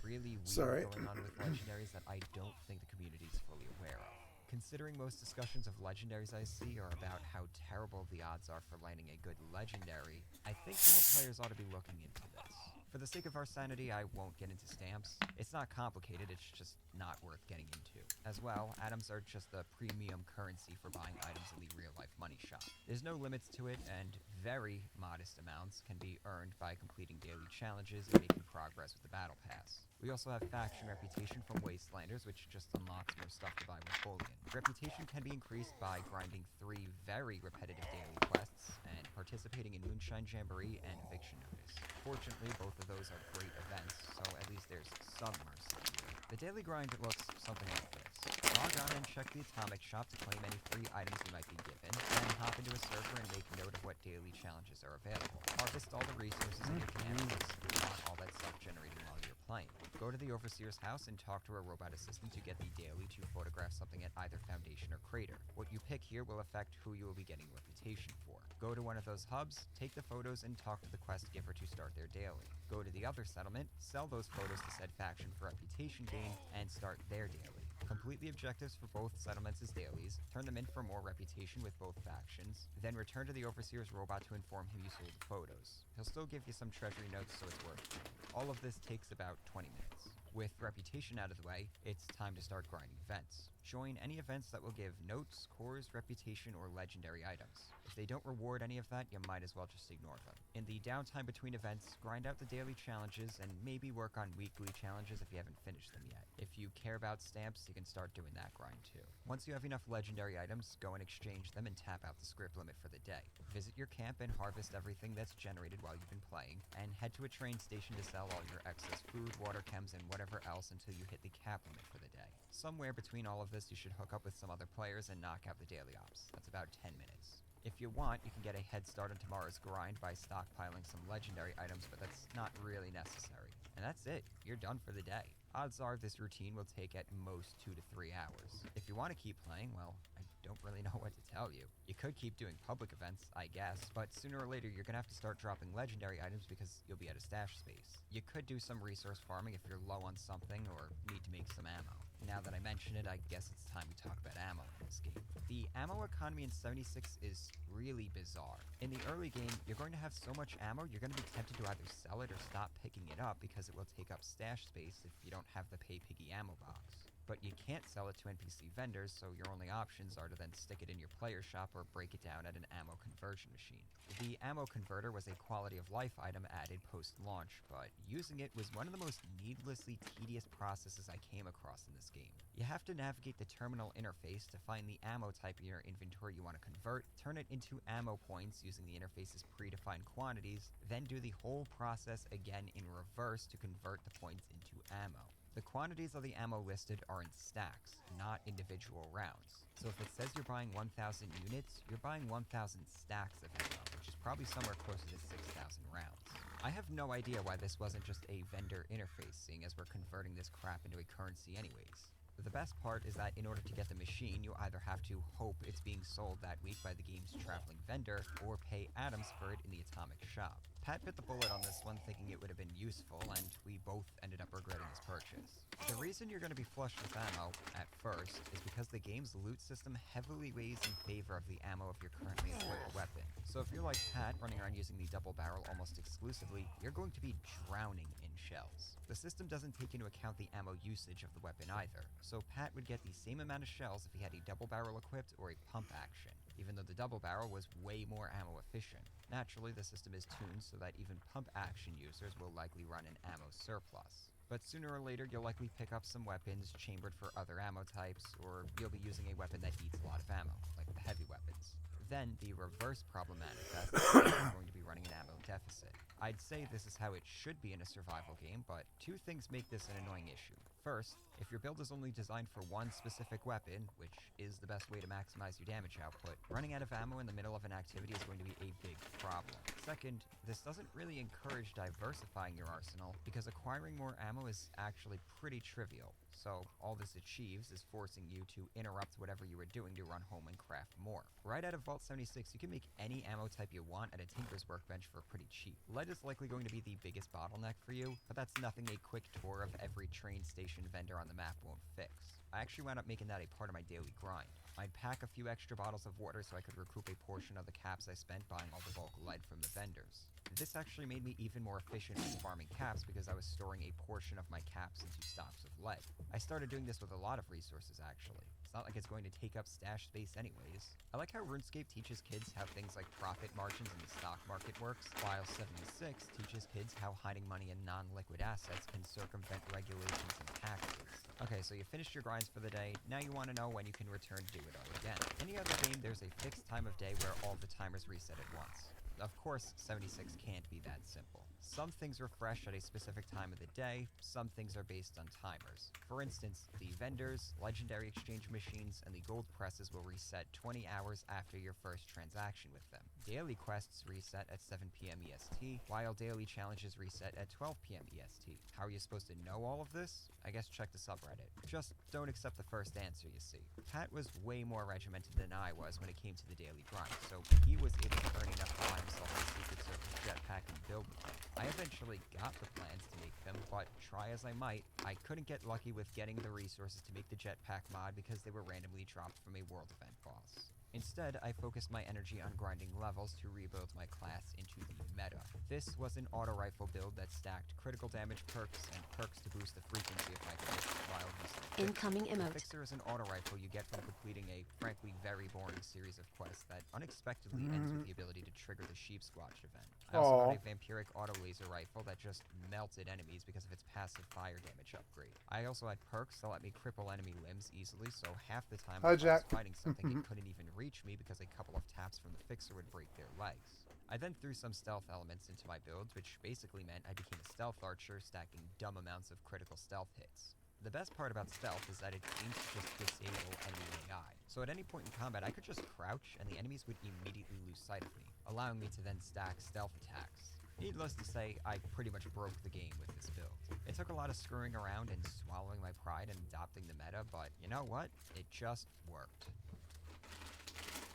Really weird going on with legendaries that I don't think the community is fully aware of. Considering most discussions of legendaries I see are about how terrible the odds are for landing a good legendary, I think more players ought to be looking into this. For the sake of our sanity, I won't get into stamps. It's not complicated, it's just not worth getting into. As well, atoms are just the premium currency for buying items in the real-life money shop. There's no limits to it, and very modest amounts can be earned by completing daily challenges and making progress with the battle pass. We also have faction reputation from Wastelanders, which just unlocks more stuff to buy with bullion. Reputation can be increased by grinding 3 very repetitive daily quests and participating in Moonshine Jamboree and Eviction Notice. Fortunately, both of those are great events, so at least there's some mercy here. The daily grind looks something like this. Log on and check the Atomic Shop to claim any free items you might be given, then hop into a server and make note of what daily challenges are available. Harvest all the resources in your camp because we want all that stuff generated while you're playing. Go to the Overseer's house and talk to a robot assistant to get the daily to photograph something at either Foundation or Crater. What you pick here will affect who you will be getting reputation for. Go to one of those hubs, take the photos, and talk to the quest giver to start their daily. Go to the other settlement, sell those photos to said faction for reputation gain, and start their daily. Complete the objectives for both settlements as dailies, turn them in for more reputation with both factions, then return to the Overseer's robot to inform him you sold the photos. He'll still give you some treasury notes, so it's worth it. All of this takes about 20 minutes. With reputation out of the way, it's time to start grinding events. Join any events that will give notes, cores, reputation, or legendary items. If they don't reward any of that, you might as well just ignore them. In the downtime between events, grind out the daily challenges and maybe work on weekly challenges if you haven't finished them yet. If you care about stamps, you can start doing that grind too. Once you have enough legendary items, go and exchange them and tap out the script limit for the day. Visit your camp and harvest everything that's generated while you've been playing, and head to a train station to sell all your excess food, water chems, and whatever else until you hit the cap limit for the day. Somewhere between all of this, you should hook up with some other players and knock out the daily ops. That's about 10 minutes. If you want, you can get a head start on tomorrow's grind by stockpiling some legendary items, but that's not really necessary. And that's it. You're done for the day. Odds are this routine will take at most 2 to 3 hours. If you want to keep playing, well, I don't really know what to tell you. You could keep doing public events, I guess, but sooner or later you're gonna have to start dropping legendary items because you'll be out of stash space. You could do some resource farming if you're low on something or need to make some ammo. Now that I mention it, I guess it's time we talk about ammo in this game. The ammo economy in 76 is really bizarre. In the early game, you're going to have so much ammo, you're going to be tempted to either sell it or stop picking it up because it will take up stash space if you don't have the Pay Piggy ammo box. But you can't sell it to NPC vendors, so your only options are to then stick it in your player shop or break it down at an ammo conversion machine. The ammo converter was a quality of life item added post-launch, but using it was one of the most needlessly tedious processes I came across in this game. You have to navigate the terminal interface to find the ammo type in your inventory you want to convert, turn it into ammo points using the interface's predefined quantities, then do the whole process again in reverse to convert the points into ammo. The quantities of the ammo listed are in stacks, not individual rounds. So if it says you're buying 1,000 units, you're buying 1,000 stacks of ammo, which is probably somewhere closer to 6,000 rounds. I have no idea why this wasn't just a vendor interface, seeing as we're converting this crap into a currency anyways. The best part is that in order to get the machine, you either have to hope it's being sold that week by the game's traveling vendor, or pay atoms for it in the atomic shop. Pat bit the bullet on this one thinking it would have been useful, and we both ended up regretting this purchase. The reason you're going to be flush with ammo, at first, is because the game's loot system heavily weighs in favor of the ammo of your currently equipped weapon. So if you're like Pat, running around using the double barrel almost exclusively, you're going to be drowning in shells. The system doesn't take into account the ammo usage of the weapon either, so Pat would get the same amount of shells if he had a double barrel equipped or a pump action, even though the double barrel was way more ammo efficient. Naturally, the system is tuned so that even pump action users will likely run an ammo surplus. But sooner or later, you'll likely pick up some weapons chambered for other ammo types, or you'll be using a weapon that eats a lot of ammo, like the heavy weapons. Then the reverse problem manifests, you're going to be running an ammo deficit. I'd say this is how it should be in a survival game, but two things make this an annoying issue. First, if your build is only designed for one specific weapon, which is the best way to maximize your damage output, running out of ammo in the middle of an activity is going to be a big problem. Second, this doesn't really encourage diversifying your arsenal, because acquiring more ammo is actually pretty trivial. So all this achieves is forcing you to interrupt whatever you were doing to run home and craft more. Right out of Vault 76, you can make any ammo type you want at a Tinker's Workbench for pretty cheap. Lead is likely going to be the biggest bottleneck for you, but that's nothing a quick tour of every train station vendor on the map won't fix. I actually wound up making that a part of my daily grind. I'd pack a few extra bottles of water so I could recoup a portion of the caps I spent buying all the bulk lead from the vendors. This actually made me even more efficient with farming caps because I was storing a portion of my caps into stocks of lead. I started doing this with a lot of resources actually. It's not like it's going to take up stash space anyways. I like how RuneScape teaches kids how things like profit margins in the stock market works, while 76 teaches kids how hiding money in non-liquid assets can circumvent regulations and taxes. Okay, so you finished your grinds for the day, now you want to know when you can return to do it all again. Any other game, there's a fixed time of day where all the timers reset at once. Of course, 76 can't be that simple. Some things refresh at a specific time of the day, some things are based on timers. For instance, the vendors, legendary exchange machines, and the gold presses will reset 20 hours after your first transaction with them. Daily quests reset at 7 PM EST, while daily challenges reset at 12 PM EST. How are you supposed to know all of this? I guess check the subreddit. Just don't accept the first answer you see. Pat was way more regimented than I was when it came to the daily grind, so he was able to earn enough to buy himself a secret surface jetpack and build with it. I eventually got the plans to make them, but try as I might, I couldn't get lucky with getting the resources to make the jetpack mod because they were randomly dropped from a world event boss. Instead, I focused my energy on grinding levels to rebuild my class into the meta. This was an auto rifle build that stacked critical damage perks and perks to boost the frequency of my kills while using Incoming The emote. Fixer is an auto rifle you get from completing a, frankly, very boring series of quests that unexpectedly ends with the ability to trigger the Sheep Squatch event. I also got a vampiric auto laser rifle that just melted enemies because of its passive fire damage upgrade. I also had perks that let me cripple enemy limbs easily, so half the time Hi, if I was Jack. fighting something, it couldn't even reach me because a couple of taps from the Fixer would break their legs. I then threw some stealth elements into my builds, which basically meant I became a stealth archer, stacking dumb amounts of critical stealth hits. The best part about stealth is that it seems to just disable enemy AI. So at any point in combat, I could just crouch and the enemies would immediately lose sight of me, allowing me to then stack stealth attacks. Needless to say, I pretty much broke the game with this build. It took a lot of screwing around and swallowing my pride and adopting the meta, but you know what? It just worked.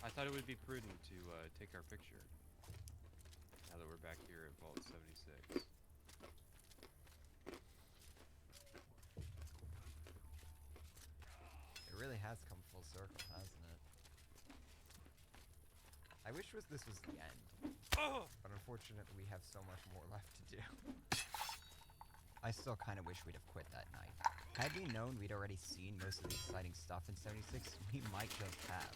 I thought it would be prudent to take our picture. Now that we're back here at Vault 76. It really has come full circle, hasn't it? I wish this was the end, but unfortunately we have so much more left to do. I still kind of wish we'd have quit that night. Had we known we'd already seen most of the exciting stuff in 76, we might just have.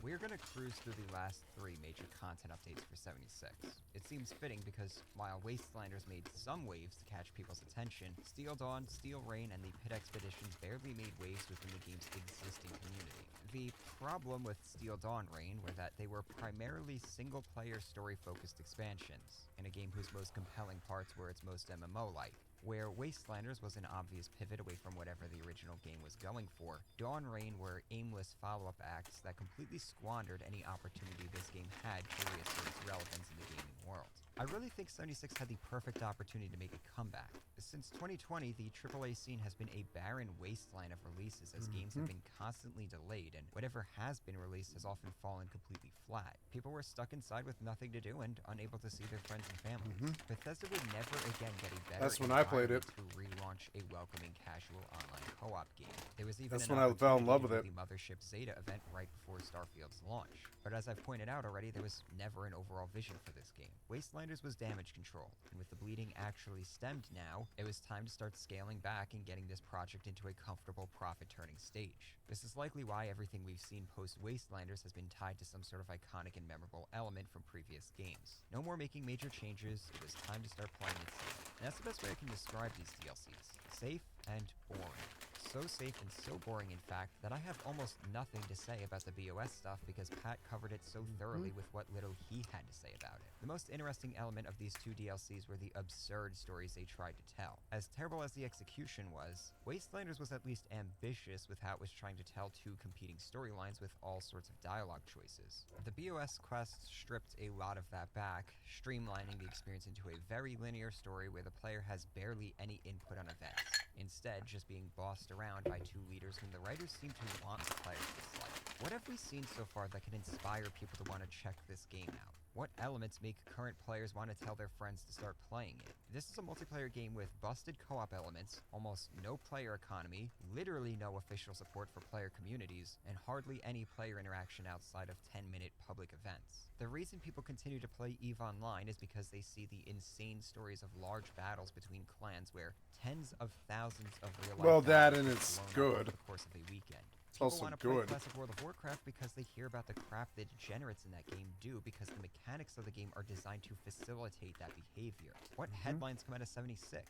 We're gonna cruise through the last 3 major content updates for 76. It seems fitting because while Wastelanders made some waves to catch people's attention, Steel Dawn, Steel Rain, and the Pit Expeditions barely made waves within the game's existing community. The problem with Steel Dawn Rain were that they were primarily single-player story-focused expansions, in a game whose most compelling parts were its most MMO-like. Where Wastelanders was an obvious pivot away from whatever the original game was going for, Dawn Rain were aimless follow-up acts that completely squandered any opportunity this game had to reassert its relevance in the gaming world. I really think 76 had the perfect opportunity to make a comeback. Since 2020, the AAA scene has been a barren wasteland of releases as games have been constantly delayed, and whatever has been released has often fallen completely flat. People were stuck inside with nothing to do and unable to see their friends and families. Bethesda would never again get a better That's when I played it. to relaunch a welcoming casual online co-op game. There was even That's an when I fell in love opportunity with to do the Mothership Zeta event right before Starfield's launch. But as I've pointed out already, there was never an overall vision for this game. Wastelanders was damage control, and with the bleeding actually stemmed now, it was time to start scaling back and getting this project into a comfortable profit-turning stage. This is likely why everything we've seen post-Wastelanders has been tied to some sort of iconic and memorable element from previous games. No more making major changes, it was time to start playing it safe. And that's the best way I can describe these DLCs. Safe and boring. So safe and so boring, in fact, that I have almost nothing to say about the BOS stuff because Pat covered it so thoroughly with what little he had to say about it. The most interesting element of these 2 DLCs were the absurd stories they tried to tell. As terrible as the execution was, Wastelanders was at least ambitious with how it was trying to tell 2 competing storylines with all sorts of dialogue choices. The BOS quests stripped a lot of that back, streamlining the experience into a very linear story where the player has barely any input on events, instead just being bossed around by 2 leaders whom the writers seem to want the players to dislike. What have we seen so far that can inspire people to want to check this game out? What elements make current players want to tell their friends to start playing it? This is a multiplayer game with busted co-op elements, almost no player economy, literally no official support for player communities, and hardly any player interaction outside of 10-minute public events. The reason people continue to play EvE Online is because they see the insane stories of large battles between clans where tens of thousands of real-life Well, that battles and get it's blown up good. over the course of a weekend. It's People also want to play good. classic World of Warcraft because they hear about the crap the degenerates in that game do because the mechanics of the game are designed to facilitate that behavior. What headlines come out of 76?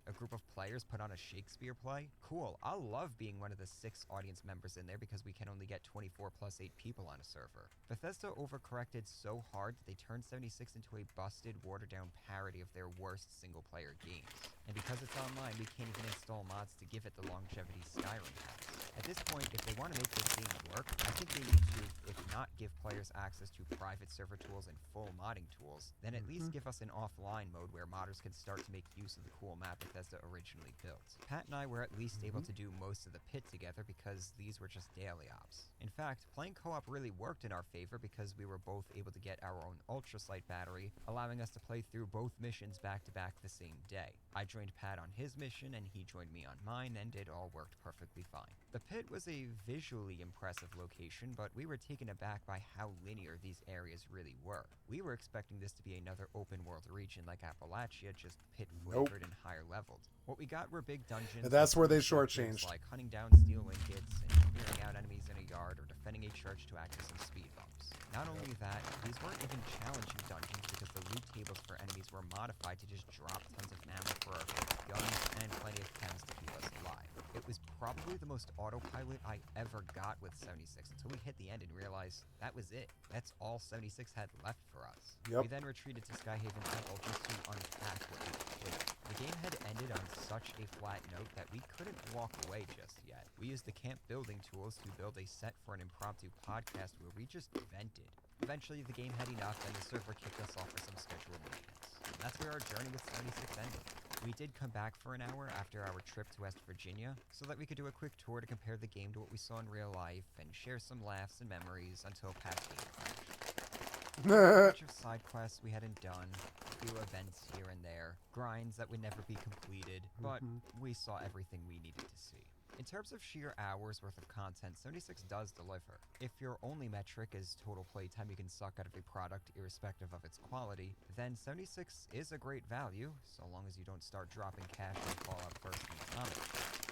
A group of players put on a Shakespeare play? Cool, I'll love being one of the 6 audience members in there because we can only get 24 plus 8 people on a server. Bethesda overcorrected so hard that they turned 76 into a busted, watered-down parody of their worst single-player games. And because it's online, we can't even install mods to give it the longevity Skyrim has. At this point, if they want to make this game work, I think they need to, if not give players access to private server tools and full modding tools, then at least give us an offline mode where modders can start to make use of the cool map Bethesda originally built. Pat and I were at least able to do most of the pit together because these were just daily ops. In fact, playing co-op really worked in our favor because we were both able to get our own ultrasight battery, allowing us to play through both missions back-to-back the same day. I joined Pat on his mission and he joined me on mine, and it all worked perfectly fine. The pit was a visually impressive location, but we were taken aback by how linear these areas really were. We were expecting this to be another open world region like Appalachia, just pit flavored and higher leveled. What we got were big dungeons. And that's where they with objectives shortchanged. like hunting down steel ingots and clearing out enemies in a yard or defending a church to access some speed bumps. Not only that, these weren't even challenging dungeons because the loot tables for enemies were modified to just drop tons of ammo for our guns and plenty of chems to keep us alive. It was probably the most autopilot I ever got with 76 until we hit the end and realized that was it. That's all 76 had left for us. Yep. We then retreated to Skyhaven Temple just to unpack what we did. The game had ended on such a flat note that we couldn't walk away just yet. We used the camp building tools to build a set for an impromptu podcast where we just vented. Eventually, the game had enough and the server kicked us off for some scheduled maintenance. And that's where our journey with 76 ended. We did come back for an hour after our trip to West Virginia, so that we could do a quick tour to compare the game to what we saw in real life and share some laughs and memories until past game crashed. A bunch of side quests we hadn't done, a few events here and there, grinds that would never be completed, but we saw everything we needed to see. In terms of sheer hours worth of content, 76 does deliver. If your only metric is total playtime you can suck out of a product irrespective of its quality, then 76 is a great value, so long as you don't start dropping cash on Fallout first in the comments.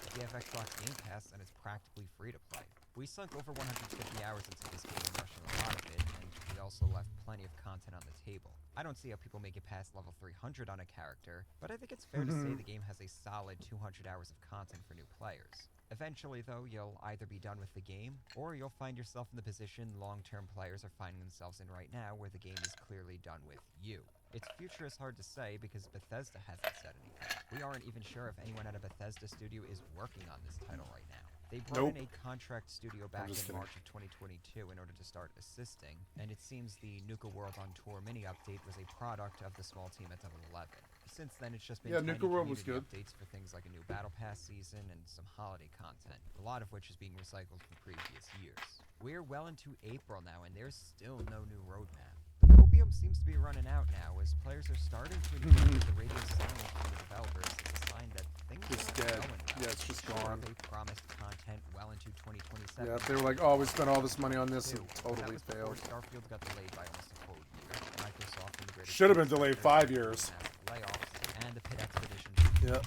If you have Xbox Game Pass, then it's practically free to play. We sunk over 150 hours into this game, rushing a lot of it, and we also left plenty of content on the table. I don't see how people make it past level 300 on a character, but I think it's fair to say the game has a solid 200 hours of content for new players. Eventually, though, you'll either be done with the game, or you'll find yourself in the position long-term players are finding themselves in right now, where the game is clearly done with you. Its future is hard to say because Bethesda hasn't said anything. We aren't even sure if anyone at a Bethesda studio is working on this title right now. They brought in a contract studio back in March of 2022 in order to start assisting, and it seems the Nuka World on Tour mini update was a product of the small team at Double 11. Since then, it's just been tiny Nuka World was community good. updates for things like a new Battle Pass season and some holiday content, a lot of which is being recycled from previous years. We're well into April now, and there's still no new roadmap. The copium seems to be running out now, as players are starting to interpret the radio silence from the developers as a sign that things It's aren't dead. going well. Yeah, it's just Sure, gone. they promised content well into 2027. Yeah, they were like, oh, we spent all this money on this and That totally was before failed. Starfield got delayed by almost a full year. Microsoft and the greater Should have been States delayed sector 5 years. announced layoffs, and the pit expeditions Yep.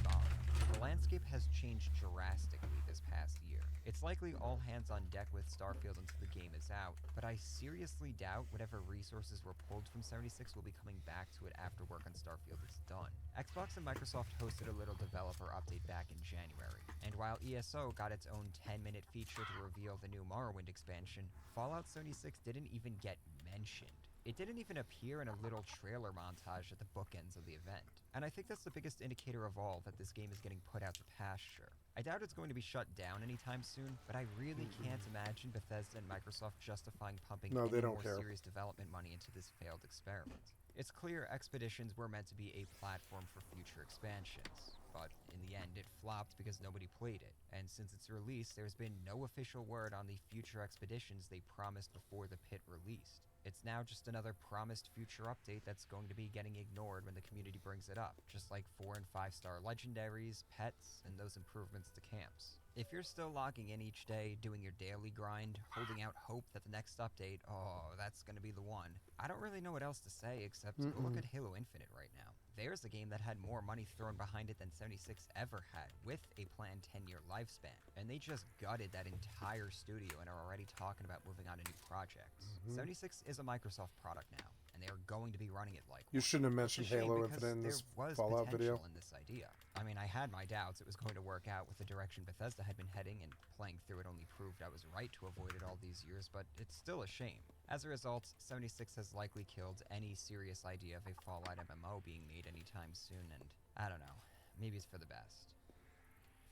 The landscape has changed drastically this past year. It's likely all hands on deck with Starfield until the game is out, but I seriously doubt whatever resources were pulled from 76 will be coming back to it after work on Starfield is done. Xbox and Microsoft hosted a little developer update back in January, and while ESO got its own 10-minute feature to reveal the new Morrowind expansion, Fallout 76 didn't even get mentioned. It didn't even appear in a little trailer montage at the bookends of the event. And I think that's the biggest indicator of all that this game is getting put out to pasture. I doubt it's going to be shut down anytime soon, but I really can't imagine Bethesda and Microsoft justifying pumping No, they any don't more care. serious development money into this failed experiment. It's clear Expeditions were meant to be a platform for future expansions, but in the end it flopped because nobody played it, and since its release there's been no official word on the future Expeditions they promised before the pit released. It's now just another promised future update that's going to be getting ignored when the community brings it up, just like 4 and 5 star legendaries, pets, and those improvements to camps. If you're still logging in each day, doing your daily grind, holding out hope that the next update, oh, that's gonna be the one, I don't really know what else to say except go look at Halo Infinite right now. There's a game that had more money thrown behind it than 76 ever had, with a planned 10-year lifespan, and they just gutted that entire studio and are already talking about moving on to new projects. 76 is a Microsoft product now, and they are going to be running it like You one. shouldn't have It's a mentioned shame Halo because Infinite in this there was Fallout video. potential in this idea. I mean, I had my doubts it was going to work out with the direction Bethesda had been heading, and playing through it only proved I was right to avoid it all these years, but it's still a shame. As a result, 76 has likely killed any serious idea of a Fallout MMO being made anytime soon, and I don't know, maybe it's for the best.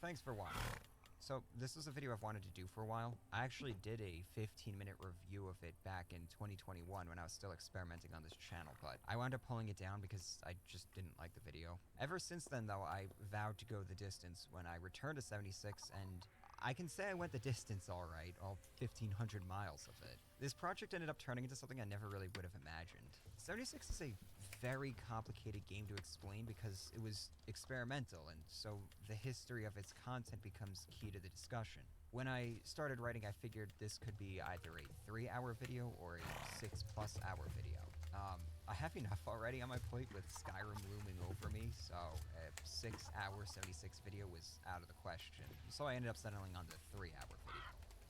Thanks for watching. So, this is a video I've wanted to do for a while. I actually did a 15-minute review of it back in 2021 when I was still experimenting on this channel, but I wound up pulling it down because I just didn't like the video. Ever since then, though, I vowed to go the distance when I returned to 76, and I can say I went the distance alright, all 1,500 miles of it. This project ended up turning into something I never really would have imagined. 76 is a very complicated game to explain because it was experimental, and so the history of its content becomes key to the discussion. When I started writing, I figured this could be either a 3-hour video or a 6+ hour video. I have enough already on my plate with Skyrim looming over me, so a 6-hour 76 video was out of the question. So I ended up settling on the 3-hour video.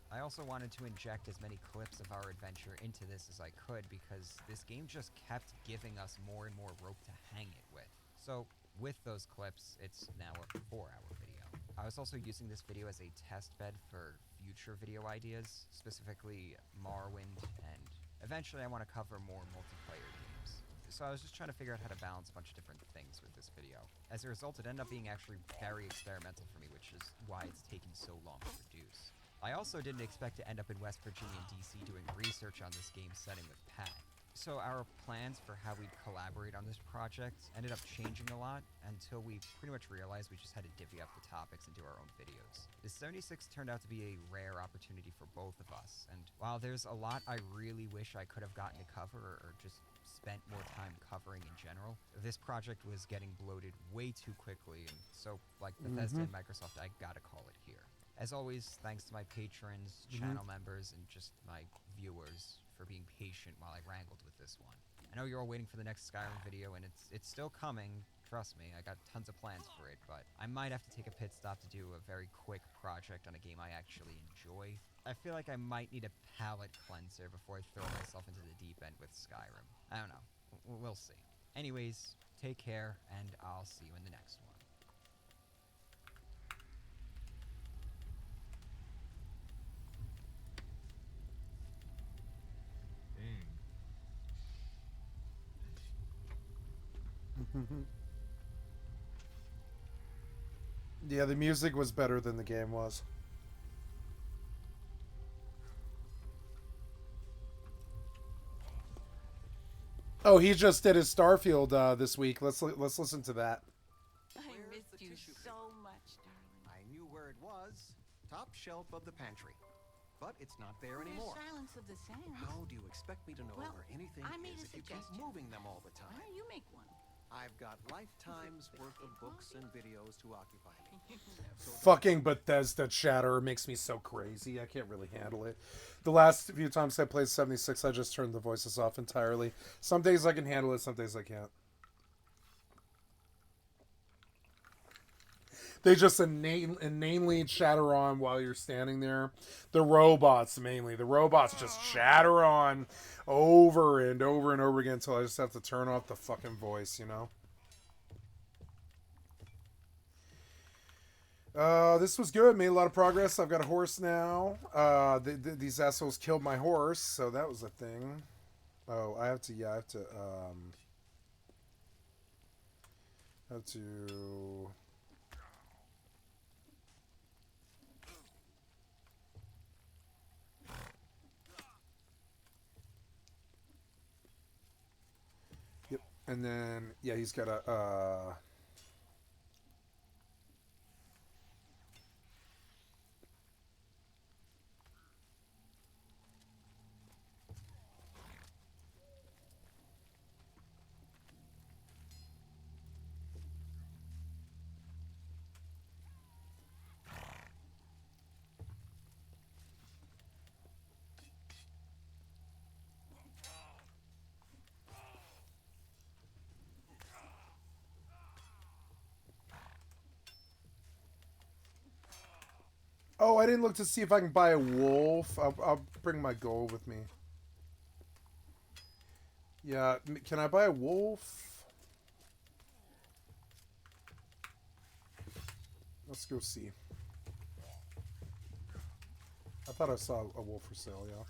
I also wanted to inject as many clips of our adventure into this as I could because this game just kept giving us more and more rope to hang it with. So with those clips, it's now a 4-hour video. I was also using this video as a test bed for future video ideas, specifically Morrowind, and eventually I want to cover more multiplayer games. So I was just trying to figure out how to balance a bunch of different things with this video. As a result, it ended up being actually very experimental for me, which is why it's taken so long to produce. I also didn't expect to end up in West Virginia and DC doing research on this game setting with Pat. So our plans for how we'd collaborate on this project ended up changing a lot until we pretty much realized we just had to divvy up the topics and do our own videos. The 76 turned out to be a rare opportunity for both of us, and while there's a lot I really wish I could have gotten to cover or just spent more time covering in general, this project was getting bloated way too quickly, and so, like Bethesda and Microsoft, I gotta call it here. As always, thanks to my patrons, channel members, and just my viewers for being patient while I wrangled with this one. I know you're all waiting for the next Skyrim video, and it's still coming. Trust me, I got tons of plans for it, but I might have to take a pit stop to do a very quick project on a game I actually enjoy. I feel like I might need a palate cleanser before I throw myself into the deep end with Skyrim. I don't know. We'll see. Anyways, take care, and I'll see you in the next one. Yeah, the music was better than the game was. Oh, he just did his Starfield this week. Let's listen to that. I missed you so much, darling. I knew where it was. Top shelf of the pantry. But it's not there anymore. There's Silence of the Sands. How do you expect me to know Well, where anything I made is a if you keep suggestion. moving them all the time? Why don't you make one? I've got lifetimes worth of books and videos to occupy me. Fucking Bethesda chatter makes me so crazy. I can't really handle it. The last few times I played 76, I just turned the voices off entirely. Some days I can handle it, some days I can't. They just inanely chatter on while you're standing there. The robots, mainly. The robots just chatter on over and over and over again until I just have to turn off the fucking voice, you know? This was good. Made a lot of progress. I've got a horse now. These assholes killed my horse, so that was a thing. Oh, I have to... Yep. And then, yeah, he's got a... Oh, I didn't look to see if I can buy a wolf. I'll bring my gold with me. Yeah, can I buy a wolf? Let's go see. I thought I saw a wolf for sale, yeah.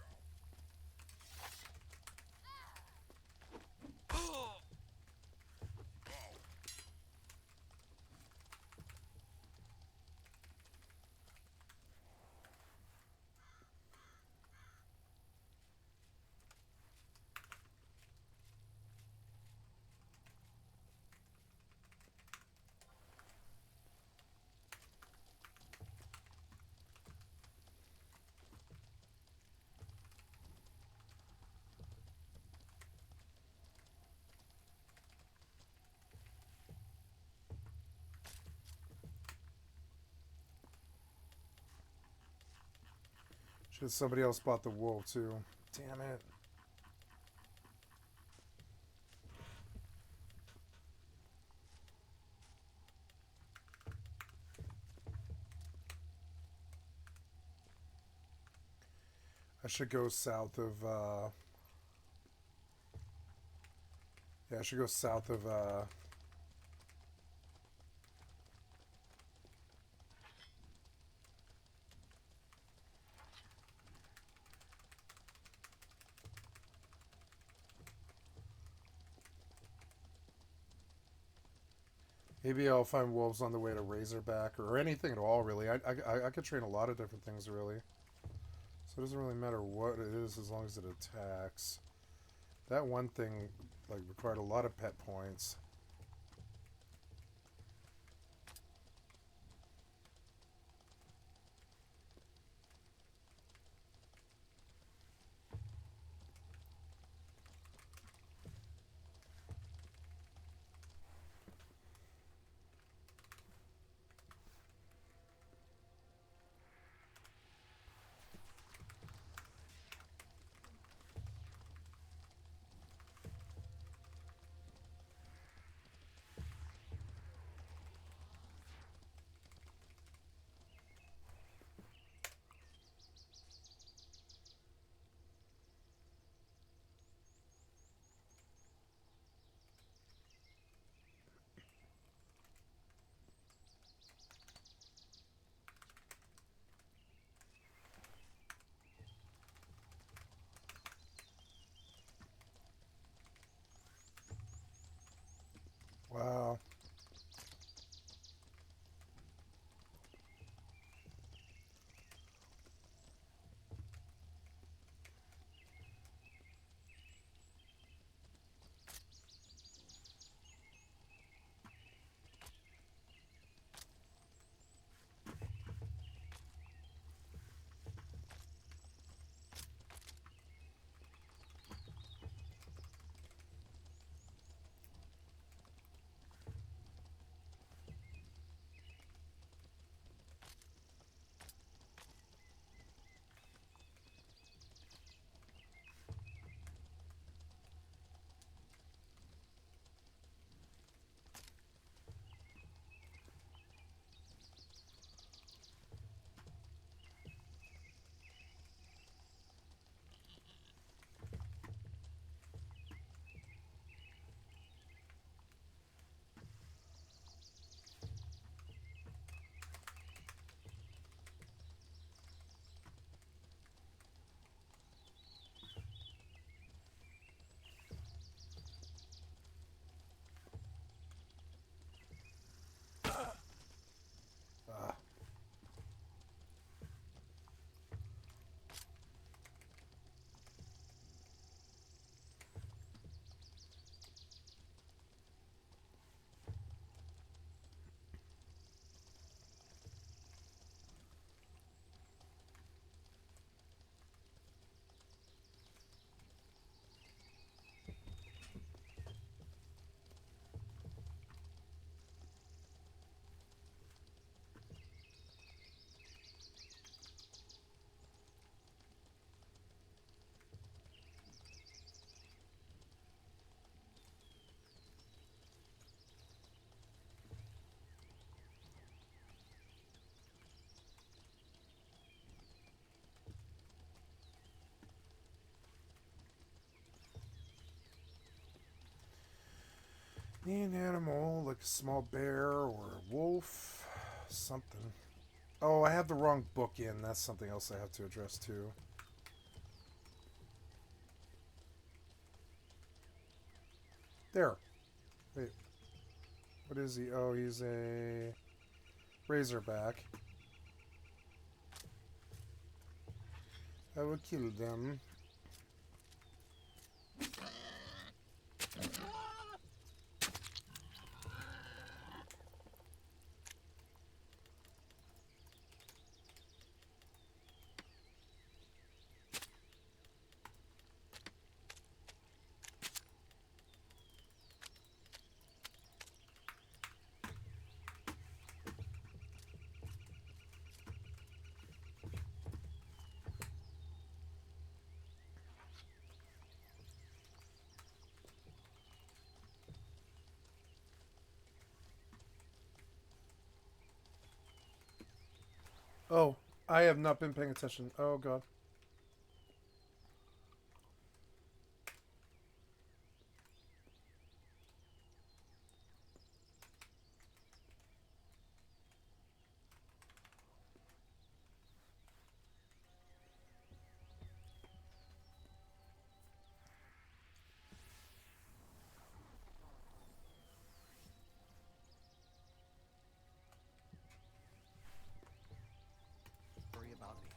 Should somebody else bought the wool too. Damn it. I should go south of yeah, I should go south of maybe I'll find wolves on the way to Razorback or anything at all, really. I could train a lot of different things, really. So it doesn't really matter what it is as long as it attacks. That one thing like required a lot of pet points. Wow. Need an animal, like a small bear or a wolf. Something. Oh, I have the wrong book in. That's something else I have to address too. There. Wait. What is he? Oh, he's a razorback. I will kill them. Oh, I have not been paying attention. Oh god. Worry about me.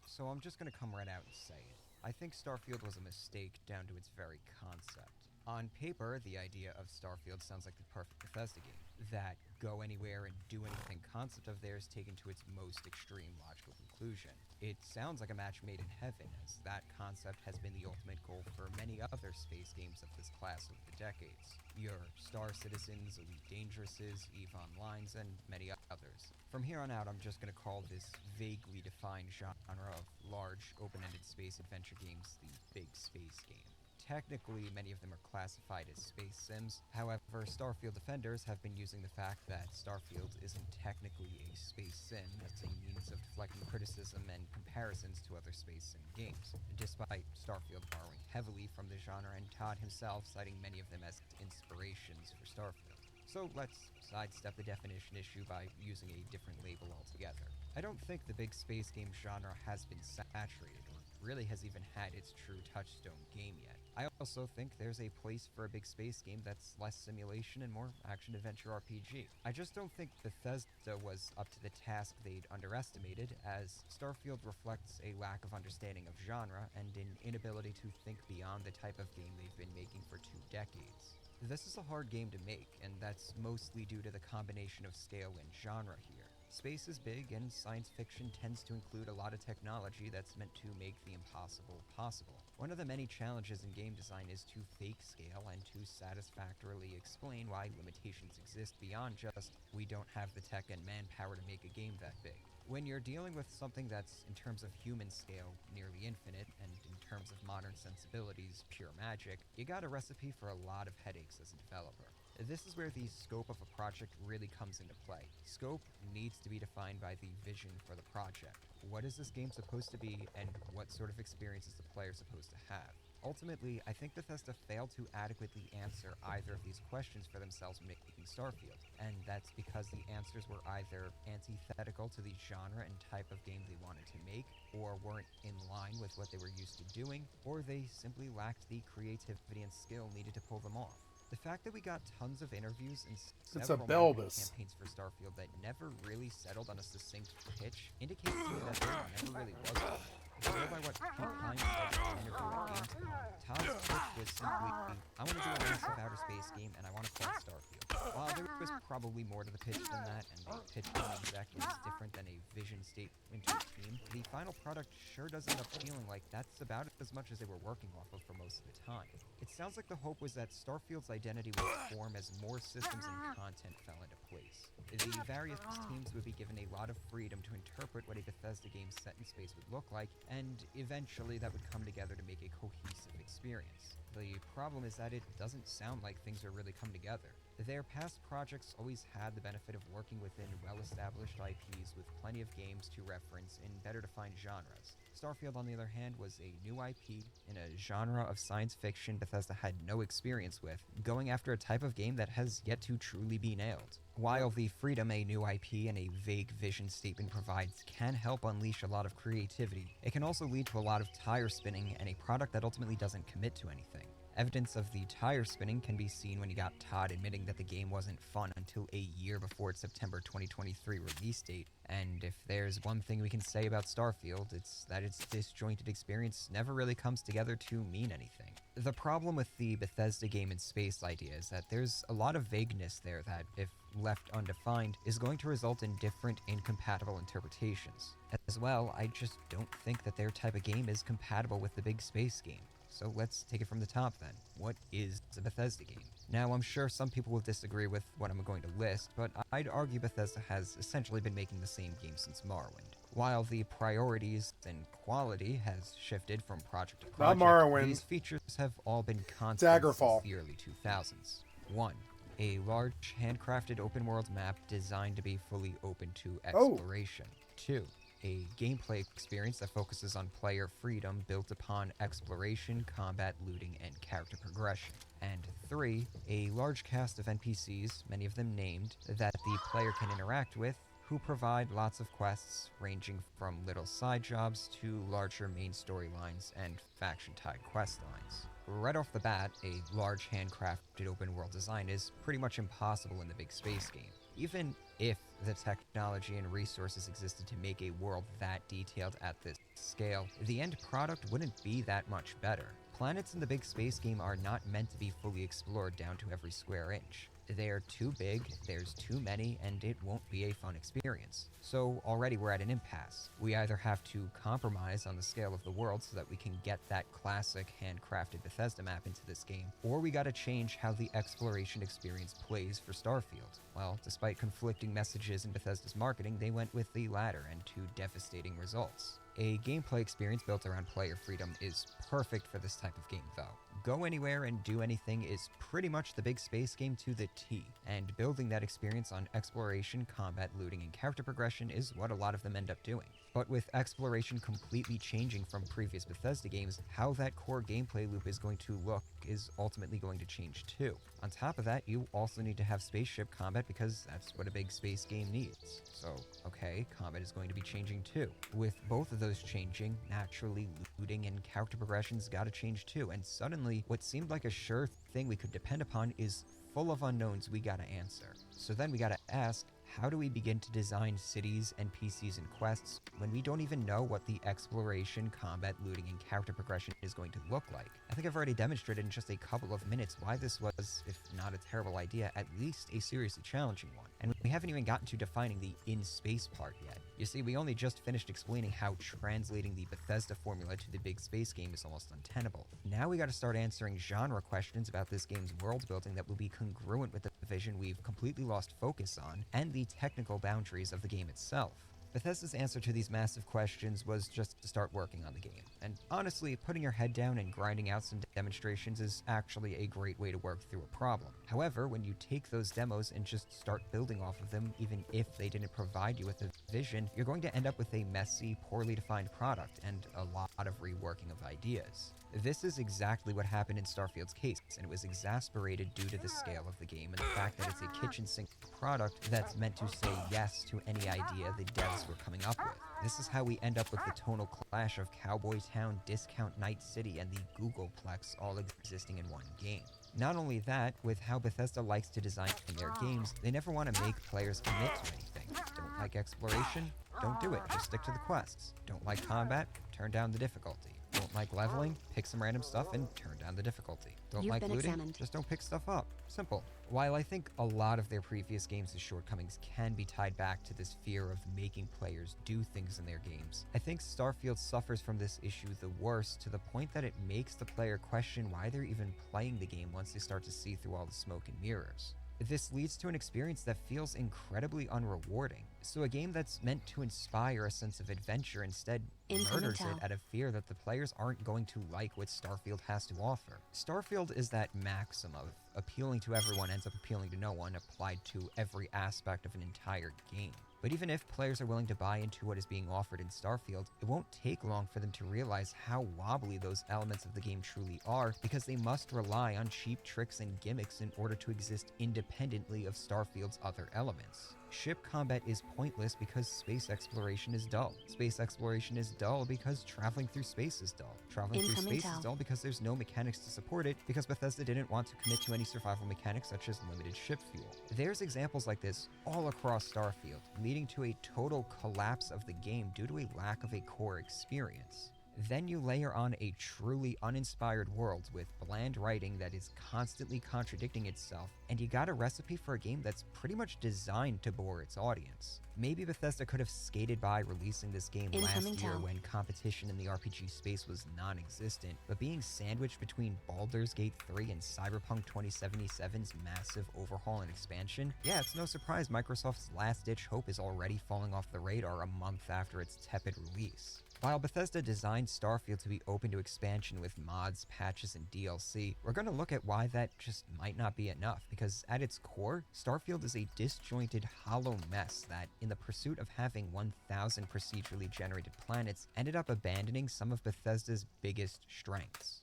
So I'm just gonna come right out and say it. I think Starfield was a mistake down to its very concept. On paper, the idea of Starfield sounds like the perfect Bethesda game. That go anywhere and do anything concept of theirs taken to its most extreme logical conclusion. It sounds like a match made in heaven, as that concept has been the ultimate goal for many other space games of this class over the decades. Your Star Citizens, Elite Dangerouses, EVE Onlines, and many others. From here on out, I'm just going to call this vaguely defined genre of large, open-ended space adventure games the big space game. Technically, many of them are classified as space sims. However, Starfield defenders have been using the fact that Starfield isn't technically a space sim as a means of deflecting criticism and comparisons to other space sim games, despite Starfield borrowing heavily from the genre and Todd himself citing many of them as inspirations for Starfield. So let's sidestep the definition issue by using a different label altogether. I don't think the big space game genre has been saturated, or really has even had its true touchstone game yet. I also think there's a place for a big space game that's less simulation and more action-adventure RPG. I just don't think Bethesda was up to the task they'd underestimated, as Starfield reflects a lack of understanding of genre and an inability to think beyond the type of game they've been making for 2 decades. This is a hard game to make, and that's mostly due to the combination of scale and genre here. Space is big, and science fiction tends to include a lot of technology that's meant to make the impossible possible. One of the many challenges in game design is to fake scale and to satisfactorily explain why limitations exist beyond just, we don't have the tech and manpower to make a game that big. When you're dealing with something that's, in terms of human scale, nearly infinite, and in terms of modern sensibilities, pure magic, you got a recipe for a lot of headaches as a developer. This is where the scope of a project really comes into play. Scope needs to be defined by the vision for the project. What is this game supposed to be, and what sort of experience is the player supposed to have? Ultimately, I think Bethesda failed to adequately answer either of these questions for themselves when making Starfield, and that's because the answers were either antithetical to the genre and type of game they wanted to make, or weren't in line with what they were used to doing, or they simply lacked the creativity and skill needed to pull them off. The fact that we got tons of interviews and several marketing campaigns for Starfield that never really settled on a succinct pitch indicates to me that there never really was one. If you go by what Pete Hines said in an interview with Gamescom, Todd's pitch was simply, I want to do a massive outer space game and I want to call it Starfield. While there was probably more to the pitch than that, and a pitch to an exec is different than a vision statement to a team, the final product sure does end up feeling like that's about as much as they were working off of for most of the time. It sounds like the hope was that Starfield's identity would form as more systems and content fell into place. The various teams would be given a lot of freedom to interpret what a Bethesda game set in space would look like, and eventually that would come together to make a cohesive experience. The problem is that it doesn't sound like things are really come together. Their past projects always had the benefit of working within well-established IPs with plenty of games to reference in better-defined genres. Starfield, on the other hand, was a new IP in a genre of science fiction Bethesda had no experience with, going after a type of game that has yet to truly be nailed. While the freedom a new IP and a vague vision statement provides can help unleash a lot of creativity, it can also lead to a lot of tire spinning and a product that ultimately doesn't commit to anything. Evidence of the tire spinning can be seen when you got Todd admitting that the game wasn't fun until a year before its September 2023 release date, and if there's one thing we can say about Starfield, it's that its disjointed experience never really comes together to mean anything. The problem with the Bethesda game in space idea is that there's a lot of vagueness there that, if left undefined, is going to result in different, incompatible interpretations. As well, I just don't think that their type of game is compatible with the big space game. So let's take it from the top then. What is a Bethesda game? Now, I'm sure some people will disagree with what I'm going to list, but I'd argue Bethesda has essentially been making the same game since Morrowind. While the priorities and quality has shifted from project to project, Not Morrowind. these features have all been constant since the early 2000s. 1. a large handcrafted open world map designed to be fully open to Oh. exploration. 2. A gameplay experience that focuses on player freedom built upon exploration, combat, looting, and character progression. And 3. A large cast of NPCs, many of them named, that the player can interact with, who provide lots of quests ranging from little side jobs to larger main storylines and faction-tied quest lines. Right off the bat, a large handcrafted open world design is pretty much impossible in the big space game. Even if the technology and resources existed to make a world that detailed at this scale, the end product wouldn't be that much better. Planets in the big space game are not meant to be fully explored down to every square inch. They are too big, there's too many, and it won't be a fun experience. So already we're at an impasse. We either have to compromise on the scale of the world so that we can get that classic handcrafted Bethesda map into this game, or we gotta change how the exploration experience plays for Starfield. Well, despite conflicting messages in Bethesda's marketing, they went with the latter and to devastating results. A gameplay experience built around player freedom is perfect for this type of game, though. Go anywhere and do anything is pretty much the big space game to the T, and building that experience on exploration, combat, looting, and character progression is what a lot of them end up doing. But with exploration completely changing from previous Bethesda games, how that core gameplay loop is going to look is ultimately going to change too. On top of that, you also need to have spaceship combat because that's what a big space game needs. So, okay, combat is going to be changing too. With both of those changing, naturally looting and character progression's gotta change too, and suddenly what seemed like a sure thing we could depend upon is full of unknowns we gotta answer. So then we gotta ask, how do we begin to design cities, NPCs, and quests when we don't even know what the exploration, combat, looting, and character progression is going to look like? I think I've already demonstrated in just a couple of minutes why this was, if not a terrible idea, at least a seriously challenging one. And we haven't even gotten to defining the in-space part yet. You see, we only just finished explaining how translating the Bethesda formula to the big space game is almost untenable. Now we gotta start answering genre questions about this game's world building that will be congruent with the vision we've completely lost focus on, and the technical boundaries of the game itself. Bethesda's answer to these massive questions was just to start working on the game. And honestly, putting your head down and grinding out some demonstrations is actually a great way to work through a problem. However, when you take those demos and just start building off of them, even if they didn't provide you with a vision, you're going to end up with a messy, poorly defined product and a lot of reworking of ideas. This is exactly what happened in Starfield's case, and it was exacerbated due to the scale of the game and the fact that it's a kitchen sink product that's meant to say yes to any idea the devs were coming up with. This is how we end up with the tonal clash of Cowboy Town, Discount Night City, and the Googleplex all existing in one game. Not only that, with how Bethesda likes to design their games, they never want to make players commit to anything. Don't like exploration? Don't do it, just stick to the quests. Don't like combat? Turn down the difficulty. Don't like leveling? Pick some random stuff and turn down the difficulty. Don't like looting? Just don't pick stuff up. Simple. While I think a lot of their previous games' shortcomings can be tied back to this fear of making players do things in their games, I think Starfield suffers from this issue the worst, to the point that it makes the player question why they're even playing the game once they start to see through all the smoke and mirrors. This leads to an experience that feels incredibly unrewarding. So a game that's meant to inspire a sense of adventure instead murders it out of fear that the players aren't going to like what Starfield has to offer. Starfield is that maxim of appealing to everyone ends up appealing to no one, applied to every aspect of an entire game. But even if players are willing to buy into what is being offered in Starfield, it won't take long for them to realize how wobbly those elements of the game truly are, because they must rely on cheap tricks and gimmicks in order to exist independently of Starfield's other elements. Ship combat is pointless because space exploration is dull. Space exploration is dull because traveling through space is dull. Traveling through space is dull because there's no mechanics to support it, because Bethesda didn't want to commit to any survival mechanics such as limited ship fuel. There's examples like this all across Starfield, leading to a total collapse of the game due to a lack of a core experience. Then you layer on a truly uninspired world with bland writing that is constantly contradicting itself, and you got a recipe for a game that's pretty much designed to bore its audience. Maybe Bethesda could have skated by releasing this game last year when competition in the RPG space was non-existent, but being sandwiched between Baldur's Gate 3 and Cyberpunk 2077's massive overhaul and expansion, yeah, it's no surprise Microsoft's last-ditch hope is already falling off the radar a month after its tepid release. While Bethesda designed Starfield to be open to expansion with mods, patches, and DLC, we're going to look at why that just might not be enough, because at its core, Starfield is a disjointed, hollow mess that, in the pursuit of having 1,000 procedurally generated planets, ended up abandoning some of Bethesda's biggest strengths.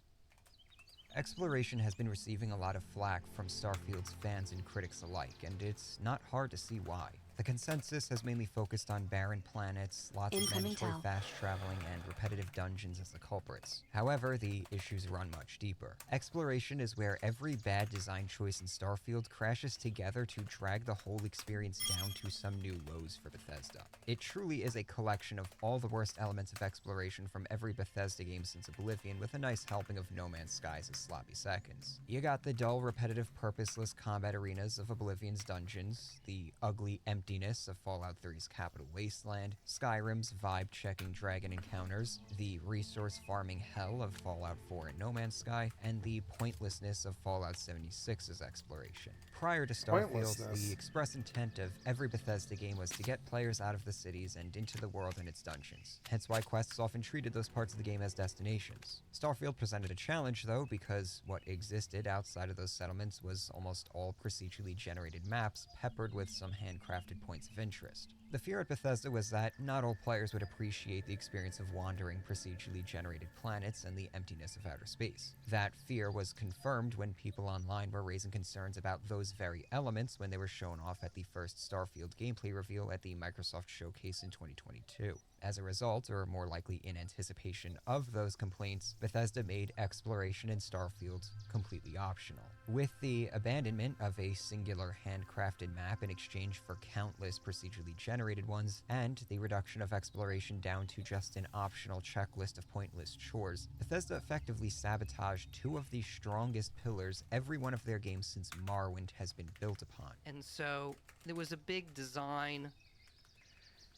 Exploration has been receiving a lot of flack from Starfield's fans and critics alike, and it's not hard to see why. The consensus has mainly focused on barren planets, lots of Incoming mandatory tell. fast traveling, and repetitive dungeons as the culprits. However, the issues run much deeper. Exploration is where every bad design choice in Starfield crashes together to drag the whole experience down to some new lows for Bethesda. It truly is a collection of all the worst elements of exploration from every Bethesda game since Oblivion, with a nice helping of No Man's Skies as sloppy seconds. You got the dull, repetitive, purposeless combat arenas of Oblivion's dungeons, the ugly emptiness of Fallout 3's Capital Wasteland, Skyrim's vibe-checking dragon encounters, the resource farming hell of Fallout 4 and No Man's Sky, and the pointlessness of Fallout 76's exploration. Prior to Starfield, the express intent of every Bethesda game was to get players out of the cities and into the world and its dungeons, hence why quests often treated those parts of the game as destinations. Starfield presented a challenge, though, because what existed outside of those settlements was almost all procedurally generated maps peppered with some handcrafted points of interest. The fear at Bethesda was that not all players would appreciate the experience of wandering procedurally generated planets and the emptiness of outer space. That fear was confirmed when people online were raising concerns about those very elements when they were shown off at the first Starfield gameplay reveal at the Microsoft Showcase in 2022. As a result, or more likely in anticipation of those complaints, Bethesda made exploration in Starfield completely optional. With the abandonment of a singular handcrafted map in exchange for countless procedurally generated ones, and the reduction of exploration down to just an optional checklist of pointless chores, Bethesda effectively sabotaged two of the strongest pillars every one of their games since Morrowind has been built upon. And so there was a big design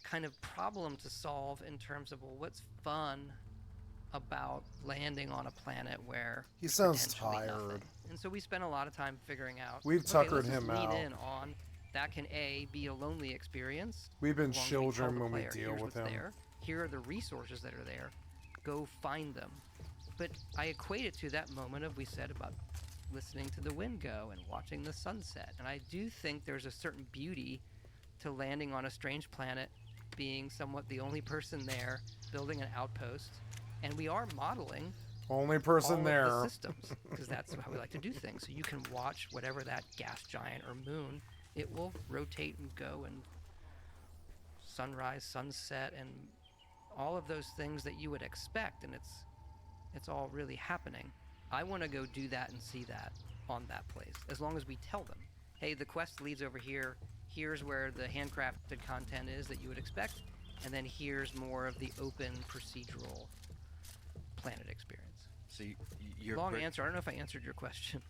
kind of problem to solve in terms of, well, what's fun about landing on a planet where he sounds potentially tired. nothing. And so we spent a lot of time figuring out, We've okay, tuckered let's just him lean out. in on that can be a lonely experience. We've been as long as children tell the when we player, deal here's with what's him. there. Here are the resources that are there. Go find them. But I equate it to that moment of we said about listening to the wind go and watching the sunset. And I do think there's a certain beauty to landing on a strange planet, being somewhat the only person there, building an outpost, and we are modeling Only person all there. of the systems, because that's how we like to do things. So you can watch whatever that gas giant or moon, it will rotate and go, and sunrise, sunset, and all of those things that you would expect, and it's all really happening. I want to go do that and see that on that place, as long as we tell them, hey, the quest leads over here, here's where the handcrafted content is that you would expect, and then here's more of the open procedural planet experience. So you're long answer. I don't know if I answered your question.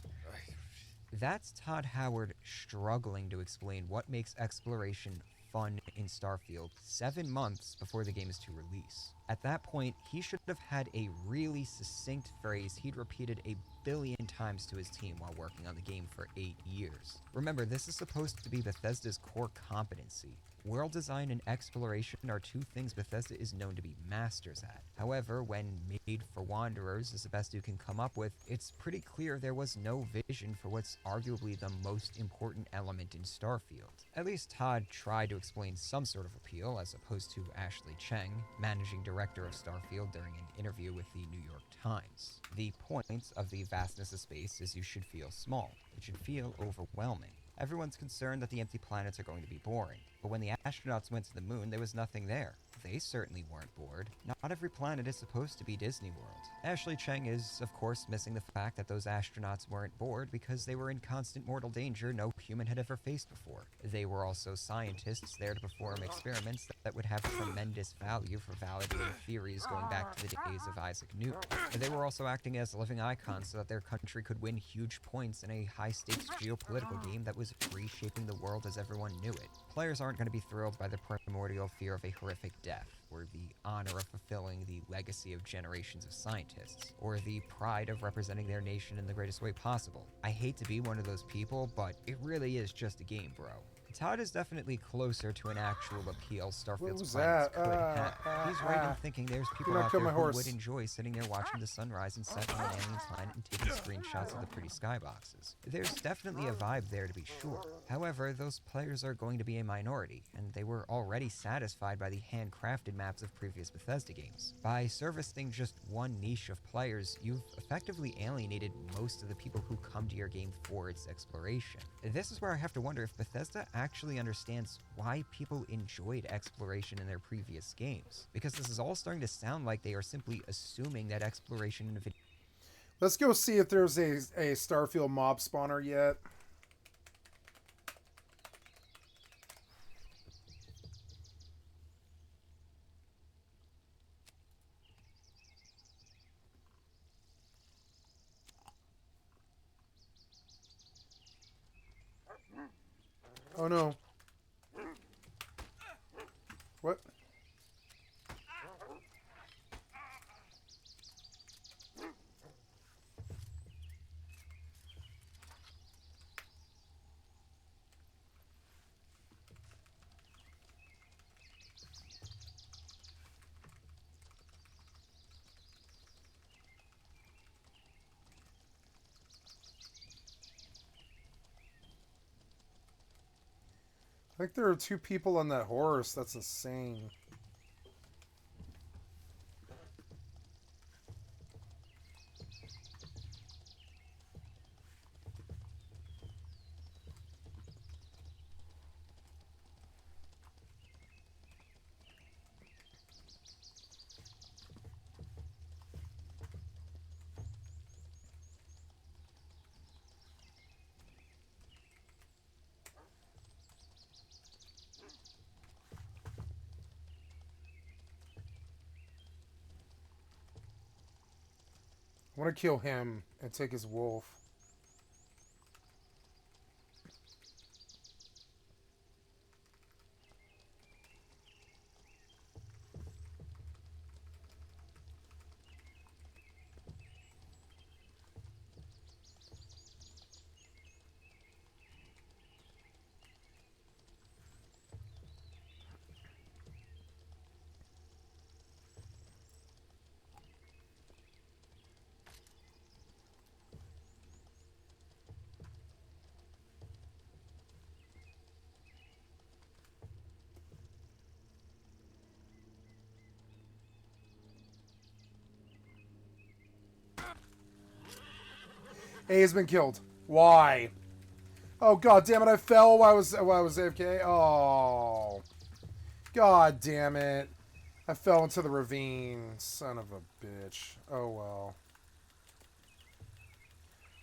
That's Todd Howard struggling to explain what makes exploration fun in Starfield 7 months before the game is to release. At that point, he should have had a really succinct phrase he'd repeated a billion times to his team while working on the game for 8 years. Remember, this is supposed to be Bethesda's core competency. World design and exploration are two things Bethesda is known to be masters at. However, when Made for Wanderers is the best you can come up with, it's pretty clear there was no vision for what's arguably the most important element in Starfield. At least Todd tried to explain some sort of appeal, as opposed to Ashley Cheng, managing director of Starfield, during an interview with the New York Times. The point of the vastness of space is you should feel small. It should feel overwhelming. Everyone's concerned that the empty planets are going to be boring, but when the astronauts went to the moon, there was nothing there. They certainly weren't bored. Not every planet is supposed to be Disney World. Ashley Cheng is, of course, missing the fact that those astronauts weren't bored because they were in constant mortal danger no human had ever faced before. They were also scientists there to perform experiments that would have tremendous value for validating theories going back to the days of Isaac Newton. They were also acting as living icons so that their country could win huge points in a high-stakes geopolitical game that was reshaping the world as everyone knew it. Players aren't going to be thrilled by the primordial fear of a horrific death, or the honor of fulfilling the legacy of generations of scientists, or the pride of representing their nation in the greatest way possible. I hate to be one of those people, but it really is just a game, bro. Todd is definitely closer to an actual appeal Starfield's was clients that? could have. He's right in thinking there's people not out kill there my who horse. would enjoy sitting there watching the sunrise and set on an alien's planet and taking screenshots of the pretty skyboxes. There's definitely a vibe there to be sure. However, those players are going to be a minority, and they were already satisfied by the handcrafted maps of previous Bethesda games. By servicing just one niche of players, you've effectively alienated most of the people who come to your game for its exploration. This is where I have to wonder if Bethesda actually understands why people enjoyed exploration in their previous games, because this is all starting to sound like they are simply assuming that exploration in a video. Let's go see if there's a Starfield mob spawner yet. Oh no. What? I think there are 2 people on that horse. That's insane. I want to kill him and take his wolf. A has been killed. Why? Oh god damn it! I fell while I was AFK. Oh, god damn it! I fell into the ravine. Son of a bitch. Oh well.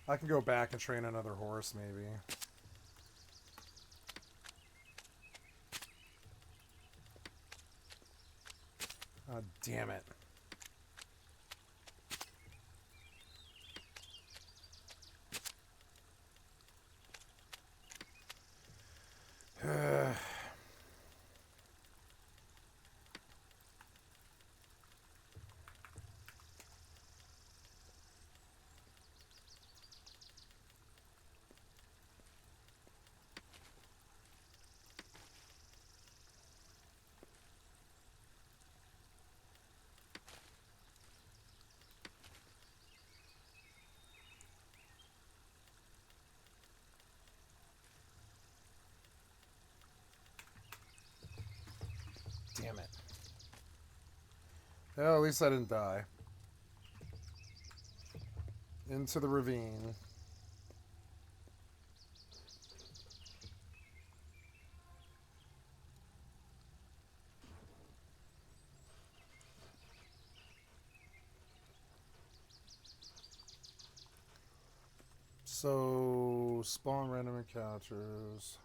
I can go back and train another horse, maybe. God damn it. Damn it. Well, at least I didn't die. Into the ravine. So, spawn random encounters.